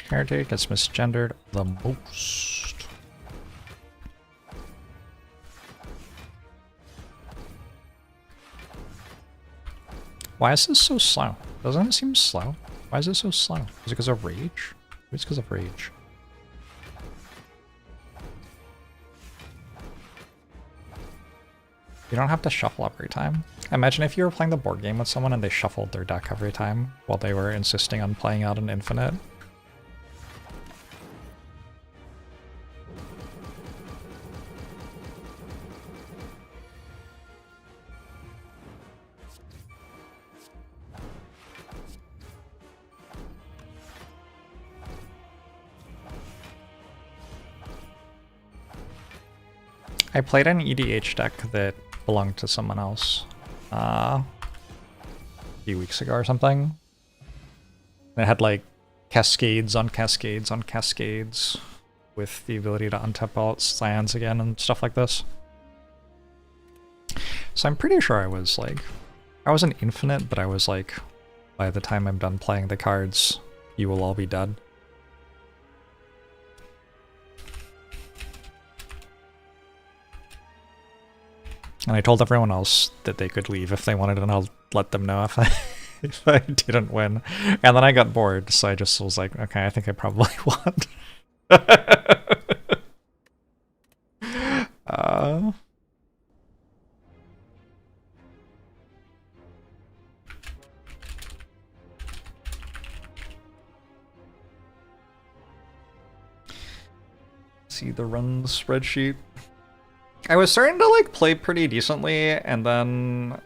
Character gets misgendered the most. Why is this so slow? Doesn't it seem slow? Why is it so slow? Is it because of rage? Maybe it's because of rage. You don't have to shuffle every time. Imagine if you were playing the board game with someone and they shuffled their deck every time while they were insisting on playing out an infinite. I played an EDH deck that belonged to someone else a few weeks ago or something. It had like cascades on cascades on cascades with the ability to untap all its lands again and stuff like this. So I'm pretty sure I wasn't infinite, but I was like, by the time I'm done playing the cards, you will all be dead. And I told everyone else that they could leave if they wanted, and I'll let them know if if I didn't win. And then I got bored, so I just was like, okay, I think I probably won. See the run spreadsheet. I was starting to like play pretty decently, and then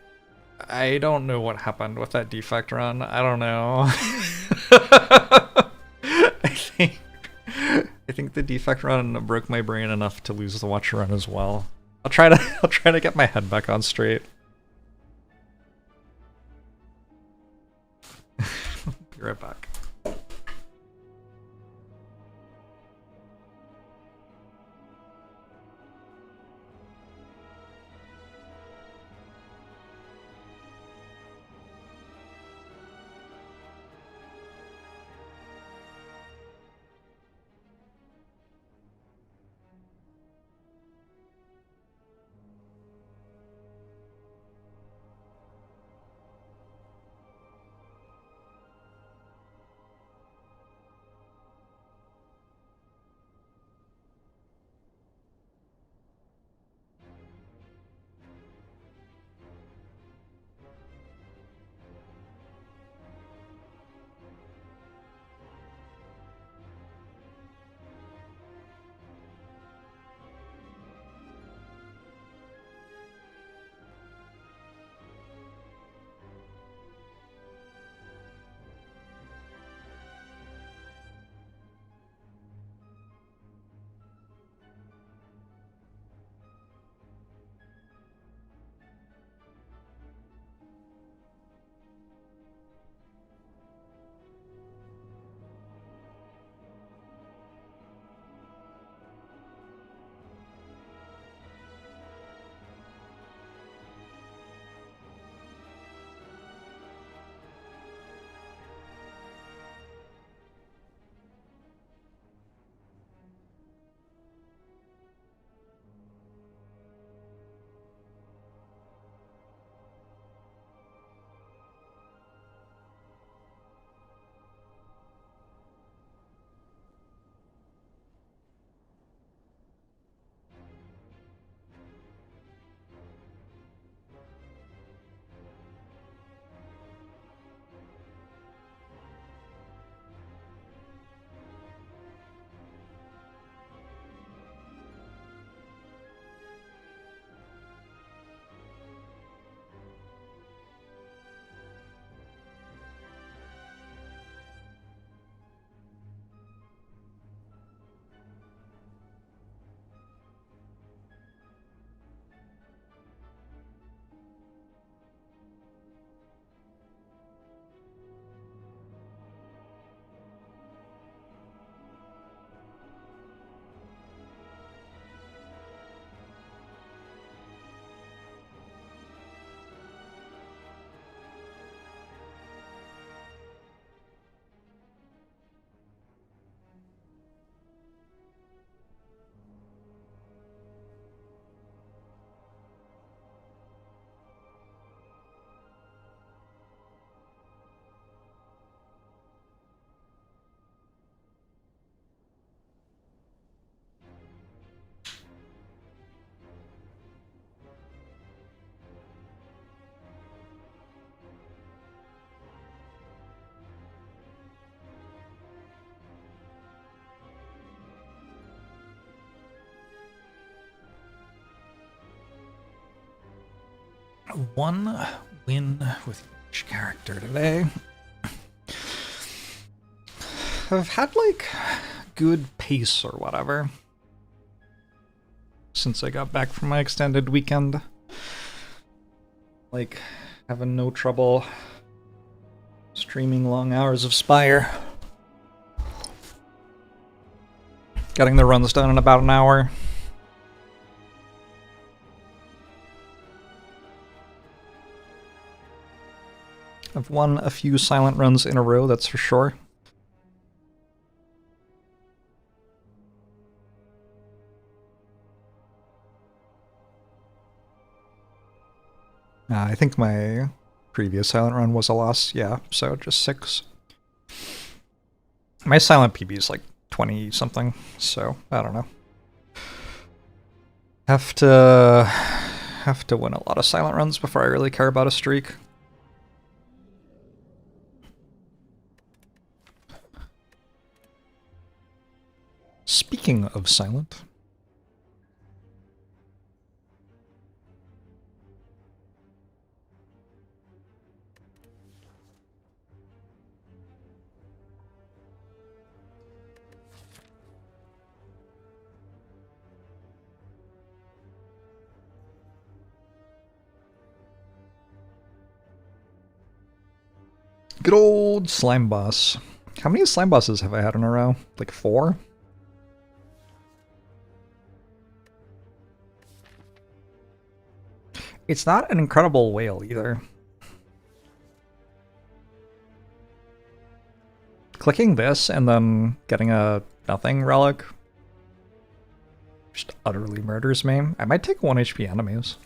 I don't know what happened with that defect run. I don't know. I think the defect run broke my brain enough to lose the watch run as well. I'll try to get my head back on straight. Be right back. One win with each character today. I've had like good pace or whatever since I got back from my extended weekend. Like, having no trouble streaming long hours of Spire. Getting the runs done in about an hour. I've won a few silent runs in a row, that's for sure. I think my previous silent run was a loss, yeah, so just 6. My silent PB is like 20 something, so I don't know. Have to win a lot of silent runs before I really care about a streak. Speaking of silent, good old slime boss. How many slime bosses have I had in a row? Like 4? It's not an incredible whale either. Clicking this and then getting a nothing relic just utterly murders me. I might take 1 HP enemies.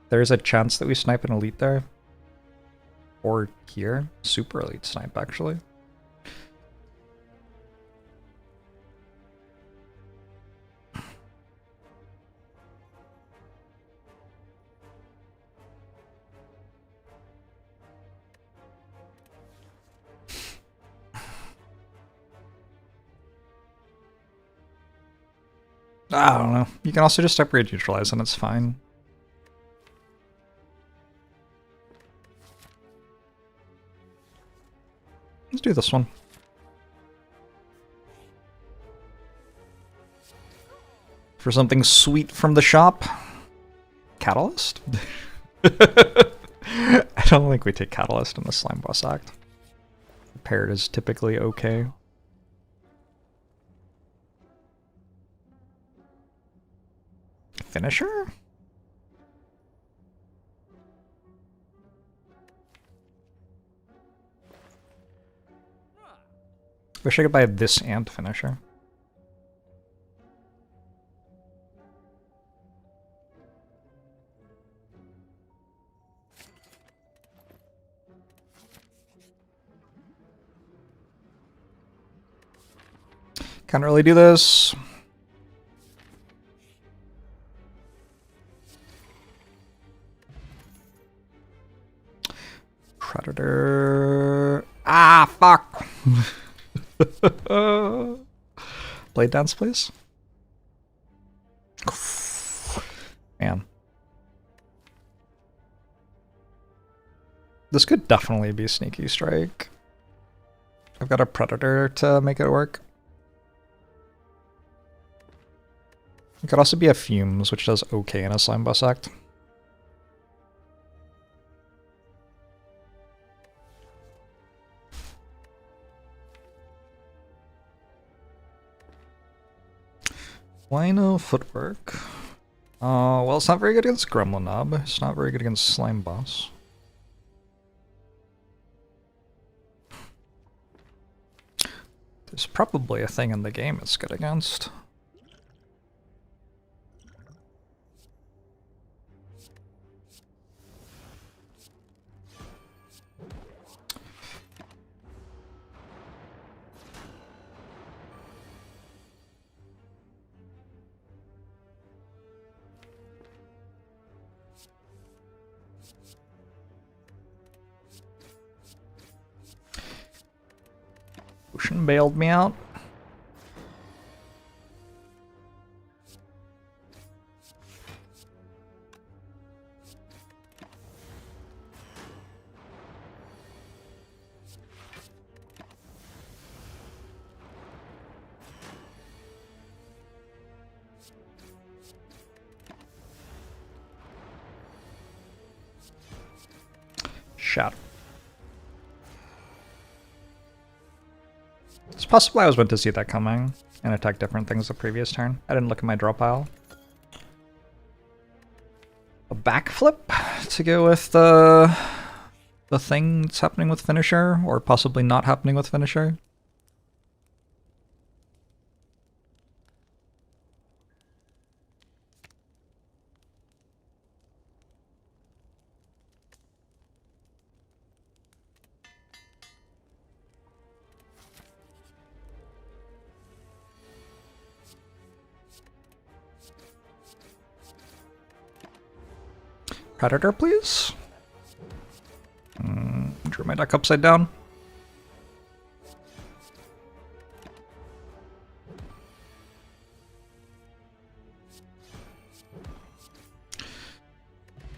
There's a chance that we snipe an elite there. Or here. Super elite snipe, actually. I don't know. You can also just upgrade neutralize and it's fine. Let's do this one. For something sweet from the shop. Catalyst? I don't think we take Catalyst in the Slime Boss Act. Paired is typically okay. Finisher? Wish I could buy this and Finisher. Can't really do this. Predator. Ah, fuck. Blade dance, please. Man. This could definitely be Sneaky Strike. I've got a Predator to make it work. It could also be a Fumes, which does okay in a Slime Boss Act. Why no footwork? Well, it's not very good against Gremlin Knob. It's not very good against Slime Boss. There's probably a thing in the game it's good against. Ocean bailed me out. chat. It's possible I was meant to see that coming and attack different things the previous turn. I didn't look at my draw pile. A backflip to go with the thing that's happening with finisher, or possibly not happening with finisher. Predator, please. Drew my deck upside down.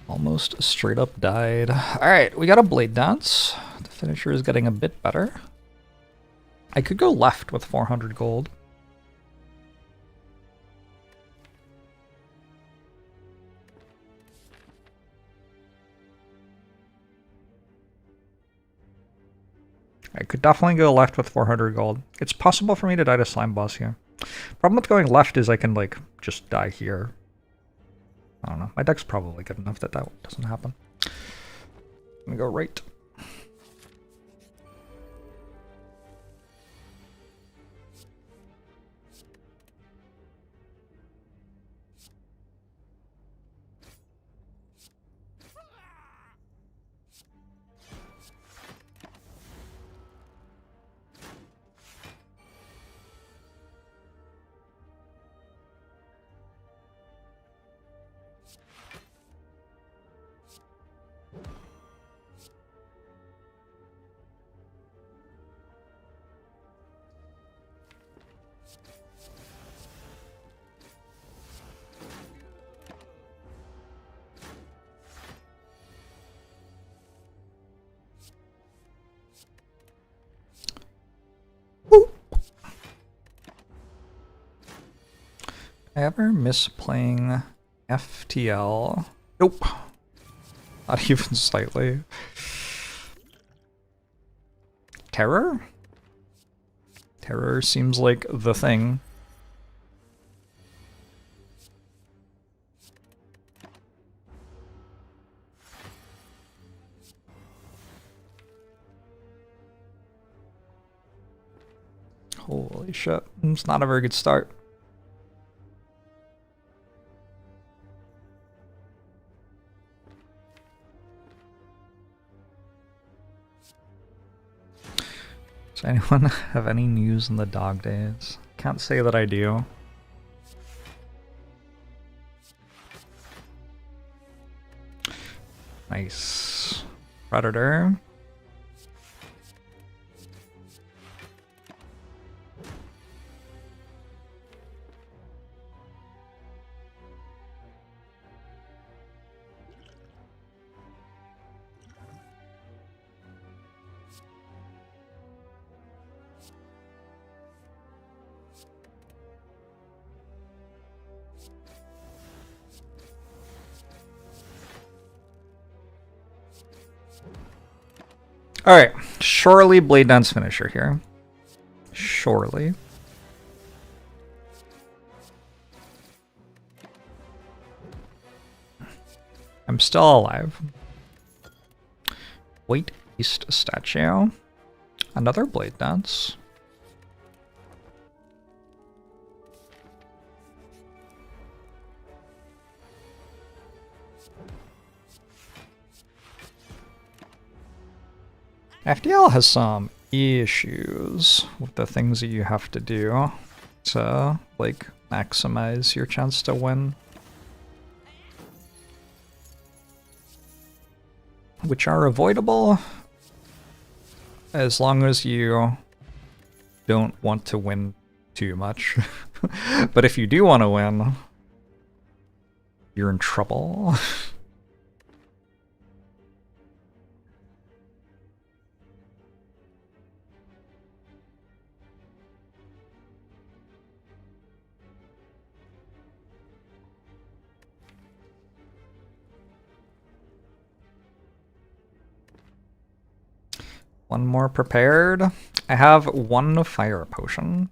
Almost straight up died. Alright, we got a Blade Dance. The finisher is getting a bit better. I could go left with 400 gold. I could definitely go left with 400 gold. It's possible for me to die to Slime Boss here. Problem with going left is I can, like, just die here. I don't know. My deck's probably good enough that that doesn't happen. I'm gonna go right. I ever miss playing FTL? Nope. Not even slightly. Terror? Terror seems like the thing. Holy shit. It's not a very good start. Does anyone have any news in the dog days? Can't say that I do. Nice. Predator. Alright, surely Blade Dance finisher here. Surely. I'm still alive. Wait, East statue. Another Blade Dance. FDL has some issues with the things that you have to do to, like, maximize your chance to win. Which are avoidable as long as you don't want to win too much. But if you do want to win, you're in trouble. One more prepared. I have one fire potion.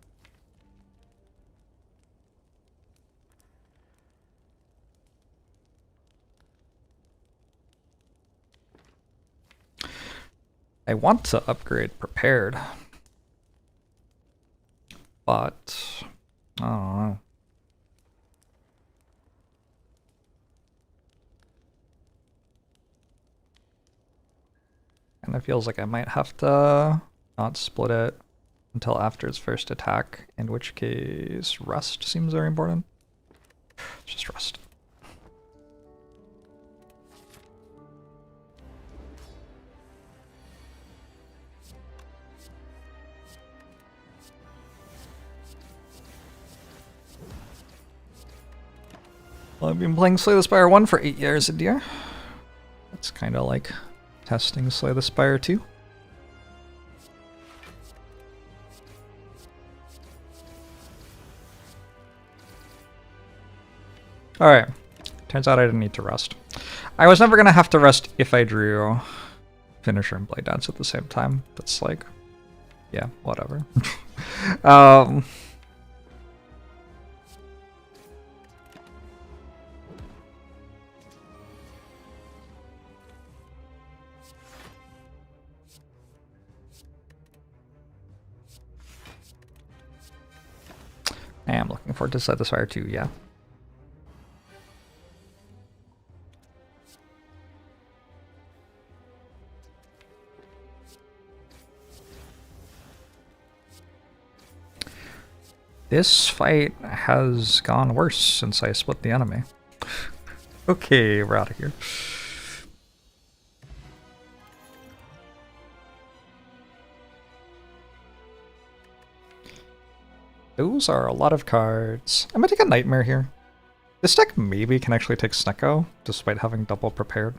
I want to upgrade prepared, but I don't know. And it feels like I might have to not split it until after its first attack, in which case rest seems very important. Just rest. Well, I've been playing Slay the Spire 1 for 8 years, India. That's kind of like testing Slay the Spire 2. Alright. Turns out I didn't need to rest. I was never going to have to rest if I drew Finisher and Blade Dance at the same time. That's like, yeah, whatever. I am looking forward to Slay the Spire 2, yeah. This fight has gone worse since I split the enemy. Okay, we're out of here. Those are a lot of cards. I'm gonna take a Nightmare here. This deck maybe can actually take Snecko, despite having double prepared.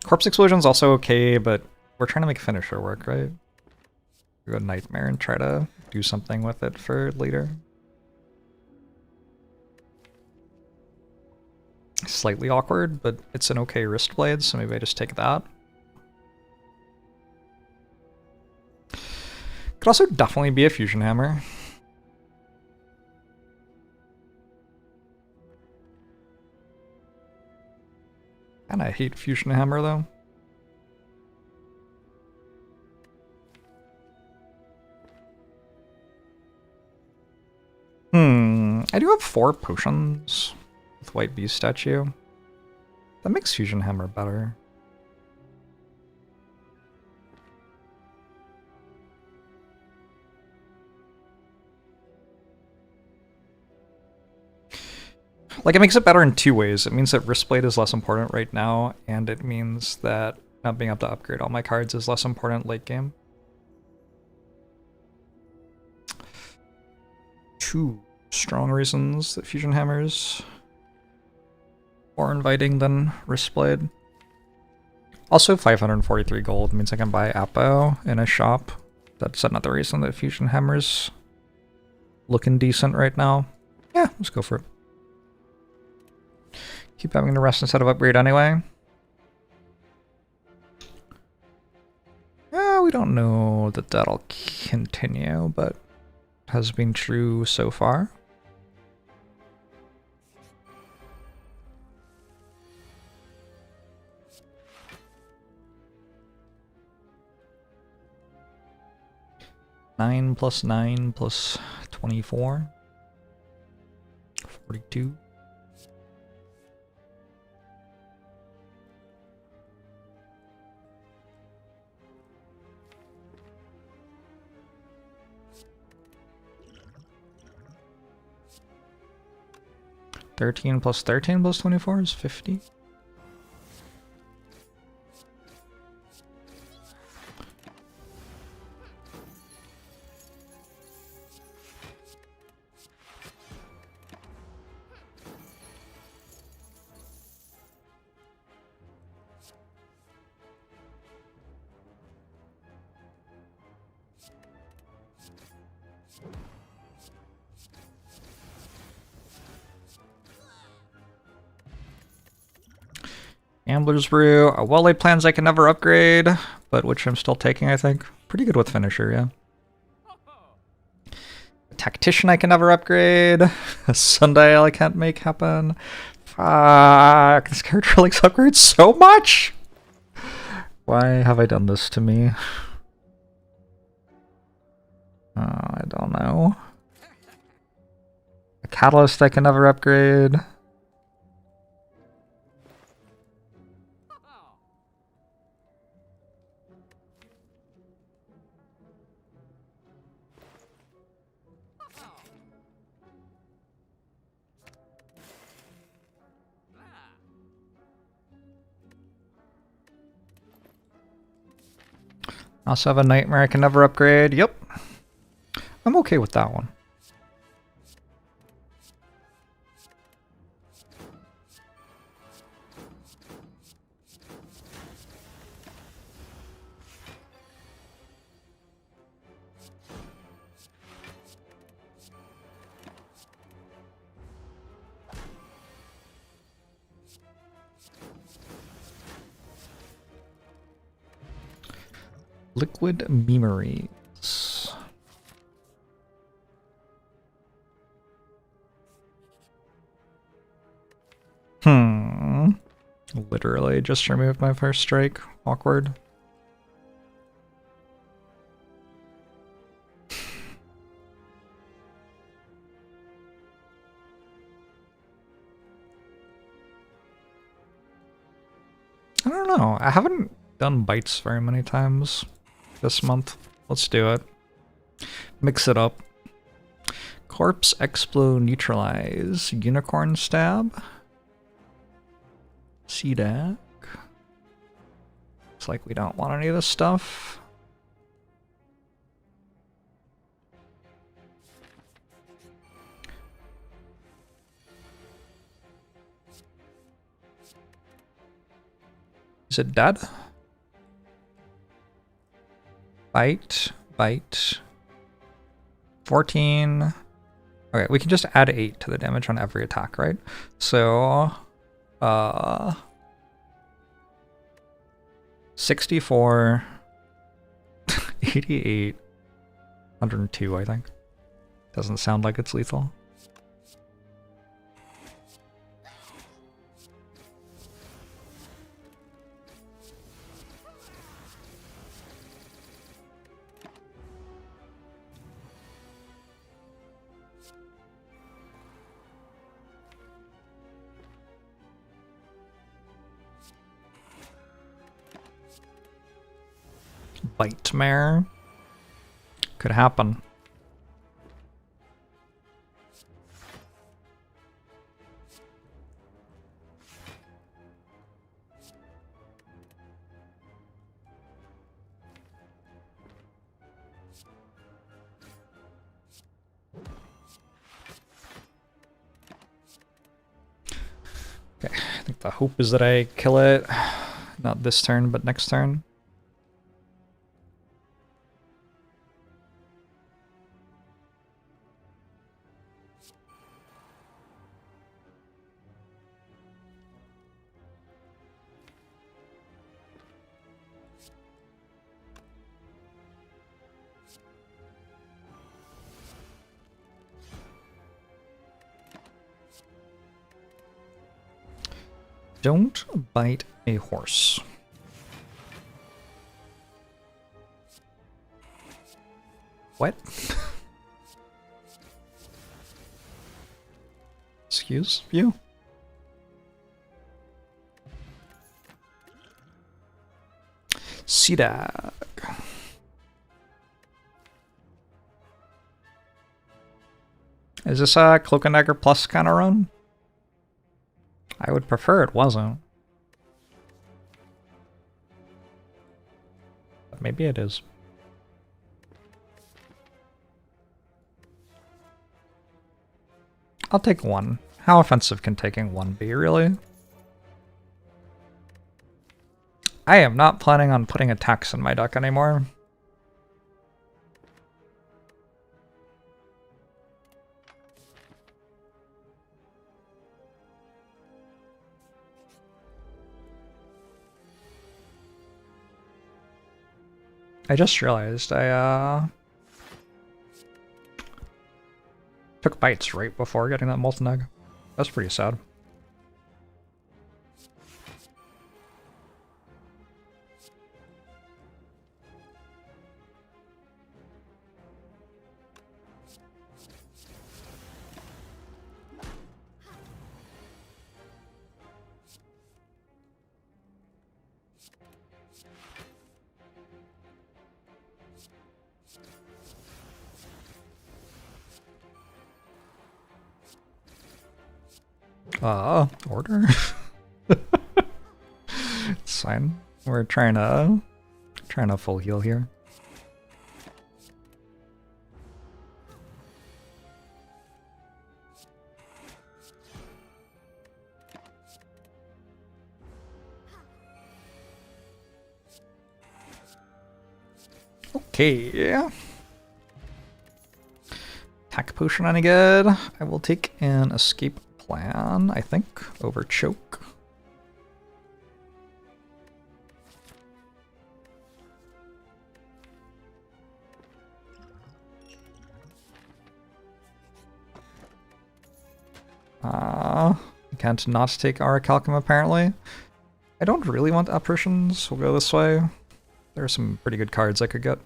Corpse Explosion's also okay, but we're trying to make Finisher work, right? Do a Nightmare and try to do something with it for later. Slightly awkward, but it's an okay wrist blade, so maybe I just take that. Could also definitely be a Fusion Hammer. And I hate Fusion Hammer though. I do have 4 potions with White Beast statue. That makes Fusion Hammer better. Like, it makes it better in 2 ways. It means that Wristblade is less important right now, and it means that not being able to upgrade all my cards is less important late game. 2 strong reasons that Fusion Hammer's more inviting than Wristblade. Also, 543 gold means I can buy Apo in a shop. That's another reason that Fusion Hammer's looking decent right now. Yeah, let's go for it. Keep having to rest instead of upgrade anyway. We don't know that that'll continue, but has been true so far. Nine plus 9 plus 24. 42. Thirteen plus 13 plus 24 is 50. Gambler's Brew, a well-laid plans I can never upgrade, but which I'm still taking, I think. Pretty good with finisher, yeah. A tactician I can never upgrade. A sundial I can't make happen. Fuck, this character likes upgrades so much! Why have I done this to me? I don't know. A catalyst I can never upgrade. I also have a nightmare I can never upgrade. Yep. I'm okay with that one. Liquid memories. Literally just removed my first strike. Awkward. I don't know. I haven't done bites very many times this month. Let's do it. Mix it up. Corpse, Explo, Neutralize, Unicorn Stab, CDAC. It's like we don't want any of this stuff. Is it dead? Bite, bite. 14. Okay, we can just add 8 to the damage on every attack, right? So, 64, 88, 102, I think. Doesn't sound like it's lethal. Bite-mare. Could happen. Okay, I think the hope is that I kill it. Not this turn, but next turn. Don't bite a horse. What? Excuse you? CDAC. Is this a Cloak and Dagger Plus kind of run? I would prefer it wasn't. But maybe it is. I'll take 1. How offensive can taking 1 be, really? I am not planning on putting attacks in my deck anymore. I just realized I took bites right before getting that molten egg. That's pretty sad. Order? It's fine. We're trying to full heal here. Okay, yeah. Attack potion any good? I will take an escape plan, I think, over choke. I can't not take Auricalcum apparently. I don't really want apparitions. We'll go this way. There are some pretty good cards I could get.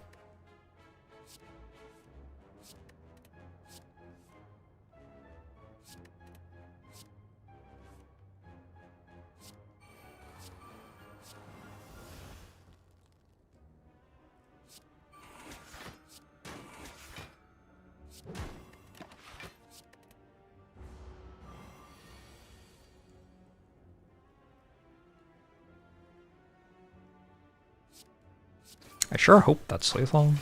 I sure hope that's lethal.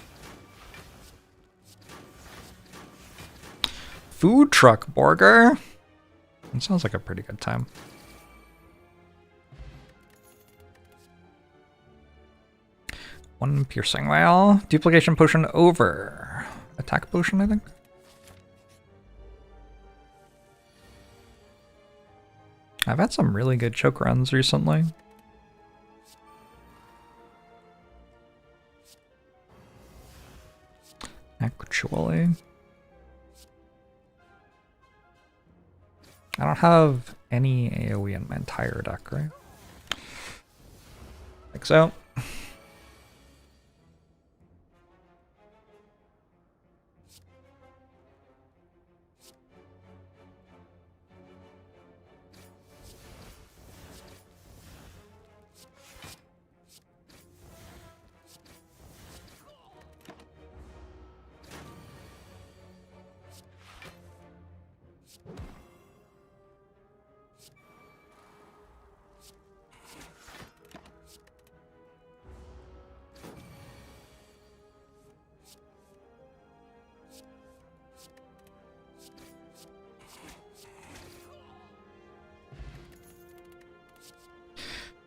Food truck burger. It sounds like a pretty good time. One piercing whale. Duplication potion over. Attack potion, I think. I've had some really good choke runs recently. Actually, I don't have any AoE in my entire deck, right? Think so.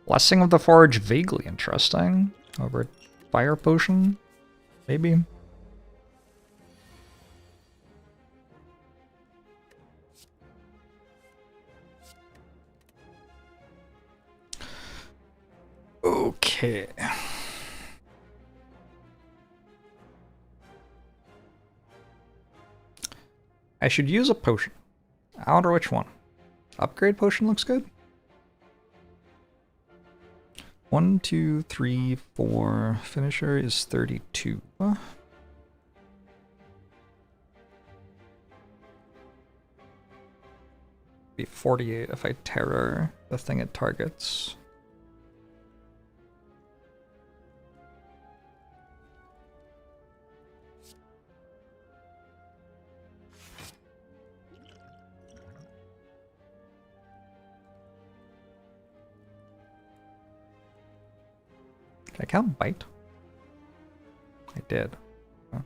Blessing of the Forge, vaguely interesting. Over fire potion, maybe. Okay. I should use a potion. I wonder which one. Upgrade potion looks good. 1, 2, 3, 4. Finisher is 32. Be 48 if I terror the thing it targets. Can I count bite? I did. Huh.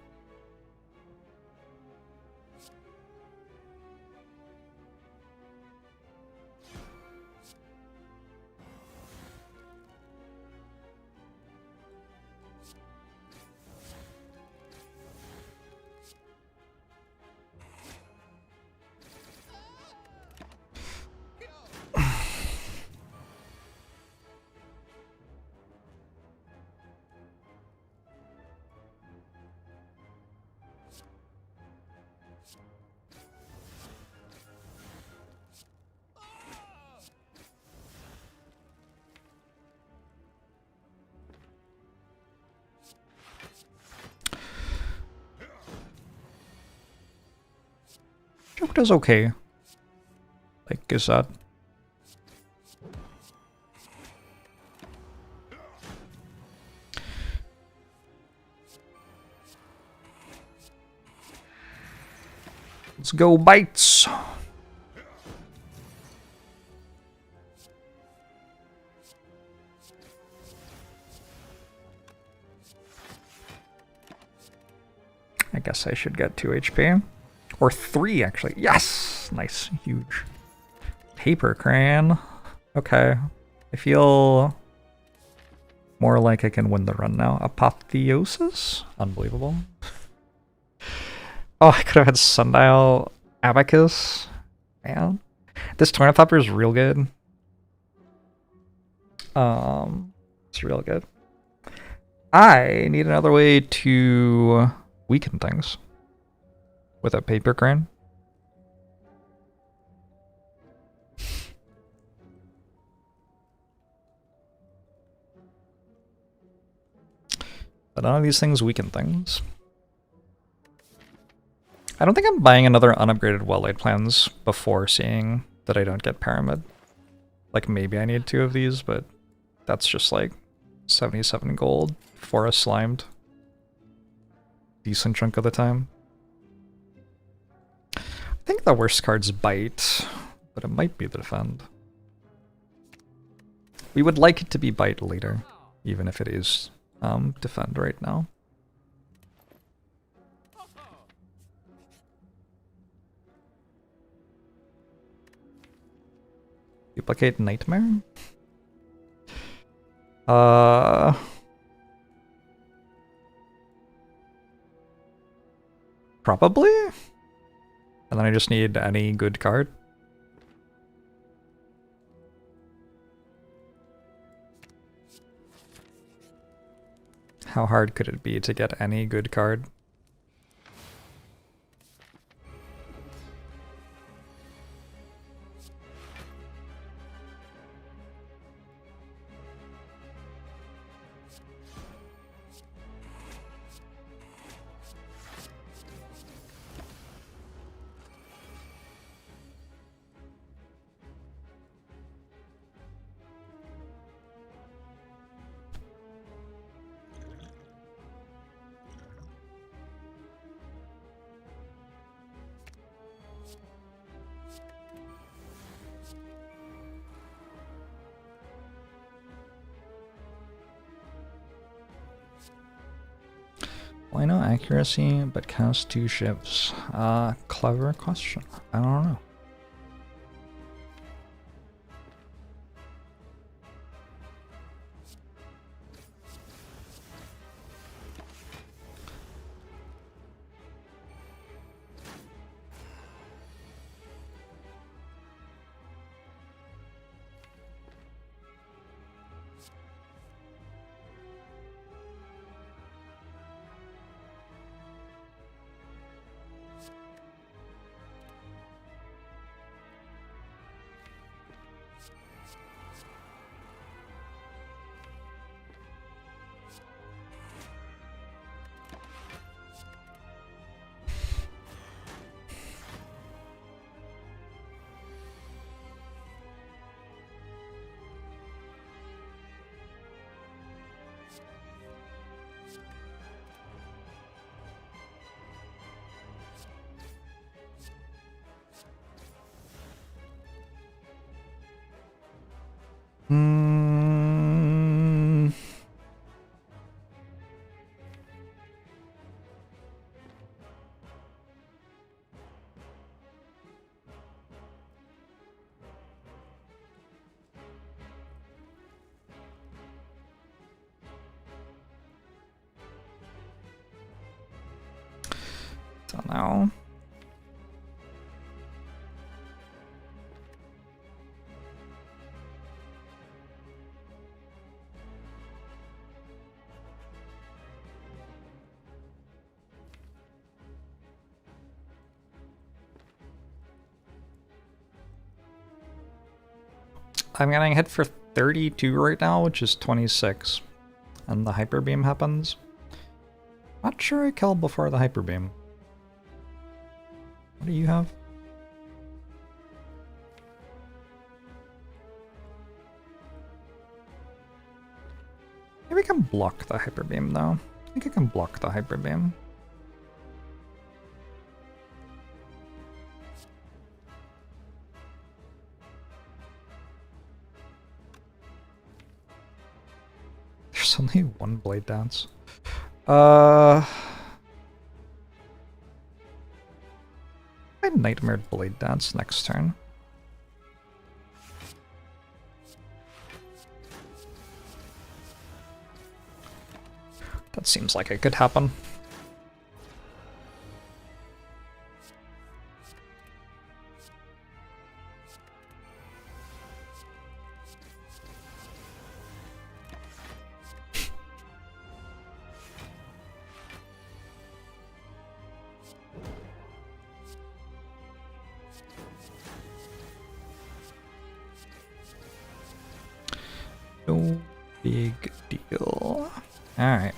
does okay. Like, is that... Let's go, bites! I guess I should get 2 HP. Or 3, actually. Yes! Nice. Huge. Paper crane. Okay. I feel more like I can win the run now. Apotheosis? Unbelievable. Oh, I could have had Sundial Abacus. Man. This Tornithopper is real good. It's real good. I need another way to weaken things with a paper crane. But none of these things weaken things. I don't think I'm buying another unupgraded well-laid plans before seeing that I don't get Pyramid. Like, maybe I need 2 of these, but that's just like 77 gold for a slimed. Decent chunk of the time. I think the worst card's Bite, but it might be the Defend. We would like it to be Bite later, even if it is Defend right now. Duplicate Nightmare? Probably? And then I just need any good card. How hard could it be to get any good card? Why no accuracy, but cast 2 shivs? Clever question. I don't know. Don't know. I'm getting hit for 32 right now, which is 26. And the Hyper Beam happens. Not sure I kill before the Hyper Beam. What do you have? Maybe we can block the hyper beam though. I think I can block the hyper beam. There's only one blade dance. I nightmare blade dance next turn. That seems like it could happen. No big deal. All right.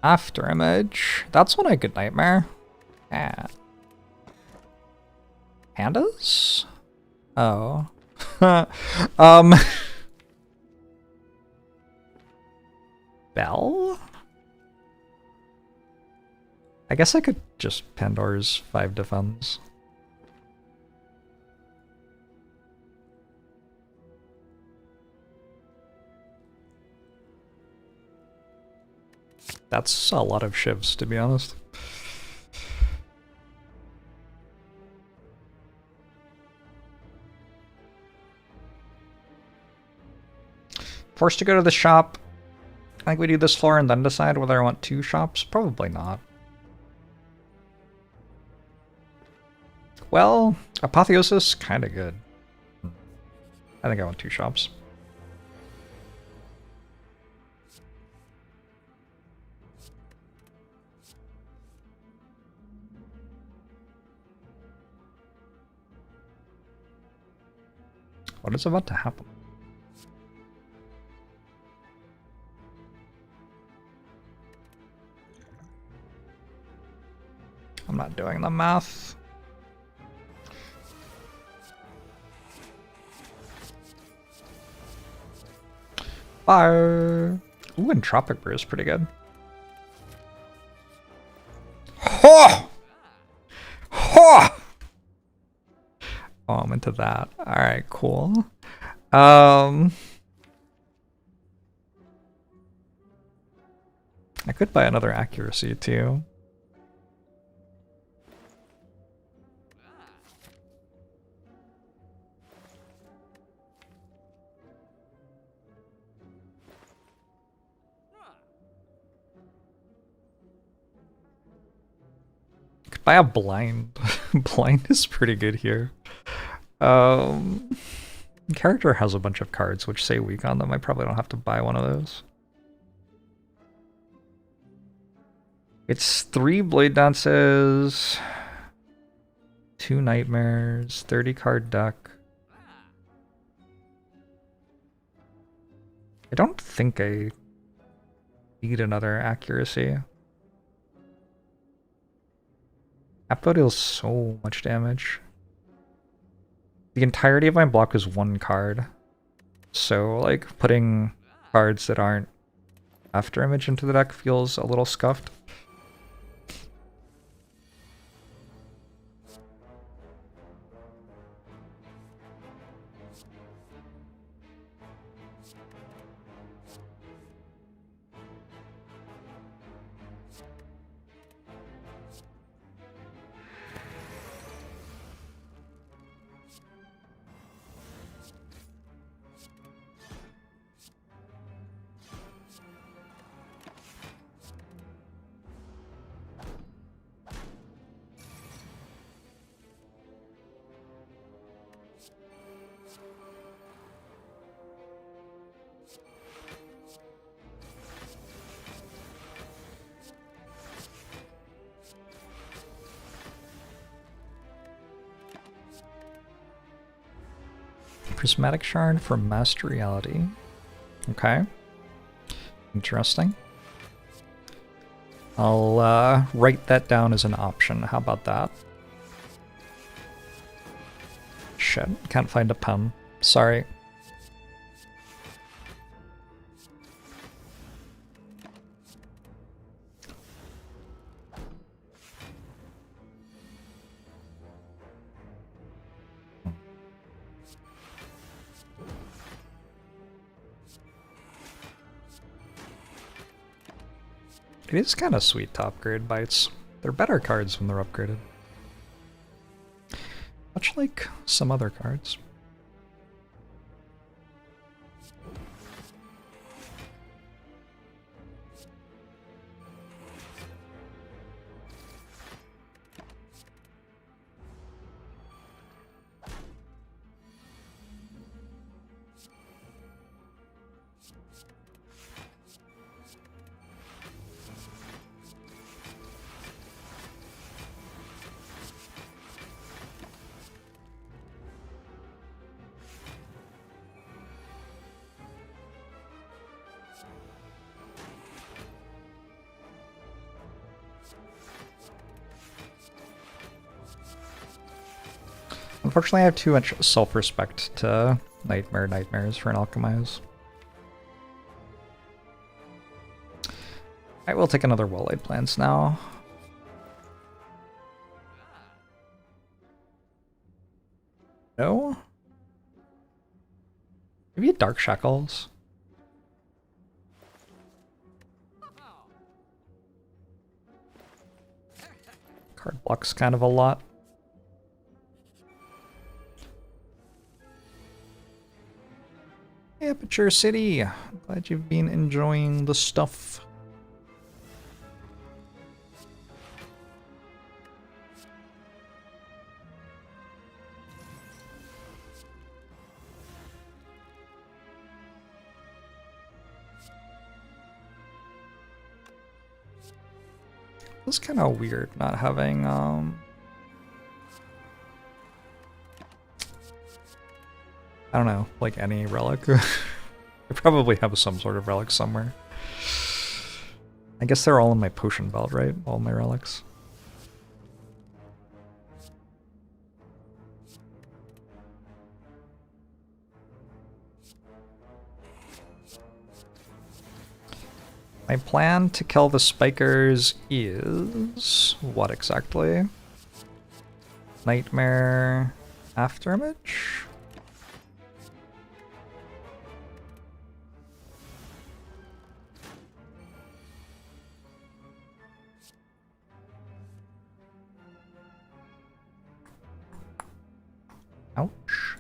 After image. That's what I could nightmare. Yeah. Pandas? Oh. Bell? I guess I could just Pandora's 5 defense. That's a lot of shivs, to be honest. Forced to go to the shop. I think we do this floor and then decide whether I want 2 shops. Probably not. Well, Apotheosis, kind of good. I think I want 2 shops. What is about to happen? I'm not doing the math. Fire. Ooh, and Tropic Brew is pretty good. Ho! Ho! Oh, I'm into that. Alright, cool. I could buy another accuracy too. Could buy a blind. Blind is pretty good here. Character has a bunch of cards which say weak on them. I probably don't have to buy one of those. It's 3 Blade Dances, 2 Nightmares, 30 card deck. I don't think I need another accuracy. Apto deals so much damage. The entirety of my block is 1 card. So, like, putting cards that aren't after image into the deck feels a little scuffed. Prismatic Shard for Master Reality. Okay. Interesting. I'll write that down as an option. How about that? shit, can't find a pen. Sorry. It is kind of sweet to upgrade bites. They're better cards when they're upgraded. Much like some other cards. Unfortunately, I have too much self-respect to nightmares for an alchemize. I will take another Wall-Eyed Plants now. No? Maybe Dark Shackles? Card blocks kind of a lot. Aperture City! Glad you've been enjoying the stuff. It's kind of weird not having, I don't know, like any relic. I probably have some sort of relic somewhere. I guess they're all in my potion belt, right? All my relics. My plan to kill the spikers is... what exactly? Nightmare Afterimage? Ouch.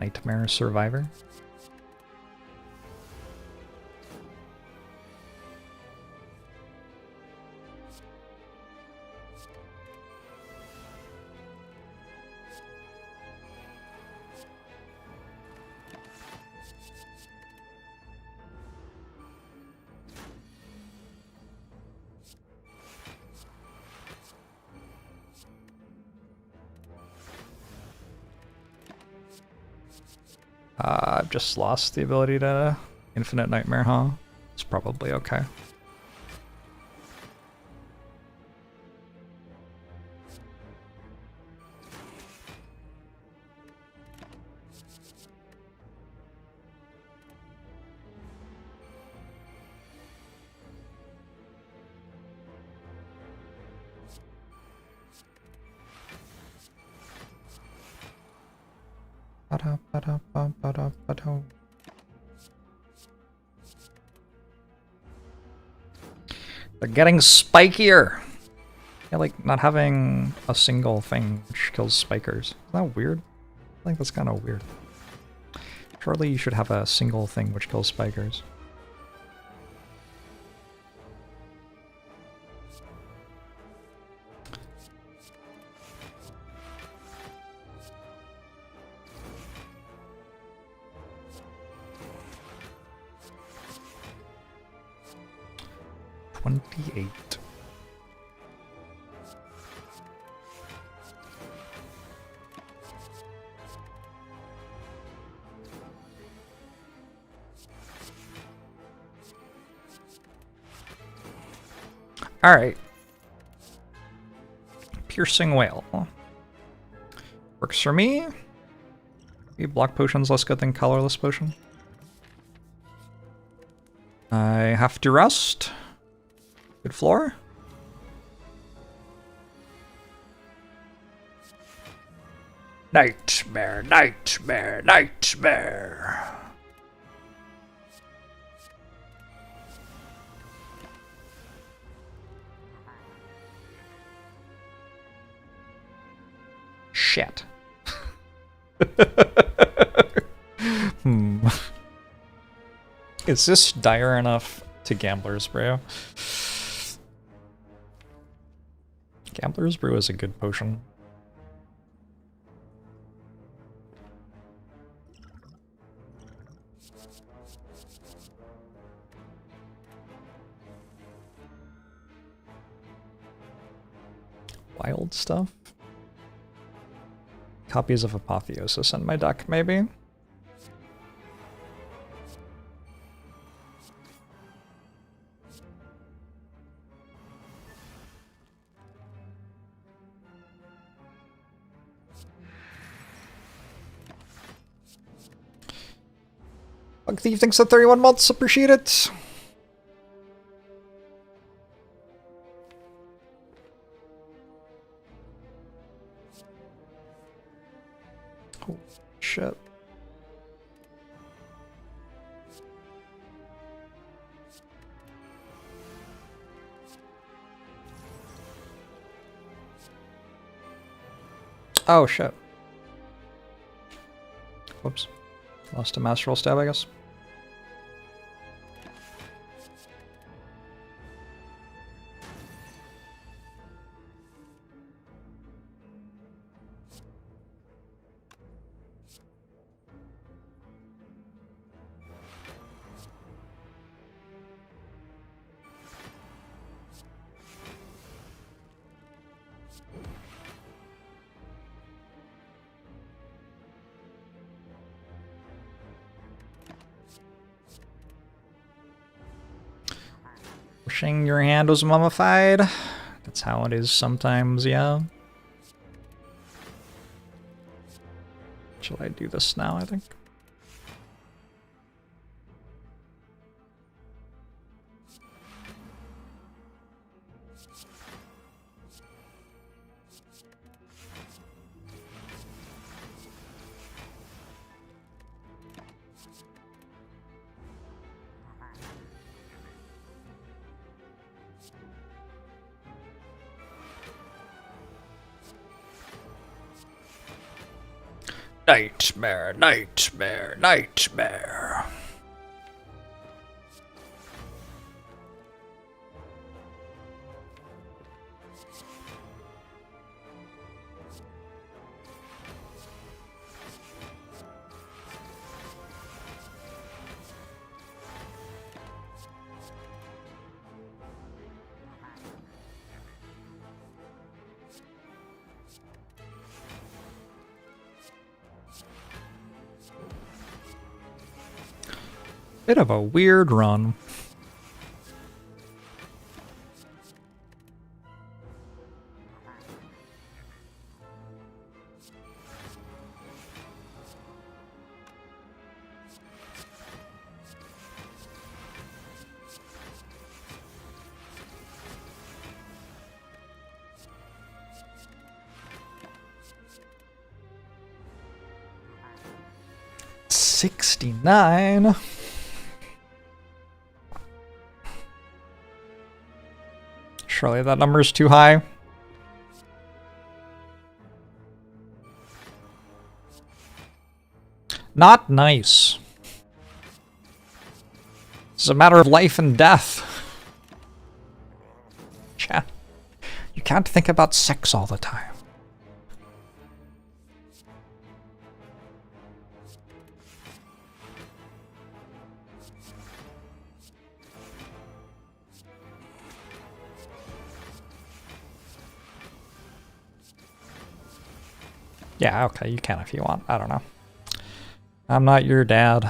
Nightmare Survivor. I've just lost the ability to Infinite Nightmare, huh? It's probably okay. They're getting spikier! Yeah, like, not having a single thing which kills spikers. Isn't that weird? I think that's kind of weird. Surely you should have a single thing which kills spikers. $28. Alright. Piercing Whale. Works for me. Block potion's less good than colorless potion. I have to rest. Good floor. Nightmare, nightmare, nightmare. Shit. Is this dire enough to Gambler's Brew? Gambler's Brew is a good potion. Wild stuff? Copies of Apotheosis in my deck, maybe? Bug Thief thinks that 31 months, appreciate it. Oh, shit. Oh, shit. Whoops. Lost a Master Roll Stab, I guess. Wishing your hand was mummified. That's how it is sometimes, yeah. Shall I do this now, I think? Nightmare, nightmare, nightmare. Bit of a weird run. $69. Surely that number's too high. Not nice. It's a matter of life and death. Chat. You can't think about sex all the time. Yeah, okay, you can if you want. I don't know. I'm not your dad.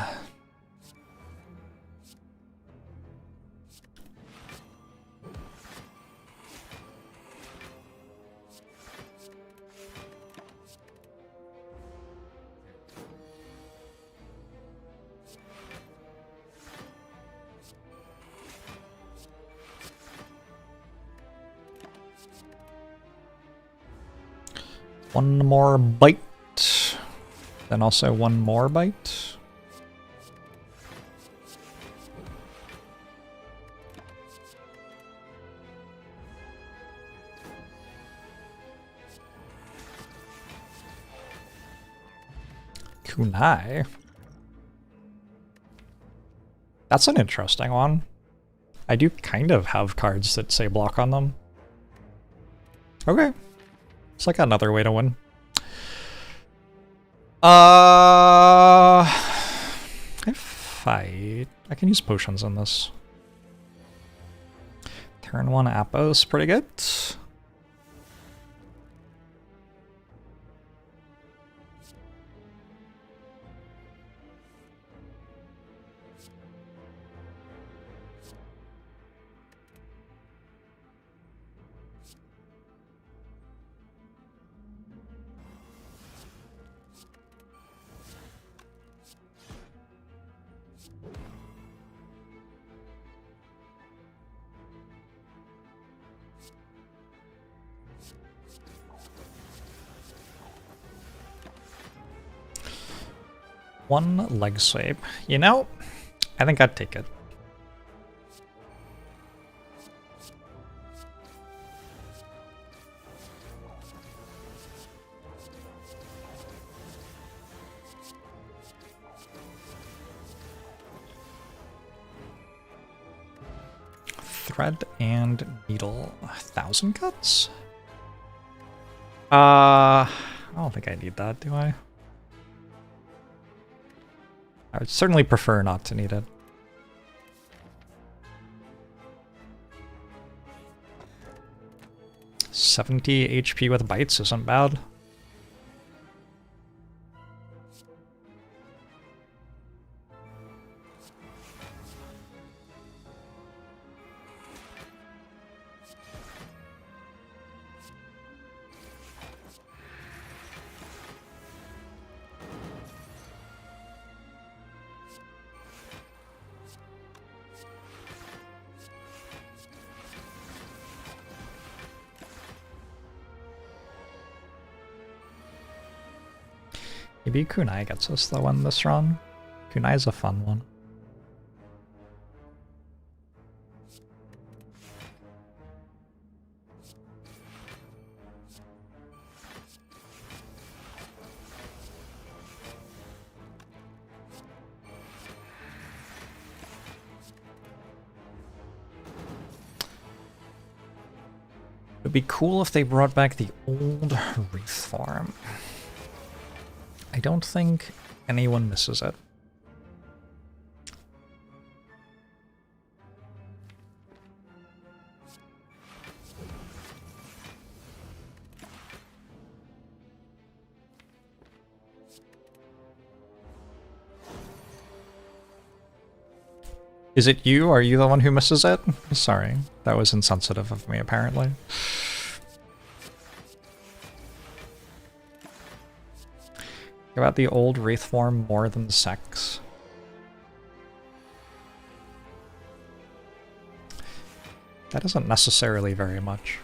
One more bite. Then also one more bite. Kunai. That's an interesting one. I do kind of have cards that say block on them. Okay. It's like another way to win. I fight. I can use potions on this. Turn 1 Apos, pretty good. One leg sweep. You know, I think I'd take it. Thread and needle. 1,000 cuts? I don't think I need that, do I? I would certainly prefer not to need it. $70 HP with bites isn't bad. Maybe Kunai gets us the one this run. Kunai is a fun one. It would be cool if they brought back the old Wreath form. I don't think anyone misses it. Is it you? Are you the one who misses it? Sorry, that was insensitive of me, apparently. About the old Wraith form more than sex. That isn't necessarily very much.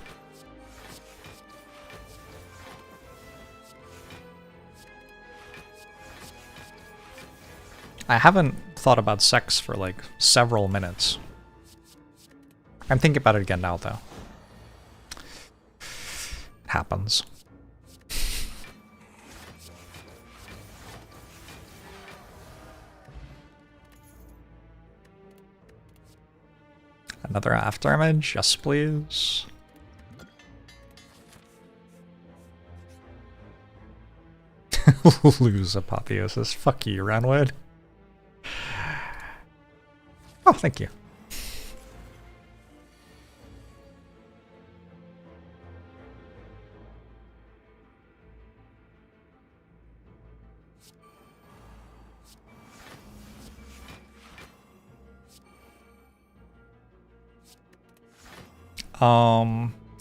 I haven't thought about sex for like several minutes. I'm thinking about it again now, though. It happens. Another afterimage? Yes, please. Lose apotheosis. Fuck you, Renwood. Oh, thank you.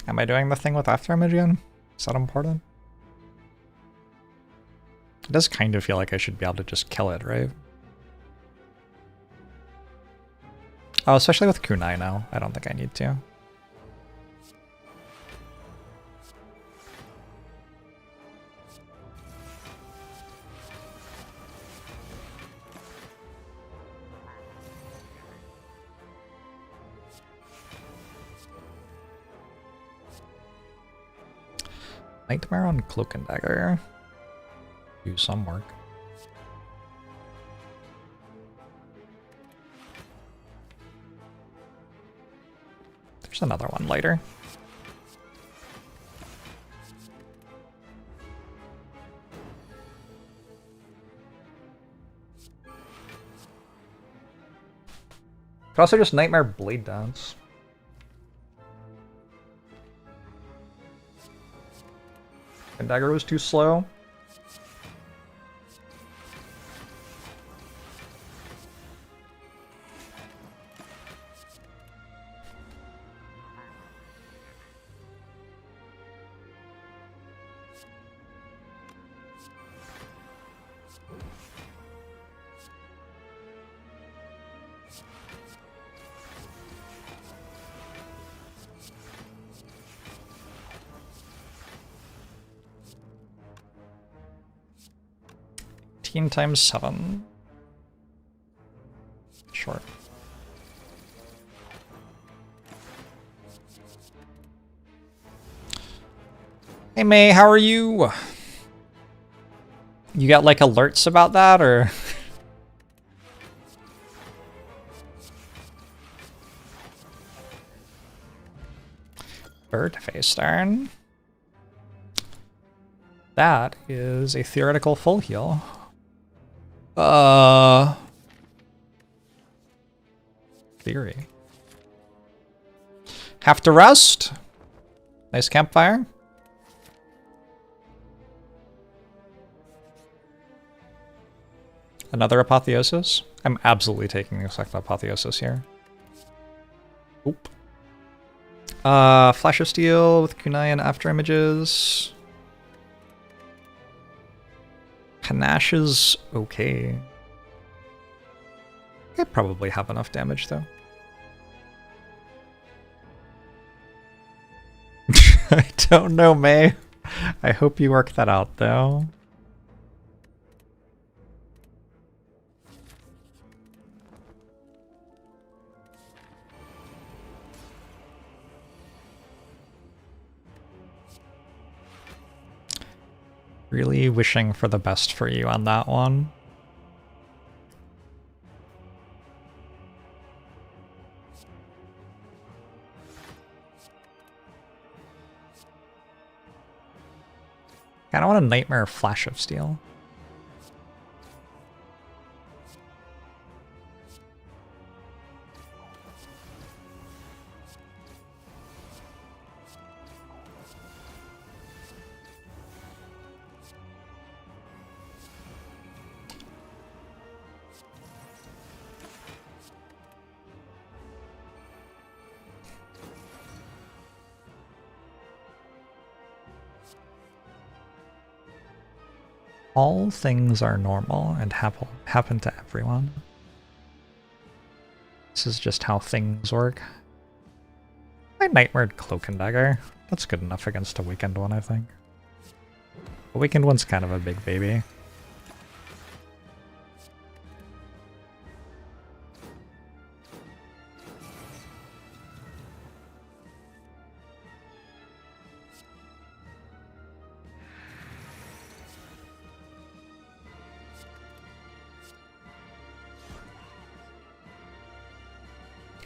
Am I doing the thing with afterimage again? Is that important? It does kind of feel like I should be able to just kill it, right? Oh, especially with Kunai now. I don't think I need to. Nightmare on Cloak and Dagger. Do some work. There's another one later. Could also just Nightmare Blade Dance. And Dagger was too slow. Times 7. Sure. Hey May, how are you? You got like alerts about that or? Bird face turn. That is a theoretical full heal. Theory. Have to rest. Nice campfire. Another apotheosis. I'm absolutely taking the second apotheosis here. Oop. Flash of Steel with Kunai and after images. Panache is okay. I probably have enough damage though. I don't know, May. I hope you work that out though. Really wishing for the best for you on that one. I don't want a Nightmare Flash of Steel. All things are normal and happen to everyone. This is just how things work. I Nightmared Cloak and Dagger. That's good enough against a weakened one, I think. A weakened one's kind of a big baby.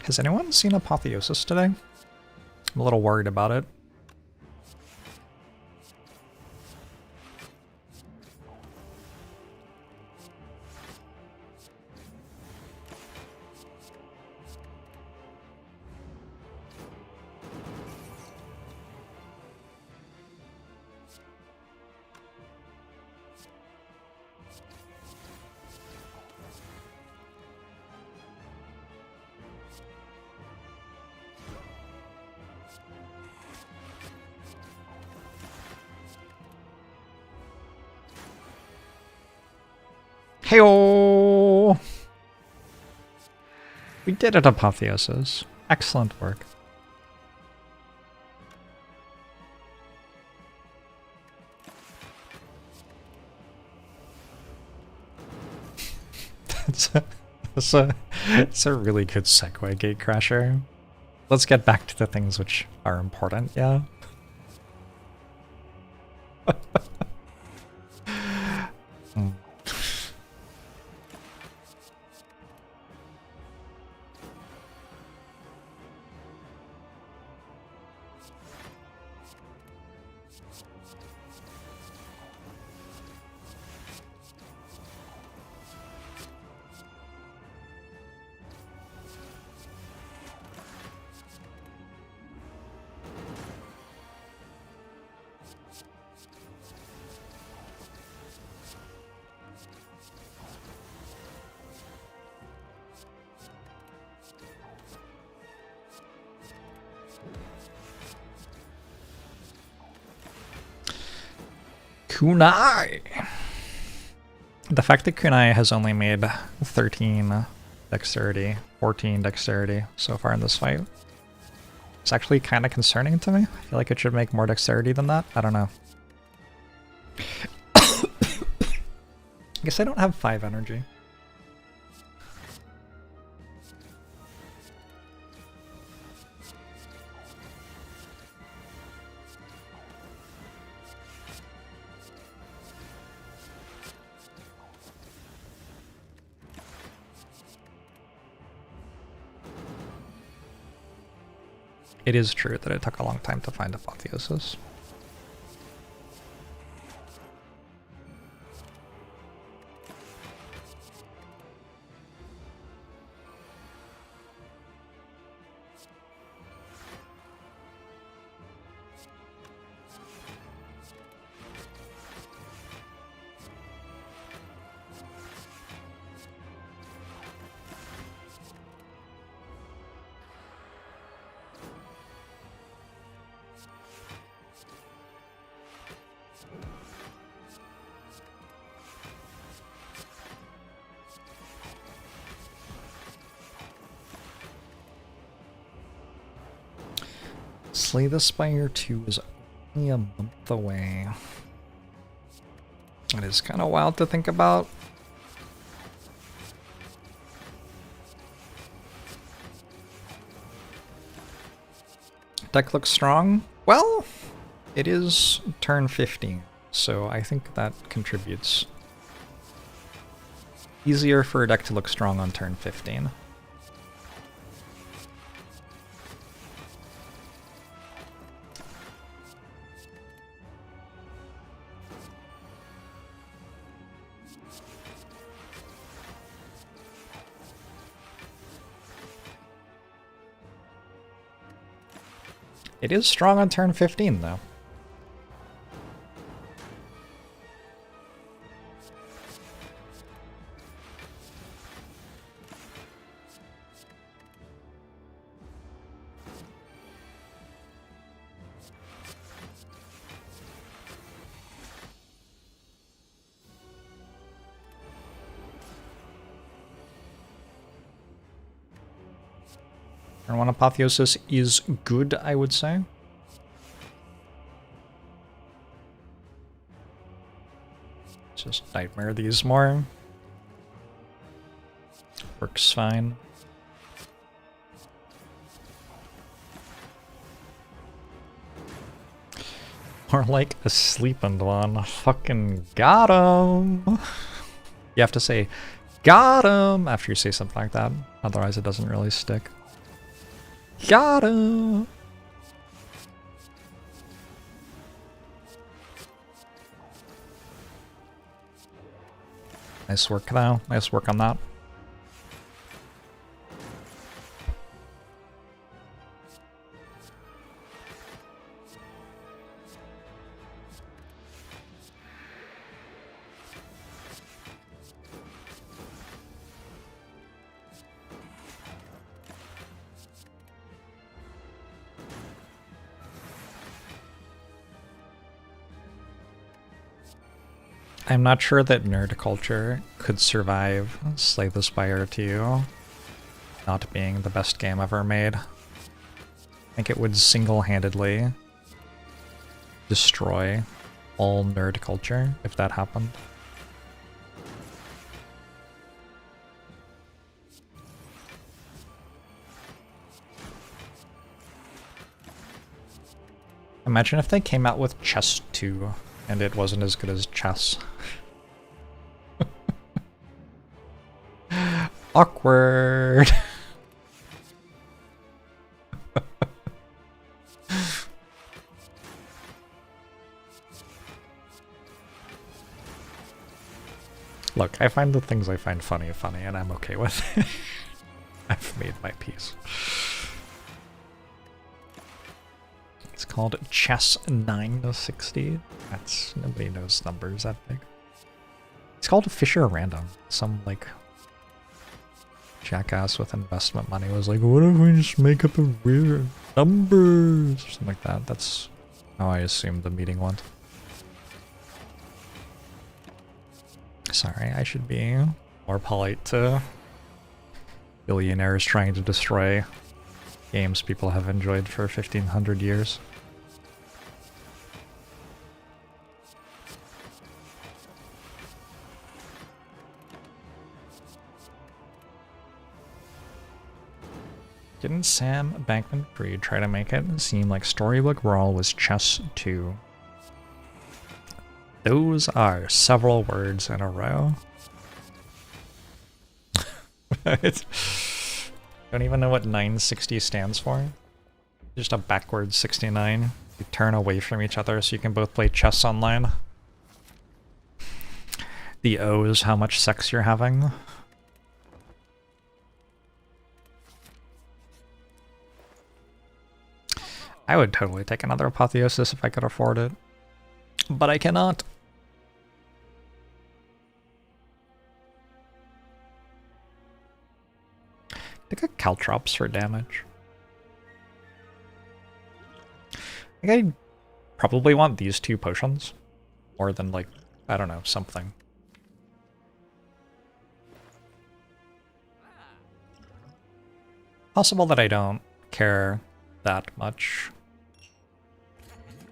Has anyone seen Apotheosis today? I'm a little worried about it. Heyo! We did it, Apotheosis. Excellent work. It's a really good segue, Gatecrasher. Let's get back to the things which are important, yeah? Hmm. Kunai! The fact that Kunai has only made 13 dexterity, 14 dexterity so far in this fight is actually kind of concerning to me. I feel like it should make more dexterity than that. I don't know. I guess I don't have 5 energy. It is true that it took a long time to find Apotheosis. Slay the Spire 2 is only a month away. It is kind of wild to think about. Deck looks strong. Well, it is turn 15, so I think that contributes. Easier for a deck to look strong on turn 15. It is strong on turn 15, though. Turn 1 Apotheosis is good, I would say. Just nightmare these more. Works fine. More like a sleeping one. Fucking got him. You have to say, got him, after you say something like that. Otherwise it doesn't really stick. Got him. Nice work though. Nice work on that. I'm not sure that nerd culture could survive Slay the Spire 2 not being the best game ever made. I think it would single-handedly destroy all nerd culture if that happened. Imagine if they came out with Chess 2 and it wasn't as good as chess. Awkward. Look, I find the things I find funny, and I'm okay with it. I've made my peace. It's called Chess 960. That's, nobody knows numbers that big. It's called Fisher Random. Some, like, jackass with investment money was like, what if we just make up a weird numbers? Or something like that. That's how I assumed the meeting went. Sorry, I should be more polite to billionaires trying to destroy games people have enjoyed for 1500 years. Didn't Sam Bankman-Fried try to make it seem like Storybook Brawl was chess 2? Those are several words in a row. Don't even know what 960 stands for. Just a backwards 69. You turn away from each other so you can both play chess online. The O is how much sex you're having. I would totally take another Apotheosis if I could afford it. But I cannot. I think a Caltrops for damage. I think I probably want these two potions. More than, like, I don't know, something. Possible that I don't care that much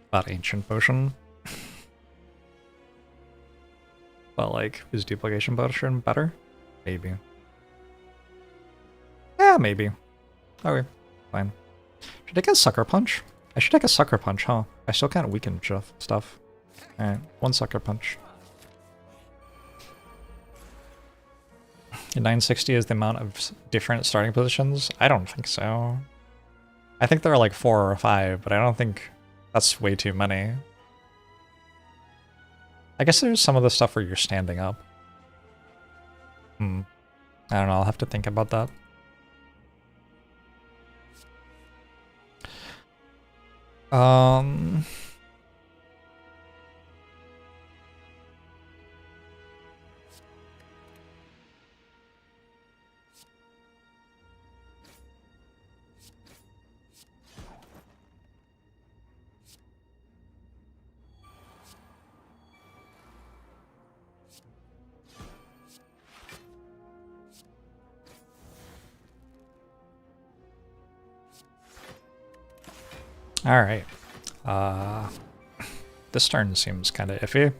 about Ancient Potion. But, like, is Duplication Potion better? Maybe. Yeah, maybe. Okay, fine. Should I take a Sucker Punch? I should take a Sucker Punch, huh? I still can't weaken stuff. Alright, one Sucker Punch. 960 is the amount of different starting positions? I don't think so. I think there are like 4 or 5, but I don't think that's way too many. I guess there's some of the stuff where you're standing up. I don't know, I'll have to think about that. Alright. This turn seems kind of iffy.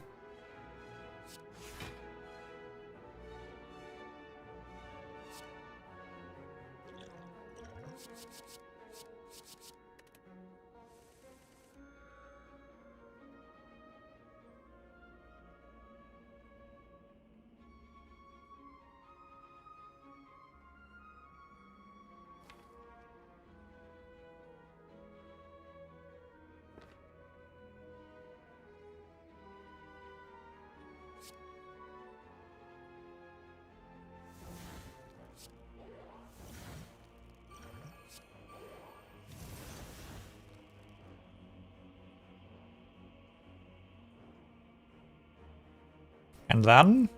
And then?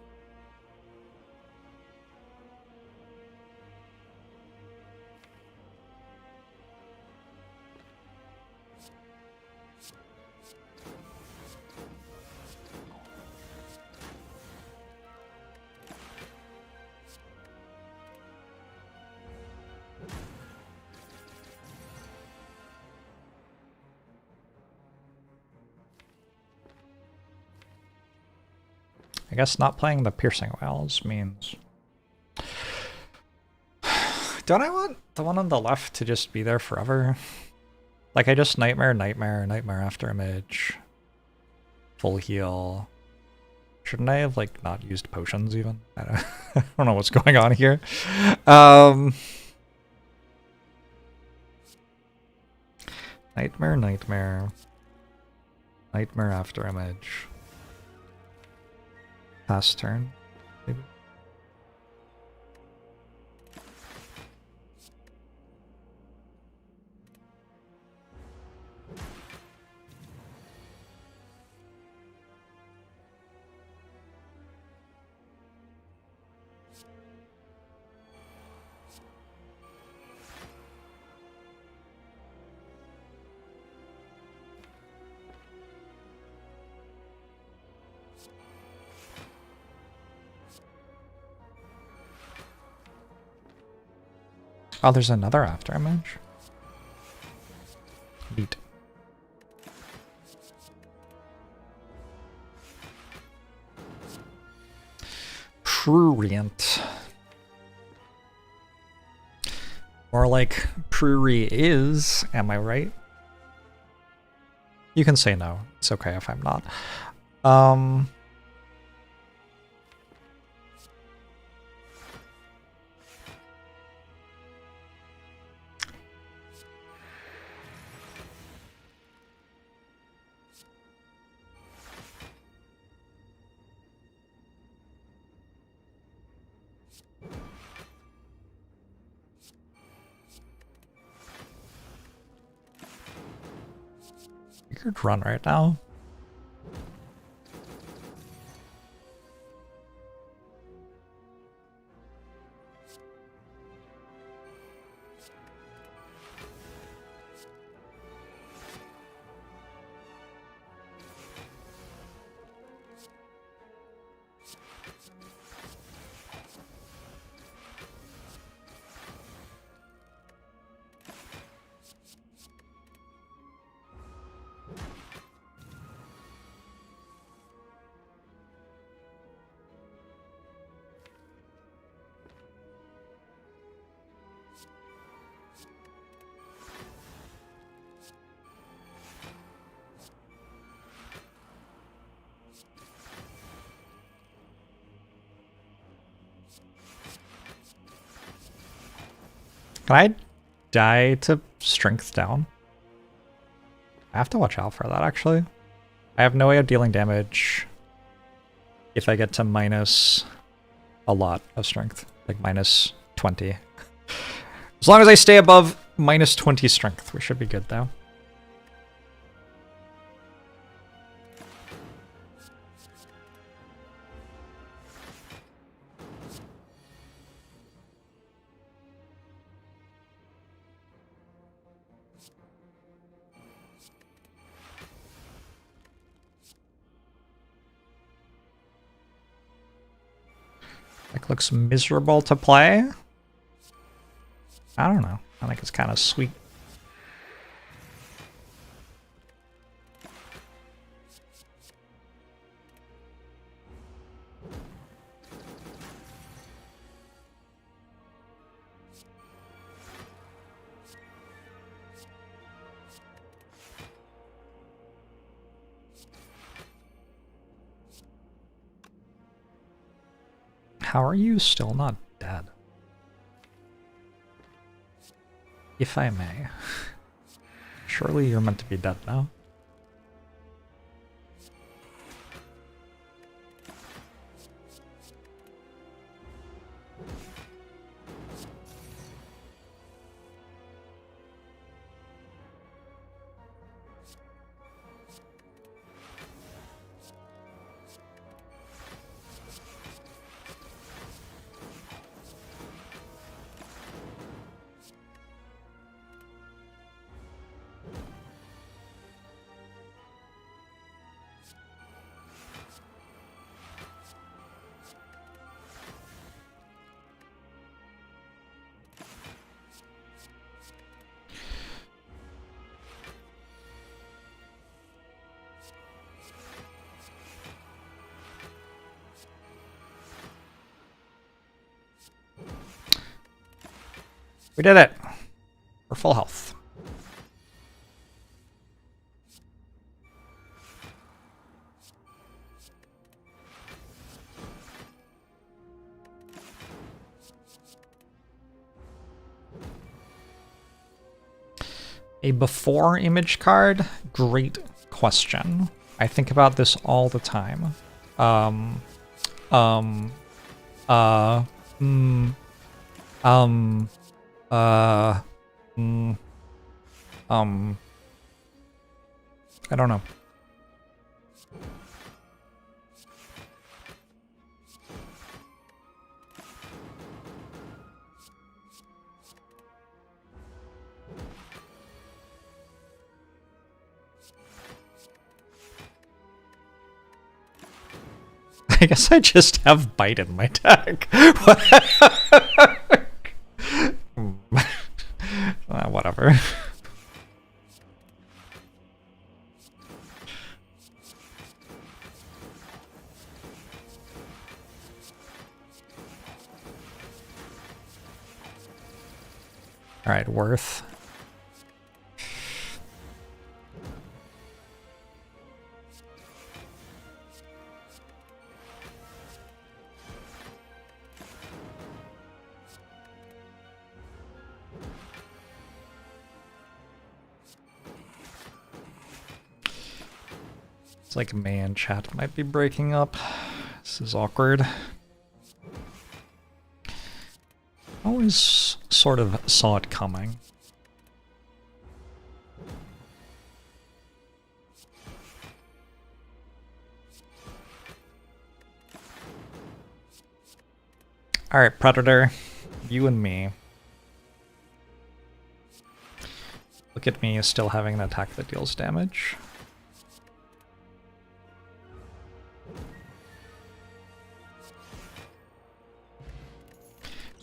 I guess not playing the Piercing Wells means... Don't I want the one on the left to just be there forever? Like, I just Nightmare, Nightmare, Nightmare after Image. full heal. Shouldn't I have like not used potions even? I don't know what's going on here. Nightmare, nightmare. Nightmare after image. Pass turn, maybe. Oh, there's another after image. Neat. Prurient. More like Prurient is, am I right? You can say no. It's okay if I'm not. Weird run right now. Can I die to strength down? I have to watch out for that, actually. I have no way of dealing damage if I get to minus a lot of strength, like minus 20. As long as I stay above minus 20 strength, we should be good, though. Like, looks miserable to play. I don't know. I think it's kind of sweet. How are you still not dead? If I may. Surely you're meant to be dead now. We did it! We're full health. A before image card? Great question. I think about this all the time. Um, um, uh, mm, um, uh, mm, I don't know. I guess I just have bite in my deck. Whatever. Alright, worth. It's like, man, chat might be breaking up. This is awkward. Always sort of saw it coming. Alright, Predator. You and me. Look at me still having an attack that deals damage.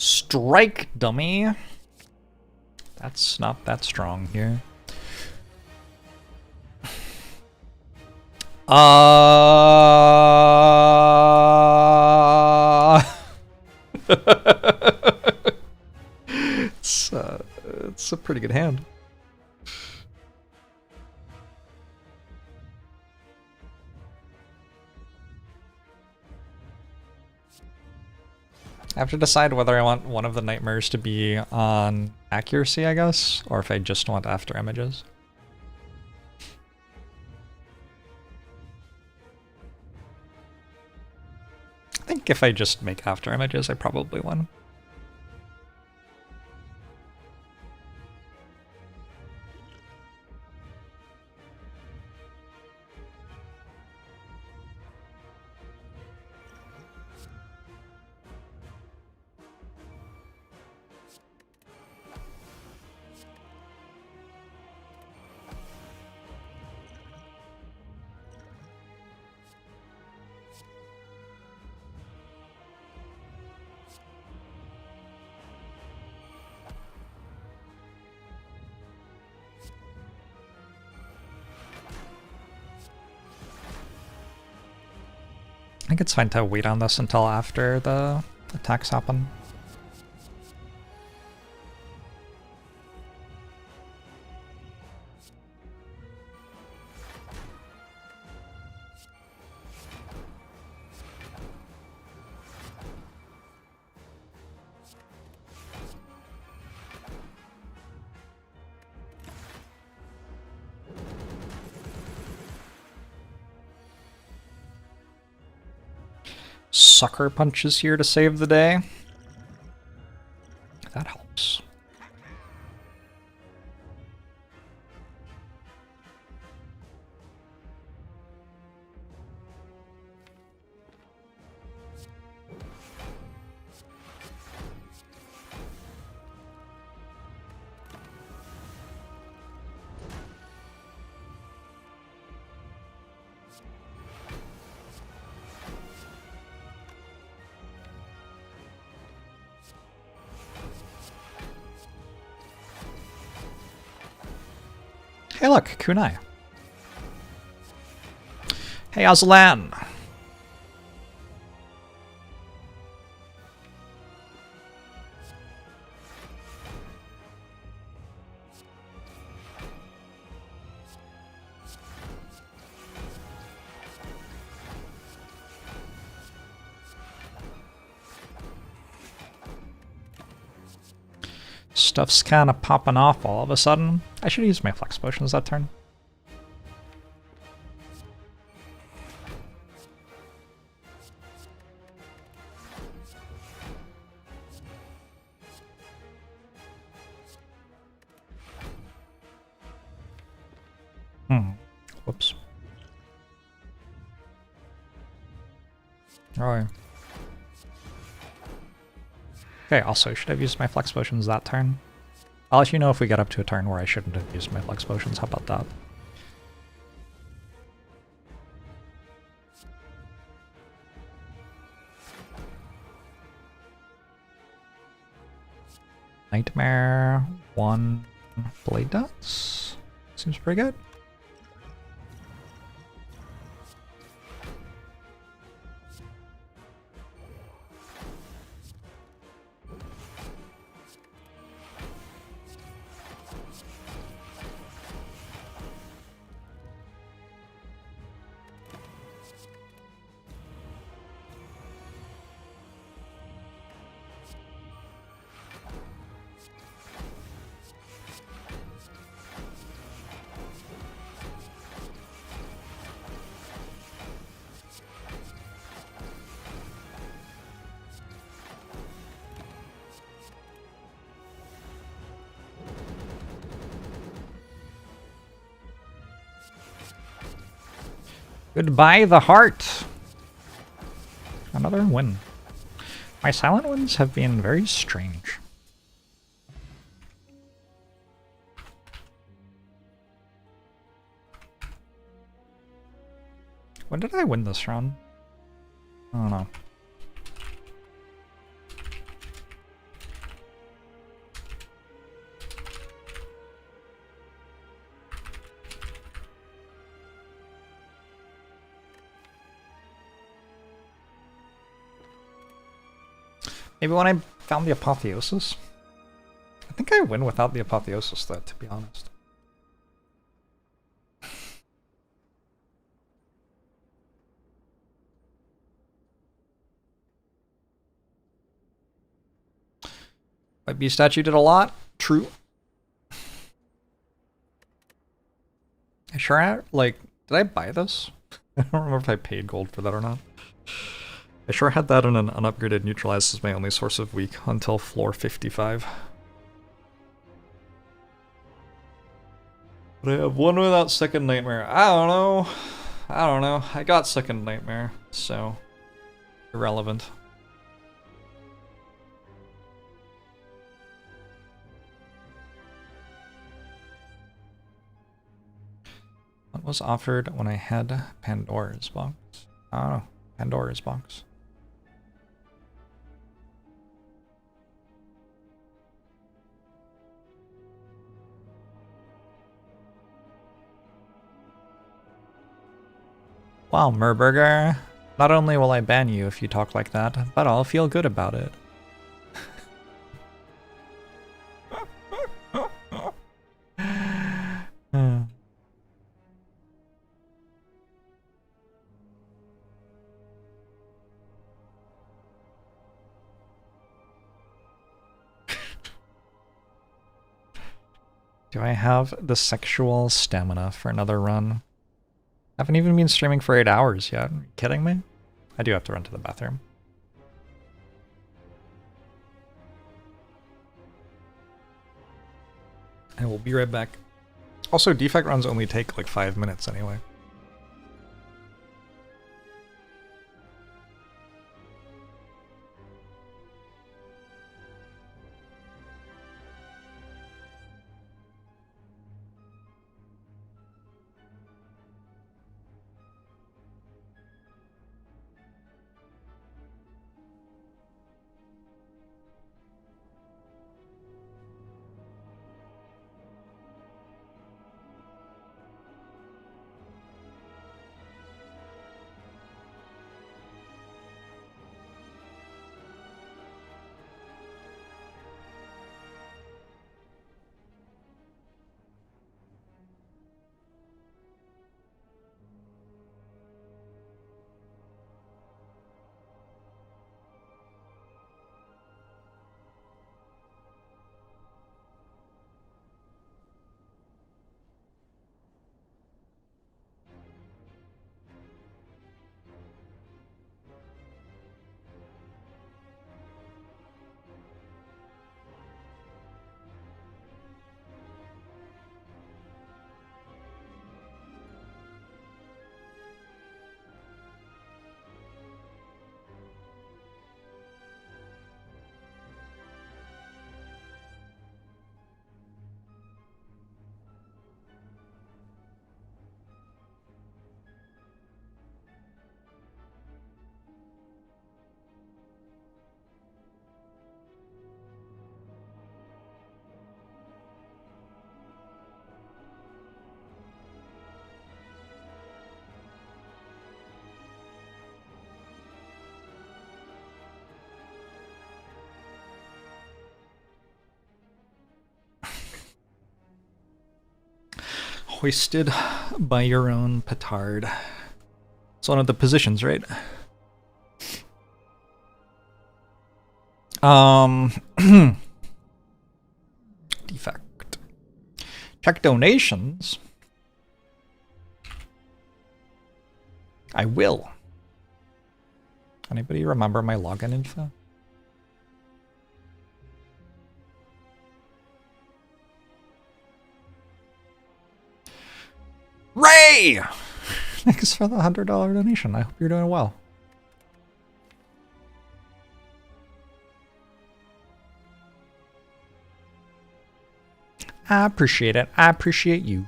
Strike, dummy! That's not that strong here. It's a pretty good hand. I have to decide whether I want one of the nightmares to be on accuracy, I guess, or if I just want after images. I think if I just make after images, I probably win. I think it's fine to wait on this until after the attacks happen. Sucker Punch is here to save the day. That helps. Hey look, Kunai. Hey, Azlan. Stuff's kind of popping off all of a sudden. I should use my flex potions that turn. Whoops. Oh. Okay, also, should I have used my flex potions that turn? I'll let you know if we get up to a turn where I shouldn't have used my flex potions. How about that? Nightmare, 1 blade dance. Seems pretty good. Goodbye, the heart! Another win. My silent wins have been very strange. When did I win this round? I don't know. Maybe when I found the apotheosis? I think I win without the apotheosis though, to be honest. White Bee statue did a lot. True. I sure had, like, did I buy this? I don't remember if I paid gold for that or not. I sure had that in an unupgraded neutralize as my only source of weak until floor 55. But I have one without second nightmare. I don't know. I got second nightmare, so irrelevant. What was offered when I had Pandora's box? I don't know. Pandora's box. Wow, Murburger. Not only will I ban you if you talk like that, but I'll feel good about it. Do I have the sexual stamina for another run? I haven't even been streaming for 8 hours yet. Are you kidding me? I do have to run to the bathroom. I will be right back. Also, defect runs only take like 5 minutes anyway. Hoisted by your own petard. It's one of the positions, right? Defect. Check donations. I will. Anybody remember my login info? Ray! Thanks for the $100 donation. I hope you're doing well. I appreciate it. I appreciate you.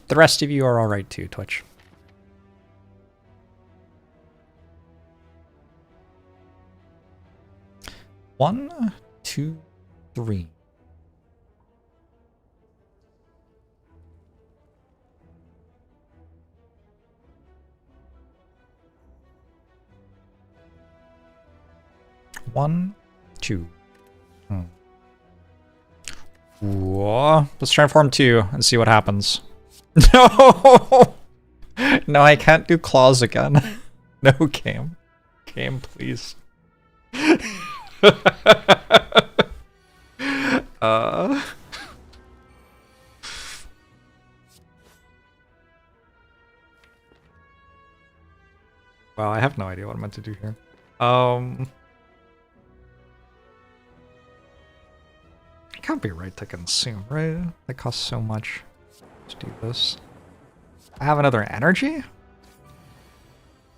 The rest of you are alright too, Twitch. One, two, three. One, two. Whoa. Let's transform 2 and see what happens. No! No, I can't do claws again. No, game. Game, please. Wow, I have no idea what I'm meant to do here. It can't be right to consume, right? That costs so much. Let's do this. I have another energy?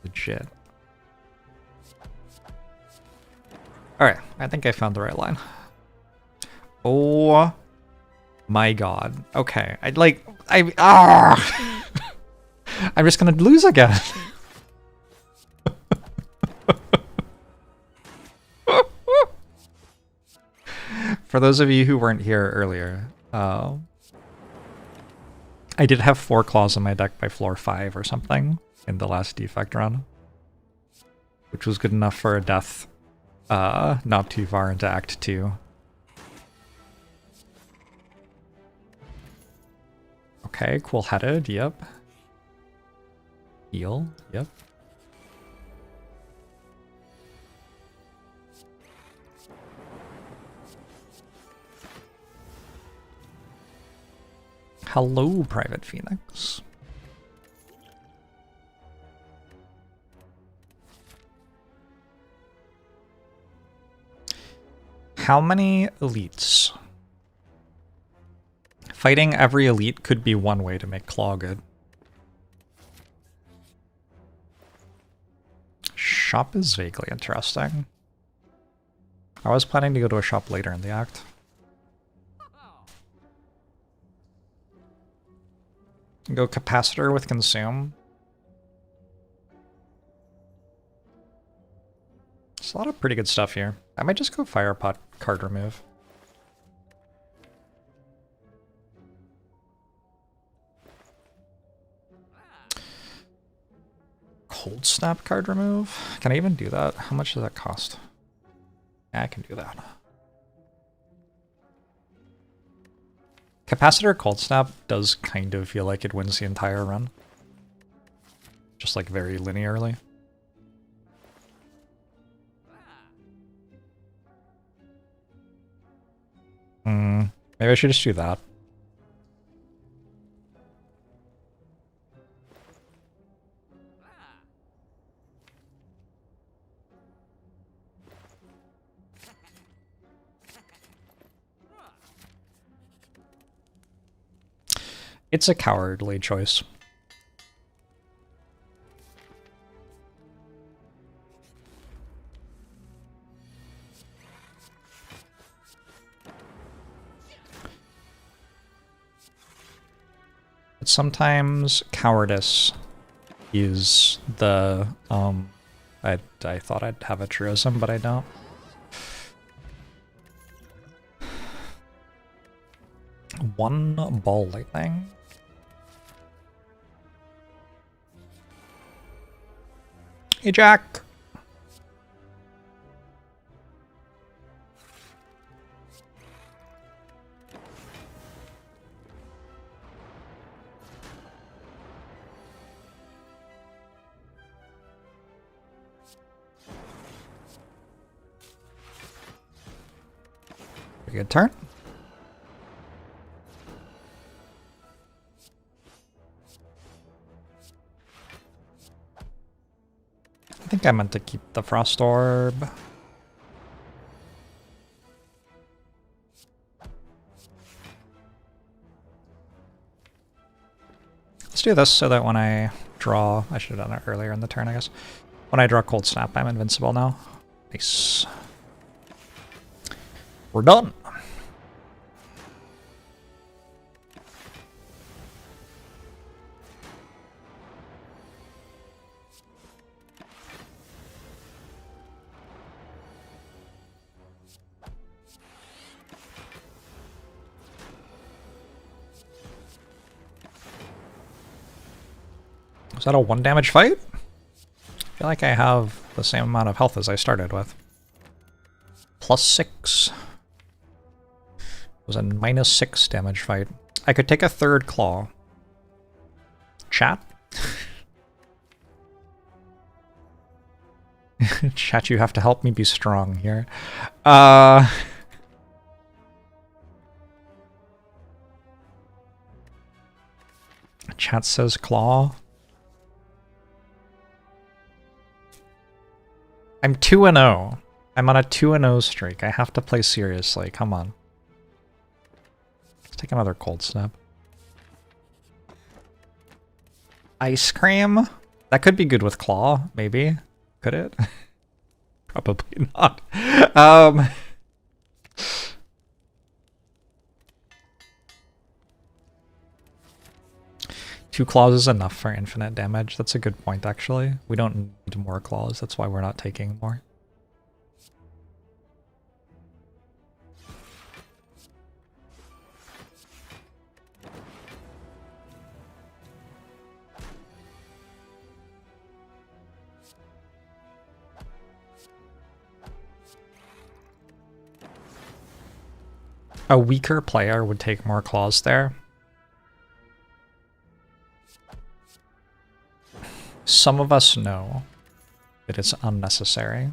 Legit. Alright, I think I found the right line. Oh my god. Okay, I'm just gonna lose again. For those of you who weren't here earlier, I did have 4 claws in my deck by floor 5 or something in the last defect run, which was good enough for a death not too far into Act 2. Okay, cool-headed, yep. Heal, yep. Hello, Private Phoenix. How many elites? Fighting every elite could be one way to make Claw good. Shop is vaguely interesting. I was planning to go to a shop later in the act. Go capacitor with consume. There's a lot of pretty good stuff here. I might just go fire pot card remove. Cold snap card remove? Can I even do that? How much does that cost? Yeah, I can do that. Capacitor Cold Snap does kind of feel like it wins the entire run. Just like very linearly. Maybe I should just do that. It's a cowardly choice. But sometimes cowardice is the I thought I'd have a truism, but I don't. One ball lightning. Hey, Jack. Pretty good turn. I think I meant to keep the Frost Orb. Let's do this so that when I draw... I should have done it earlier in the turn, I guess. When I draw Cold Snap, I'm invincible now. Nice. We're done. Is that a 1 damage fight? I feel like I have the same amount of health as I started with. +6. It was a -6 damage fight. I could take a 3rd claw. Chat? Chat, you have to help me be strong here. Chat says claw. I'm 2-0. I'm on a 2-0 streak. I have to play seriously. Come on. Let's take another Cold Snap. Ice Cream? That could be good with Claw, maybe. Could it? Probably not. 2 claws is enough for infinite damage. That's a good point, actually. We don't need more claws. That's why we're not taking more. A weaker player would take more claws there. Some of us know that it's unnecessary.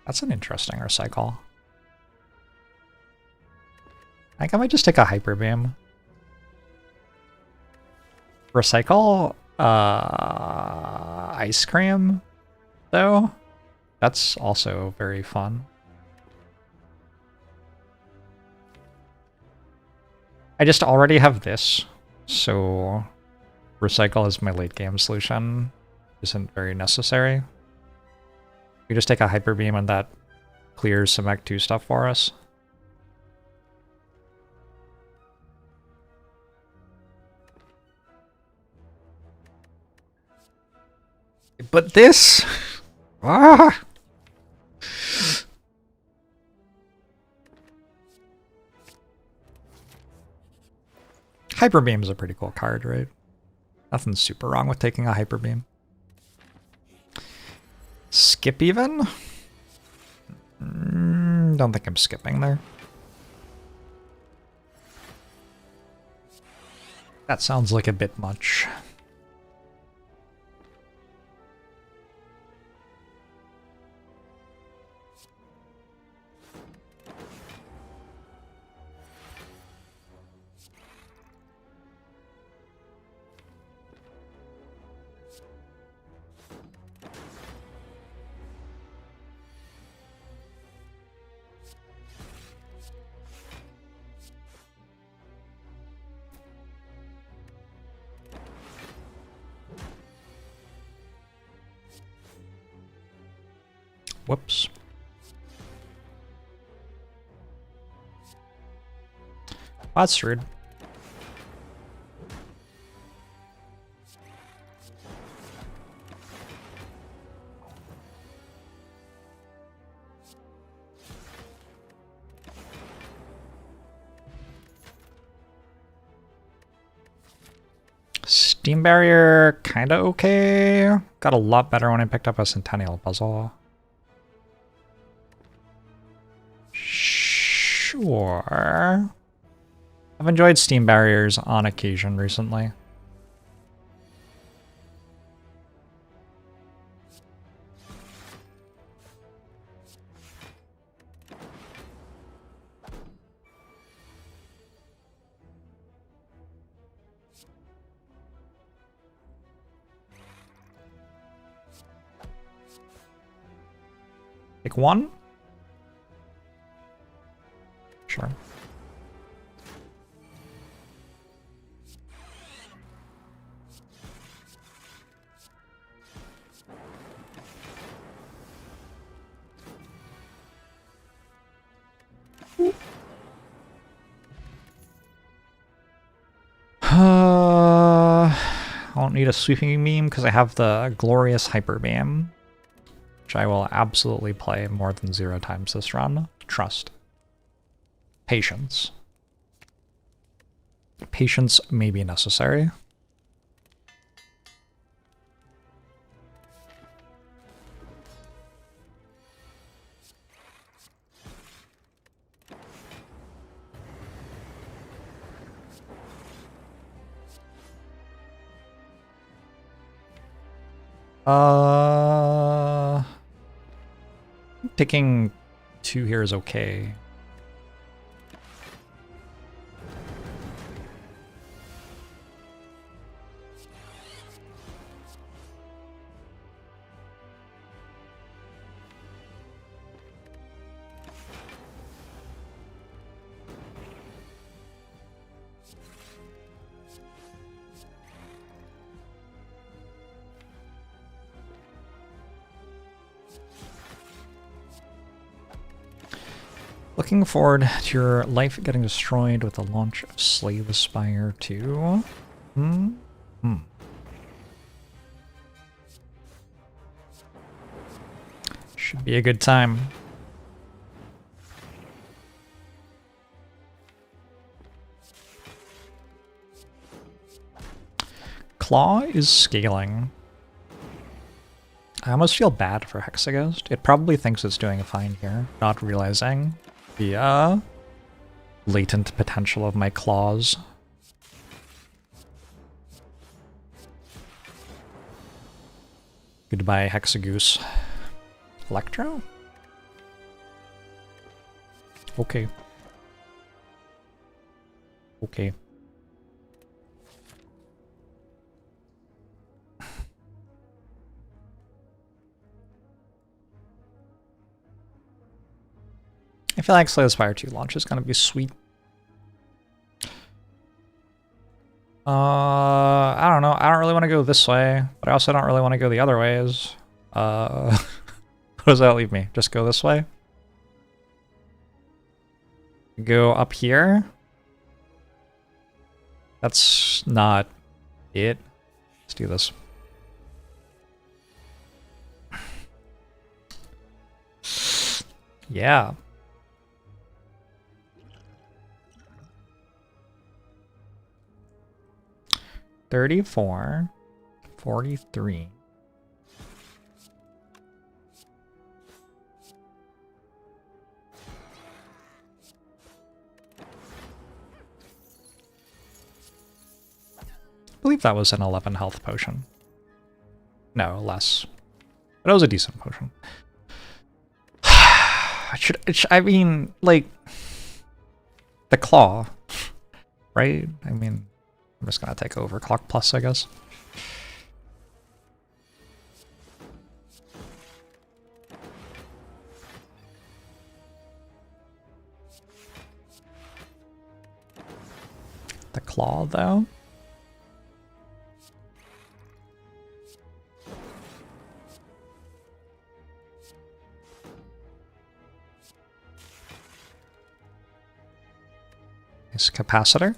That's an interesting recycle. I think I might just take a Hyper Beam. Recycle Ice Cream, though? That's also very fun. I just already have this, so recycle as my late game solution isn't very necessary. We just take a Hyper Beam and that clears some Act 2 stuff for us. But this... Ah! Hyper Beam is a pretty cool card, right? Nothing super wrong with taking a Hyper Beam. Skip even? Don't think I'm skipping there. That sounds like a bit much. Whoops. That's rude. Steam Barrier, kinda okay. Got a lot better when I picked up a Centennial Puzzle. Sure. I've enjoyed Steam Barriers on occasion recently. Take one? Sure. I won't need a sweeping beam because I have the glorious hyper beam, which I will absolutely play more than 0 times this run. Trust. Patience. Patience may be necessary. Taking 2 here is okay. Looking forward to your life getting destroyed with the launch of Slay the Spire 2. Should be a good time. Claw is scaling. I almost feel bad for Hexaghost. It probably thinks it's doing fine here, not realizing the latent potential of my claws. Goodbye, Hexagoose. Electro? Okay. Okay. I feel like Slay the Spire 2 launch is gonna be sweet. I don't know. I don't really want to go this way, but I also don't really want to go the other ways. What does that leave me? Just go this way? Go up here? That's not it. Let's do this. Yeah. $34, $43. I believe that was an 11 health potion. No, less. But it was a decent potion. I mean, like, the claw, right? I mean, I'm just gonna take over Clock Plus, I guess. The claw, though. Nice capacitor.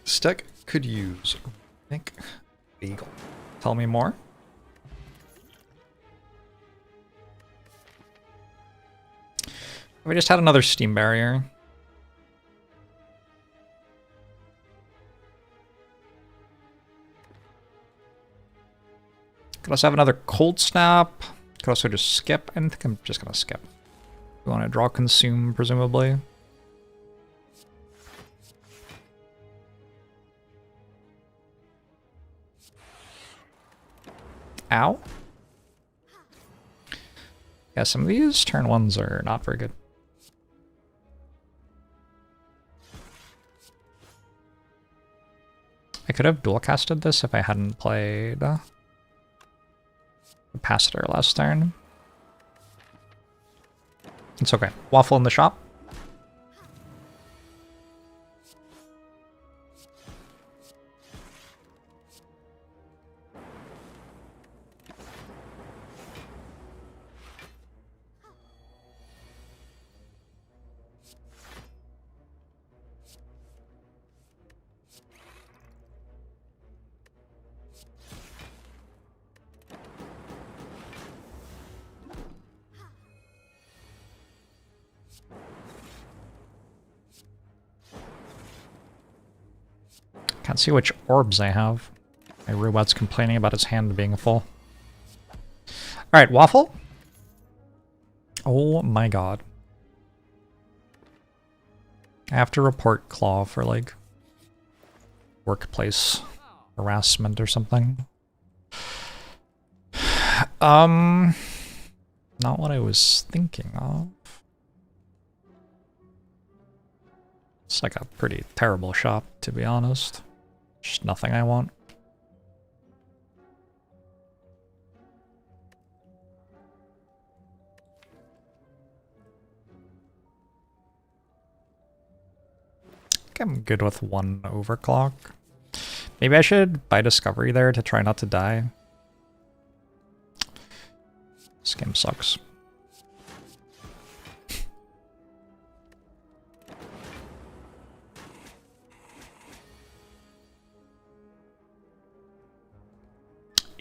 Stick could use Nick Beagle. Tell me more. We just had another steam barrier. Could also have another cold snap. Could also just skip. I think I'm just gonna skip. We want to draw consume, presumably. Ow. Yeah, some of these turn ones are not very good. I could have dual casted this if I hadn't played Capacitor last turn. It's okay. Waffle in the shop. Can't see which orbs I have. My robot's complaining about his hand being full. Alright, Waffle. Oh my god. I have to report Claw for, like, workplace harassment or something. Not what I was thinking of. It's like a pretty terrible shop, to be honest. Just nothing I want. I think I'm good with one overclock. Maybe I should buy Discovery there to try not to die. This game sucks.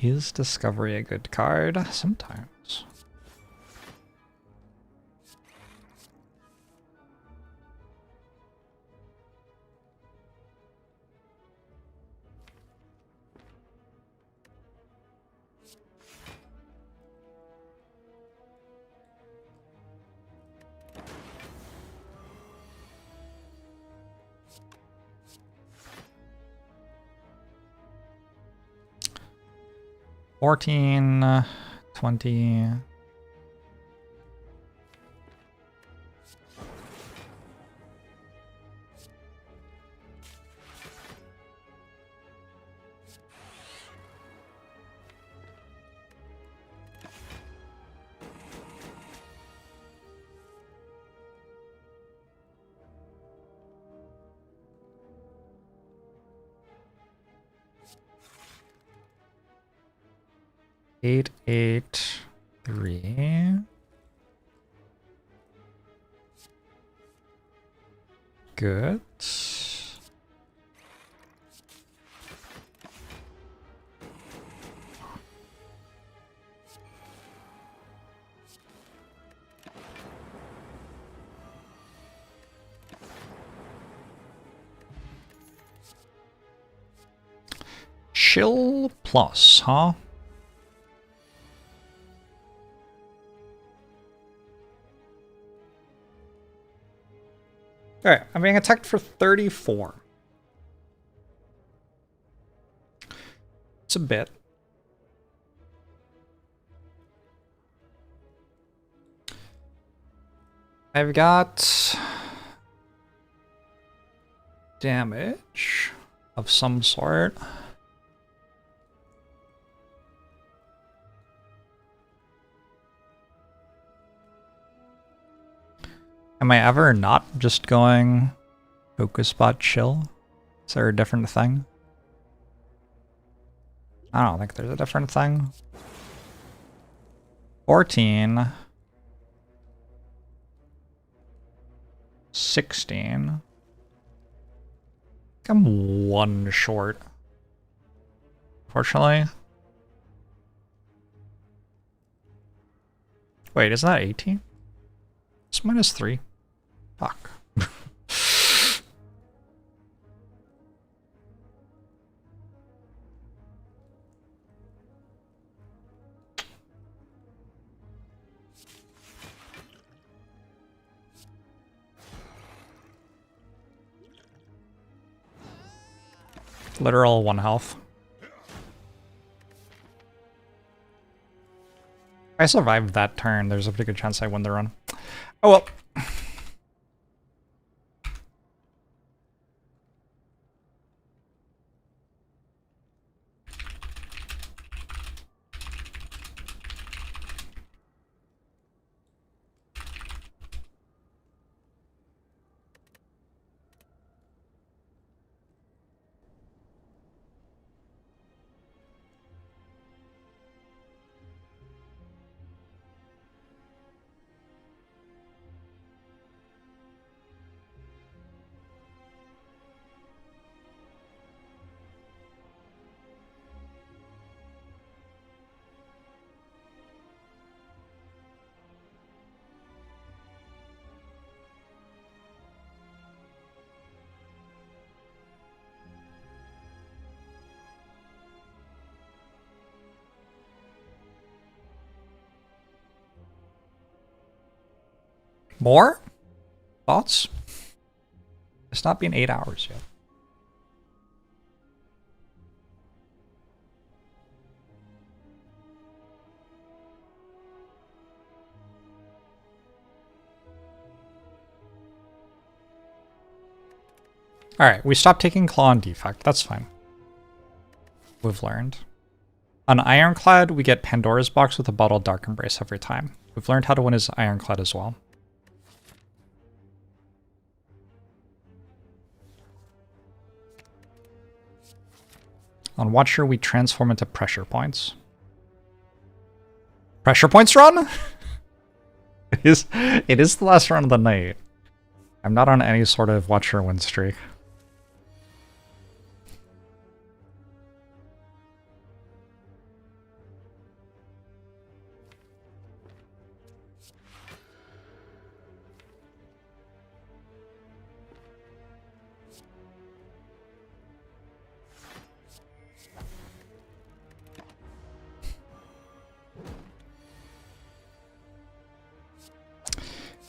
Is Discovery a good card? Sometimes. $14, 20. Eight, 3. Good. Chill plus, huh? Alright, I'm being attacked for 34. It's a bit. I've got damage of some sort. Am I ever not just going focus spot chill? Is there a different thing? I don't think there's a different thing. 14. 16. I'm one short. Fortunately. Wait, isn't that 18? It's -3. Fuck. Literal 1 health. If I survived that turn, there's a pretty good chance I win the run. Oh well. More? Thoughts? It's not been 8 hours yet. Alright, we stopped taking Claw on Defect. That's fine. We've learned. On Ironclad, we get Pandora's Box with a bottled Dark Embrace every time. We've learned how to win his Ironclad as well. On Watcher, we transform into Pressure Points. Pressure Points run? It is the last run of the night. I'm not on any sort of Watcher win streak.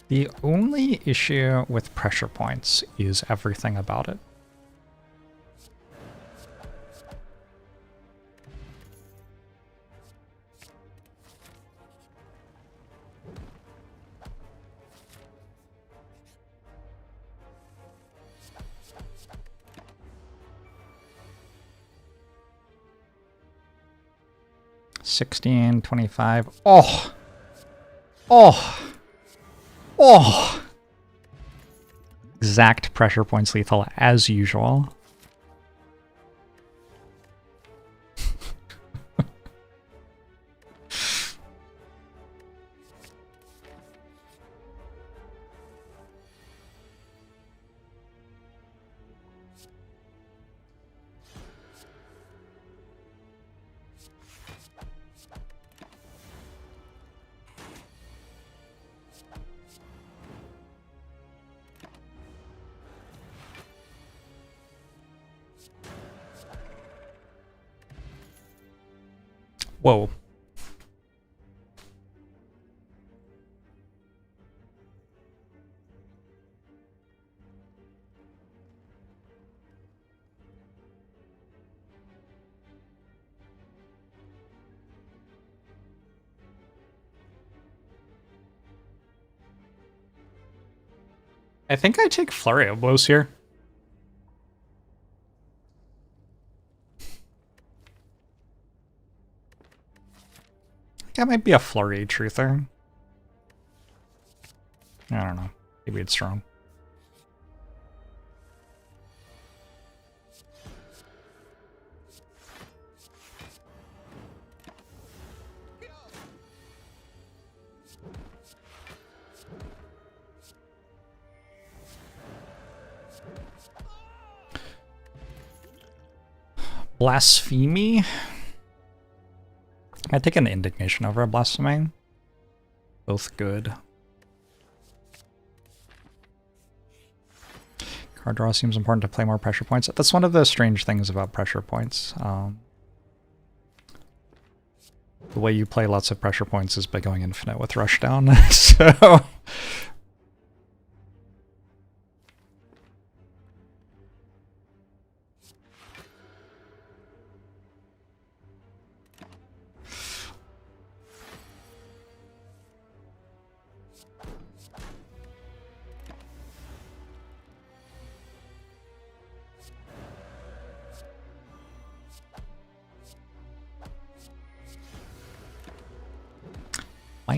The only issue with Pressure Points is everything about it. $16, $25. Oh! Oh! Oh! Exact Pressure Points lethal as usual. Whoa. I think I take Flurry of Blows here. That might be a Flurry Truther. I don't know. Maybe it's strong. Blasphemy? I take an Indignation over a Blasphemy. Both good. Card draw seems important to play more pressure points. That's one of the strange things about pressure points. The way you play lots of pressure points is by going infinite with Rushdown. So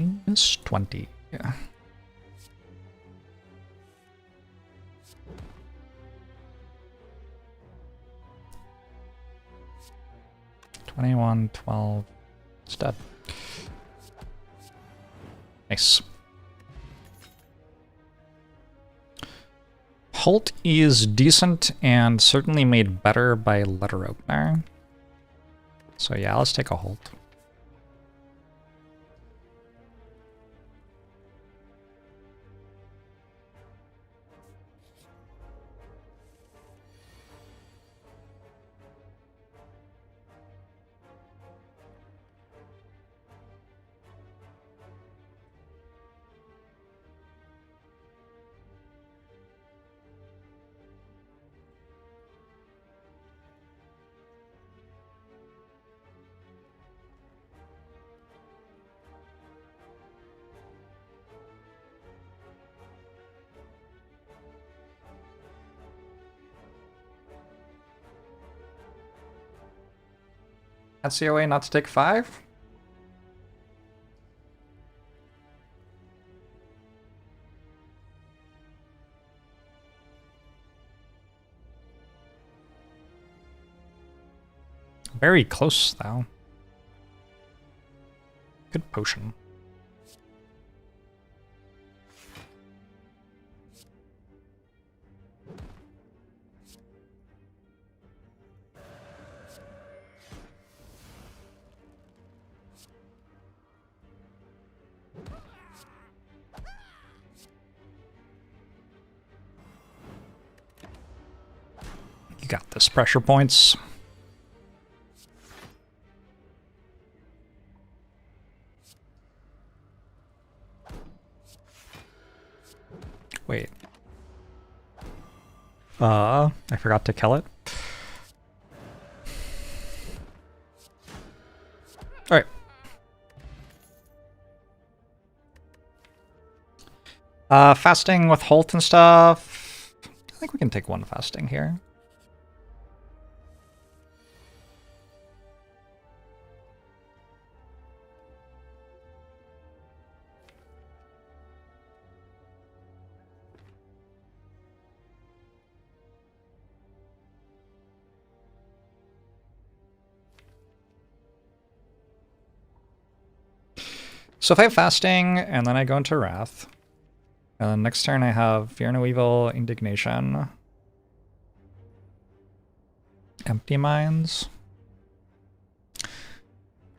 -20. Yeah. $21.12. It's dead. Nice. Halt is decent and certainly made better by letter opener. So yeah, let's take a halt. That's the way not to take 5? Very close, though. Good potion. You got this. Pressure points. Wait. I forgot to kill it. Alright. Fasting with Holt and stuff. I think we can take one fasting here. So if I have fasting, and then I go into Wrath, and then next turn I have Fear No Evil, Indignation, Empty Minds.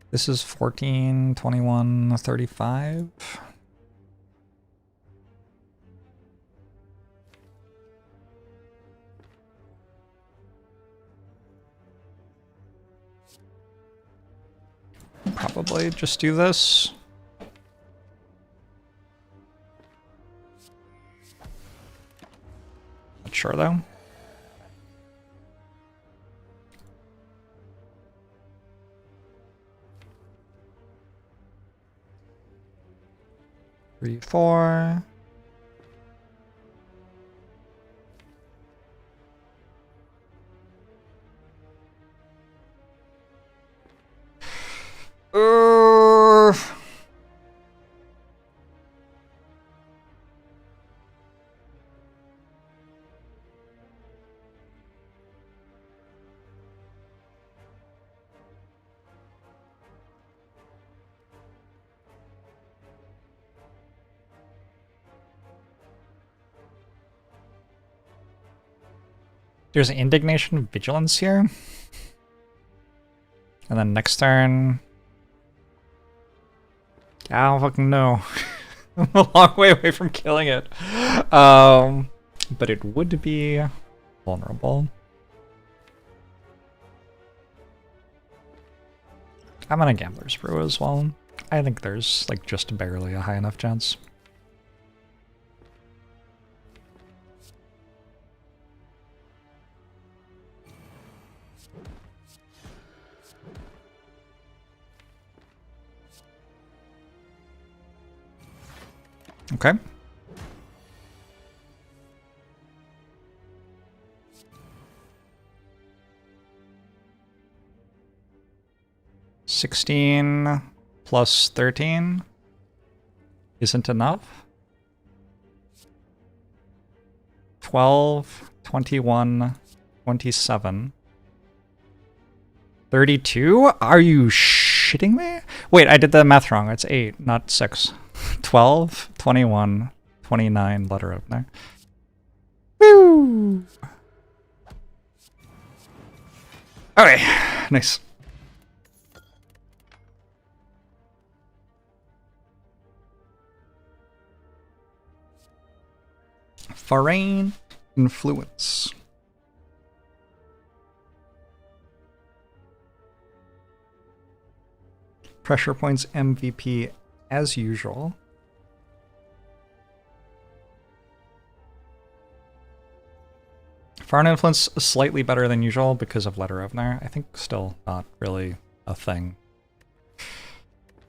This is 14, 21, 35. Probably just do this. Not sure though. Three, 4. There's Indignation Vigilance here. And then next turn... I don't fucking know. I'm a long way away from killing it. But it would be vulnerable. I'm on a Gambler's Brew as well. I think there's like just barely a high enough chance. Okay. +13. isn't enough. 12, 21, 27, 32? Are you shitting me? Wait, I did the math wrong. It's 8, not 6. 12, 21, 29 letter opener. Woo! Okay, nice. Foreign influence. Pressure points MVP as usual. Foreign influence is slightly better than usual because of letter opener. I think still not really a thing,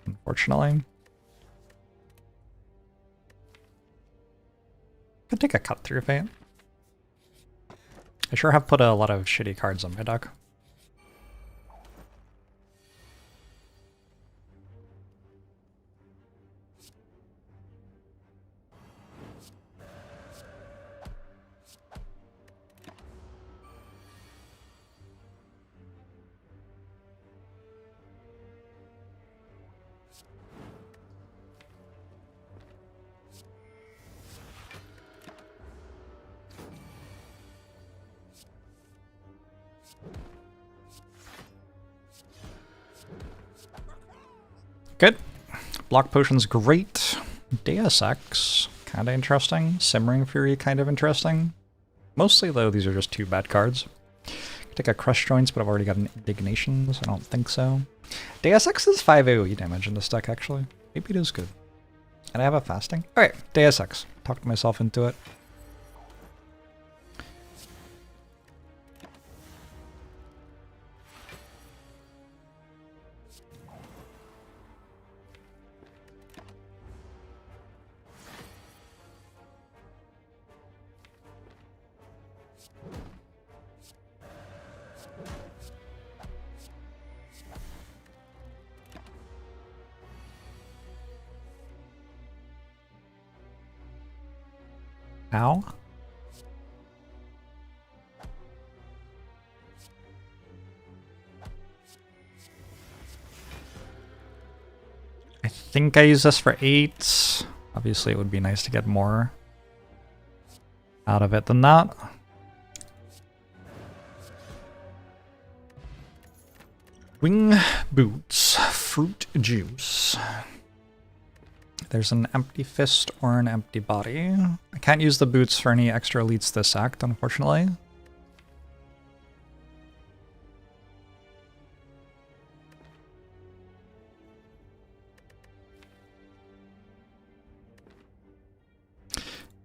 unfortunately. Could take a cut through fate. I sure have put a lot of shitty cards on my deck. Good. Block Potion's great. Deus Ex, kind of interesting. Simmering Fury, kind of interesting. Mostly, though, these are just 2 bad cards. Could take a Crush Joints, but I've already got an Indignation, so I don't think so. Deus Ex is 5 AoE damage in this deck, actually. Maybe it is good. And I have a Fasting. Alright, Deus Ex. Talked myself into it. Ow. I think I use this for 8. Obviously, it would be nice to get more out of it than that. Wing Boots, Fruit Juice. There's an Empty Fist or an Empty Body. I can't use the boots for any extra elites this act, unfortunately.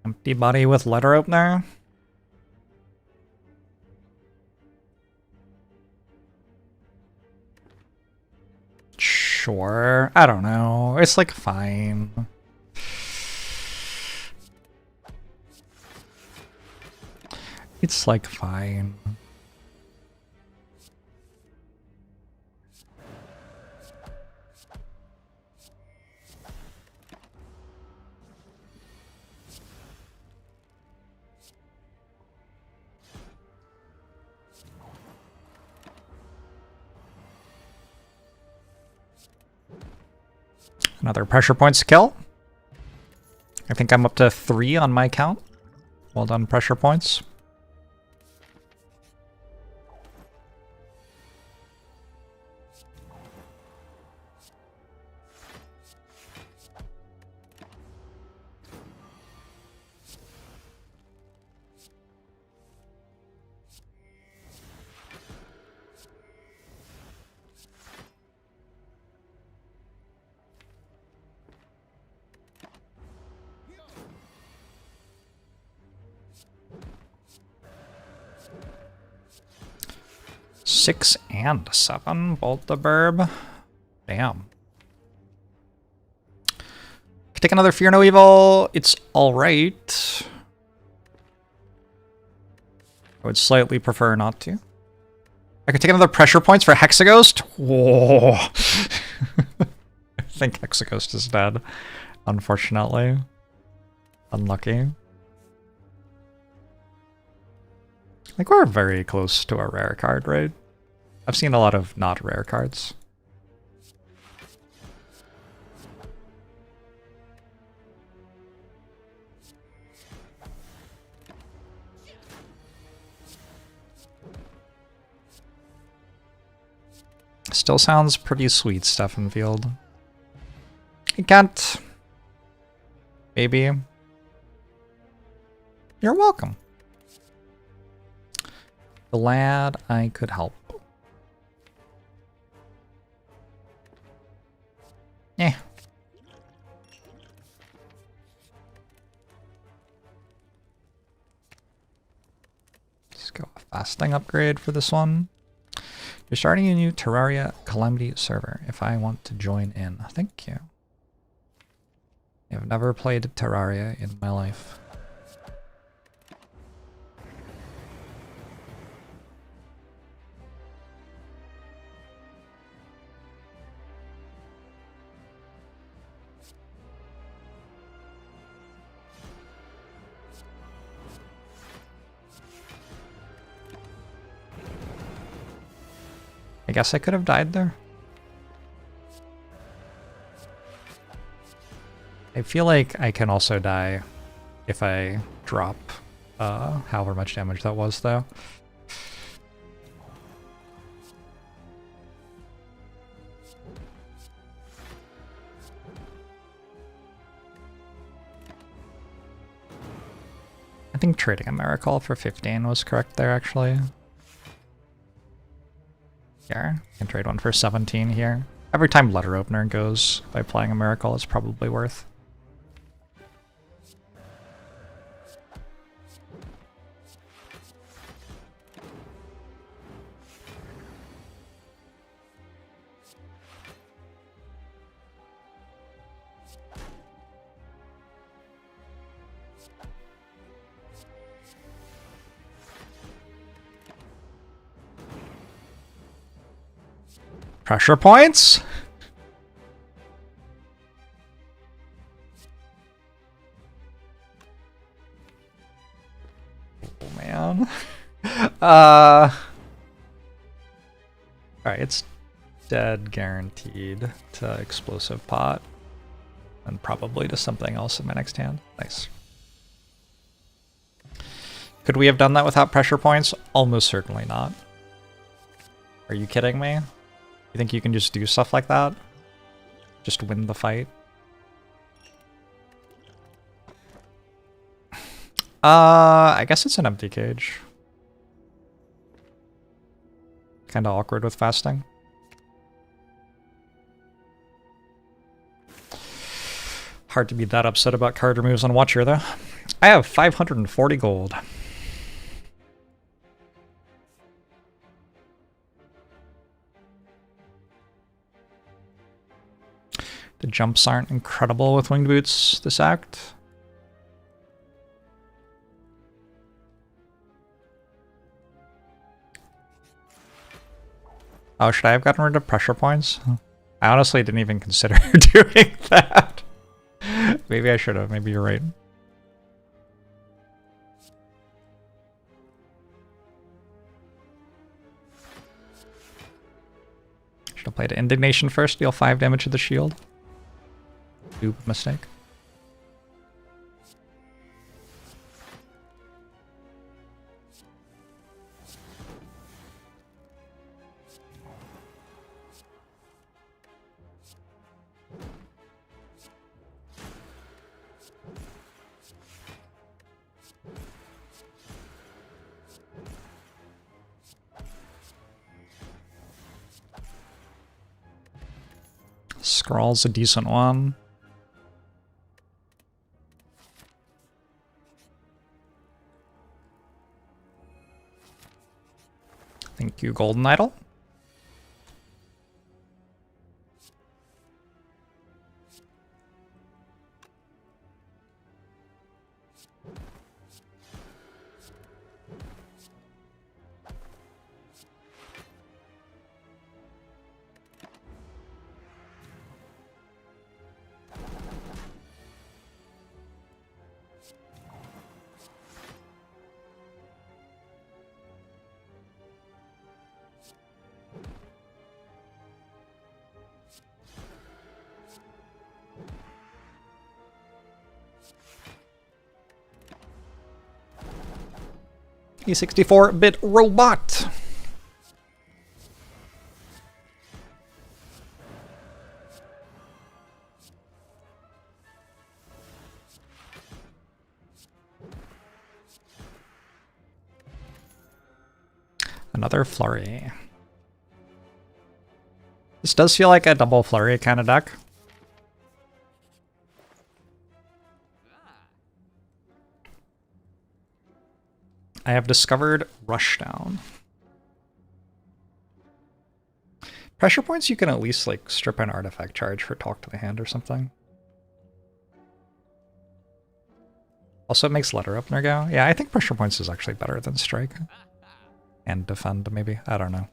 Empty Body with Letter Opener. Sure, I don't know. It's like fine. It's like fine. Another pressure points kill. I think I'm up to 3 on my count. Well done, pressure points. Six and 7, Bolt the Burb. Damn. Could take another Fear No Evil. It's alright. I would slightly prefer not to. I could take another Pressure Points for Hexaghost. Whoa. I think Hexaghost is dead. Unfortunately. Unlucky. I think we're very close to a rare card, right? I've seen a lot of not rare cards. Still sounds pretty sweet, Steffenfield. You can't. Maybe. You're welcome. Glad I could help. Yeah. Let's go a fasting upgrade for this one. You're starting a new Terraria Calamity server. If I want to join in, thank you. I've never played Terraria in my life. I guess I could have died there. I feel like I can also die if I drop however much damage that was, though. I think trading a Miracle for 15 was correct there, actually. Here, I can trade one for 17 here. Every time Letter Opener goes by playing a Miracle, it's probably worth. Pressure points? Oh, man. Alright, it's dead guaranteed to Explosive Pot. And probably to something else in my next hand. Nice. Could we have done that without pressure points? Almost certainly not. Are you kidding me? You think you can just do stuff like that? Just win the fight? I guess it's an empty cage. Kinda awkward with fasting. Hard to be that upset about card removes on Watcher, though. I have 540 gold. The jumps aren't incredible with Winged Boots this act. Oh, should I have gotten rid of pressure points? I honestly didn't even consider doing that. Maybe I should have. Maybe you're right. Should have played Indignation first, deal 5 damage to the shield. Oop, mistake. Scrawl's a decent one. Thank you, Golden Idol. A 64-bit robot. Another flurry. This does feel like a double flurry kind of deck. I have discovered Rushdown. Pressure points you can at least like strip an artifact charge for talk to the hand or something. Also it makes letter opener go. Yeah, I think pressure points is actually better than strike. And defend maybe. I don't know.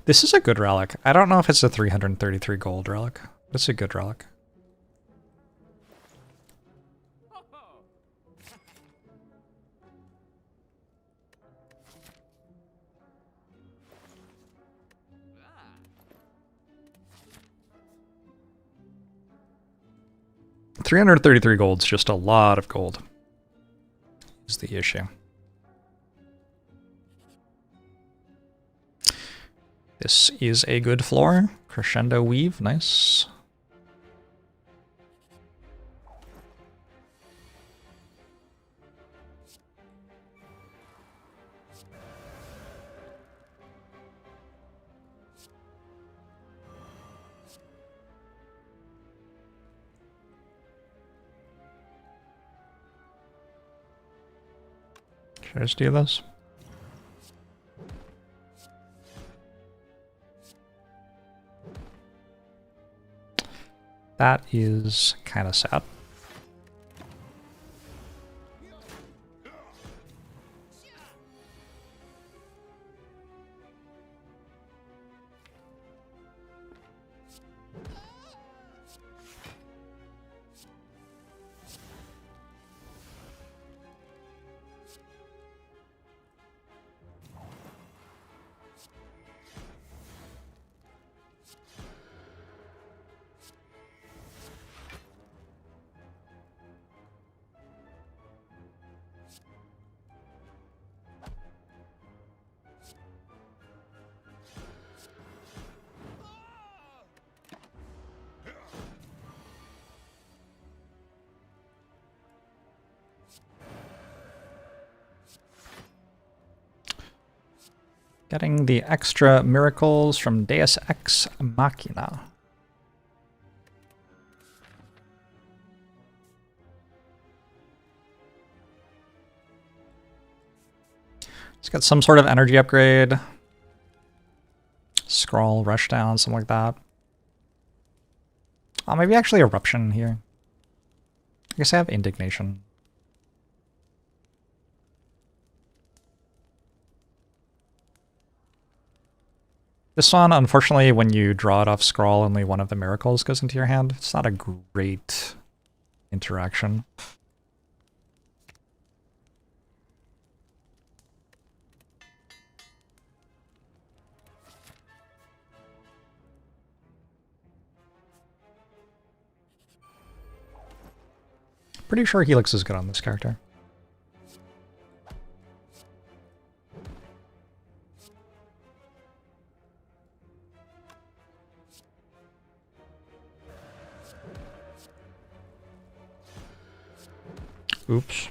This is a good relic. I don't know if it's a 333 gold relic. But it's a good relic. $333 gold's just a lot of gold. Is the issue. This is a good floor. Crescendo weave, nice. Should I just do this? That is kind of sad. Getting the extra miracles from Deus Ex Machina. It's got some sort of energy upgrade. Scroll, rush down, something like that. Oh, maybe actually eruption here. I guess I have indignation. This one, unfortunately, when you draw it off scroll, only one of the miracles goes into your hand. It's not a great interaction. Pretty sure Helix is good on this character. Oops.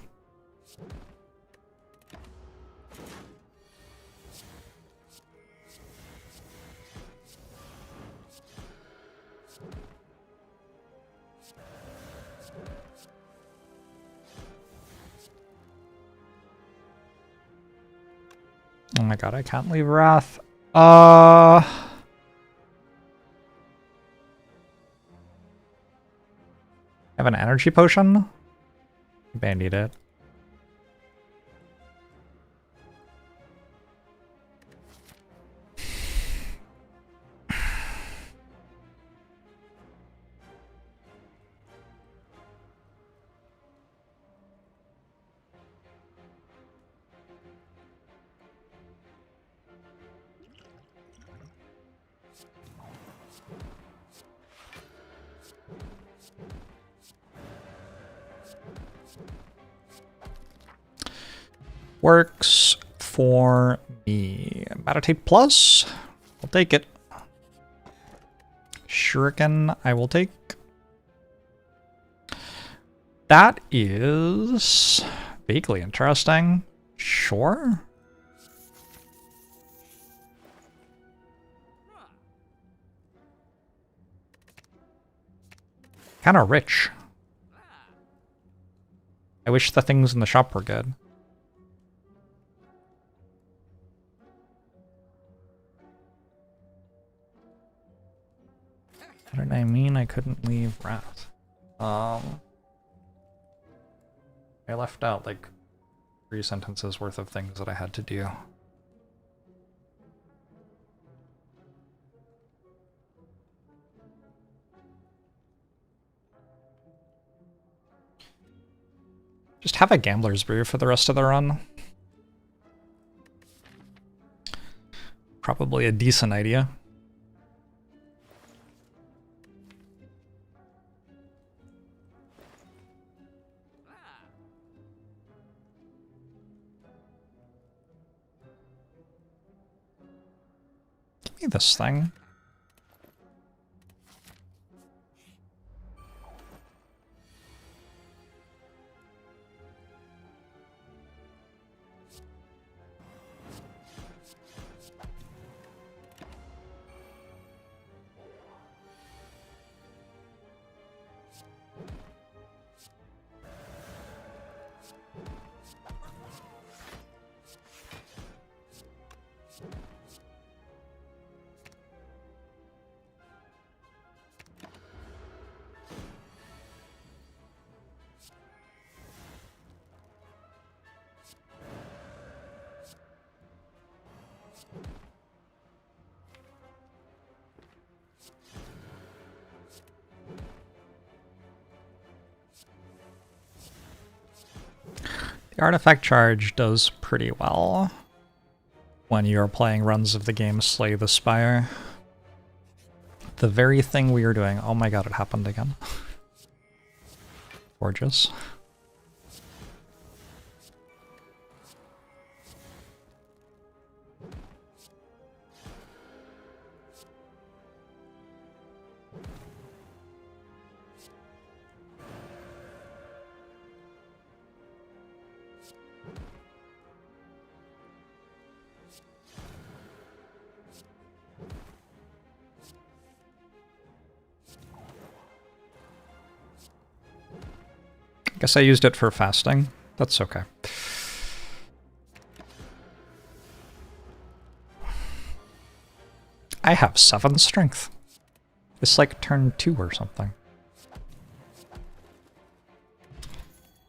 Oh my god, I can't leave Wrath. I have an energy potion. Maybe I need it. Works. for me. Meditate Plus. I'll take it. Shuriken, I will take. That is vaguely interesting. Sure. Kind of rich. I wish the things in the shop were good. What did I mean? I couldn't leave Wrath. I left out like 3 sentences worth of things that I had to do. Just have a gambler's brew for the rest of the run. Probably a decent idea. Give me this thing. The artifact charge does pretty well when you're playing runs of the game Slay the Spire. The very thing we are doing. Oh my god, it happened again. Gorgeous. Guess I used it for fasting. That's okay. I have 7 strength. It's like turn 2 or something.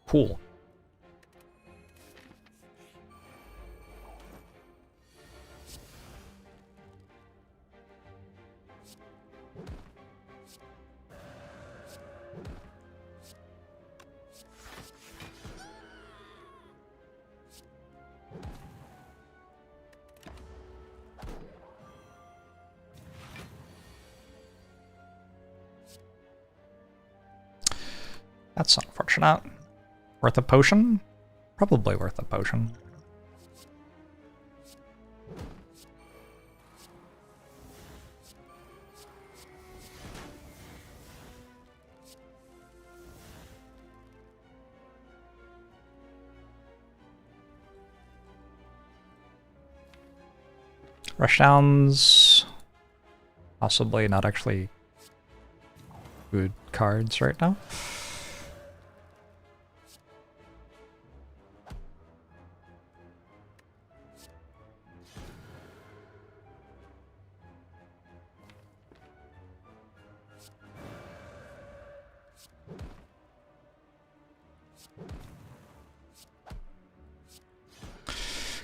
Cool. That's unfortunate. Worth a potion? Probably worth a potion. Rushdowns, possibly not actually good cards right now.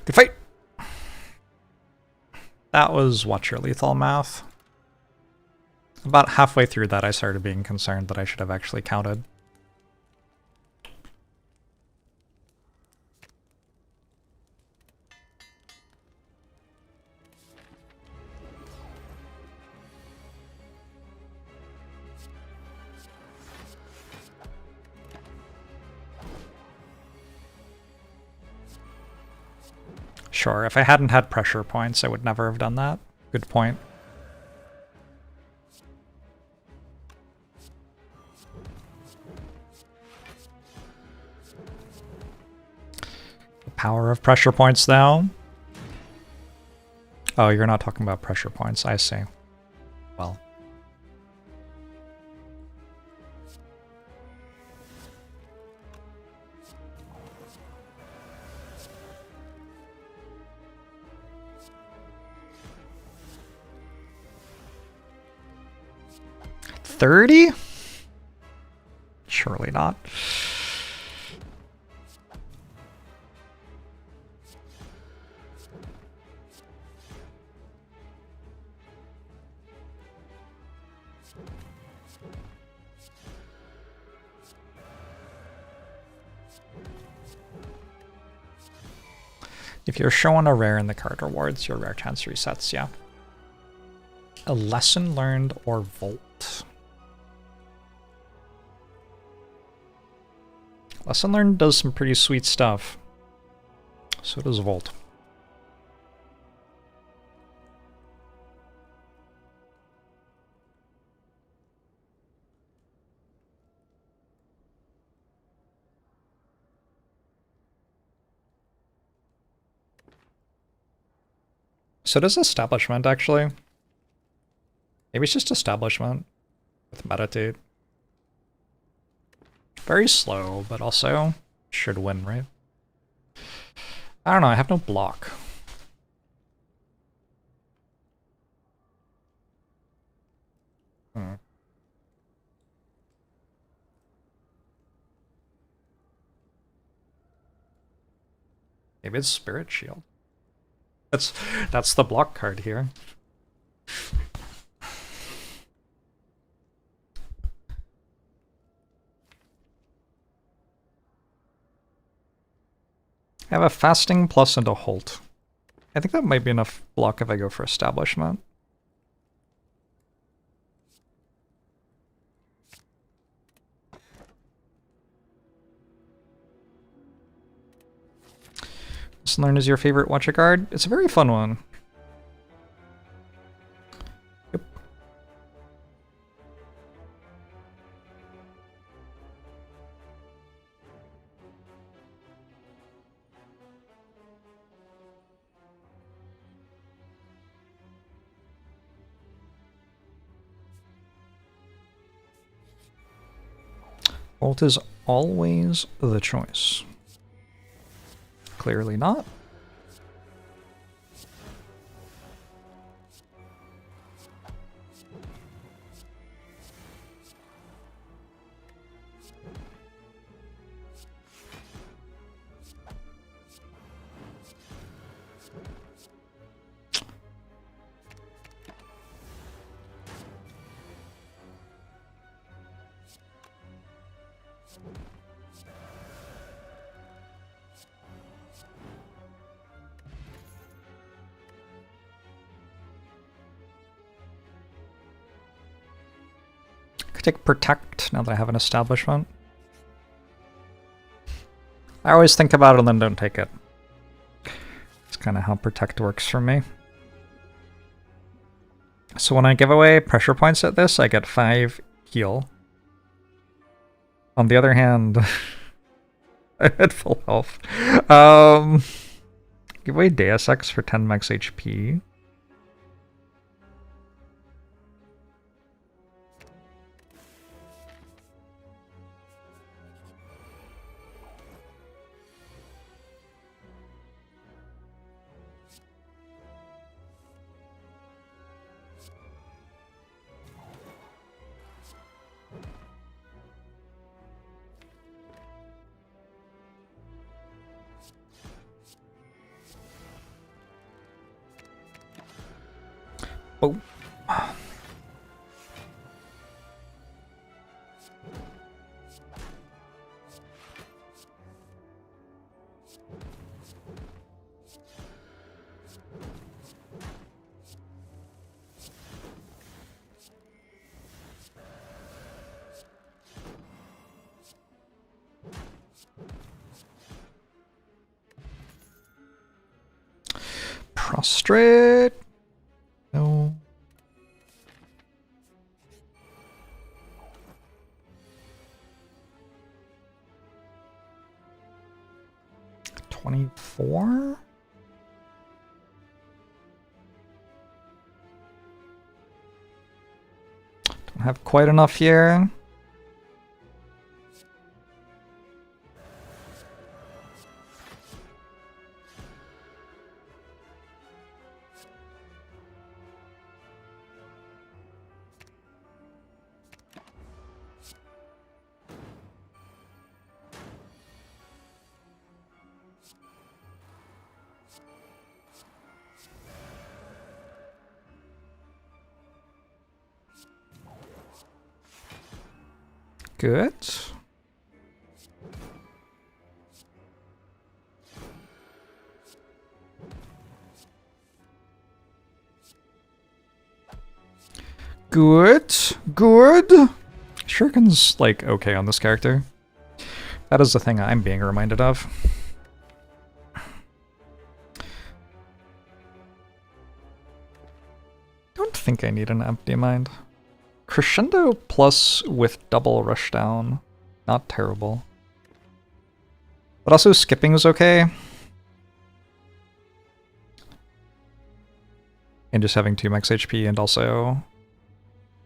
Good fight! That was Watch Your Lethal math. About halfway through that, I started being concerned that I should have actually counted. Sure, if I hadn't had pressure points, I would never have done that. Good point. The power of pressure points, though. Oh, you're not talking about pressure points, I see. Well. $30? Surely not. If you're showing a rare in the card rewards, your rare chance resets, yeah. A lesson learned or Volt. Lesson learned does some pretty sweet stuff. So does Volt. So does Establishment, actually. Maybe it's just Establishment with Meditate. Very slow, but also should win, right? I don't know, I have no block. Maybe it's Spirit Shield. That's the block card here. I have a Fasting Plus and a Holt. I think that might be enough block if I go for Establishment. Lesson Learned is your favorite Watcher card? It's a very fun one. Yep. Volt is always the choice. Clearly not. Take Protect now that I have an Establishment. I always think about it and then don't take it. It's kind of how Protect works for me. So when I give away pressure points at this, I get 5 heal. On the other hand, I had full health. Give away Deus Ex for 10 max HP. Oh. Prostrate. No. $24? Don't have quite enough here. Good. Good. Good. Shuriken's, like, okay on this character. That is the thing I'm being reminded of. Don't think I need an empty mind. Crescendo plus with double rushdown. Not terrible. But also skipping is okay. And just having 2 max HP, and also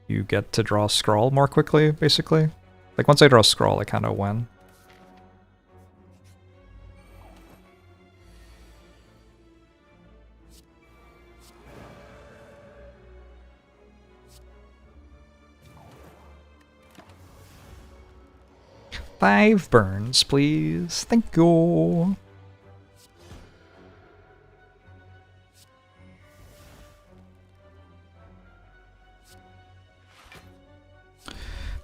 you get to draw Scrawl more quickly, basically. Like, once I draw Scrawl, I kind of win. Five burns, please. Thank you.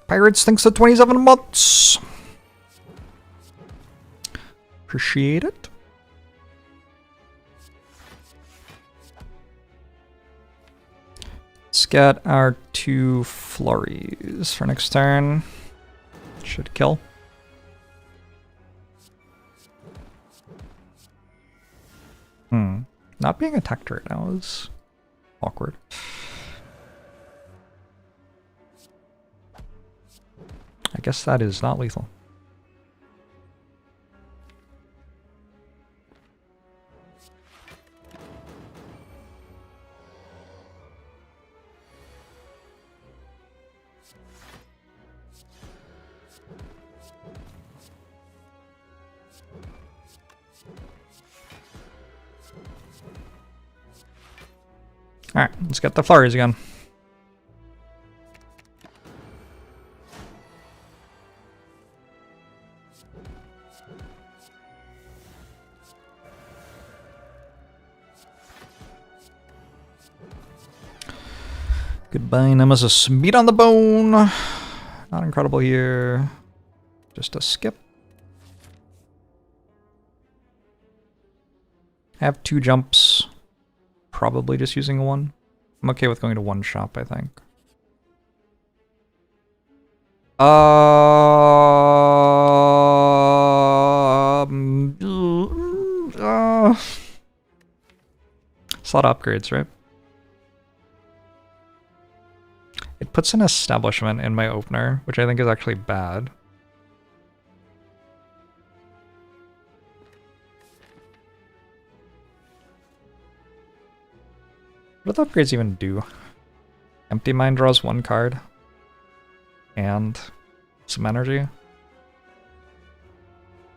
Pirates thinks the 27 months. Appreciate it. Let's get our 2 flurries for next turn. Should kill. Not being attacked right now is awkward. I guess that is not lethal. Alright, let's get the flurries again. Goodbye, Nemesis. Meat on the bone. Not incredible here. Just a skip. I have 2 jumps. Probably just using 1. I'm okay with going to 1 shop, I think. It's a lot of upgrades, right? It puts an establishment in my opener, which I think is actually bad. What do the upgrades even do? Empty Mind draws 1 card. And some energy.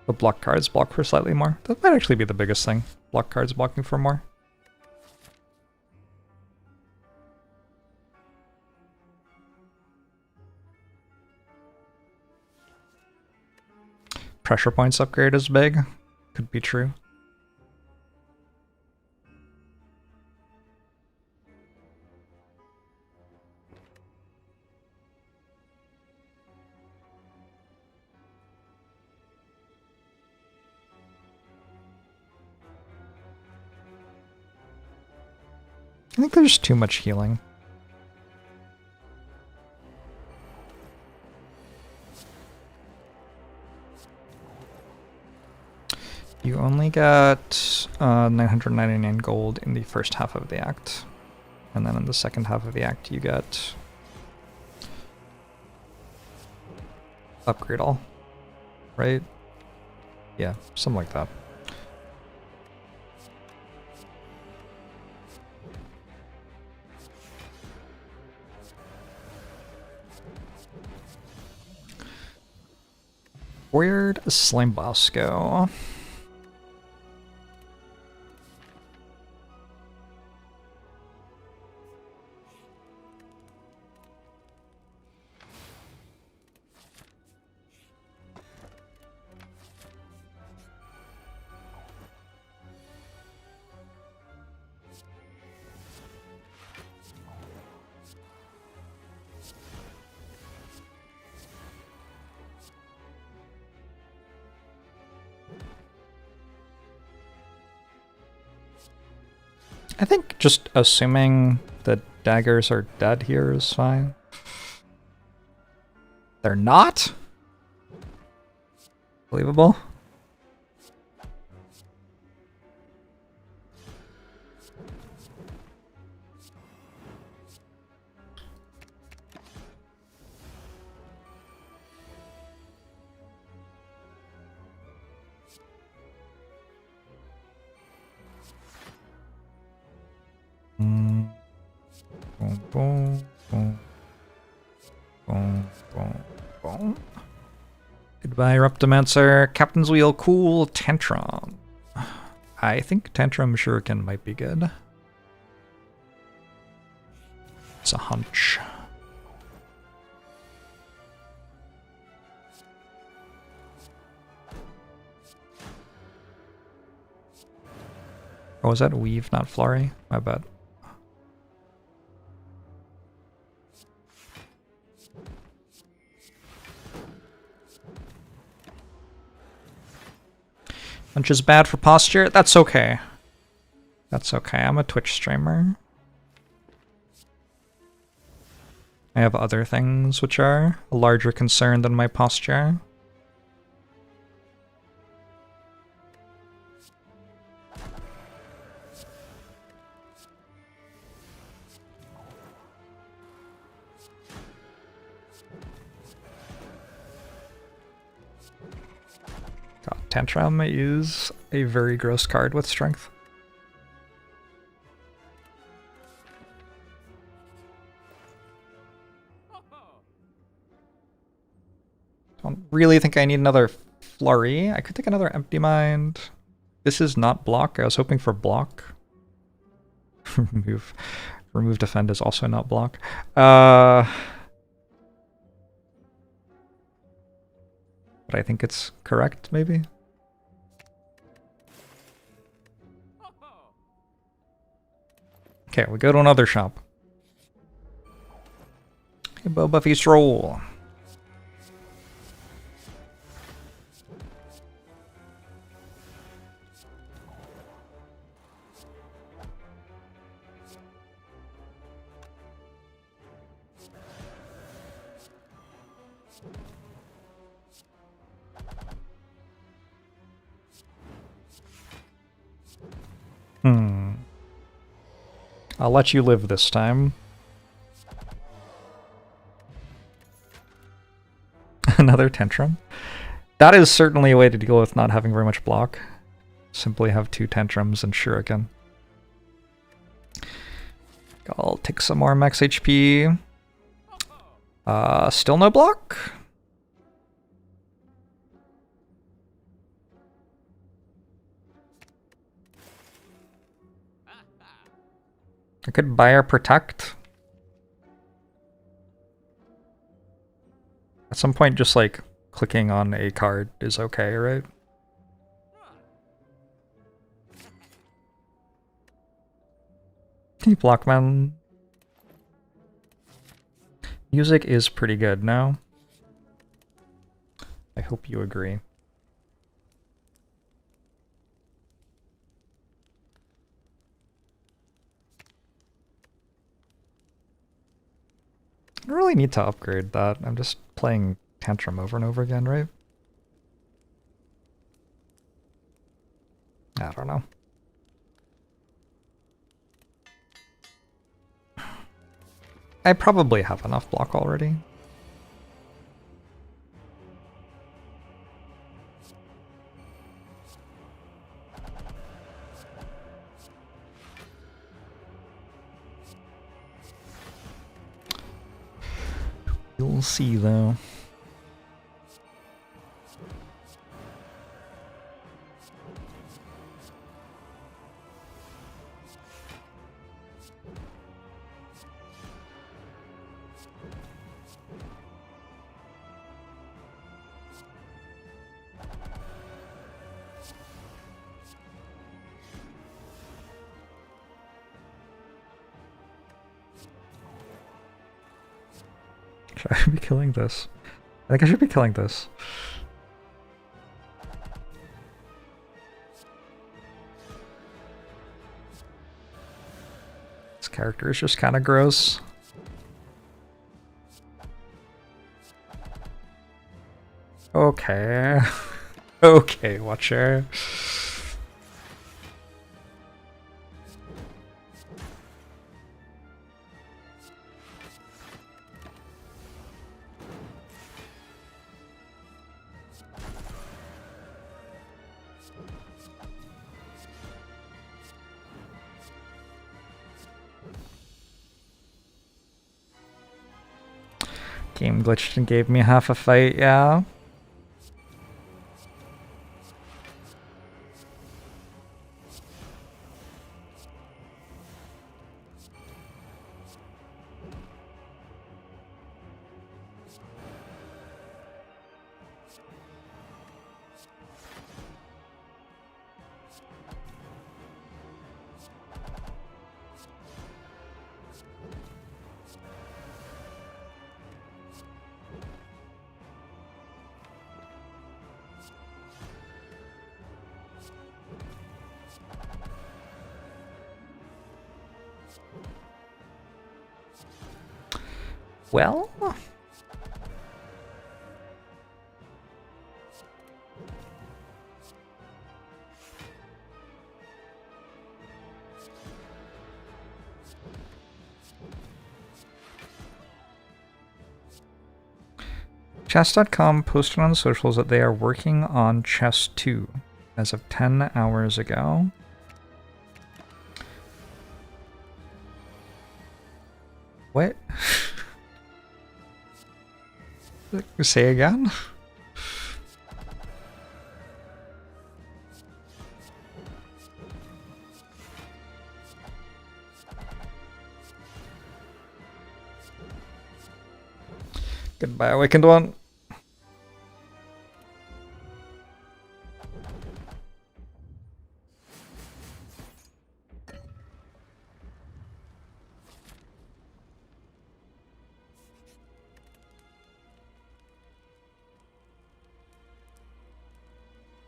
But block cards block for slightly more. That might actually be the biggest thing. Block cards blocking for more. Pressure points upgrade is big. Could be true. I think there's too much healing. You only got 999 gold in the first half of the act. And then in the second half of the act, you get upgrade all, right? Yeah, something like that. Where'd Slime Boss go? I think just assuming that daggers are dead here is fine. They're not? Believable? Boom, boom, boom, boom, boom, boom. Goodbye, Ruptomancer. Captain's Wheel, cool. Tantrum. I think Tantrum Shuriken might be good. It's a hunch. Oh, was that Weave, not Flurry? My bad. Punch is bad for posture? That's okay. That's okay. I'm a Twitch streamer. I have other things which are a larger concern than my posture. God, Tantrum is a very gross card with strength. Don't really think I need another Flurry. I could take another Empty Mind. This is not block. I was hoping for block. Remove defend is also not block. But I think it's correct, maybe? Okay, we go to another shop. Hey, Boba Feast roll. I'll let you live this time. Another Tantrum? That is certainly a way to deal with not having very much block. Simply have 2 Tantrums and Shuriken. I'll take some more max HP. Still no block? I could buy or protect. At some point, just like clicking on a card is okay, right? Can you block, man? Music is pretty good now. I hope you agree. I don't really need to upgrade that. I'm just playing Tantrum over and over again, right? I don't know. I probably have enough block already. You'll see, though. Should I be killing this? I think I should be killing this. This character is just kind of gross. Okay. Okay, Watcher. Game glitched and gave me half a fight, yeah. Well, chess.com posted on socials that they are working on chess 2 as of 10 hours ago. What? Say again? Goodbye, Awakened One.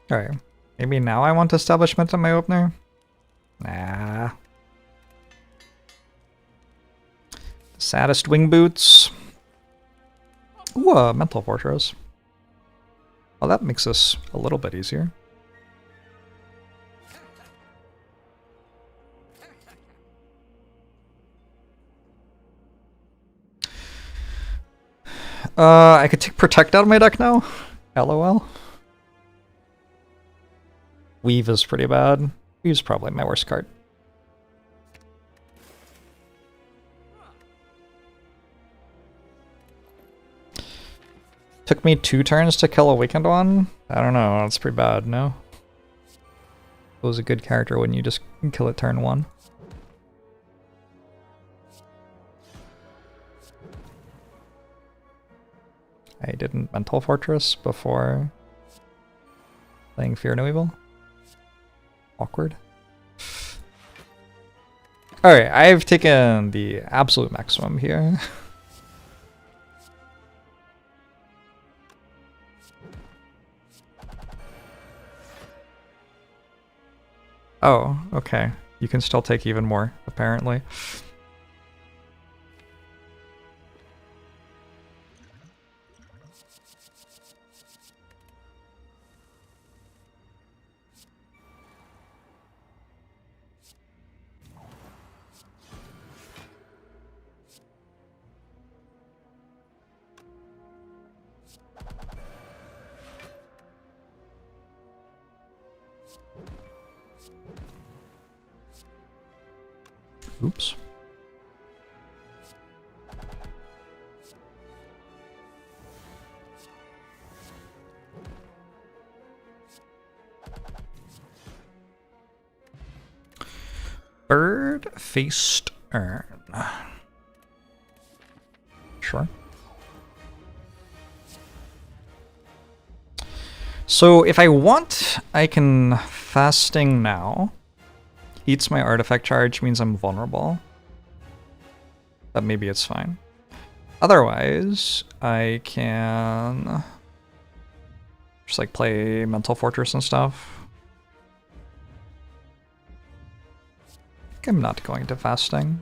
Alright, maybe now I want establishment on my opener? Nah. The saddest wing boots. Ooh, a mental fortress. Well, that makes this a little bit easier. I could take Protect out of my deck now? LOL. Weave is pretty bad. Weave's probably my worst card. Took me 2 turns to kill Awakened One? I don't know, that's pretty bad, no? It was a good character when you just kill it turn 1. I didn't Mental Fortress before playing Fear No Evil. Awkward. Alright, I've taken the absolute maximum here. Oh, okay. You can still take even more, apparently. Oops. Bird-faced urn. Sure. So if I want, I can fasting now. Eats my artifact charge, means I'm vulnerable. But maybe it's fine. Otherwise, I can just like play Mental Fortress and stuff. I think I'm not going to fasting.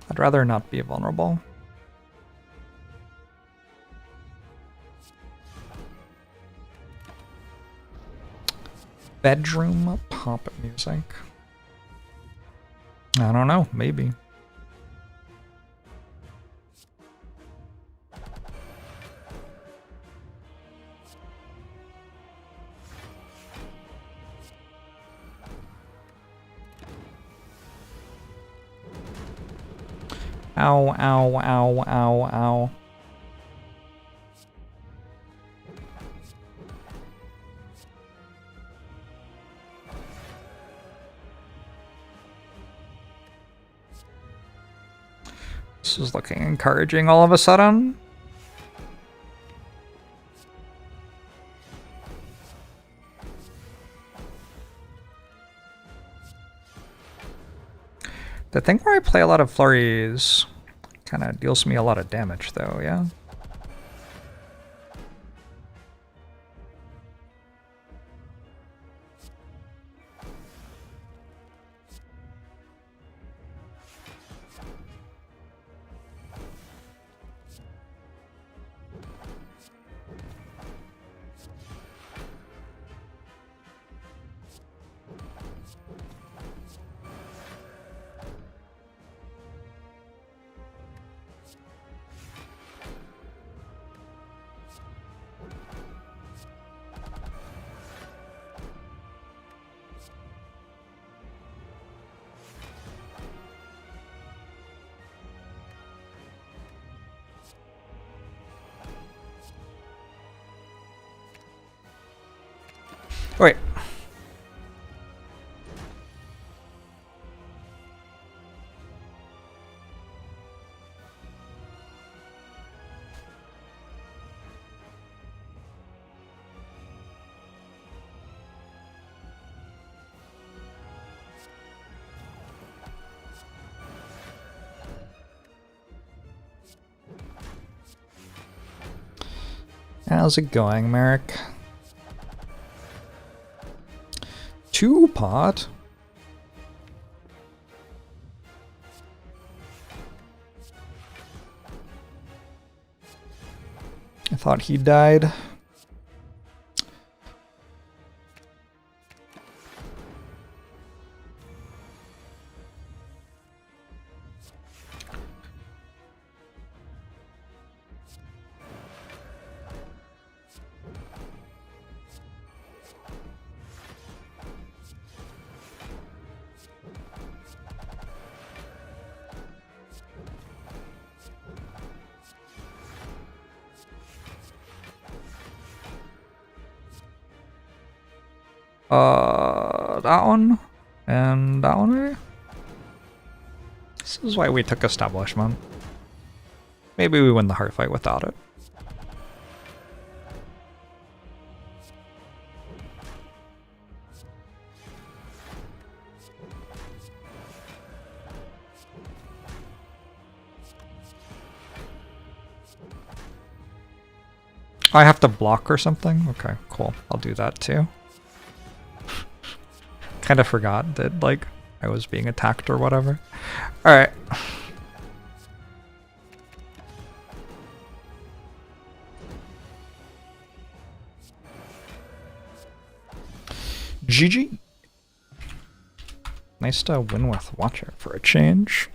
I'd rather not be vulnerable. Bedroom pop music. I don't know, maybe. Ow, ow, ow, ow, ow. This is looking encouraging all of a sudden. The thing where I play a lot of flurries kind of deals me a lot of damage though, yeah? Wait. How's it going, Merrick? 2-pot? I thought he died. That one and that one maybe? This is why we took establishment. Maybe we win the hard fight without it. I have to block or something? Okay, cool. I'll do that too. Kind of forgot that, like, I was being attacked or whatever. Alright. GG. Nice to win with Watcher for a change.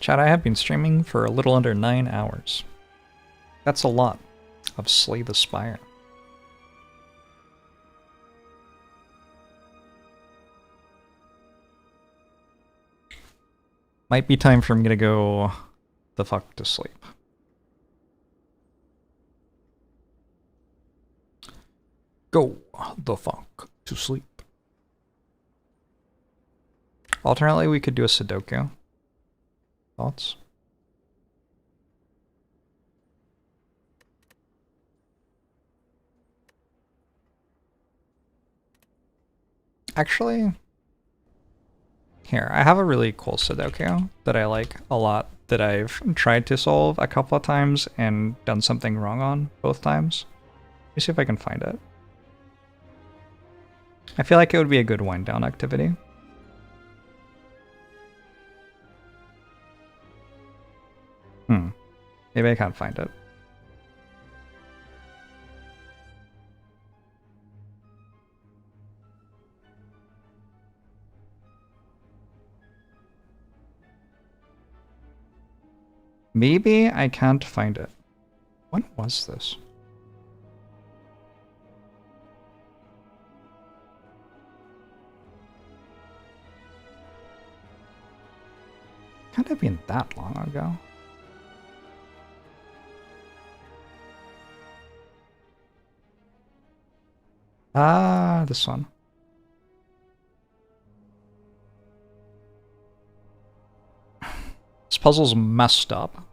Chat, I have been streaming for a little under 9 hours. That's a lot of Slay the Spire. Might be time for me to go the fuck to sleep. Go the fuck to sleep. Alternately, we could do a Sudoku. Thoughts? Actually, here, I have a really cool Sudoku that I like a lot that I've tried to solve a couple of times and done something wrong on both times. Let me see if I can find it. I feel like it would be a good wind down activity. Maybe I can't find it. Maybe I can't find it. When was this? Can't have been that long ago. Ah, this one. This puzzle's messed up,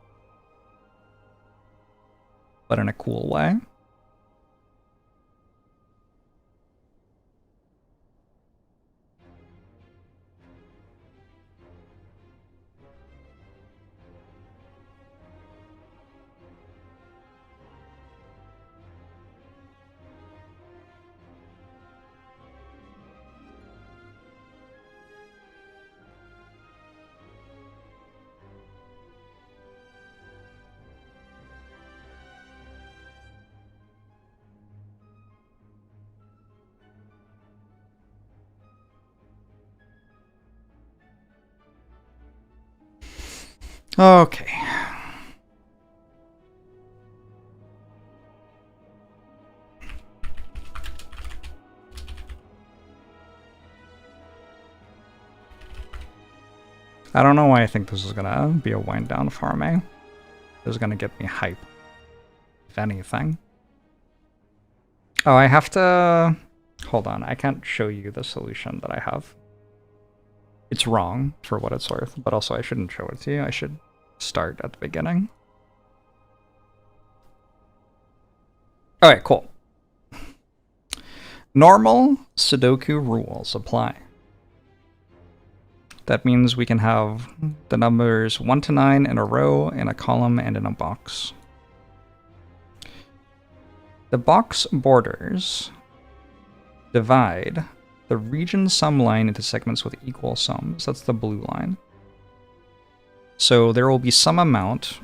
but in a cool way. Okay. I don't know why I think this is gonna be a wind down for me. This is gonna get me hype, if anything. Oh, I have to... Hold on, I can't show you the solution that I have. It's wrong, for what it's worth, but also I shouldn't show it to you. I should start at the beginning. Alright, cool. Normal Sudoku rules apply. That means we can have the numbers 1 to 9 in a row, in a column, and in a box. The box borders divide the region sum line into segments with equal sums. That's the blue line. So there will be some amount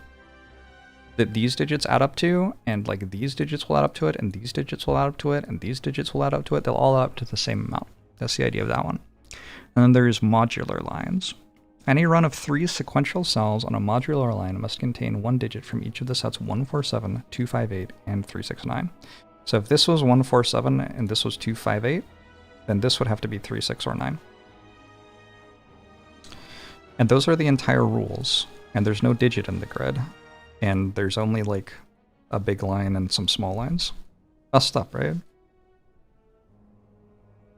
that these digits add up to, and like these digits will add up to it, and these digits will add up to it, and these digits will add up to it. They'll all add up to the same amount. That's the idea of that one. And then there's modular lines. Any run of 3 sequential cells on a modular line must contain 1 digit from each of the sets 147, 258, and 369. So if this was 147 and this was 258, then this would have to be 3, 6, or 9. And those are the entire rules. And there's no digit in the grid. And there's only like a big line and some small lines. Messed up, right?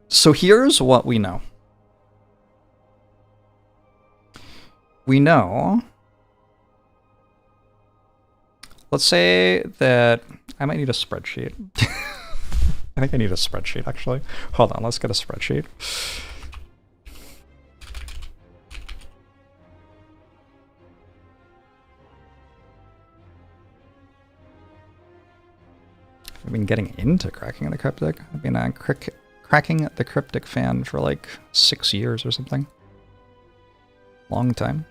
So here's what we know. We know, let's say that I might need a spreadsheet. I think I need a spreadsheet, actually. Hold on, let's get a spreadsheet. I've been getting into cracking the cryptic. I've been cracking the cryptic fan for like 6 years or something. Long time.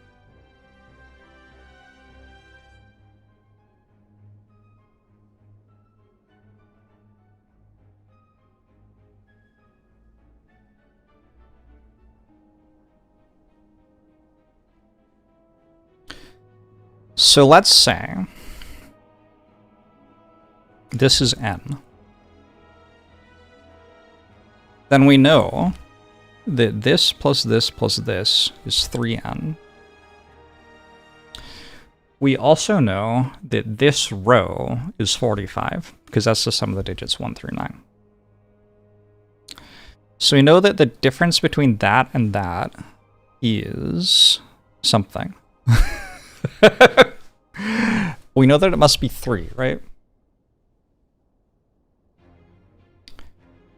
So let's say this is n. Then we know that this plus this plus this is 3n. We also know that this row is 45, because that's the sum of the digits 1 through 9. So we know that the difference between that and that is something. We know that it must be 3, right?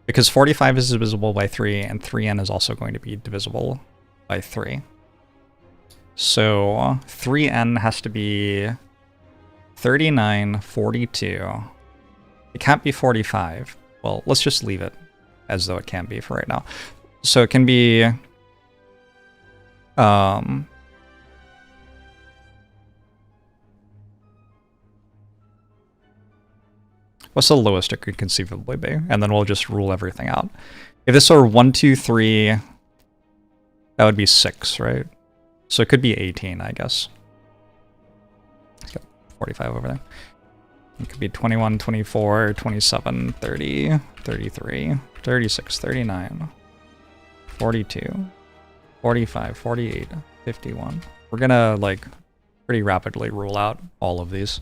Because 45 is divisible by 3, and 3n is also going to be divisible by 3. So 3n has to be 39, 42. It can't be 45. Well, let's just leave it as though it can be for right now. So it can be what's the lowest it could conceivably be? And then we'll just rule everything out. If this were 1, 2, 3, that would be 6, right? So it could be 18, I guess. Got 45 over there. It could be 21, 24, 27, 30, 33, 36, 39, 42, 45, 48, 51. We're gonna, like, pretty rapidly rule out all of these.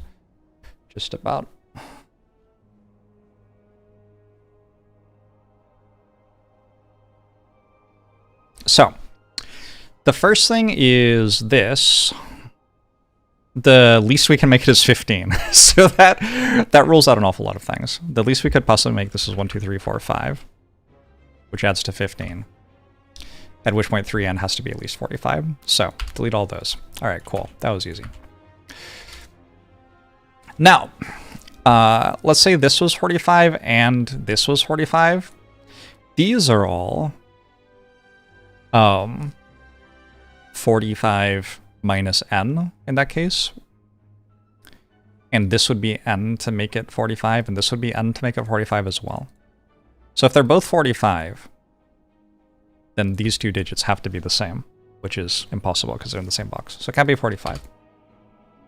Just about. So, the first thing is this. The least we can make it is 15. So that rules out an awful lot of things. The least we could possibly make this is 1, 2, 3, 4, 5, which adds to 15. At which point 3n has to be at least 45. So, delete all those. All right, cool. That was easy. Now, let's say this was 45 and this was 45. These are all 45 minus n in that case. And this would be n to make it 45, and this would be n to make it 45 as well. So if they're both 45, then these two digits have to be the same, which is impossible because they're in the same box. So it can't be 45.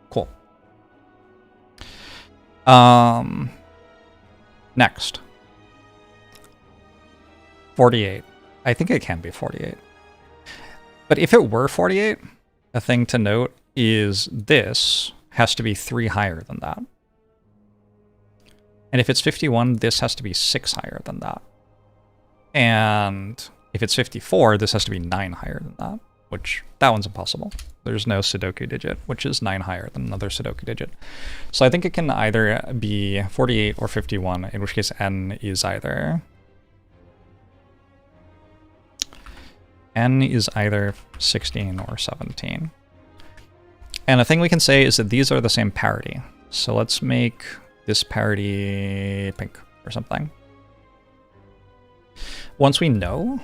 Cool. Next. 48. I think it can be 48. But if it were 48, a thing to note is this has to be 3 higher than that. And if it's 51, this has to be 6 higher than that. And if it's 54, this has to be 9 higher than that, which that one's impossible. There's no Sudoku digit, which is 9 higher than another Sudoku digit. So I think it can either be 48 or 51, in which case n is either... n is either 16 or 17. And a thing we can say is that these are the same parity. So let's make this parity pink or something. Once we know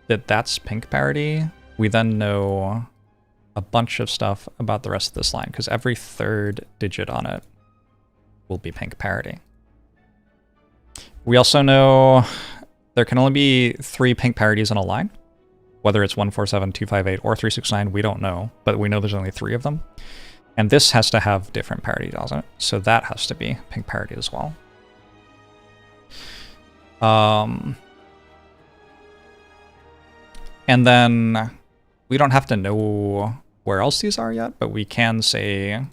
that that's pink parity, we then know a bunch of stuff about the rest of this line, because every third digit on it will be pink parity. We also know there can only be 3 pink parities in a line. Whether it's 147, 258, or 369, we don't know, but we know there's only 3 of them. And this has to have different parity, doesn't it? So that has to be pink parity as well. And then we don't have to know where else these are yet, but we can say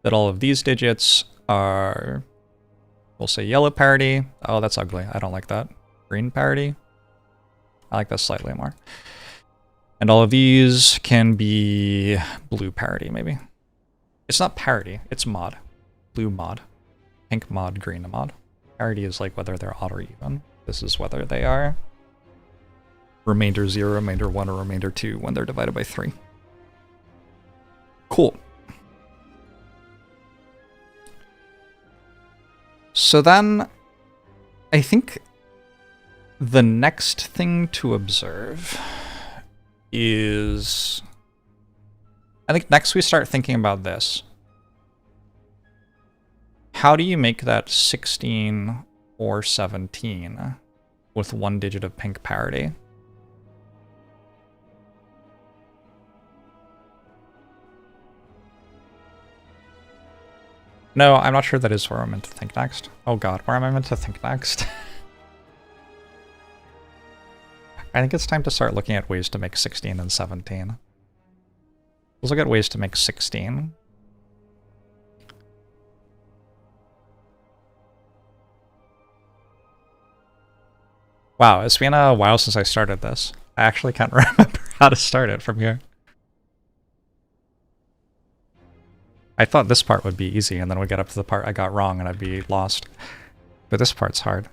that all of these digits are, we'll say yellow parity. Oh, that's ugly. I don't like that. Green parity. I like that slightly more. And all of these can be blue parity, maybe. It's not parity, it's mod. Blue mod. Pink mod, green mod. Parity is like whether they're odd or even. This is whether they are remainder 0, remainder 1, or remainder 2 when they're divided by 3. Cool. So then, I think the next thing to observe is... I think next we start thinking about this. How do you make that 16 or 17 with 1 digit of pink parity? No, I'm not sure that is where I'm meant to think next. Oh god, where am I meant to think next? I think it's time to start looking at ways to make 16 and 17. Let's look at ways to make 16. Wow, it's been a while since I started this. I actually can't remember how to start it from here. I thought this part would be easy, and then we'd get up to the part I got wrong and I'd be lost. But this part's hard.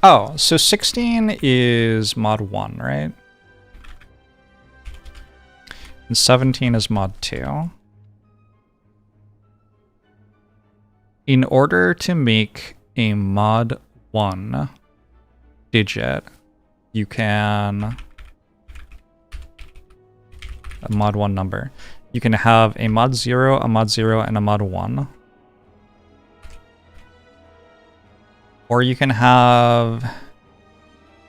Oh, so 16 is mod 1, right? And 17 is mod 2. In order to make a mod 1 digit, you can... a mod 1 number. You can have a mod 0, and a mod 1. Or you can have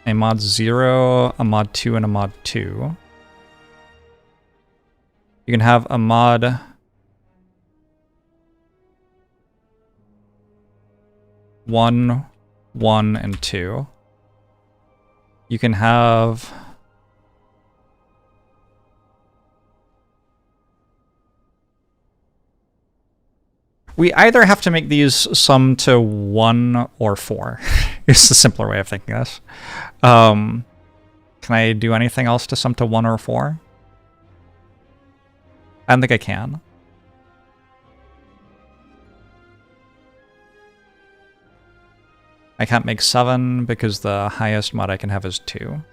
a mod 0, a mod 2, and a mod 2. You can have a mod 1, 1, and 2. You can have we either have to make these sum to 1 or 4. It's the simpler way of thinking this. Can I do anything else to sum to 1 or 4? I don't think I can. I can't make 7 because the highest mod I can have is 2.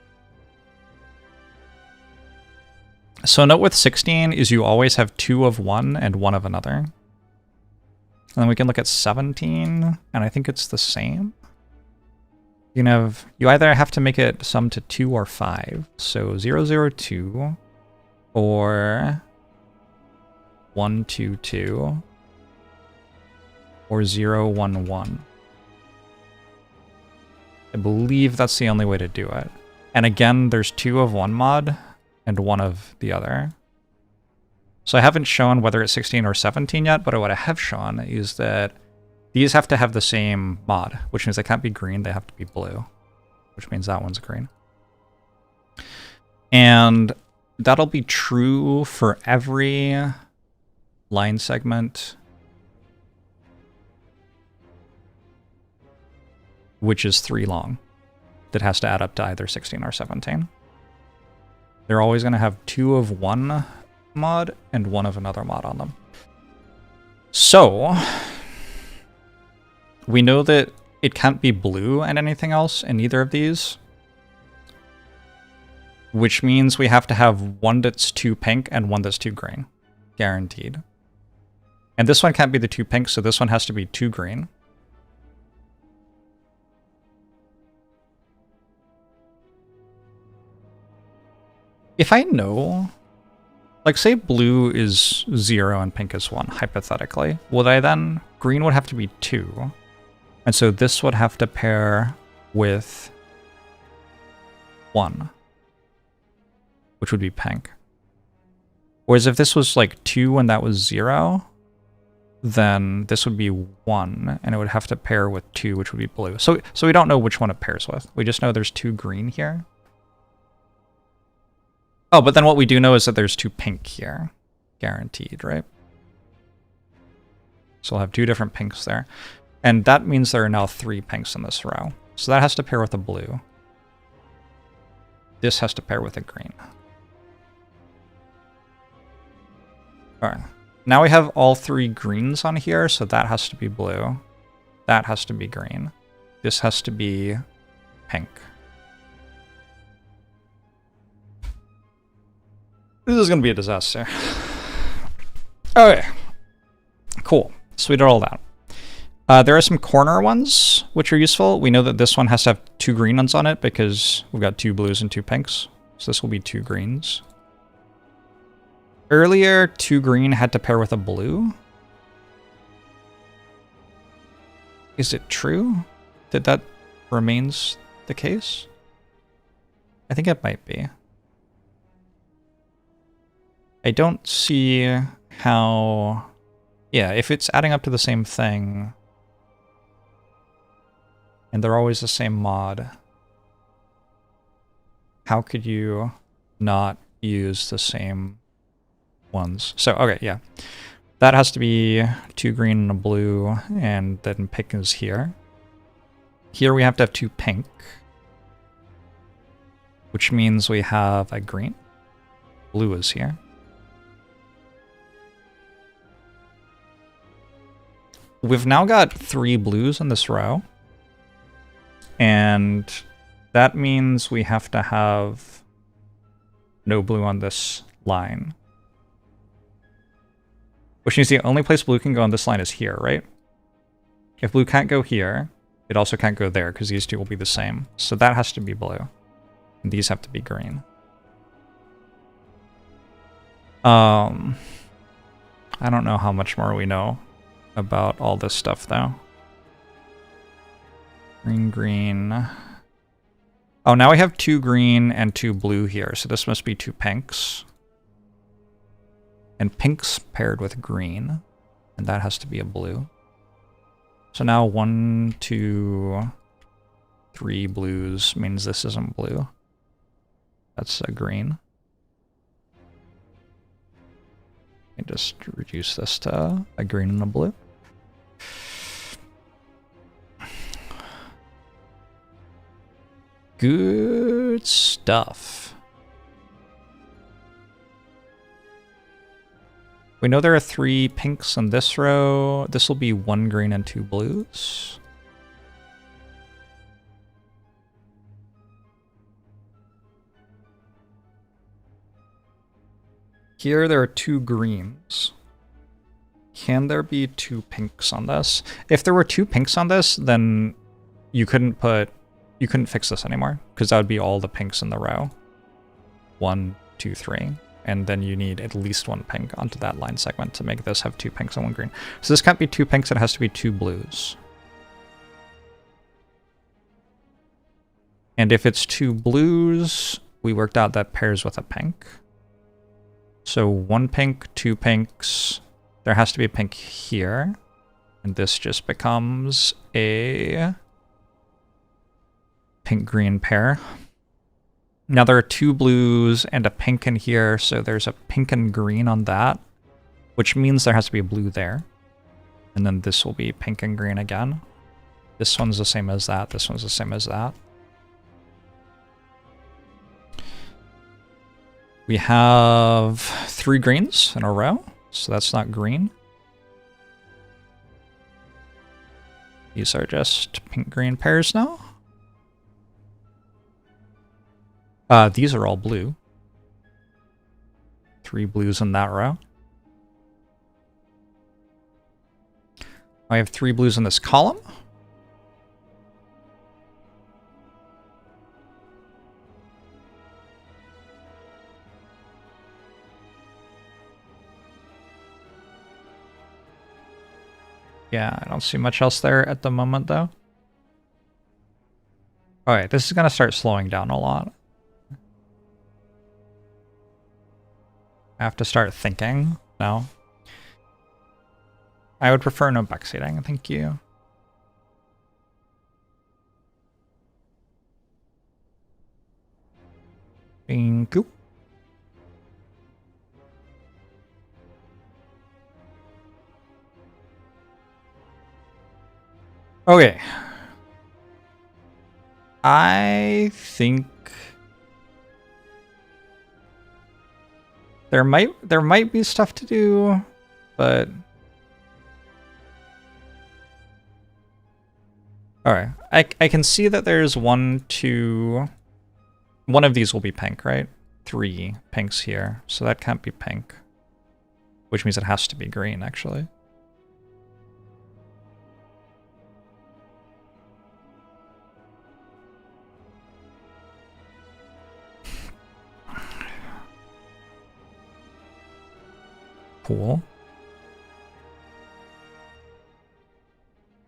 So note with 16 is you always have 2 of one and 1 of another. And then we can look at 17, and I think it's the same. You can have, you either have to make it sum to 2 or 5. So 0, 0, 2, or 1, 2, 2, or 0, 1, 1. I believe that's the only way to do it. And again, there's 2 of one mod and 1 of the other. So I haven't shown whether it's 16 or 17 yet, but what I have shown is that these have to have the same mod, which means they can't be green, they have to be blue, which means that one's green. And that'll be true for every line segment which is 3 long that has to add up to either 16 or 17. They're always going to have 2 of one mod and 1 of another mod on them. So we know that it can't be blue and anything else in either of these, which means we have to have one that's 2 pink and one that's 2 green, guaranteed. And this one can't be the 2 pink, so this one has to be 2 green. If I know, like say blue is 0 and pink is 1, hypothetically, would I then, green would have to be 2, and so this would have to pair with 1, which would be pink. Whereas if this was like 2 and that was 0, then this would be 1, and it would have to pair with 2, which would be blue. So we don't know which one it pairs with. We just know there's 2 green here. Oh, but then what we do know is that there's 2 pink here. Guaranteed, right? So we'll have 2 different pinks there. And that means there are now 3 pinks in this row. So that has to pair with a blue. This has to pair with a green. Alright. Now we have all 3 greens on here, so that has to be blue. That has to be green. This has to be pink. This is going to be a disaster. Okay. Cool. So we did all that. There are some corner ones, which are useful. We know that this one has to have 2 green ones on it because we've got 2 blues and 2 pinks. So this will be 2 greens. Earlier, 2 green had to pair with a blue. Is it true? Did that remains the case. I think it might be. I don't see how... Yeah, if it's adding up to the same thing, and they're always the same mod, how could you not use the same ones? So, okay, yeah. That has to be 2 green and a blue, and then pink is here. Here we have to have 2 pink, which means we have a green. Blue is here. We've now got 3 blues in this row, and that means we have to have no blue on this line. Which means the only place blue can go on this line is here, right? If blue can't go here, it also can't go there, because these two will be the same. So that has to be blue. And these have to be green. I don't know how much more we know about all this stuff, though. Green, green. Oh, now we have 2 green and 2 blue here, so this must be 2 pinks. And pink's paired with green, and that has to be a blue. So now 1, 2, 3 blues means this isn't blue. That's a green. And just reduce this to a green and a blue. Good stuff. We know there are 3 pinks in this row. This will be 1 green and 2 blues. Here there are 2 greens. Can there be 2 pinks on this? If there were 2 pinks on this, then you couldn't fix this anymore, because that would be all the pinks in the row. 1, 2, 3. And then you need at least 1 pink onto that line segment to make this have 2 pinks and 1 green. So this can't be 2 pinks, it has to be 2 blues. And if it's 2 blues, we worked out that pairs with a pink. So 1 pink, 2 pinks. There has to be a pink here. And this just becomes a pink-green pair. Now there are 2 blues and a pink in here, so there's a pink and green on that, which means there has to be a blue there. And then this will be pink and green again. This one's the same as that, this one's the same as that. We have 3 greens in a row, so that's not green. These are just pink-green pairs now. These are all blue. 3 blues in that row. I have 3 blues in this column. Yeah, I don't see much else there at the moment, though. Alright, this is going to start slowing down a lot. I have to start thinking now. I would prefer no backseating, thank you. Thank you. Okay. I think there might be stuff to do, but all right. I can see that there's 1, 2. One of these will be pink, right? 3 pinks here, so that can't be pink, which means it has to be green, actually. Cool.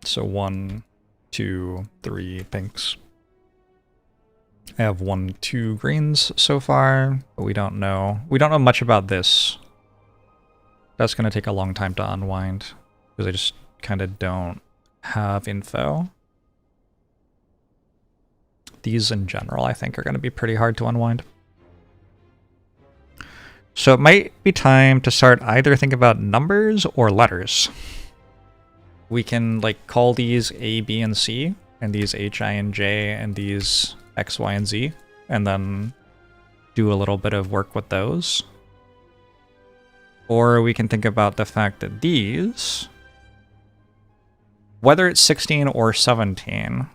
So 1, 2, 3 pinks. I have 1, 2 greens so far, but we don't know. We don't know much about this. That's going to take a long time to unwind, because I just kind of don't have info. These in general, I think, are going to be pretty hard to unwind. So it might be time to start either thinking about numbers or letters. We can like call these A, B, and C, and these H, I, and J, and these X, Y, and Z, and then do a little bit of work with those. Or we can think about the fact that these, whether it's 16 or 17,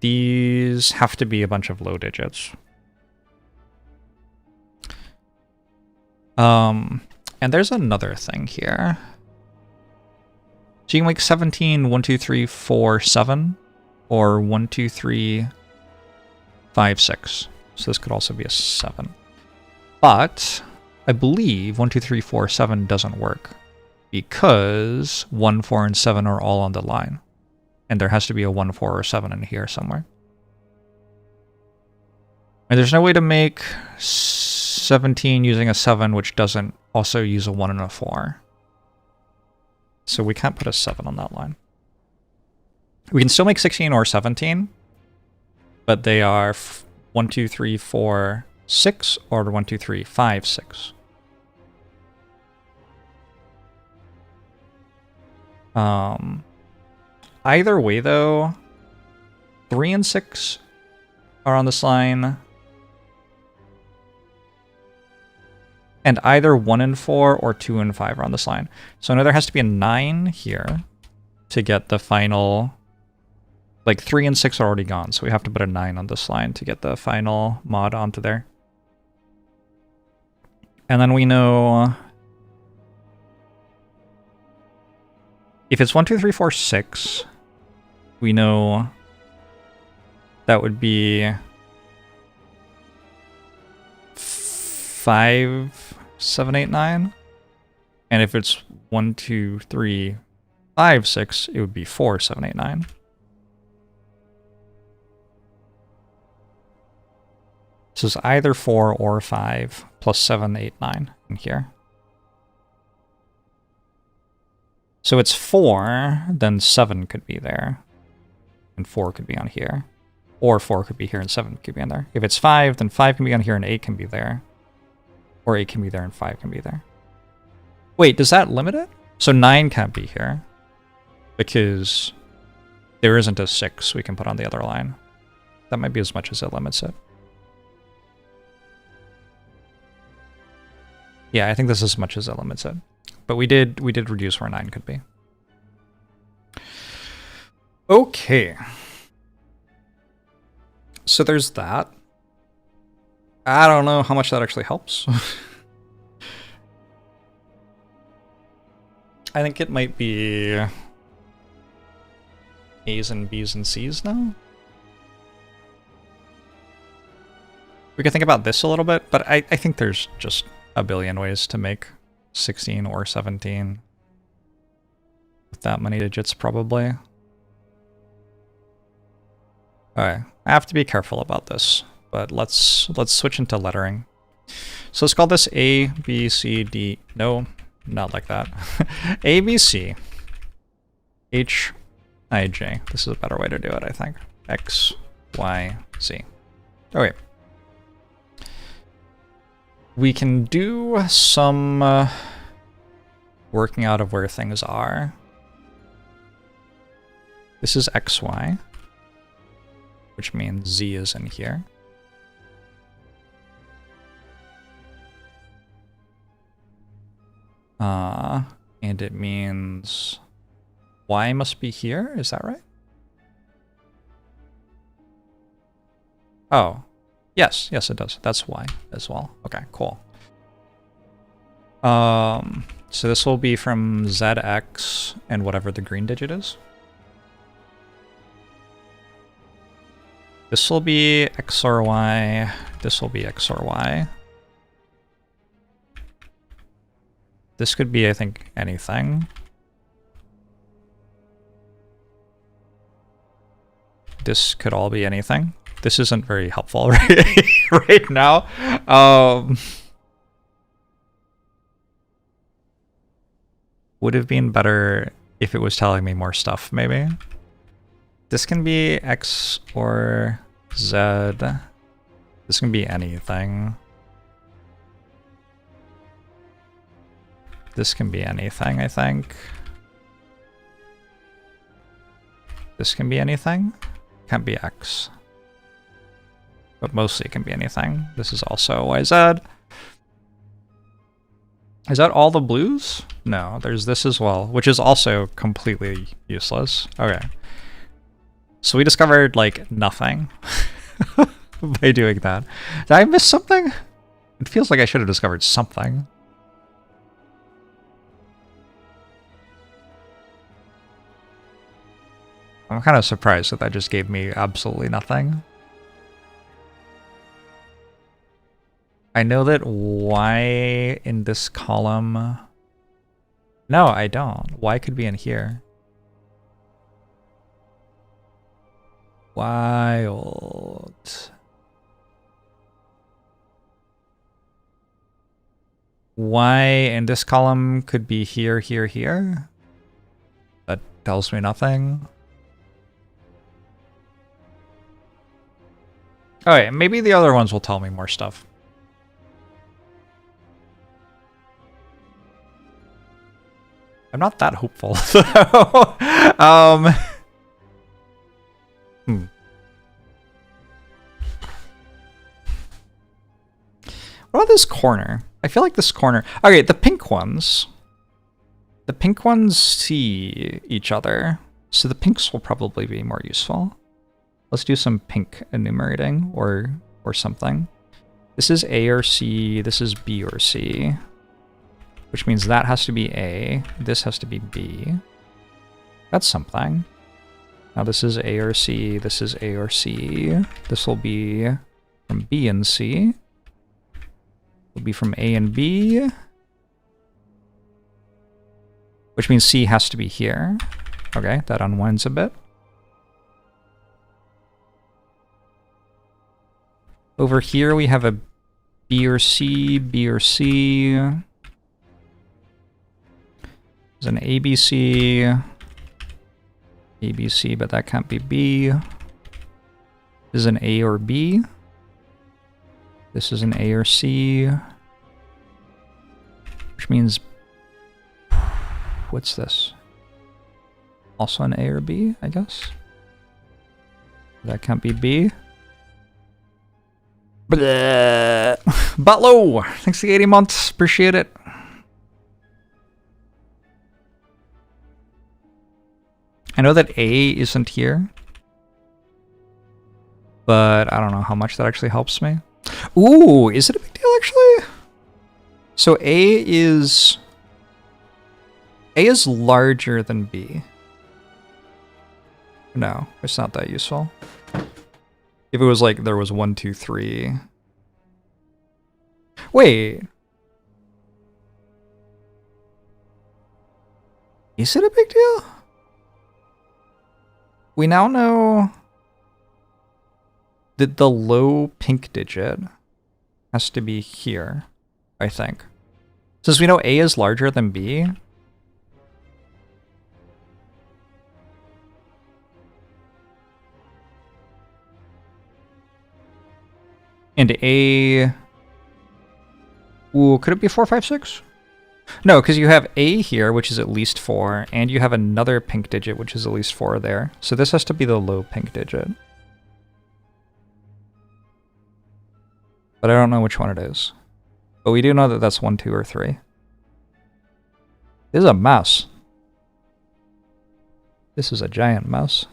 these have to be a bunch of low digits. And there's another thing here. So you can make 17, 1, 2, 3, 4, 7, or 1, 2, 3, 5, 6. So this could also be a 7. But I believe 1, 2, 3, 4, 7 doesn't work because 1, 4, and 7 are all on the line. And there has to be a 1, 4, or 7 in here somewhere. And there's no way to make 17 using a 7, which doesn't also use a 1 and a 4. So we can't put a 7 on that line. We can still make 16 or 17, but they are 1, 2, 3, 4, 6, or 1, 2, 3, 5, 6. Either way, though, 3 and 6 are on this line. And either 1 and 4 or 2 and 5 are on this line. So now there has to be a 9 here to get the final... Like 3 and 6 are already gone, so we have to put a 9 on this line to get the final mod onto there. And then we know... If it's 1, 2, 3, 4, 6, we know that would be 5, 7, 8, 9. And if it's 1, 2, 3, 5, 6, it would be 4, 7, 8, 9. So it's either 4 or 5 plus 7, 8, 9 in here. So it's 4, then 7 could be there. And 4 could be on here. Or 4 could be here and 7 could be on there. If it's 5, then 5 can be on here and 8 can be there. Or 8 can be there and 5 can be there. Wait, does that limit it? So 9 can't be here. Because there isn't a 6 we can put on the other line. That might be as much as it limits it. Yeah, I think this is as much as it limits it. But we did reduce where 9 could be. Okay. So there's that. I don't know how much that actually helps. I think it might be A's and B's and C's now. We could think about this a little bit, but I think there's just a billion ways to make 16 or 17 with that many digits, probably. Alright, I have to be careful about this, but let's switch into lettering. So let's call this A, B, C, D. No, not like that. A, B, C, H, I, J. This is a better way to do it, I think. X, Y, Z. Okay. We can do some working out of where things are. This is XY, which means Z is in here. And it means Y must be here, is that right? Oh. Yes, it does. That's Y as well. Okay, cool. So this will be from ZX and whatever the green digit is. This will be XOR Y. This will be XOR Y. This could be, I think, anything. this could all be anything. This isn't very helpful right now. Would have been better if it was telling me more stuff, maybe. This can be X or Z. This can be anything. This can be anything, I think. This can be anything. Can't be X. But mostly it can be anything. This is also YZ. Is that all the blues? No, there's this as well, which is also completely useless. Okay. So we discovered, like, nothing by doing that. Did I miss something? It feels like I should have discovered something. I'm kind of surprised that just gave me absolutely nothing. I know that Y in this column... No, I don't. Y could be in here. Wild. Y in this column could be here, here, here. That tells me nothing. Okay, maybe the other ones will tell me more stuff. I'm not that hopeful, though. What about this corner? I feel like this corner... Okay, the pink ones. The pink ones see each other, so the pinks will probably be more useful. Let's do some pink enumerating or something. This is A or C, this is B or C. Which means that has to be A, this has to be B. That's something. Now this is A or C, this is A or C. This will be from B and C. Will be from A and B. Which means C has to be here. Okay, that unwinds a bit. Over here we have a B or C, B or C. There's an ABC. ABC, but that can't be B. This is an A or B. This is an A or C. Which means... What's this? Also an A or B, I guess? That can't be B. Bleh. Butlow! Thanks for the 80 months. Appreciate it. I know that A isn't here. But I don't know how much that actually helps me. Ooh, is it a big deal actually? So A is larger than B. No, it's not that useful. If it was like there was 1, 2, 3. Wait. Is it a big deal? We now know that the low pink digit has to be here, I think. Since we know A is larger than B, and A... Ooh, could it be 4, 5, 6? No, because you have A here, which is at least 4, and you have another pink digit, which is at least 4 there. So this has to be the low pink digit. But I don't know which one it is. But we do know that that's 1, 2, or 3. This is a mouse. This is a giant mouse.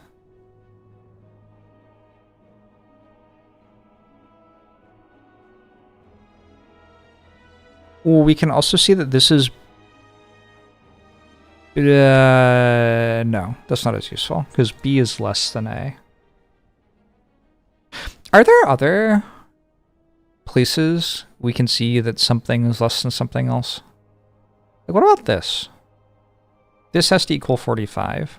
Well, we can also see that this is... no, that's not as useful, because B is less than A. Are there other places we can see that something is less than something else? Like, what about this? This has to equal 45.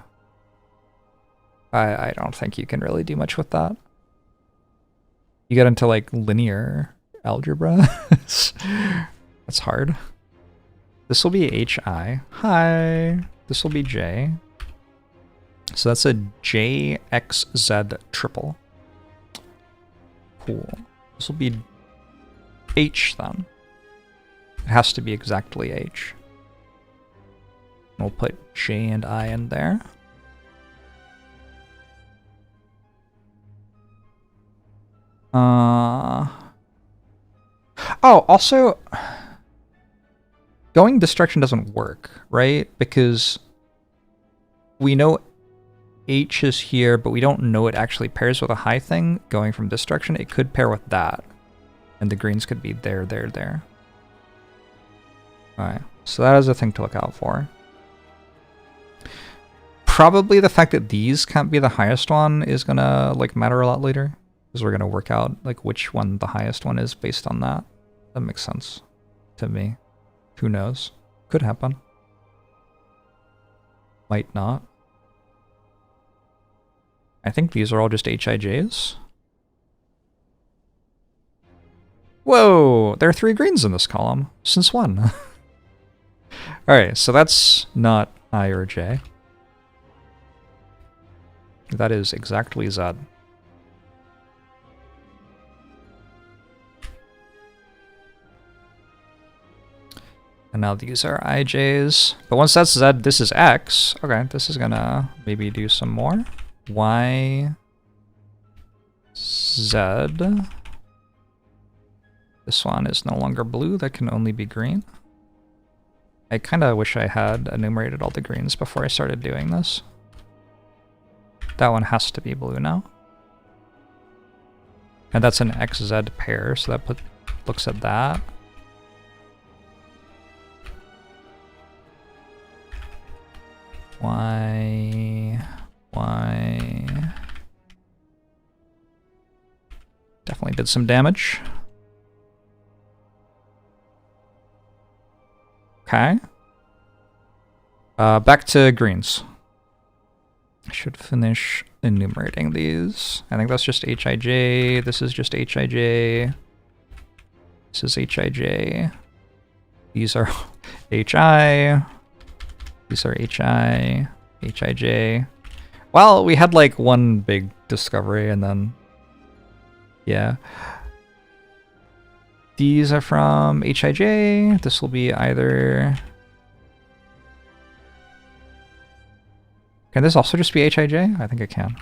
I don't think you can really do much with that. You get into like linear algebra. That's hard. This will be HI. Hi. This will be J. So that's a JXZ triple. Cool. This will be H then. It has to be exactly H. We'll put J and I in there. Oh, also, going this direction doesn't work, right? Because we know H is here, but we don't know it actually pairs with a high thing going from this direction. It could pair with that. And the greens could be there, there, there. Alright, so that is a thing to look out for. Probably the fact that these can't be the highest one is gonna like matter a lot later. Because we're gonna work out like which one the highest one is based on that. That makes sense to me. Who knows? Could happen. Might not. I think these are all just HIJs. Whoa! There are 3 greens in this column. Since when? Alright, so that's not I or J. That is exactly Z. And now these are IJs. But once that's Z, this is X. Okay, this is gonna maybe do some more. Y, Z. This one is no longer blue, that can only be green. I kinda wish I had enumerated all the greens before I started doing this. That one has to be blue now. And that's an XZ pair, so that looks at that. Y. Definitely did some damage. Okay. Back to greens. I should finish enumerating these. I think that's just HIJ. This is just HIJ. This is HIJ. These are HI. These are HI. HIJ. Well, we had like one big discovery and then... yeah. These are from HIJ. This will be either... Can this also just be HIJ? I think it can.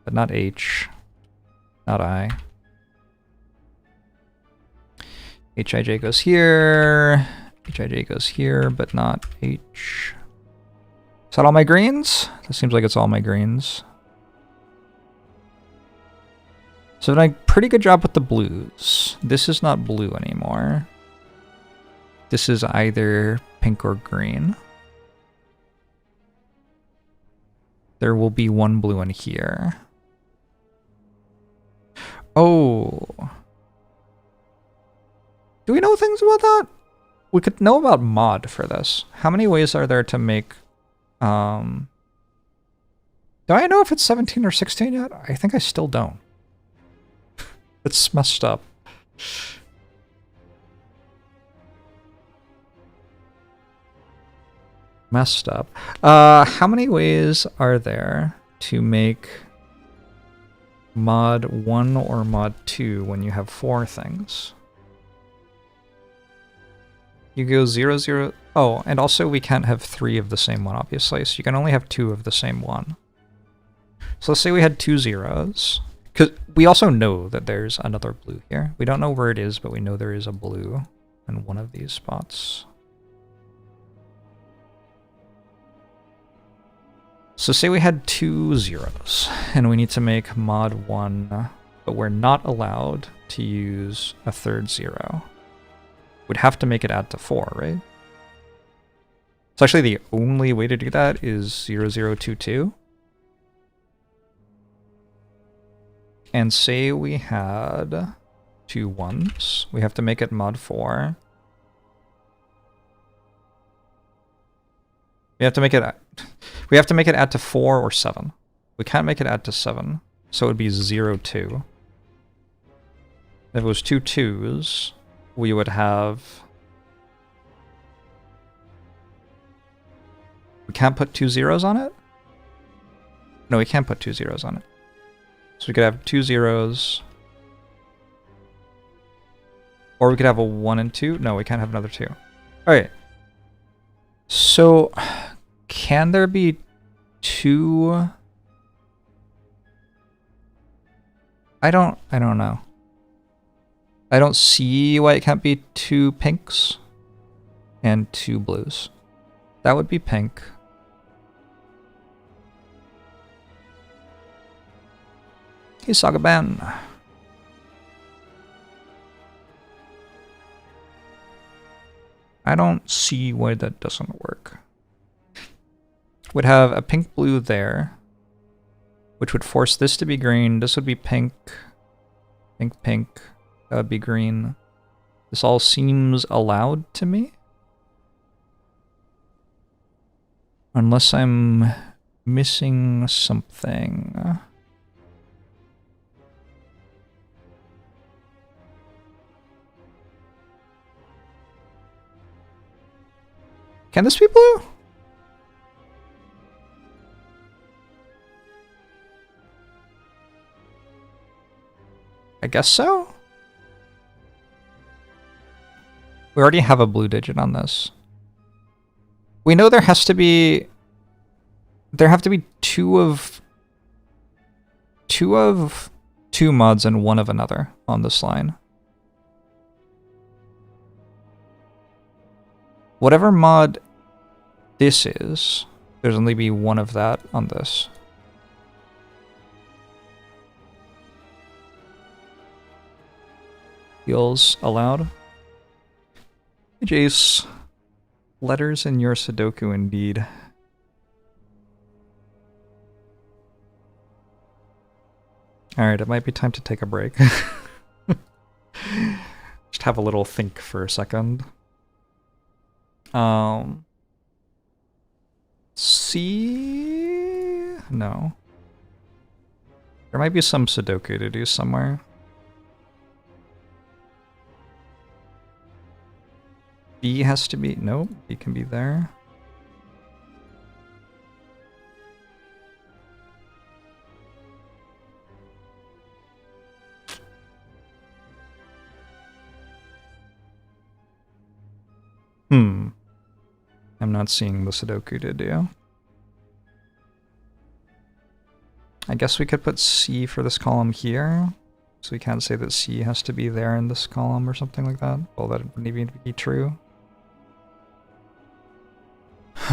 But not H. Not I. HIJ goes here. HIJ goes here, but not H. Is that all my greens? That seems like it's all my greens. So I've done a pretty good job with the blues. This is not blue anymore. This is either pink or green. There will be one blue in here. Oh. Do we know things about that? We could know about mod for this. How many ways are there to make... Do I know if it's 17 or 16 yet? I think I still don't. It's messed up. Messed up. How many ways are there to make mod 1 or mod 2 when you have 4 things? You go 0, 0... Oh, and also we can't have 3 of the same one, obviously, so you can only have 2 of the same one. So let's say we had 2 zeros. Because we also know that there's another blue here. We don't know where it is, but we know there is a blue in one of these spots. So say we had 2 zeros, and we need to make mod 1, but we're not allowed to use a third 0. We'd have to make it add to 4, right? So actually the only way to do that is 0022. And say we had 2 1s. We have to make it mod 4. We have to make it add to 4 or 7. We can't make it add to 7. So it would be 0, 2. If it was 2 2s, we would have... We can't put 2 zeros on it? No, we can't put 2 zeros on it. So we could have 2 zeros. Or we could have a 1 and 2. No, we can't have another 2. Alright. So, can there be 2... I don't know. I don't see why it can't be 2 pinks and 2 blues. That would be pink. Hey, Saga Ben. I don't see why that doesn't work. Would have a pink blue there, which would force this to be green. This would be pink. Pink, pink. That would be green. This all seems allowed to me. Unless I'm missing something. Can this be blue? I guess so. We already have a blue digit on this. We know there has to be... There have to be two of two mods and one of another on this line. Whatever mod this is, there's only be one of that on this. Feels allowed. Hey, Jace. Letters in your Sudoku indeed. Alright, it might be time to take a break. Just have a little think for a second. C? No. There might be some Sudoku to do somewhere. B has to be... Nope, B can be there. I'm not seeing the Sudoku to do. I guess we could put C for this column here. So we can't say that C has to be there in this column or something like that. Well, that wouldn't even be true.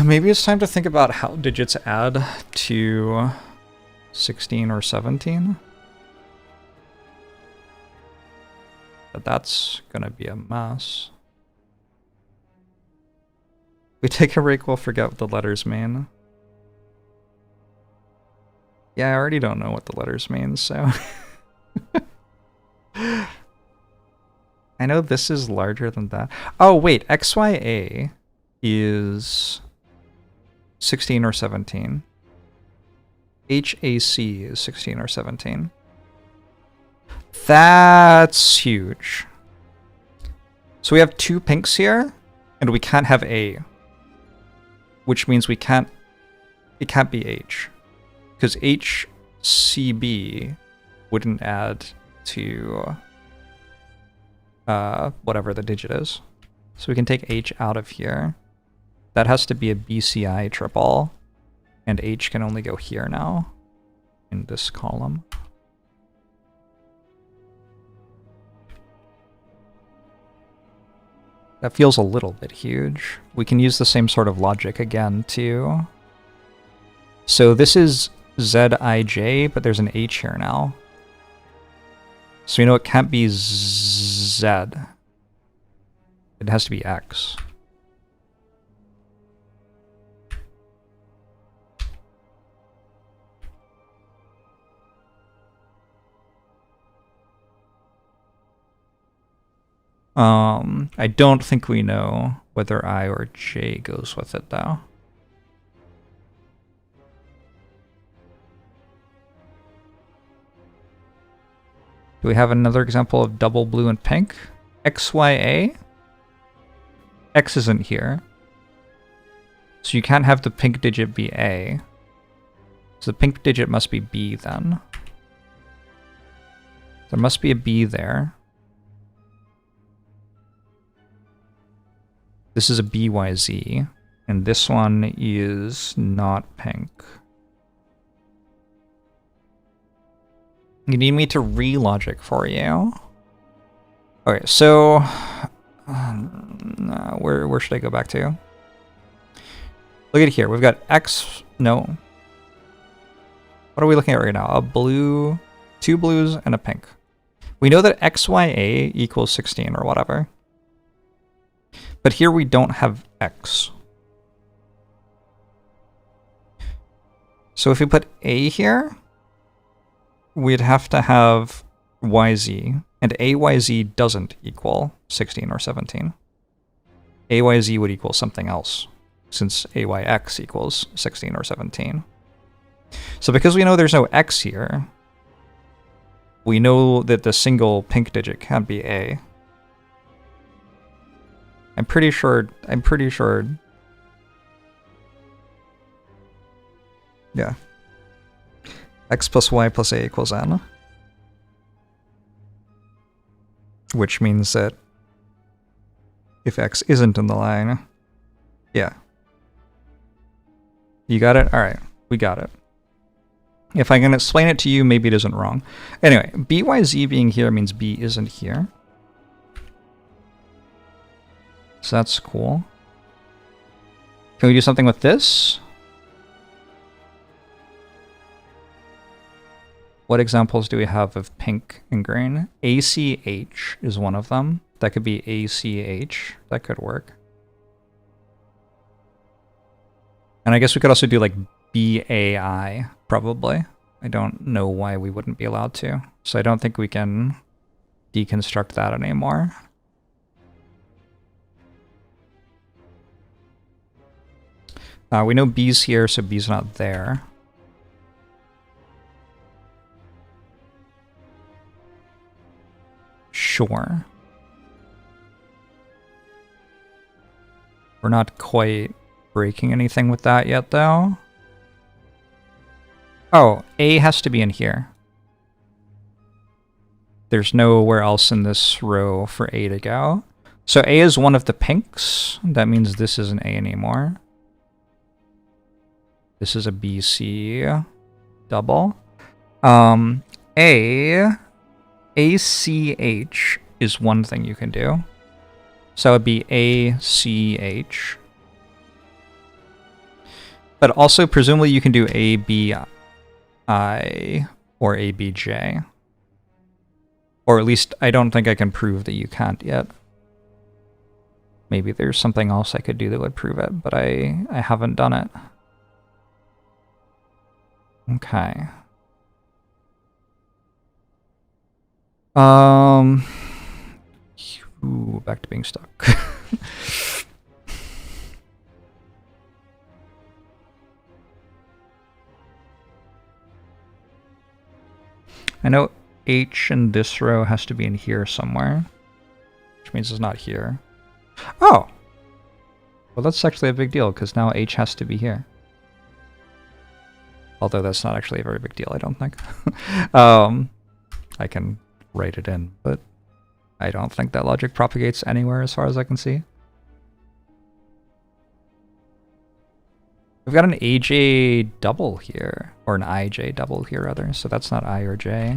Maybe it's time to think about how digits add to 16 or 17. But that's gonna be a mess. We take a break, we'll forget what the letters mean. Yeah, I already don't know what the letters mean, so... I know this is larger than that. Oh, wait, XYA is 16 or 17. HAC is 16 or 17. That's huge. So we have two pinks here, and we can't have A. Which means we can't... It can't be H. Because HCB wouldn't add to whatever the digit is. So we can take H out of here. That has to be a BCI triple. And H can only go here now. In this column. That feels a little bit huge. We can use the same sort of logic again, too. So this is ZIJ, but there's an H here now. So you know it can't be Z. It has to be X. I don't think we know whether I or J goes with it, though. Do we have another example of double blue and pink? XYA? X isn't here. So you can't have the pink digit be A. So the pink digit must be B then. There must be a B there. This is a BYZ. And this one is not pink. You need me to re-logic for you. Okay, so where should I go back to? Look at here. We've got X. No. What are we looking at right now? A blue, 2 blues, and a pink. We know that XYA equals 16 or whatever. But here we don't have X. So if we put A here, we'd have to have YZ, and AYZ doesn't equal 16 or 17. AYZ would equal something else, since AYX equals 16 or 17. So because we know there's no X here, we know that the single pink digit can't be A. I'm pretty sure. Yeah. X plus Y plus A equals N. Which means that if X isn't in the line, yeah. You got it? Alright, we got it. If I can explain it to you, maybe it isn't wrong. Anyway, BYZ being here means B isn't here. So that's cool. Can we do something with this? What examples do we have of pink and green? ACH is one of them. That could be ACH. That could work. And I guess we could also do like BAI, probably. I don't know why we wouldn't be allowed to. So I don't think we can deconstruct that anymore. We know B's here, so B's not there. Sure. We're not quite breaking anything with that yet, though. Oh, A has to be in here. There's nowhere else in this row for A to go. So A is one of the pinks. That means this isn't A anymore. This is a BC double. ACH is one thing you can do. So it would be ACH. But also, presumably, you can do ABI or ABJ. Or at least, I don't think I can prove that you can't yet. Maybe there's something else I could do that would prove it, but I haven't done it. Okay. Ooh, back to being stuck. I know H in this row has to be in here somewhere, which means it's not here. Oh! Well, that's actually a big deal, because now H has to be here. Although that's not actually a very big deal, I don't think. I can write it in, but I don't think that logic propagates anywhere as far as I can see. We've got an AJ double here, or an IJ double here rather, so that's not I or J.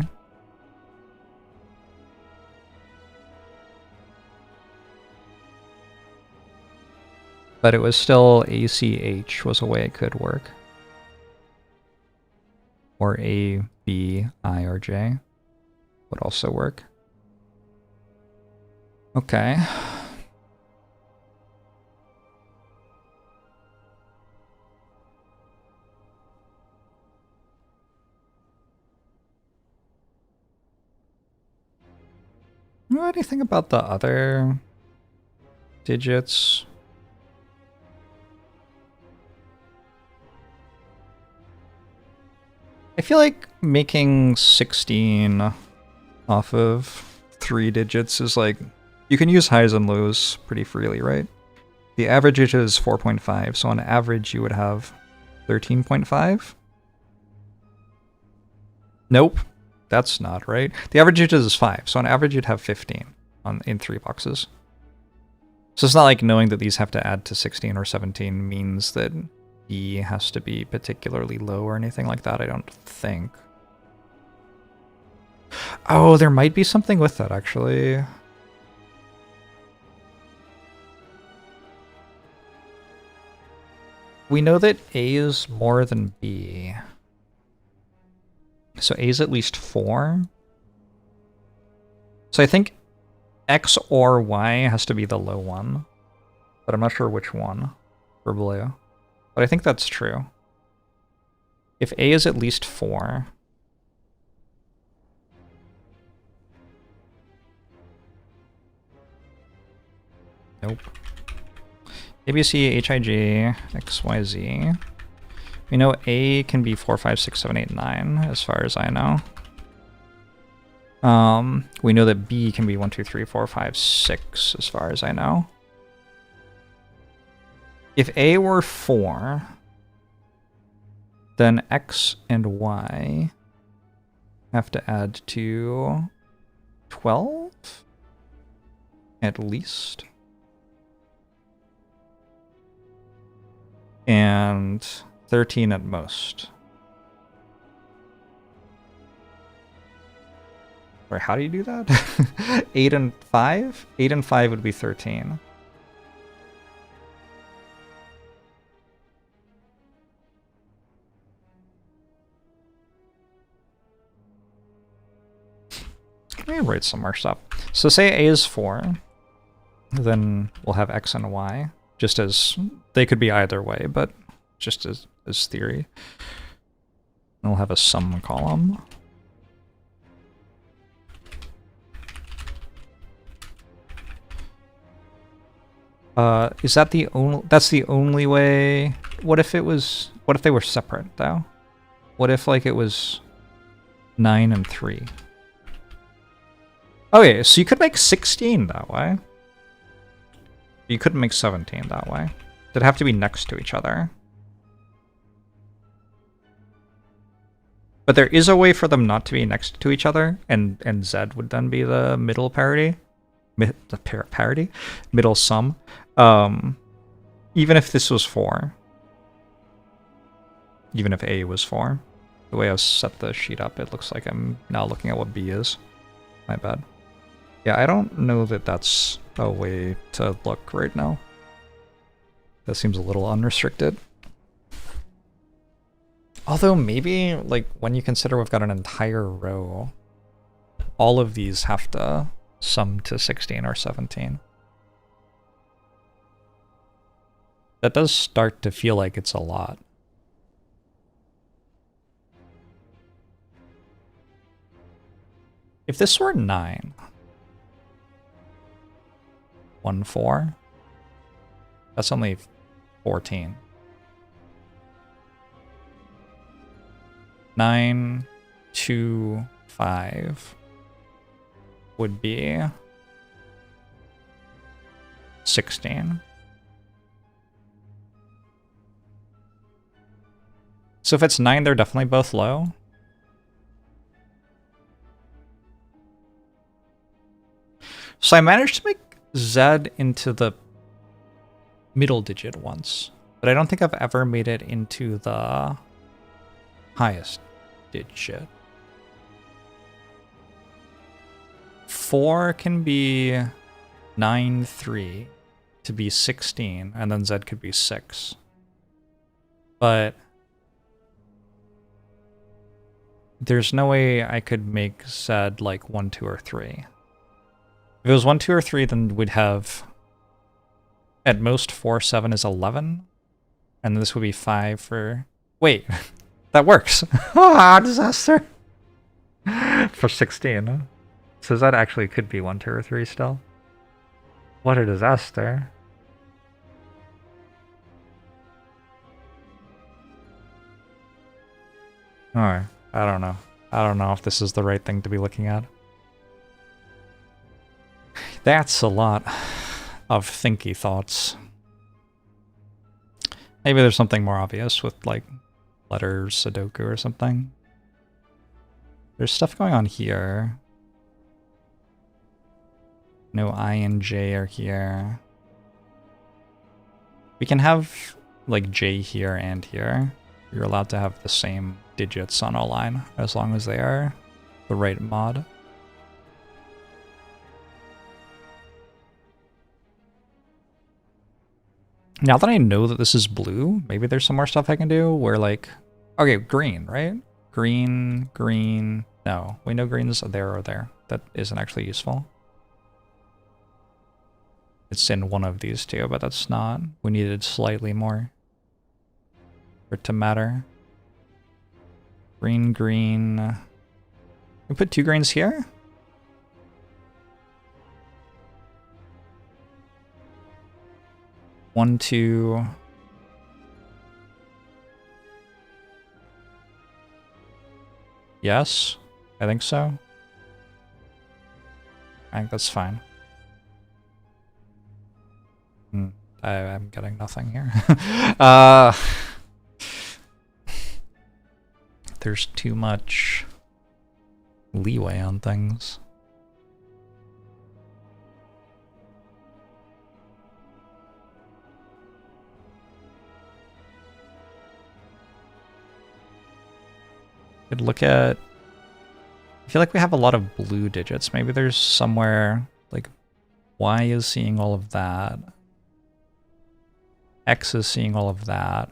But it was still ACH was a way it could work. Or A, B, I, or J would also work. Okay. Know anything about the other digits? I feel like making 16 off of 3 digits is like, you can use highs and lows pretty freely, right? The average digit is 4.5, so on average you would have 13.5? Nope, that's not right. The average digit is 5, so on average you'd have 15 in 3 boxes. So it's not like knowing that these have to add to 16 or 17 means that B has to be particularly low or anything like that, I don't think. Oh, there might be something with that, actually. We know that A is more than B. So A is at least 4. So I think X or Y has to be the low one. But I'm not sure which one for blue. But I think that's true. If A is at least 4... Nope. ABC, HIG, XYZ. We know A can be 4, 5, 6, 7, 8, 9, as far as I know. We know that B can be 1, 2, 3, 4, 5, 6, as far as I know. If A were 4, then X and Y have to add to 12? At least. And 13 at most. Wait, how do you do that? 8 and 5? 8 and 5 would be 13. Let me write some more stuff. So say A is 4, then we'll have X and Y. Just as, they could be either way, but just as theory. And we'll have a sum column. Is that the only, that's the only way? What if it was, what if they were separate though? What if like it was 9 and 3? Okay, so you could make 16 that way. You couldn't make 17 that way. They'd have to be next to each other. But there is a way for them not to be next to each other, and Z would then be the middle parity. Parity? Middle sum. Even if this was 4. Even if A was 4. The way I set the sheet up, it looks like I'm now looking at what B is. My bad. Yeah, I don't know that that's a way to look right now. That seems a little unrestricted. Although maybe, like, when you consider we've got an entire row, all of these have to sum to 16 or 17. That does start to feel like it's a lot. If this were 9... 1, 4. That's only 14. 9, 2, 5 would be 16. So if it's 9, they're definitely both low. So I managed to make Z into the middle digit once, but I don't think I've ever made it into the highest digit. 4 can be 9, 3 to be 16, and then Z could be 6. But there's no way I could make Z like 1, 2, or 3. If it was 1, 2, or 3, then we'd have at most 4, 7 is 11. And this would be 5 for... Wait, that works. Ah, disaster. For 16. So that actually could be 1, 2, or 3 still. What a disaster. Alright, I don't know. I don't know if this is the right thing to be looking at. That's a lot of thinky thoughts. Maybe there's something more obvious with like letters, Sudoku or something. There's stuff going on here. No I and J are here. We can have like J here and here. You're allowed to have the same digits on a line as long as they are the right mod. Now that I know that this is blue, maybe there's some more stuff I can do where like, okay, green, right? Green, green. No, we know green's there or there. That isn't actually useful. It's in one of these two, but that's not. We needed slightly more for it to matter. Green, green. We put 2 greens here? One, two. Yes, I think so. I think that's fine. I'm getting nothing here. There's too much leeway on things. Could look at... I feel like we have a lot of blue digits. Maybe there's somewhere like Y is seeing all of that. X is seeing all of that.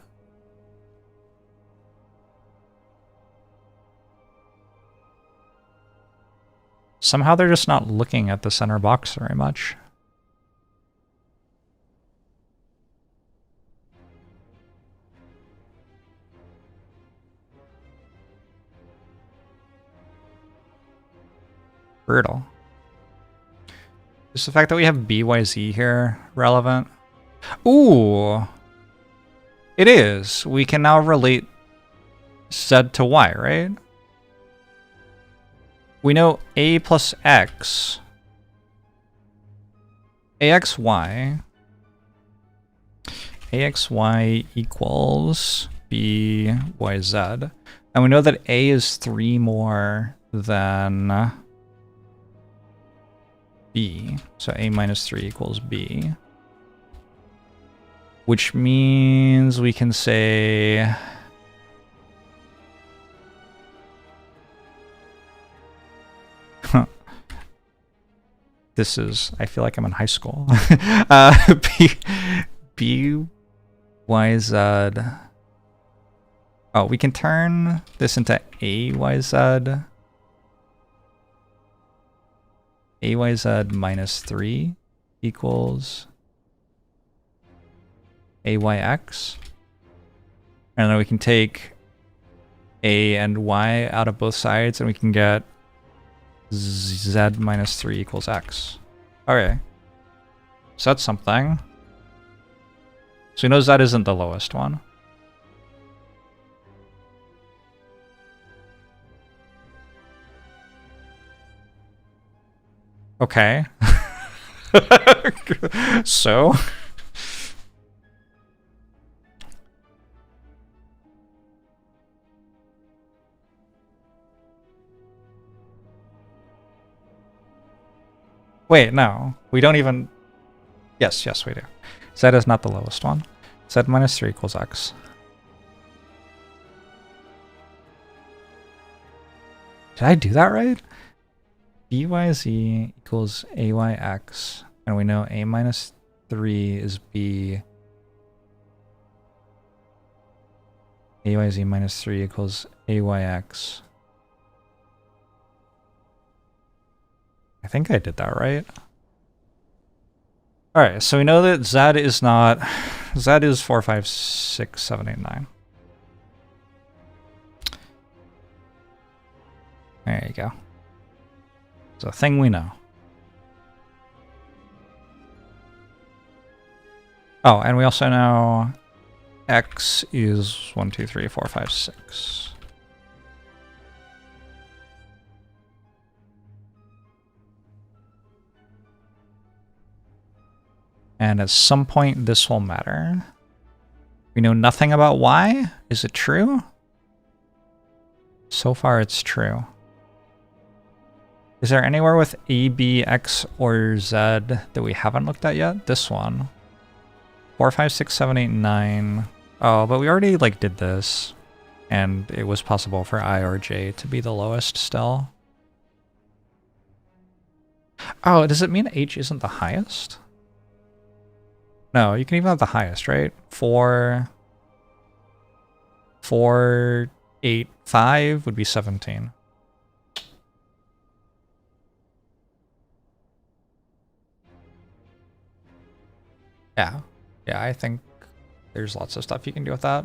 Somehow they're just not looking at the center box very much. Brutal. Is the fact that we have BYZ here relevant? Ooh! It is. We can now relate Z to Y, right? We know A plus X. AXY. AXY equals BYZ. And we know that A is 3 more than B. So A minus 3 equals B. Which means we can say... This is... I feel like I'm in high school. B, Y, Z... Oh, we can turn this into A, Y, Z. A, Y, Z minus 3 equals... AYX. And then we can take A and Y out of both sides and we can get Z minus 3 equals X. Okay. So that's something. So we know Z isn't the lowest one. Okay. So... Wait, no. We don't even... Yes, we do. Z is not the lowest one. Z minus 3 equals X. Did I do that right? BYZ equals AYX. And we know A minus 3 is B. AYZ minus 3 equals AYX. I think I did that right. Alright, so we know that Z is not... Z is 4, 5, 6, 7, 8, 9. There you go. It's a thing we know. Oh, and we also know X is 1, 2, 3, 4, 5, 6. And at some point, this will matter. We know nothing about why. Is it true? So far, it's true. Is there anywhere with A, B, X, or Z that we haven't looked at yet? This one. 4, 5, 6, 7, 8, 9. Oh, but we already like did this. And it was possible for I or J to be the lowest still. Oh, does it mean H isn't the highest? No, you can even have the highest, right? 4, 8, 5 would be 17. Yeah. Yeah, I think there's lots of stuff you can do with that.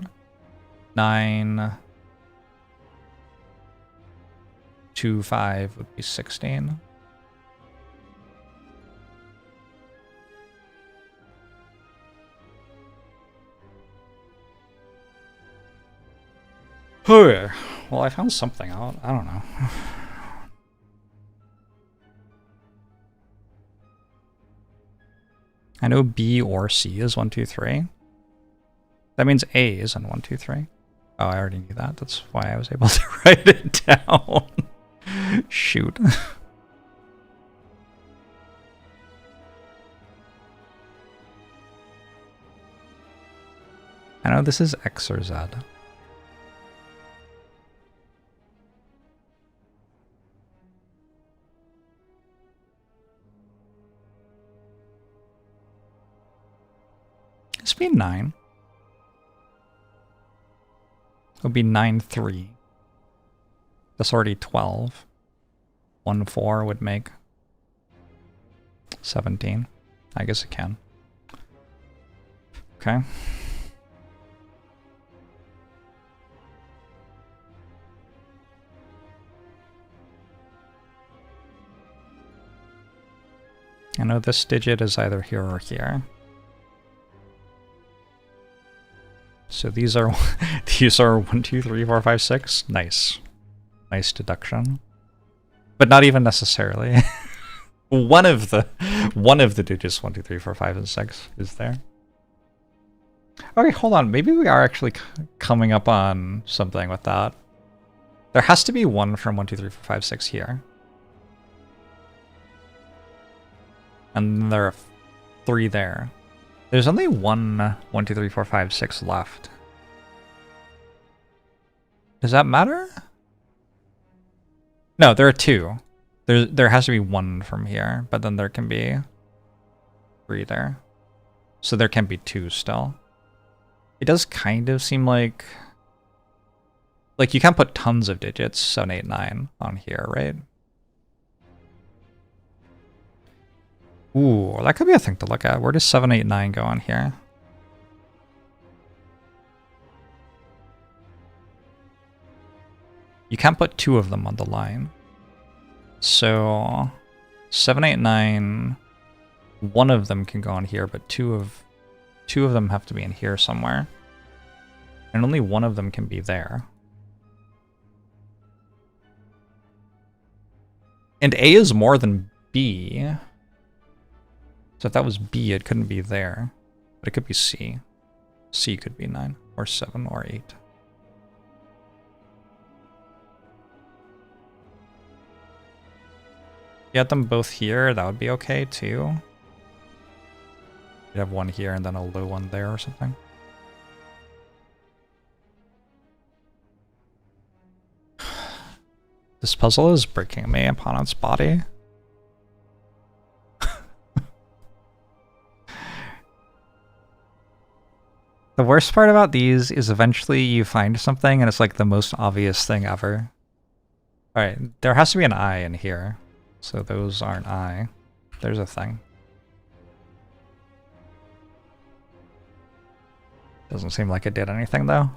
9, 2, 5 would be 16. Well, I found something out. I don't know. I know B or C is 1, 2, 3. That means A is in 1, 2, 3. Oh, I already knew that. That's why I was able to write it down. Shoot. I know this is X or Z. This would be 9. It would be 9, 3. That's already 12. 1, 4 would make 17. I guess it can. Okay. I know this digit is either here or here. So these are 1, 2, 3, 4, 5, 6. Nice. Nice deduction. But not even necessarily. one of the digits 1, 2, 3, 4, 5, and 6 is there. Okay, hold on. Maybe we are actually coming up on something with that. There has to be one from 1, 2, 3, 4, 5, 6 here. And there are 3 there. There's only 1, 2, 3, 4, 5, 6 left. Does that matter? No, there are 2. There has to be 1 from here, but then there can be 3 there. So there can be 2 still. It does kind of seem like you can't put tons of digits, 7, 8, 9 on here, right? Ooh, that could be a thing to look at. Where does 7, 8, 9 go on here? You can't put 2 of them on the line. So 7, 8, 9, one of them can go on here, but two of them have to be in here somewhere. And only one of them can be there. And A is more than B. So if that was B, it couldn't be there. But it could be C. C could be 9, or 7, or 8. You had them both here, that would be okay too. You'd have one here and then a low one there or something. This puzzle is breaking me upon its body. The worst part about these is eventually you find something and it's like the most obvious thing ever. Alright, there has to be an I in here. So those aren't I. There's a thing. Doesn't seem like it did anything though.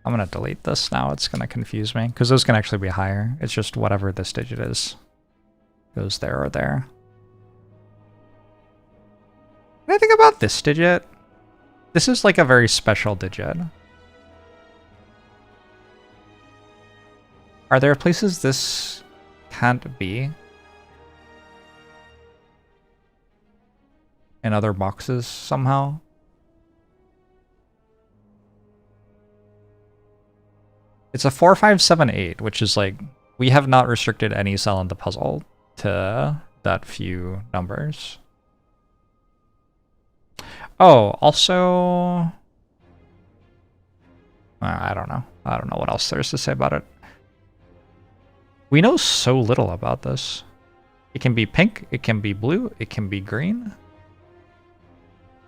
I'm gonna delete this now, it's gonna confuse me, because those can actually be higher. It's just whatever this digit is goes there or there. Anything about this digit? This is like a very special digit. Are there places this can't be? In other boxes somehow? It's a 4, 5, 7, 8, which is like, we have not restricted any cell in the puzzle to that few numbers. Oh, also, I don't know. I don't know what else there is to say about it. We know so little about this. It can be pink, it can be blue, it can be green.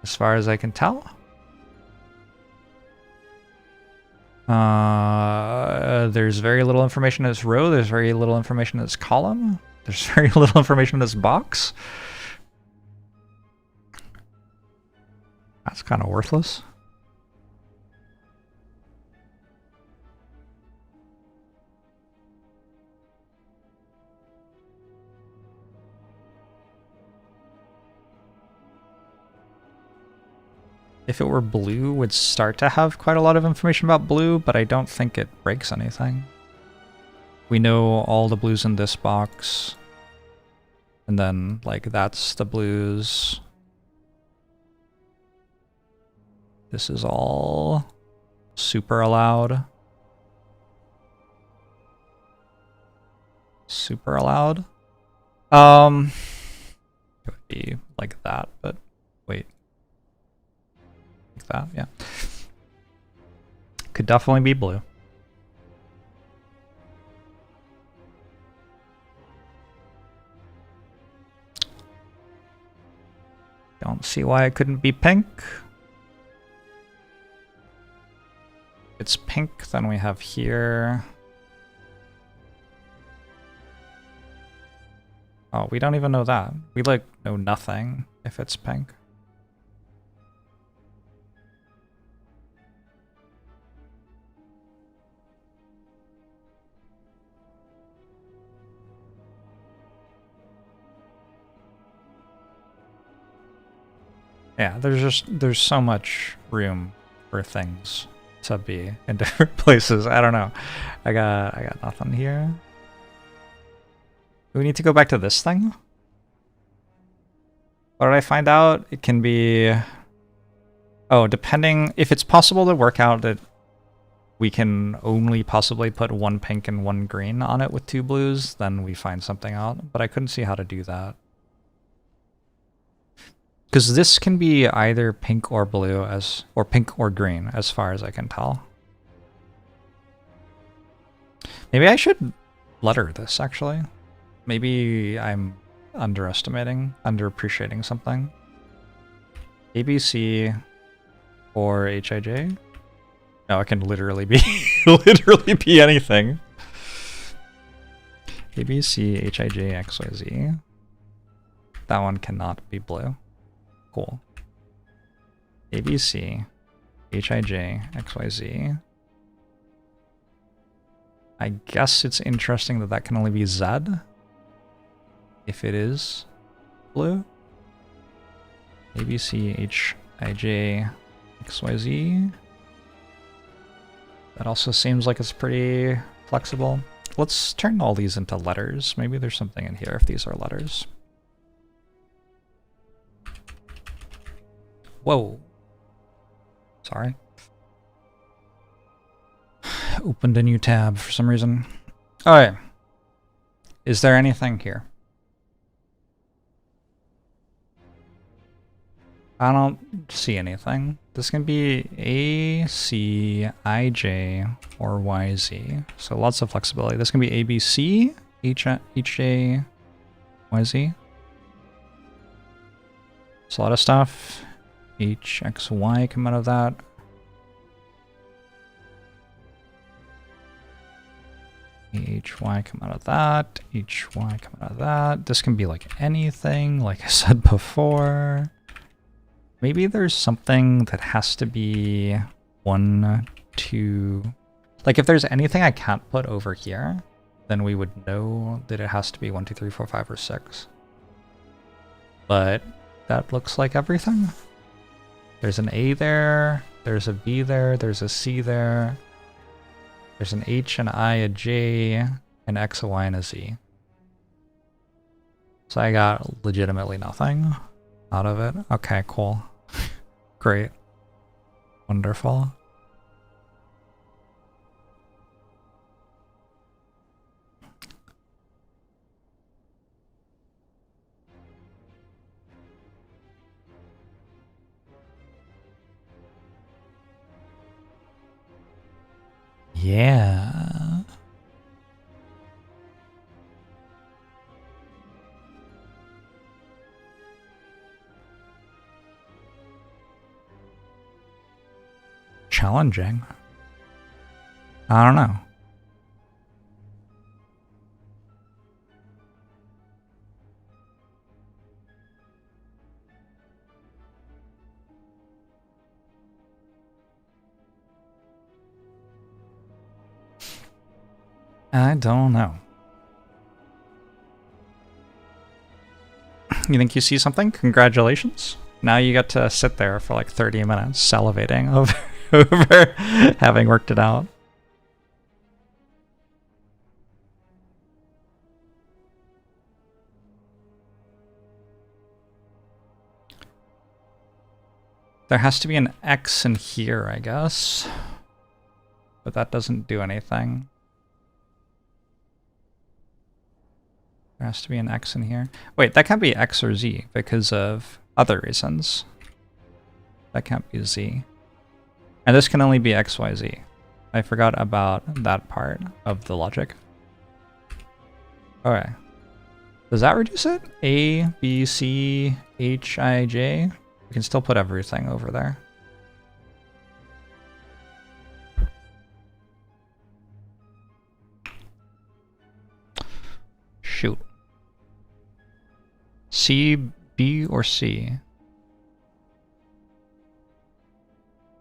As far as I can tell. There's very little information in this row, there's very little information in this column, there's very little information in this box. That's kind of worthless. If it were blue, would start to have quite a lot of information about blue, but I don't think it breaks anything. We know all the blues in this box. And then, like, that's the blues. This is all super allowed. Super allowed. It would be like that, but wait. Like that, yeah. Could definitely be blue. Don't see why it couldn't be pink. It's pink, then we have here. Oh, we don't even know that. We like know nothing if it's pink. Yeah, there's so much room for things to be in different places. I don't know. I got nothing here. Do we need to go back to this thing? What did I find out? It can be... Oh, depending... If it's possible to work out that we can only possibly put one pink and one green on it with two blues, then we find something out. But I couldn't see how to do that. Because this can be either pink or blue, or pink or green, as far as I can tell. Maybe I should letter this, actually. Maybe I'm underappreciating something. ABC or HIJ? No, it can literally be literally be anything. ABC, HIJ, XYZ. That one cannot be blue. Cool. ABC, HIJ, XYZ. I guess it's interesting that that can only be Z if it is blue. ABC, HIJ, XYZ. That also seems like it's pretty flexible. Let's turn all these into letters. Maybe there's something in here if these are letters. Whoa. Sorry. Opened a new tab for some reason. Alright. Is there anything here? I don't see anything. This can be A, C, I, J, or Y, Z. So lots of flexibility. This can be A, B, C, H, J, Y, Z. It's a lot of stuff. H, X, Y come out of that. H, Y come out of that. H, Y come out of that. This can be like anything, like I said before. Maybe there's something that has to be 1, 2... Like if there's anything I can't put over here, then we would know that it has to be 1, 2, 3, 4, 5, or 6. But that looks like everything. There's an A there, there's a B there, there's a C there, there's an H, an I, a J, an X, a Y, and a Z. So I got legitimately nothing out of it. Okay, cool. Great. Wonderful. Yeah. Challenging. I don't know. I don't know. You think you see something? Congratulations. Now you get to sit there for like 30 minutes salivating over having worked it out. There has to be an X in here, I guess. But that doesn't do anything. There has to be an X in here. Wait, that can't be X or Z because of other reasons. That can't be Z. And this can only be X, Y, Z. I forgot about that part of the logic. Okay. Does that reduce it? A, B, C, H, I, J? We can still put everything over there. Shoot. C, B, or C?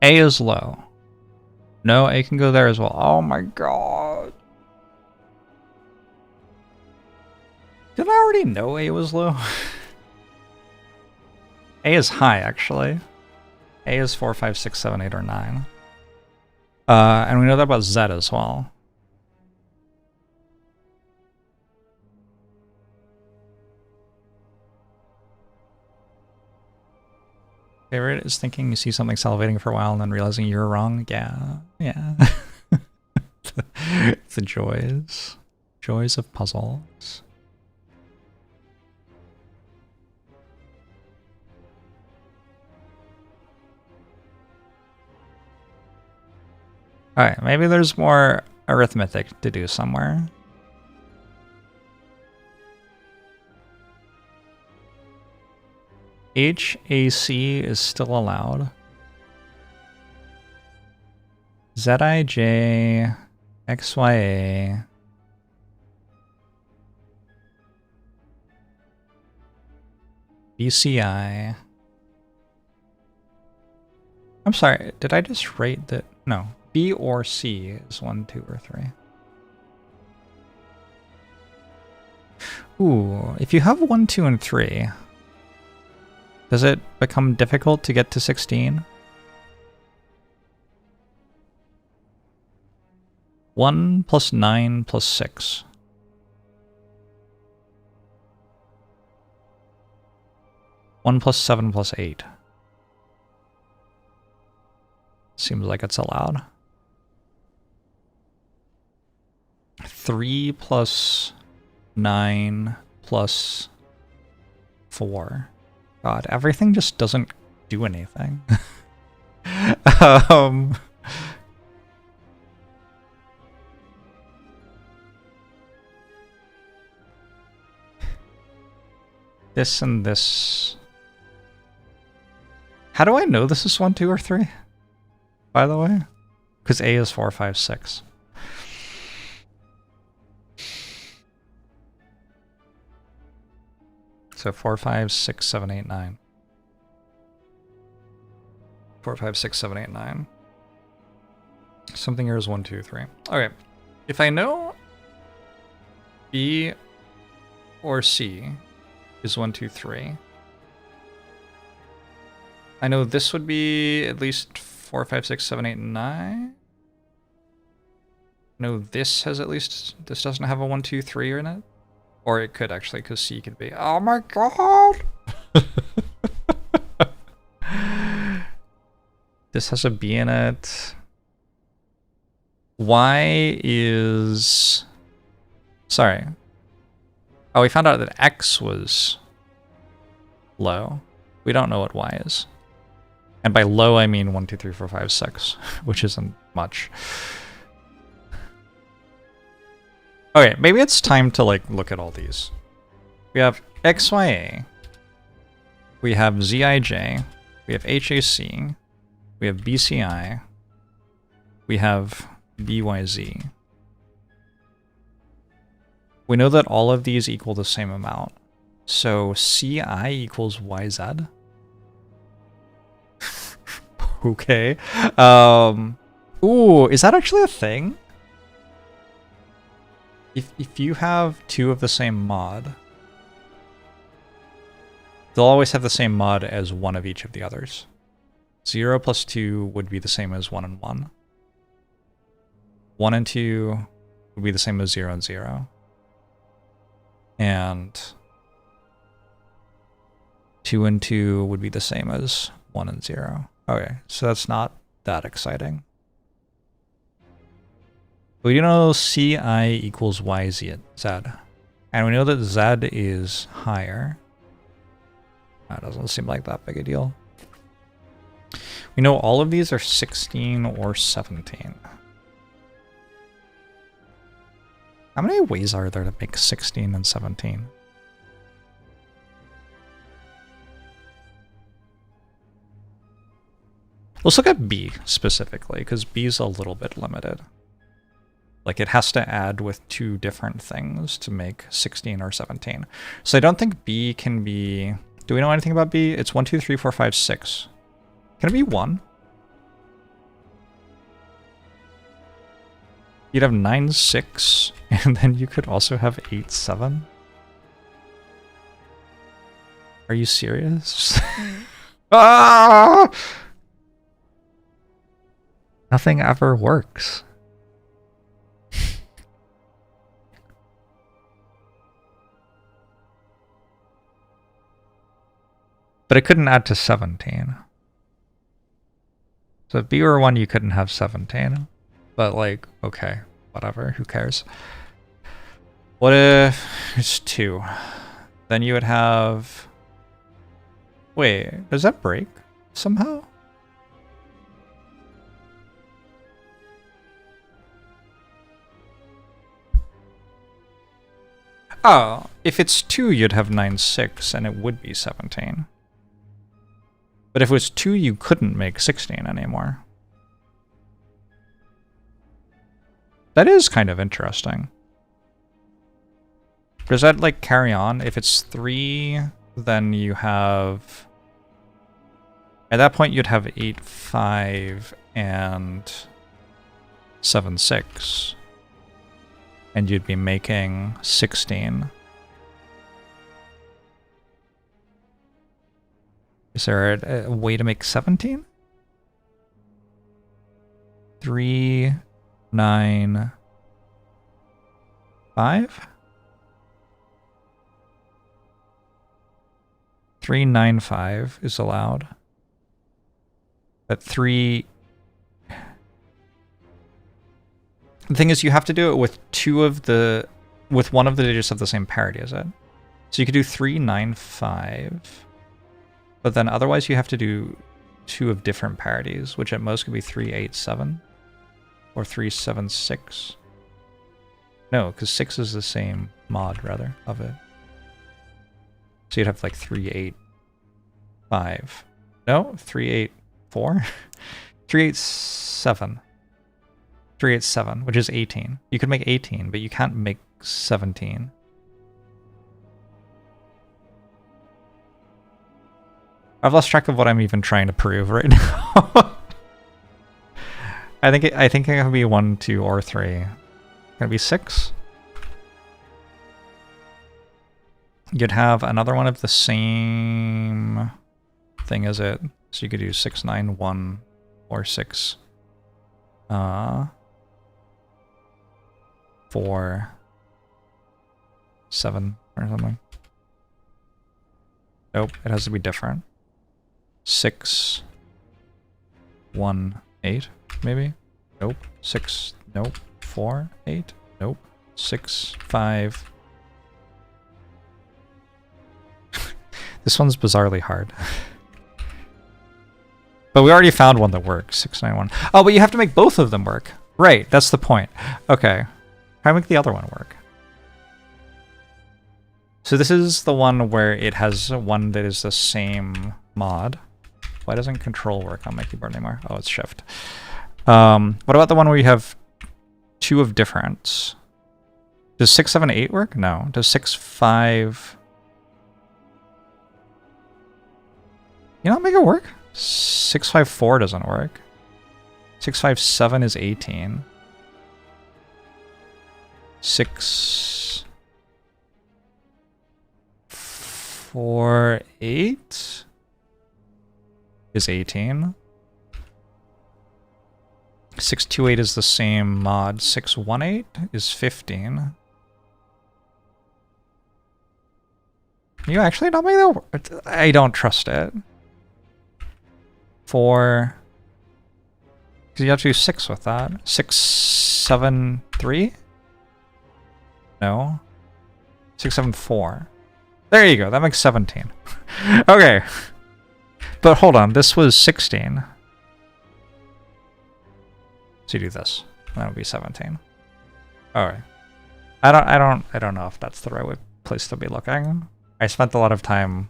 A is low. No, A can go there as well. Oh my god. Did I already know A was low? A is high, actually. A is 4, 5, 6, 7, 8, or 9. And we know that about Z as well. Favorite is thinking you see something salivating for a while and then realizing you're wrong. Yeah, yeah. The joys. Joys of puzzles. Alright, maybe there's more arithmetic to do somewhere. HAC is still allowed. ZIJ, XYA. BCI. I'm sorry, did I just rate that? No. B or C is 1, 2, or 3. Ooh, if you have 1, 2, and 3, does it become difficult to get to 16? 1 plus 9 plus 6. One plus 7 plus 8. Seems like it's allowed. 3 plus 9 plus 4. God, everything just doesn't do anything. This and this. How do I know this is 1, 2, or 3? By the way? Because A is 4, 5, 6. So 4, 5, 6, 7, 8, 9. 4, 5, 6, 7, 8, 9. Something here is 1, 2, 3. Okay. If I know B or C is 1, 2, 3. I know this would be at least 4, 5, 6, 7, 8, 9. No, this has at least, this doesn't have a 1, 2, 3 in it. Or it could actually, because C could be. Oh my god! This has a B in it. Y is... Sorry. Oh, we found out that X was low. We don't know what Y is. And by low, I mean 1, 2, 3, 4, 5, 6, which isn't much. Okay, maybe it's time to like look at all these. We have XYA. We have ZIJ. We have HAC. We have BCI. We have BYZ. We know that all of these equal the same amount. So CI equals YZ. Okay. Ooh, is that actually a thing? If you have two of the same mod, they'll always have the same mod as one of each of the others. 0 plus 2 would be the same as 1 and 1. 1 and 2 would be the same as 0 and 0. And 2 and 2 would be the same as 1 and 0. Okay, so that's not that exciting. We do know CI equals YZ. And we know that Z is higher. That doesn't seem like that big a deal. We know all of these are 16 or 17. How many ways are there to make 16 and 17? Let's look at B specifically, because B is a little bit limited. Like, it has to add with two different things to make 16 or 17. So I don't think B can be... Do we know anything about B? It's 1, 2, 3, 4, 5, 6. Can it be 1? You'd have 9, 6, and then you could also have 8, 7. Are you serious? Ah! Nothing ever works. But it couldn't add to 17. So if B were 1, you couldn't have 17. But like, okay, whatever, who cares? What if it's 2? Then you would have... Wait, does that break somehow? Oh, if it's 2, you'd have 9, 6, and it would be 17. But if it was 2, you couldn't make 16 anymore. That is kind of interesting. Does that, like, carry on? If it's 3, then you have... At that point, you'd have 8, 5, and 7, 6. And you'd be making 16. Is there a way to make 17? 3, 9, 5? 3, 9, 5 is allowed. But 3... The thing is, you have to do it with with one of the digits of the same parity, is it? So you could do 3, 9, 5. But then otherwise you have to do 2 of different parities, which at most could be 3, 8, 7. Or 3, 7, 6. No, because 6 is the same mod, rather, of it. So you'd have like 3, 8, 5. No, 3, 8, 4? 3, 8, 7. 3, 8, 7, which is 18. You could make 18, but you can't make 17. I've lost track of what I'm even trying to prove right now. I think it can be 1, 2, or 3. Can it be 6? You'd have another one of the same thing as it. So you could do 6, 9, 1, or 6, 4, 7, or something. Nope, it has to be different. 6, 1, 8, maybe? Nope. 6, nope. 4, 8, nope. 6, 5. This one's bizarrely hard. But we already found one that works. 6, 9, 1. Oh, but you have to make both of them work. Right, that's the point. Okay. How do I make the other one work? So this is the one where it has one that is the same mod. Why doesn't control work on my keyboard anymore? Oh, it's shift. What about the one where you have 2 of difference? Does 6, 7, 8 work? No. Does 6, 5... You not make it work? 6, 5, 4 doesn't work. 6, 5, 7 is 18. 6, 4, 8 is 18. 6, 2, 8 is the same mod. 6, 1, 8 is 15. You actually not make that work? I don't trust it. 4... Because you have to do 6 with that. 6, 7, 3? No. 6, 7, 4. There you go. That makes 17. Okay. But hold on. This was 16. So you do this. That would be 17. Alright. I don't know if that's the right place to be looking. I spent a lot of time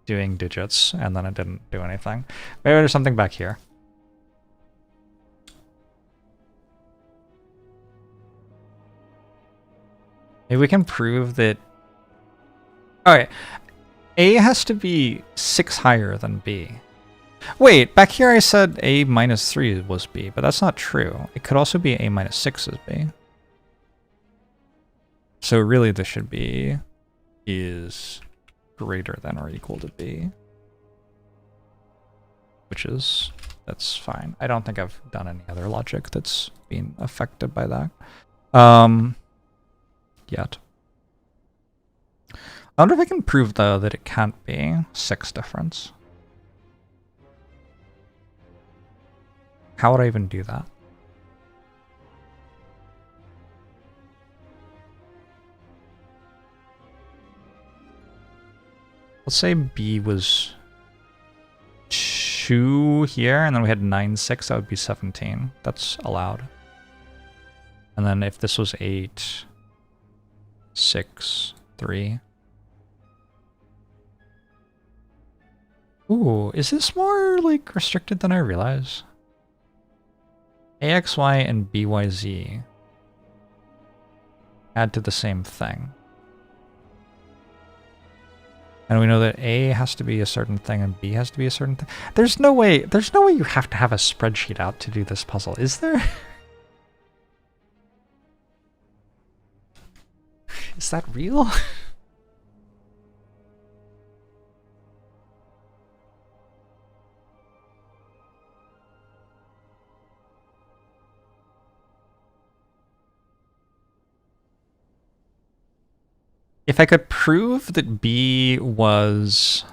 doing digits, and then it didn't do anything. Maybe there's something back here. Maybe we can prove that... Alright. A has to be 6 higher than B. Wait, back here I said A minus 3 was B, but that's not true. It could also be A minus 6 is B. So really this should be is greater than or equal to B. Which is, that's fine. I don't think I've done any other logic that's been affected by that. Yet. I wonder if I can prove though that it can't be 6 difference. How would I even do that? Let's say B was 2 here, and then we had 9, 6, that would be 17. That's allowed. And then if this was 8, 6, 3. Ooh, is this more like restricted than I realize? AXY and BYZ add to the same thing. And we know that A has to be a certain thing and B has to be a certain thing. There's no way you have to have a spreadsheet out to do this puzzle, is there? Is that real? If I could prove that B was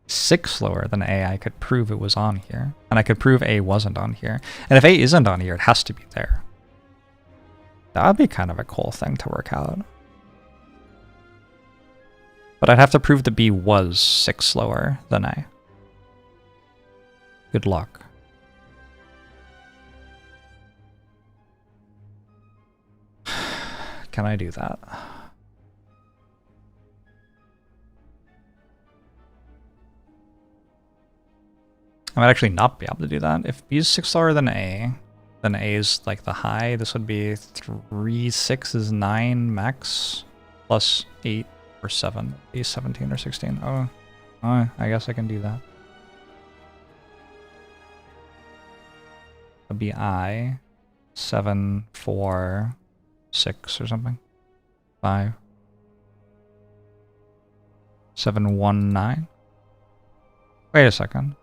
6 lower than A, I could prove it was on here. And I could prove A wasn't on here. And if A isn't on here, it has to be there. That would be kind of a cool thing to work out. But I'd have to prove that B was 6 lower than A. Good luck. Can I do that? I might actually not be able to do that. If B is 6 lower than A, then A is like the high. This would be 3, 6 is 9 max, plus 8 or 7. A is 17 or 16. Oh, I guess I can do that. It'd be I, 7, 4, 6 or something. 5. 719. Wait a second.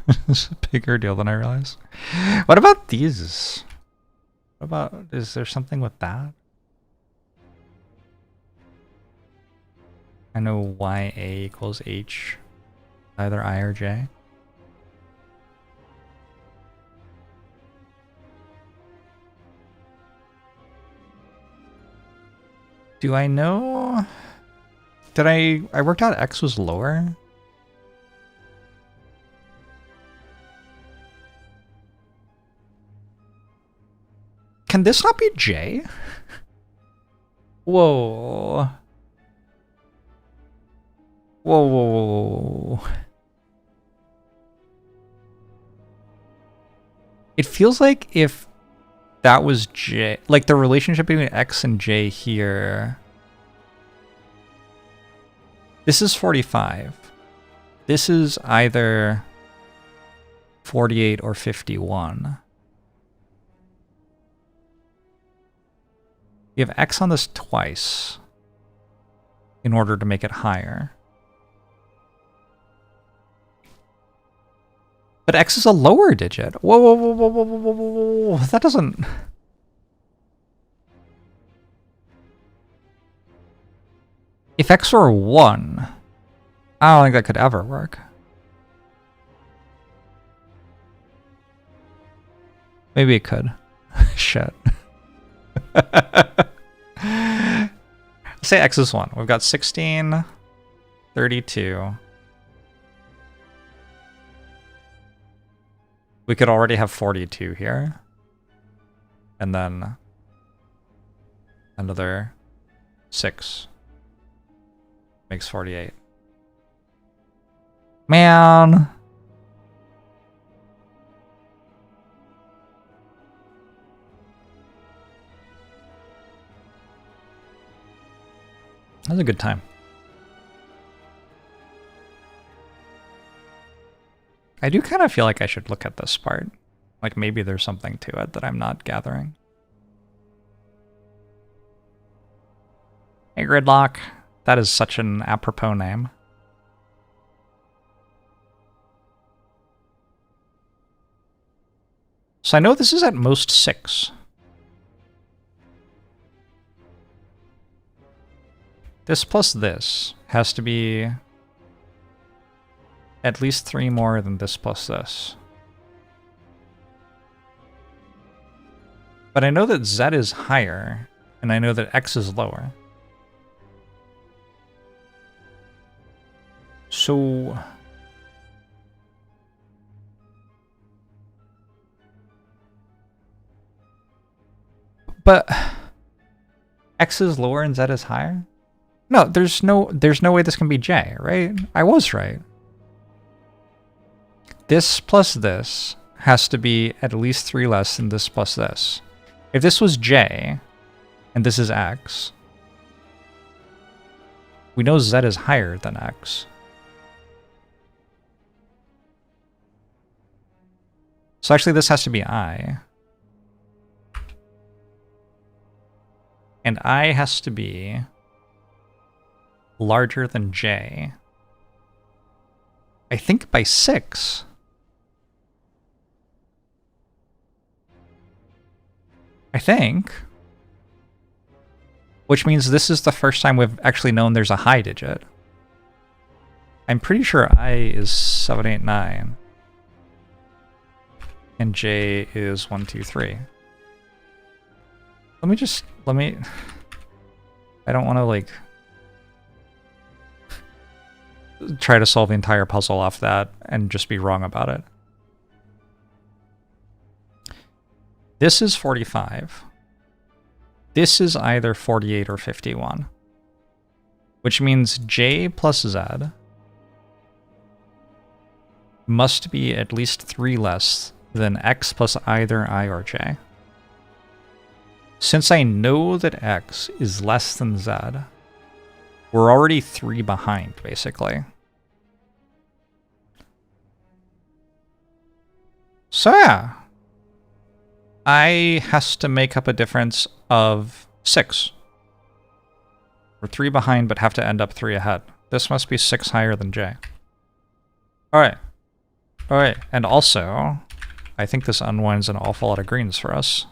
This is a bigger deal than I realized. What about these? What about, is there something with that? I know YA equals H, either I or J. Do I know? Did I worked out X was lower? Can this not be J? Whoa. Whoa, whoa, whoa. It feels like if that was J, like the relationship between X and J here. This is 45. This is either 48 or 51. You have X on this twice in order to make it higher. But X is a lower digit. Whoa, whoa, whoa, whoa, whoa, whoa, whoa, whoa. That doesn't... If X were 1, I don't think that could ever work. Maybe it could. Shit. Say X is 1. We've got 16, 32. We could already have 42 here. And then another 6 makes 48. Man. That was a good time. I do kind of feel like I should look at this part. Like maybe there's something to it that I'm not gathering. Hey, Gridlock. That is such an apropos name. So I know this is at most 6. This plus this has to be at least 3 more than this plus this. But I know that Z is higher, and I know that X is lower. So... But X is lower and Z is higher? No, there's no way this can be J, right? I was right. This plus this has to be at least 3 less than this plus this. If this was J and this is X, we know Z is higher than X. So actually this has to be I. And I has to be larger than J. I think by 6. I think. Which means this is the first time we've actually known there's a high digit. I'm pretty sure I is 789. And J is 1, 2, 3. Let me... I don't want to, like... try to solve the entire puzzle off that and just be wrong about it. This is 45. This is either 48 or 51. Which means J plus Z must be at least 3 less than X plus either I or J. Since I know that X is less than Z, we're already 3 behind, basically. So yeah. I has to make up a difference of 6. We're 3 behind, but have to end up 3 ahead. This must be 6 higher than J. Alright. Alright, and also, I think this unwinds an awful lot of greens for us.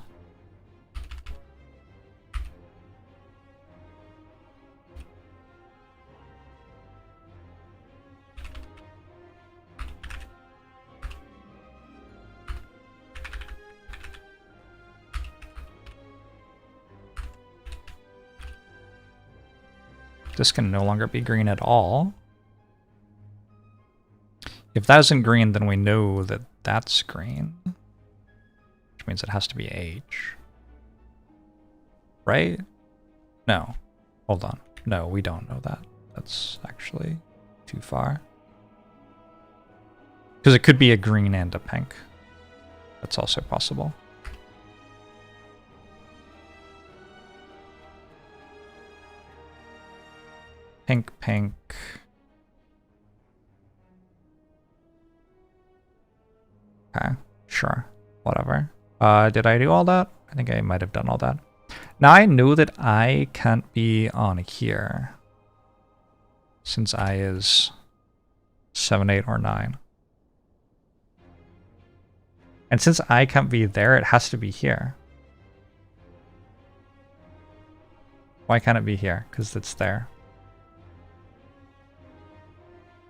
This can no longer be green at all. If that isn't green, then we know that that's green. Which means it has to be H. Right? No. Hold on. No, we don't know that. That's actually too far. Because it could be a green and a pink. That's also possible. Pink, pink. Okay, sure. Whatever. Did I do all that? I think I might have done all that. Now I know that I can't be on here. Since I is 7, 8, or 9. And since I can't be there, it has to be here. Why can't it be here? Because it's there.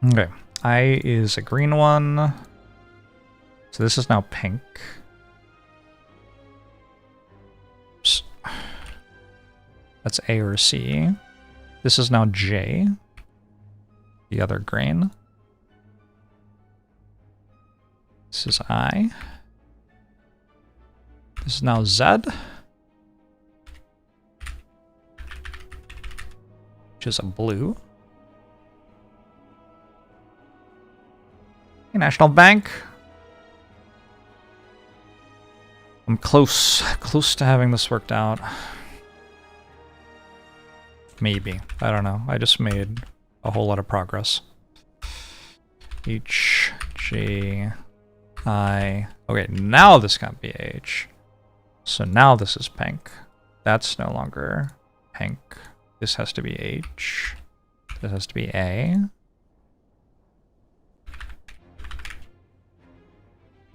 Okay, I is a green one. So this is now pink. Oops. That's A or C. This is now J. The other green. This is I. This is now Z. Which is a blue. Hey, National Bank. I'm close to having this worked out. Maybe. I don't know. I just made a whole lot of progress. H, J, I. Okay, now this can't be H. So now this is pink. That's no longer pink. This has to be H. This has to be A.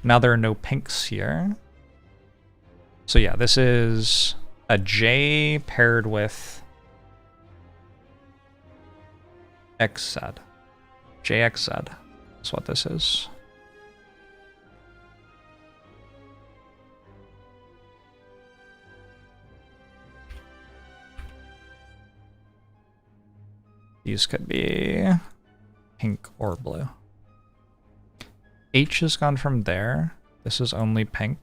Now there are no pinks here. So yeah, this is a J paired with XZ. JXZ is what this is. These could be pink or blue. H has gone from there. This is only pink.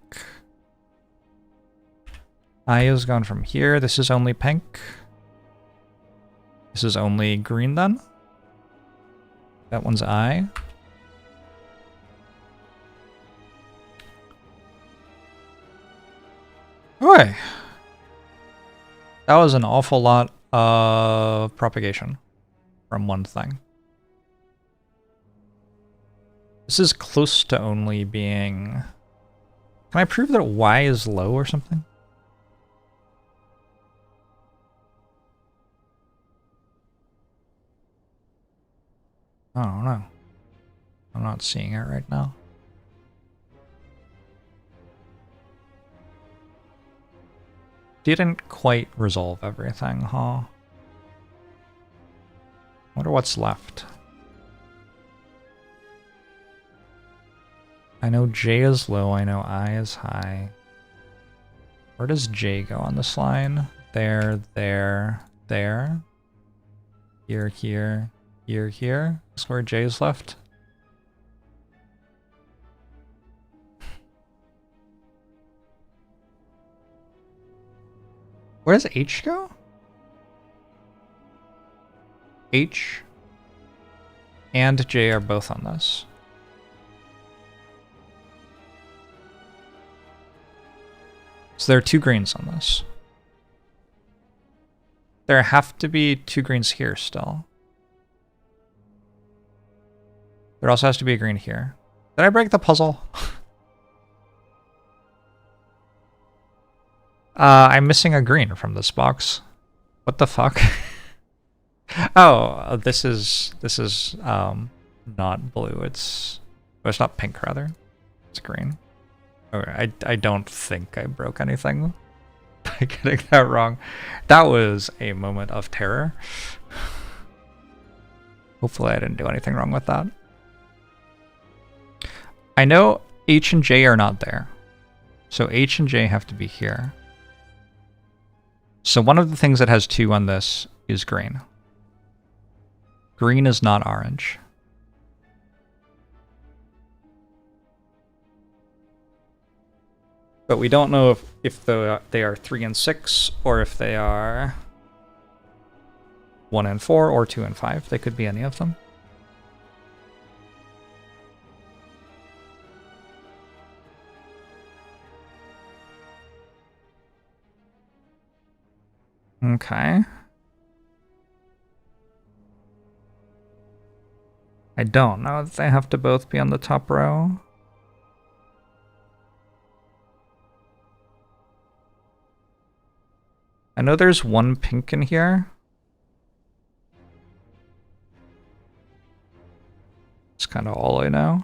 I has gone from here. This is only pink. This is only green then. That one's I. Okay. That was an awful lot of propagation from one thing. This is close to only being... Can I prove that Y is low or something? I don't know. I'm not seeing it right now. Didn't quite resolve everything, huh? Wonder what's left. I know J is low, I know I is high. Where does J go on this line? There, there, there. Here, here, here, here. That's where J is left. Where does H go? H and J are both on this. So there are 2 greens on this. There have to be 2 greens here still. There also has to be a green here. Did I break the puzzle? I'm missing a green from this box. What the fuck? Oh, this is not blue. It's not pink rather. It's green. Okay, I don't think I broke anything by getting that wrong. That was a moment of terror. Hopefully I didn't do anything wrong with that. I know H and J are not there. So H and J have to be here. So one of the things that has 2 on this is green. Green is not orange. But we don't know if they are 3 and 6, or if they are 1 and 4, or 2 and 5. They could be any of them. Okay. I don't know that they have to both be on the top row. I know there's 1 pink in here. That's kind of all I know.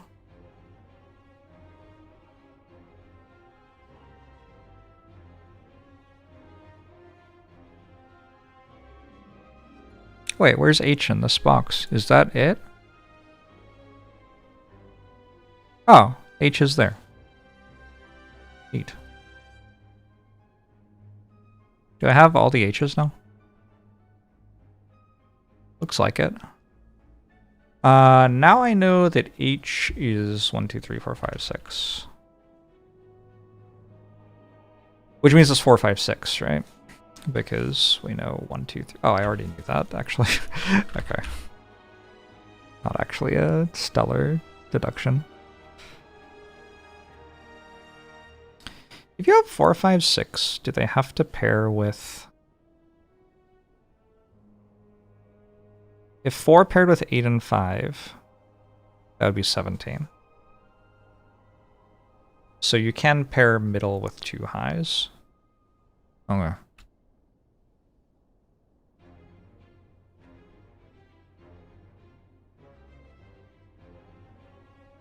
Wait, where's H in this box? Is that it? Oh, H is there. Neat. Do I have all the H's now? Looks like it. Now I know that H is 1, 2, 3, 4, 5, 6. Which means it's 4, 5, 6, right? Because we know 1, 2, 3. Oh, I already knew that, actually. Okay. Not actually a stellar deduction. If you have 4, 5, 6, do they have to pair with... If 4 paired with 8 and 5, that would be 17. So you can pair middle with 2 highs. Okay.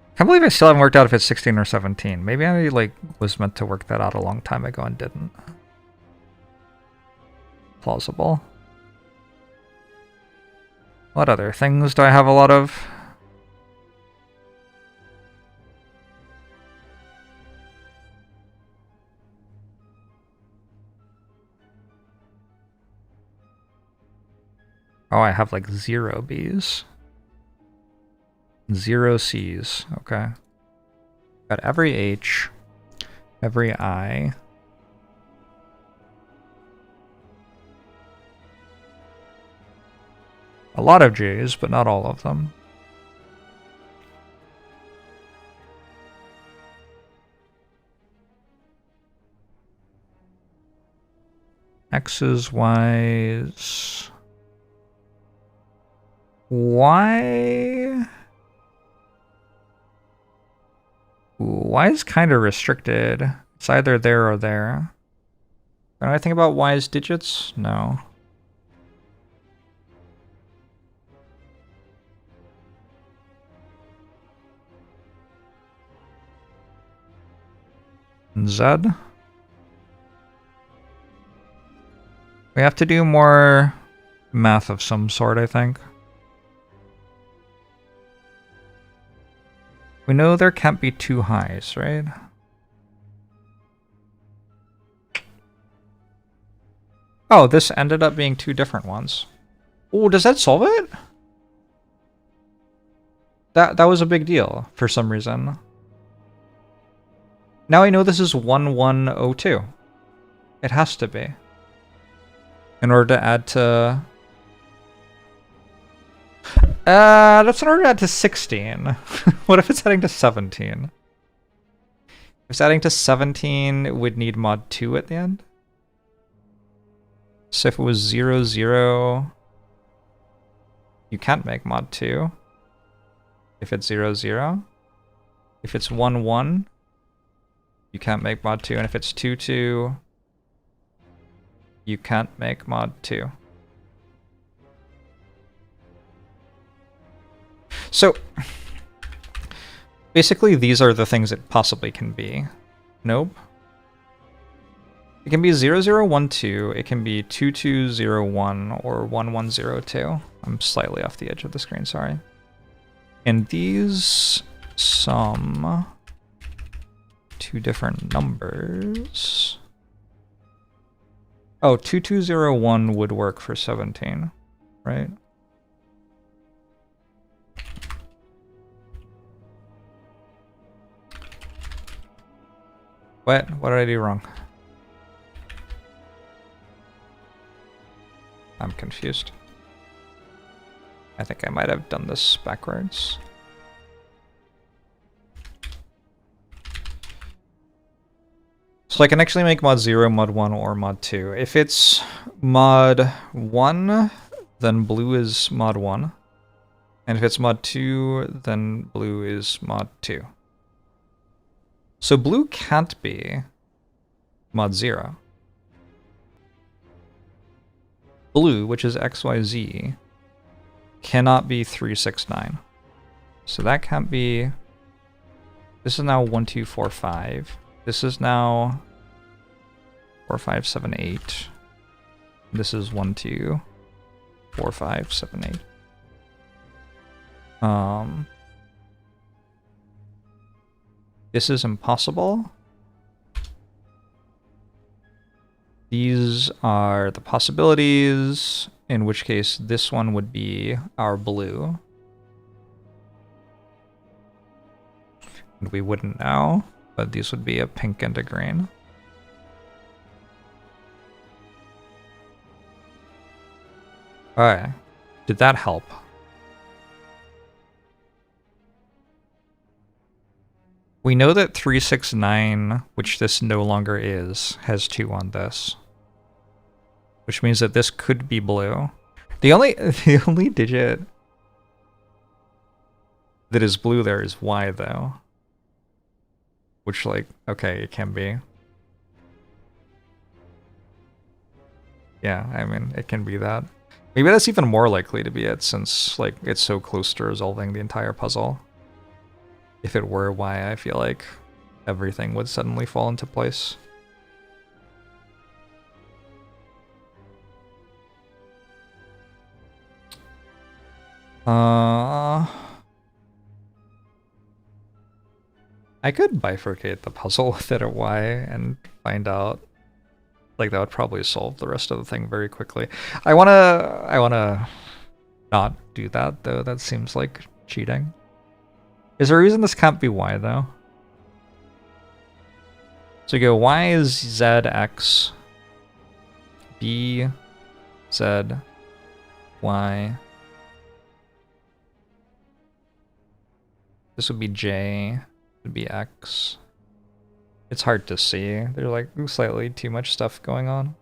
I can't believe I still haven't worked out if it's 16 or 17. Maybe I was meant to work that out a long time ago and didn't. Plausible. What other things do I have a lot of? Oh, I have 0 Bs. 0 C's, okay. Got every H, every I. A lot of J's, but not all of them. X's, Y's. Y? Y is kind of restricted. It's either there or there. Can I think about Y's digits? No. Z? We have to do more math of some sort, I think. We know there can't be 2 highs, right? Oh, this ended up being 2 different ones. Oh, does that solve it? That was a big deal for some reason. Now I know this is 1102. It has to be. In order to add to... that's in order to add to 16. What if it's adding to 17? If it's adding to 17, it would need mod 2 at the end. So if it was 0, 0, you can't make mod 2. If it's 0, 0. If it's 1, 1, you can't make mod 2. And if it's 2, 2, you can't make mod 2. So basically these are the things it possibly can be. Nope. It can be 0012, it can be 2201 or 1102. I'm slightly off the edge of the screen, sorry. And these sum two different numbers. Oh, 2201 would work for 17, right? What? What did I do wrong? I'm confused. I think I might have done this backwards. So I can actually make mod 0, mod 1, or mod 2. If it's mod 1, then blue is mod 1. And if it's mod 2, then blue is mod 2. So blue can't be mod 0. Blue, which is XYZ, cannot be 369. So that can't be... This is now 1245. This is now 4578. This is 124578. This is impossible. These are the possibilities, in which case this one would be our blue. And we wouldn't know, but these would be a pink and a green. Alright, did that help? We know that 369, which this no longer is, has 2 on this. Which means that this could be blue. The only digit that is blue there is Y though. Which, like, okay, it can be. Yeah, I mean, it can be that. Maybe that's even more likely to be it, since, like, it's so close to resolving the entire puzzle. If it were Y, I feel like everything would suddenly fall into place. I could bifurcate the puzzle with it at Y and find out. Like, that would probably solve the rest of the thing very quickly. I wanna not do that though. That seems like cheating. Is there a reason this can't be Y though? So you go Y is ZX, B, Z, Y. This would be J, would be X. It's hard to see. There's like slightly too much stuff going on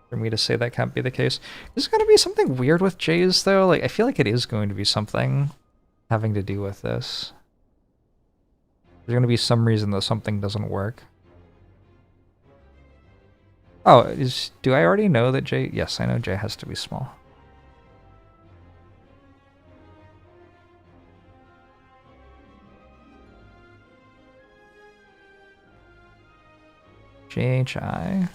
for me to say that can't be the case. There's gonna be something weird with J's though. Like, I feel like it is going to be something having to do with this. There's gonna be some reason that something doesn't work. Oh, do I already know that J? Yes, I know J has to be small. JHI.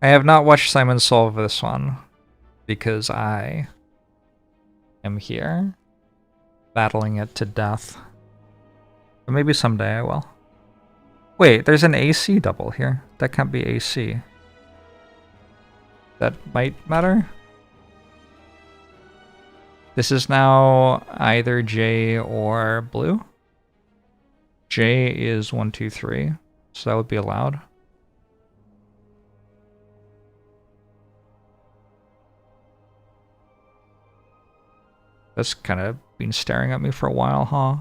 I have not watched Simon solve this one because I am here battling it to death. But maybe someday I will. Wait, there's an AC double here. That can't be AC. That might matter. This is now either J or blue. J is 1, 2, 3, so that would be allowed. That's kind of been staring at me for a while, huh?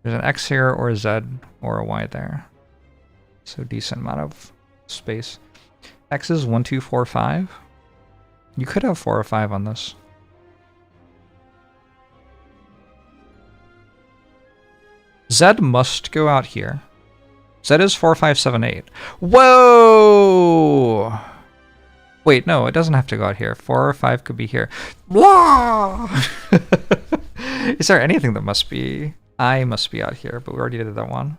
There's an X here, or a Z, or a Y there. So decent amount of space. X is 1, 2, 4, 5. You could have 4 or 5 on this. Z must go out here. Z is 4, 5, 7, 8. Whoa! Wait, no, it doesn't have to go out here. 4 or 5 could be here. Blah! Is there anything that must be? I must be out here, but we already did that one.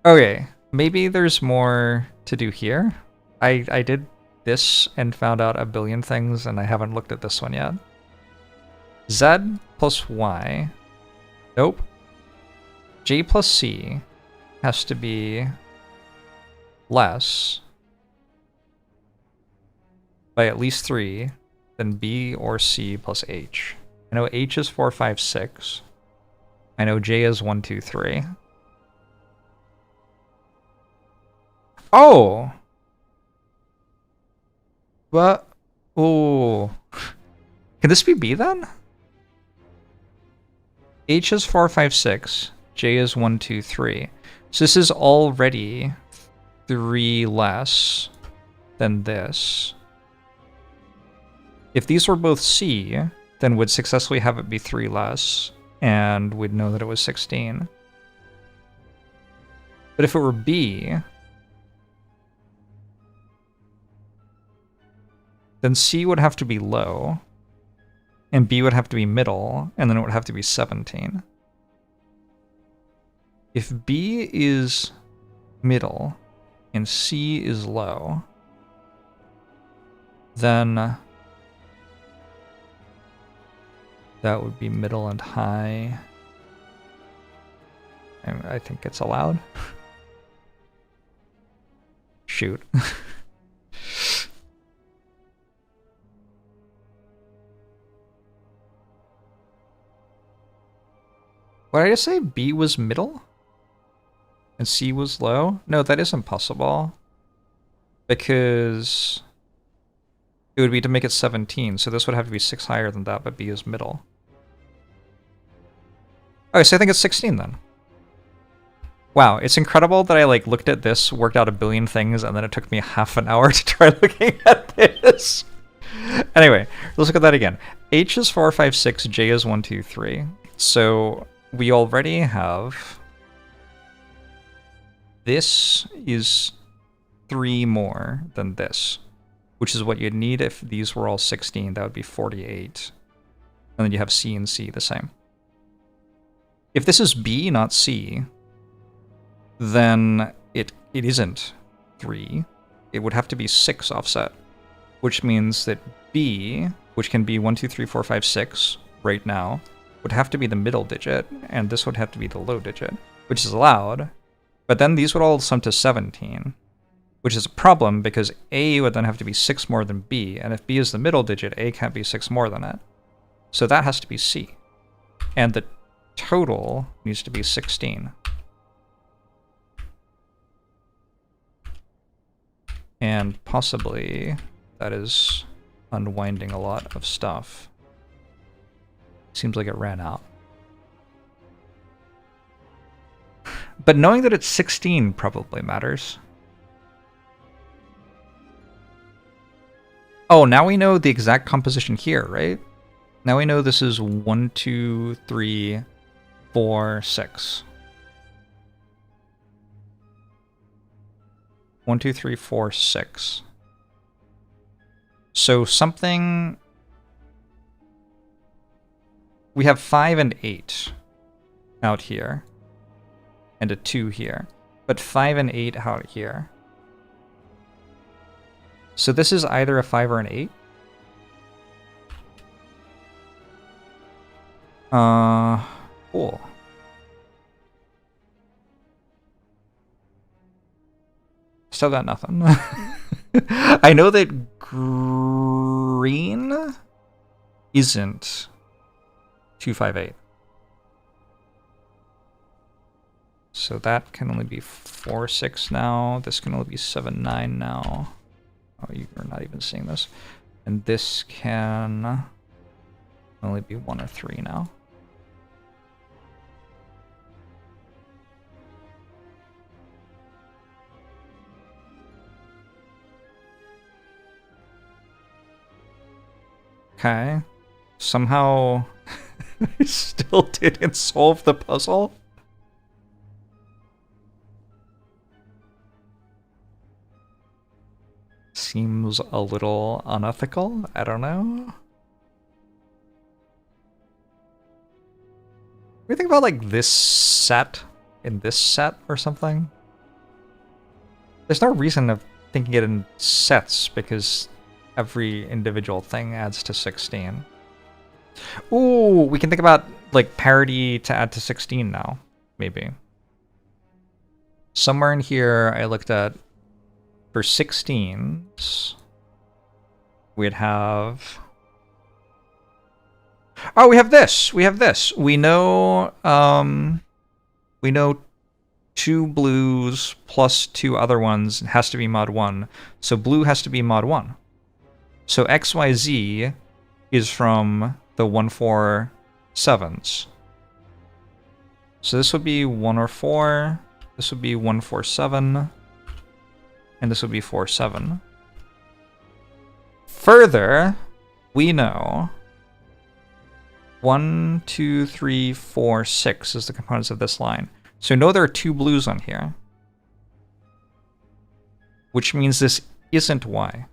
Okay, maybe there's more to do here. I did this and found out a billion things, and I haven't looked at this one yet. Z plus Y. Nope. J plus C has to be less by at least 3 than B or C plus H. I know H is 4, 5, 6. I know J is 1, 2, 3. Oh! What? Oh. Can this be B then? H is 4, 5, 6. J is 1, 2, 3. So this is already 3 less than this. If these were both C, then we'd successfully have it be 3 less, and we'd know that it was 16. But if it were B, then C would have to be low, and B would have to be middle, and then it would have to be 17. If B is middle and C is low, then that would be middle and high. I think it's allowed. Shoot. What did I just say? B was middle? And C was low? No, that isn't possible. Because it would be to make it 17, so this would have to be 6 higher than that, but B is middle. Okay, so I think it's 16 then. Wow, it's incredible that I looked at this, worked out a billion things, and then it took me half an hour to try looking at this. Anyway, let's look at that again. H is 4, 5, 6, J is 1, 2, 3. So we already have... This is 3 more than this, which is what you'd need if these were all 16. That would be 48. And then you have C and C the same. If this is B, not C, then it isn't 3. It would have to be 6 offset, which means that B, which can be 1, 2, 3, 4, 5, 6 right now, would have to be the middle digit, and this would have to be the low digit, which is allowed. But then these would all sum to 17, which is a problem because A would then have to be 6 more than B, and if B is the middle digit, A can't be 6 more than it. So that has to be C. And the total needs to be 16. And possibly that is unwinding a lot of stuff. Seems like it ran out. But knowing that it's 16 probably matters. Oh, now we know the exact composition here, right? Now we know this is 1, 2, 3, 4, 6. 1, 2, 3, 4, 6. So something... We have 5 and 8 out here. And a 2 here. But 5 and 8 out here. So this is either a 5 or an 8. Cool. Still got nothing. I know that green isn't 258. So that can only be 4, 6 now. This can only be 7, 9 now. Oh, you're not even seeing this. And this can only be 1 or 3 now. Okay. Somehow I still didn't solve the puzzle. Seems a little unethical. I don't know. We think about like this set in this set or something. There's no reason of thinking it in sets because every individual thing adds to 16. Ooh, we can think about like parity to add to 16 now, maybe. Somewhere in here I looked at for 16s, we'd have... Oh, we have this! We have this! We know 2 blues plus 2 other ones has to be mod 1. So blue has to be mod 1. So XYZ is from the 147s. So this would be 104, this would be 147, and this would be 47. Further, we know 1, 2, 3, 4, 6 is the components of this line. So know there are 2 blues on here, which means this isn't Y.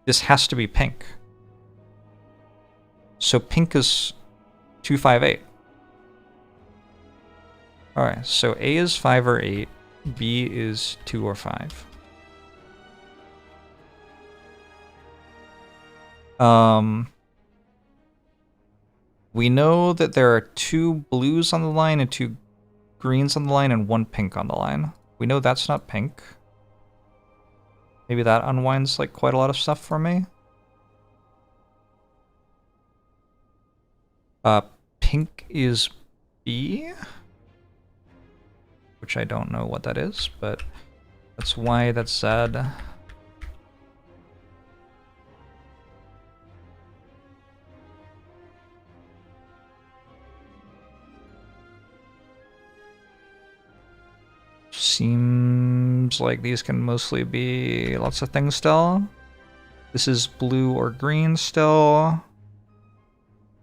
This has to be pink. So pink is 258. Alright, so A is 5 or 8, B is 2 or 5. We know that there are 2 blues on the line and 2 greens on the line and 1 pink on the line. We know that's not pink. Maybe that unwinds like quite a lot of stuff for me. Pink is B, which I don't know what that is, but that's Y, that's Z. Seems like these can mostly be lots of things still. This is blue or green still.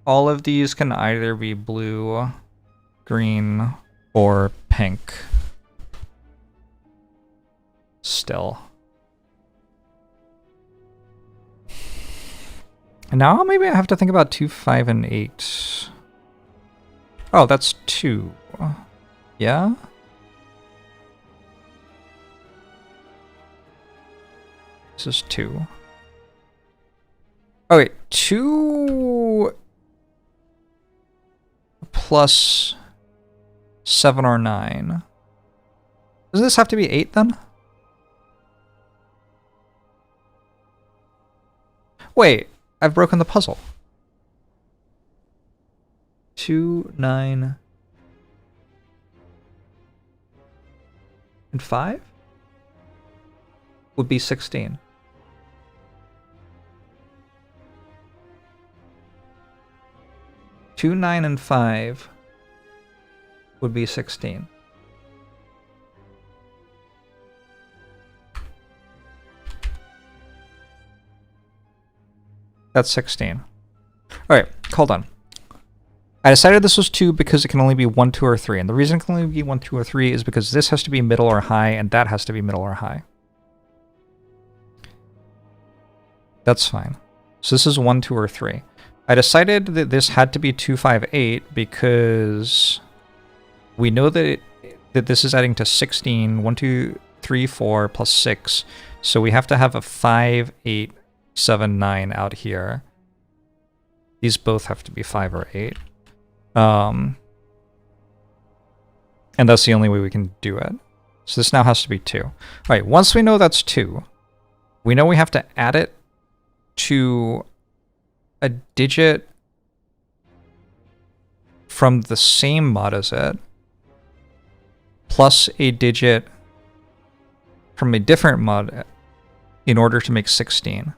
All of these can either be blue, green, or pink. Still. And now maybe I have to think about 2, 5, and 8. Oh, that's 2. Yeah? This is 2. Oh wait, 2 plus 7 or 9. Does this have to be 8 then? Wait, I've broken the puzzle. 2, 9, and 5 would be 16. 2, 9, and 5 would be 16. That's 16. Alright, hold on. I decided this was 2 because it can only be 1, 2, or 3. And the reason it can only be 1, 2, or 3 is because this has to be middle or high, and that has to be middle or high. That's fine. So this is 1, 2, or 3. I decided that this had to be 2, 5, 8 because we know that that this is adding to 16, 1, 2, 3, 4 plus 6. So we have to have a 5, 8, 7, 9 out here. These both have to be 5 or 8. And that's the only way we can do it. So this now has to be 2. All right, once we know that's 2, we know we have to add it to a digit from the same mod as it, plus a digit from a different mod in order to make 16.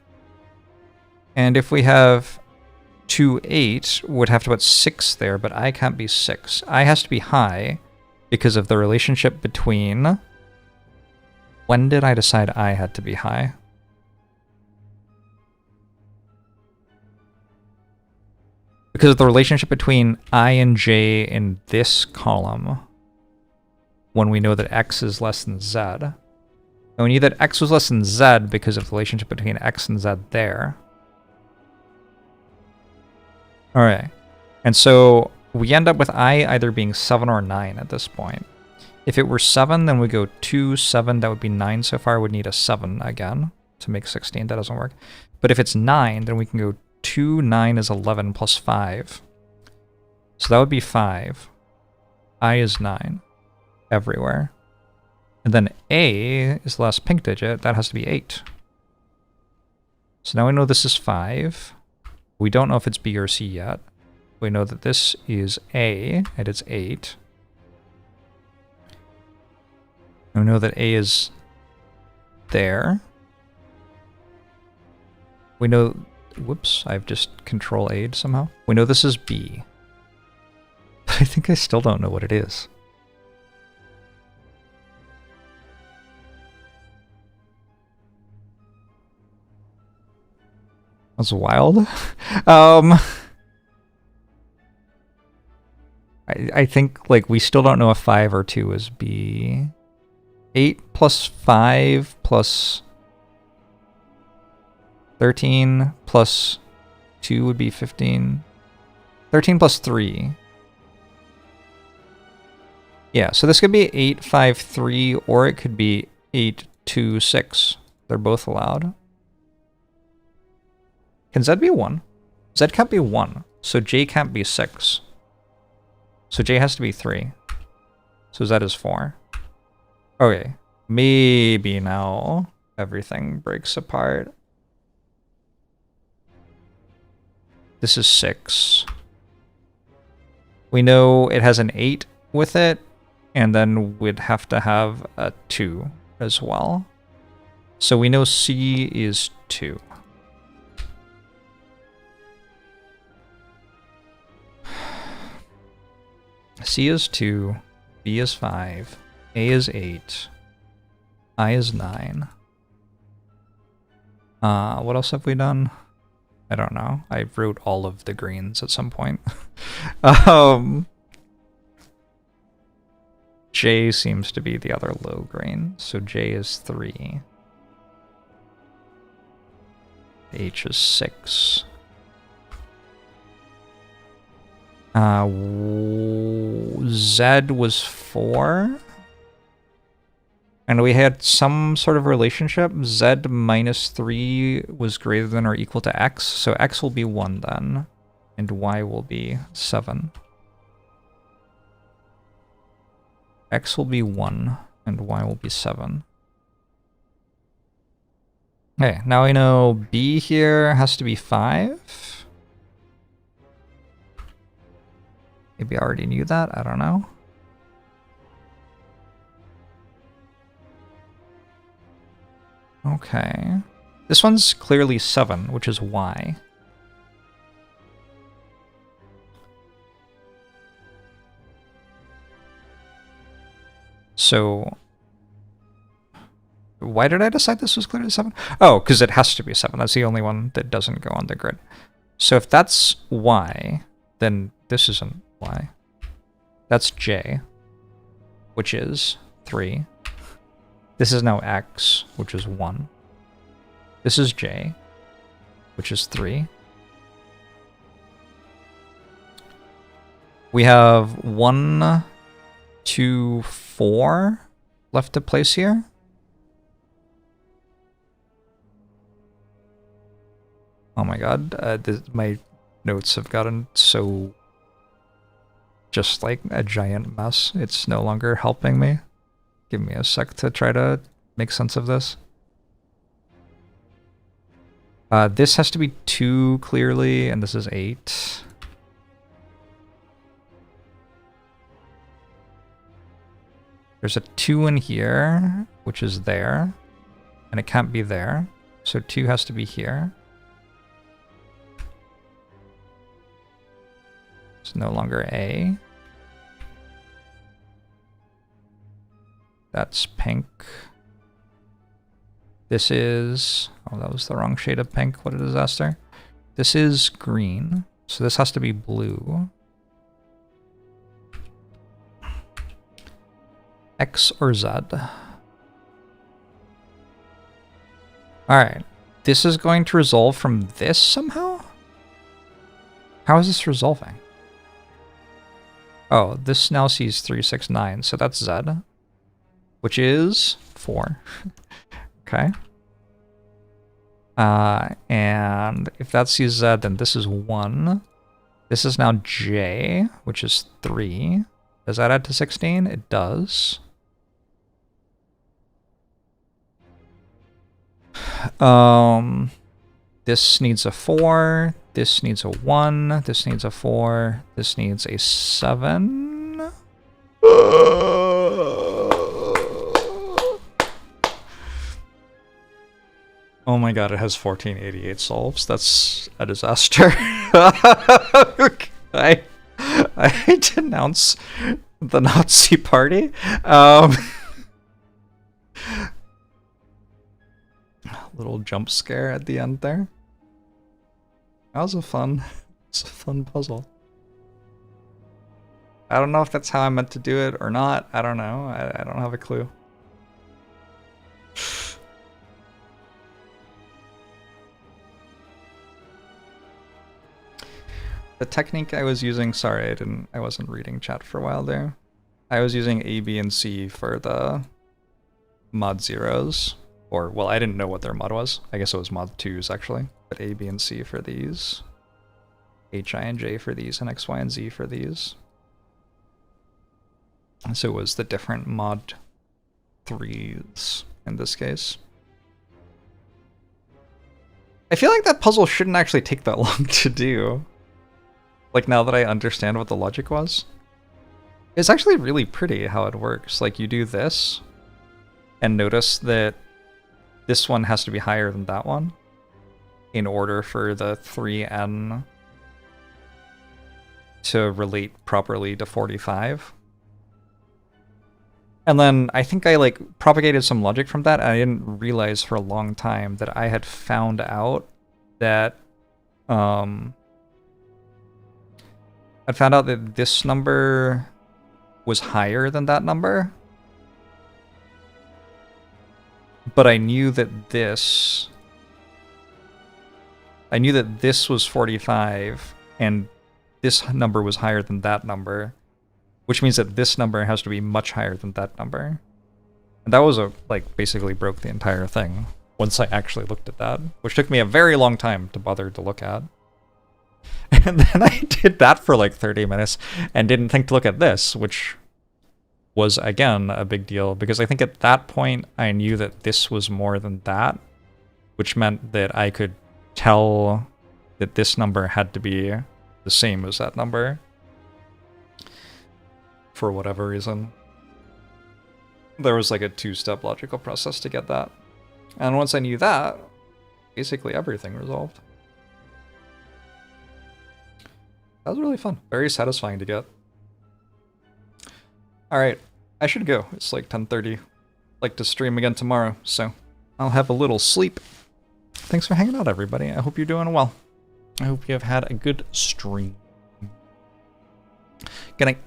And if we have 2, 8, would have to put 6 there, but I can't be 6. I has to be high because of the relationship between... When did I decide I had to be high? because of the relationship between I and j in this column when we know that x is less than z. And we knew that x was less than z because of the relationship between x and z there. Alright. And so we end up with I either being 7 or 9 at this point. If it were 7, then we go 2, 7, that would be 9 so far. We'd need a 7 again to make 16. That doesn't work. But if it's 9, then we can go 2, 9 is 11 plus 5. So that would be 5. I is 9 everywhere. And then A is the last pink digit. That has to be 8. So now we know this is 5. We don't know if it's B or C yet. We know that this is A, and it's 8. And we know that A is there. We know... Whoops, I've just Control-A'd somehow. We know this is B. But I think I still don't know what it is. That's wild. I think, like, we still don't know if 5 or 2 is B. 8 plus 5 plus 13 plus 2 would be 15. 13 plus 3. Yeah, so this could be 8, 5, 3, or it could be 8, 2, 6. They're both allowed. Can Z be 1? Z can't be 1, so J can't be 6. So J has to be 3. So Z is 4. Okay, maybe now everything breaks apart. This is 6. We know it has an 8 with it, and then we'd have to have a 2 as well. So we know C is 2. C is 2, B is 5, A is 8, I is 9. What else have we done? I don't know. I wrote all of the greens at some point. J seems to be the other low green, so J is 3. H is 6. Z was 4. And we had some sort of relationship. Z minus 3 was greater than or equal to X. So X will be 1 then. And Y will be 7. X will be 1 and Y will be 7. Okay, now we know B here has to be 5. Maybe I already knew that, I don't know. Okay. This one's clearly 7, which is Y. So, why did I decide this was clearly 7? Oh, because it has to be 7. That's the only one that doesn't go on the grid. So if that's Y, then this isn't Y. That's J, which is 3. This is now X, which is 1. This is J, which is 3. We have 1, 2, 4 left to place here. Oh my god, my notes have gotten so just like a giant mess. It's no longer helping me. Give me a sec to try to make sense of this. This has to be 2 clearly, and this is 8. There's a 2 in here, which is there, and it can't be there. So 2 has to be here. It's no longer A. That's pink. This is... oh, that was the wrong shade of pink. What a disaster. This is green. So this has to be blue. X or Z. Alright. This is going to resolve from this somehow? How is this resolving? Oh, this now sees 3, 6, 9, so that's Z. Which is 4. Okay. And if that sees Z, then this is 1. This is now J, which is 3. Does that add to 16? It does. This needs a 4. This needs a 1. This needs a 4. This needs a 7. Oh my god, it has 1488 solves. That's a disaster. I denounce the Nazi party. Little jump scare at the end there. That was it's a fun puzzle. I don't know if that's how I meant to do it or not. I don't know. I don't have a clue. The technique I was using, sorry, I wasn't reading chat for a while there. I was using A, B, and C for the mod zeros. Or, well, I didn't know what their mod was. I guess it was mod 2s, actually. But A, B, and C for these. H, I, and J for these, and X, Y, and Z for these. So it was the different mod 3s in this case. I feel like that puzzle shouldn't actually take that long to do. Like, now that I understand what the logic was. It's actually really pretty how it works. Like, you do this, and notice that this one has to be higher than that one in order for the 3n to relate properly to 45. And then I think I like propagated some logic from that, and I didn't realize for a long time that I had found out that this number was higher than that number. But I knew that this was 45, and this number was higher than that number, which means that this number has to be much higher than that number. And that was basically broke the entire thing once I actually looked at that, which took me a very long time to bother to look at. And then I did that for like 30 minutes and didn't think to look at this, which was, again, a big deal, because I think at that point I knew that this was more than that, which meant that I could tell that this number had to be the same as that number for whatever reason. There was like a 2-step logical process to get that. And once I knew that, basically everything resolved. That was really fun. Very satisfying to get. Alright, I should go. It's like 10:30. Like to stream again tomorrow, so I'll have a little sleep. Thanks for hanging out, everybody. I hope you're doing well. I hope you have had a good stream. Good night.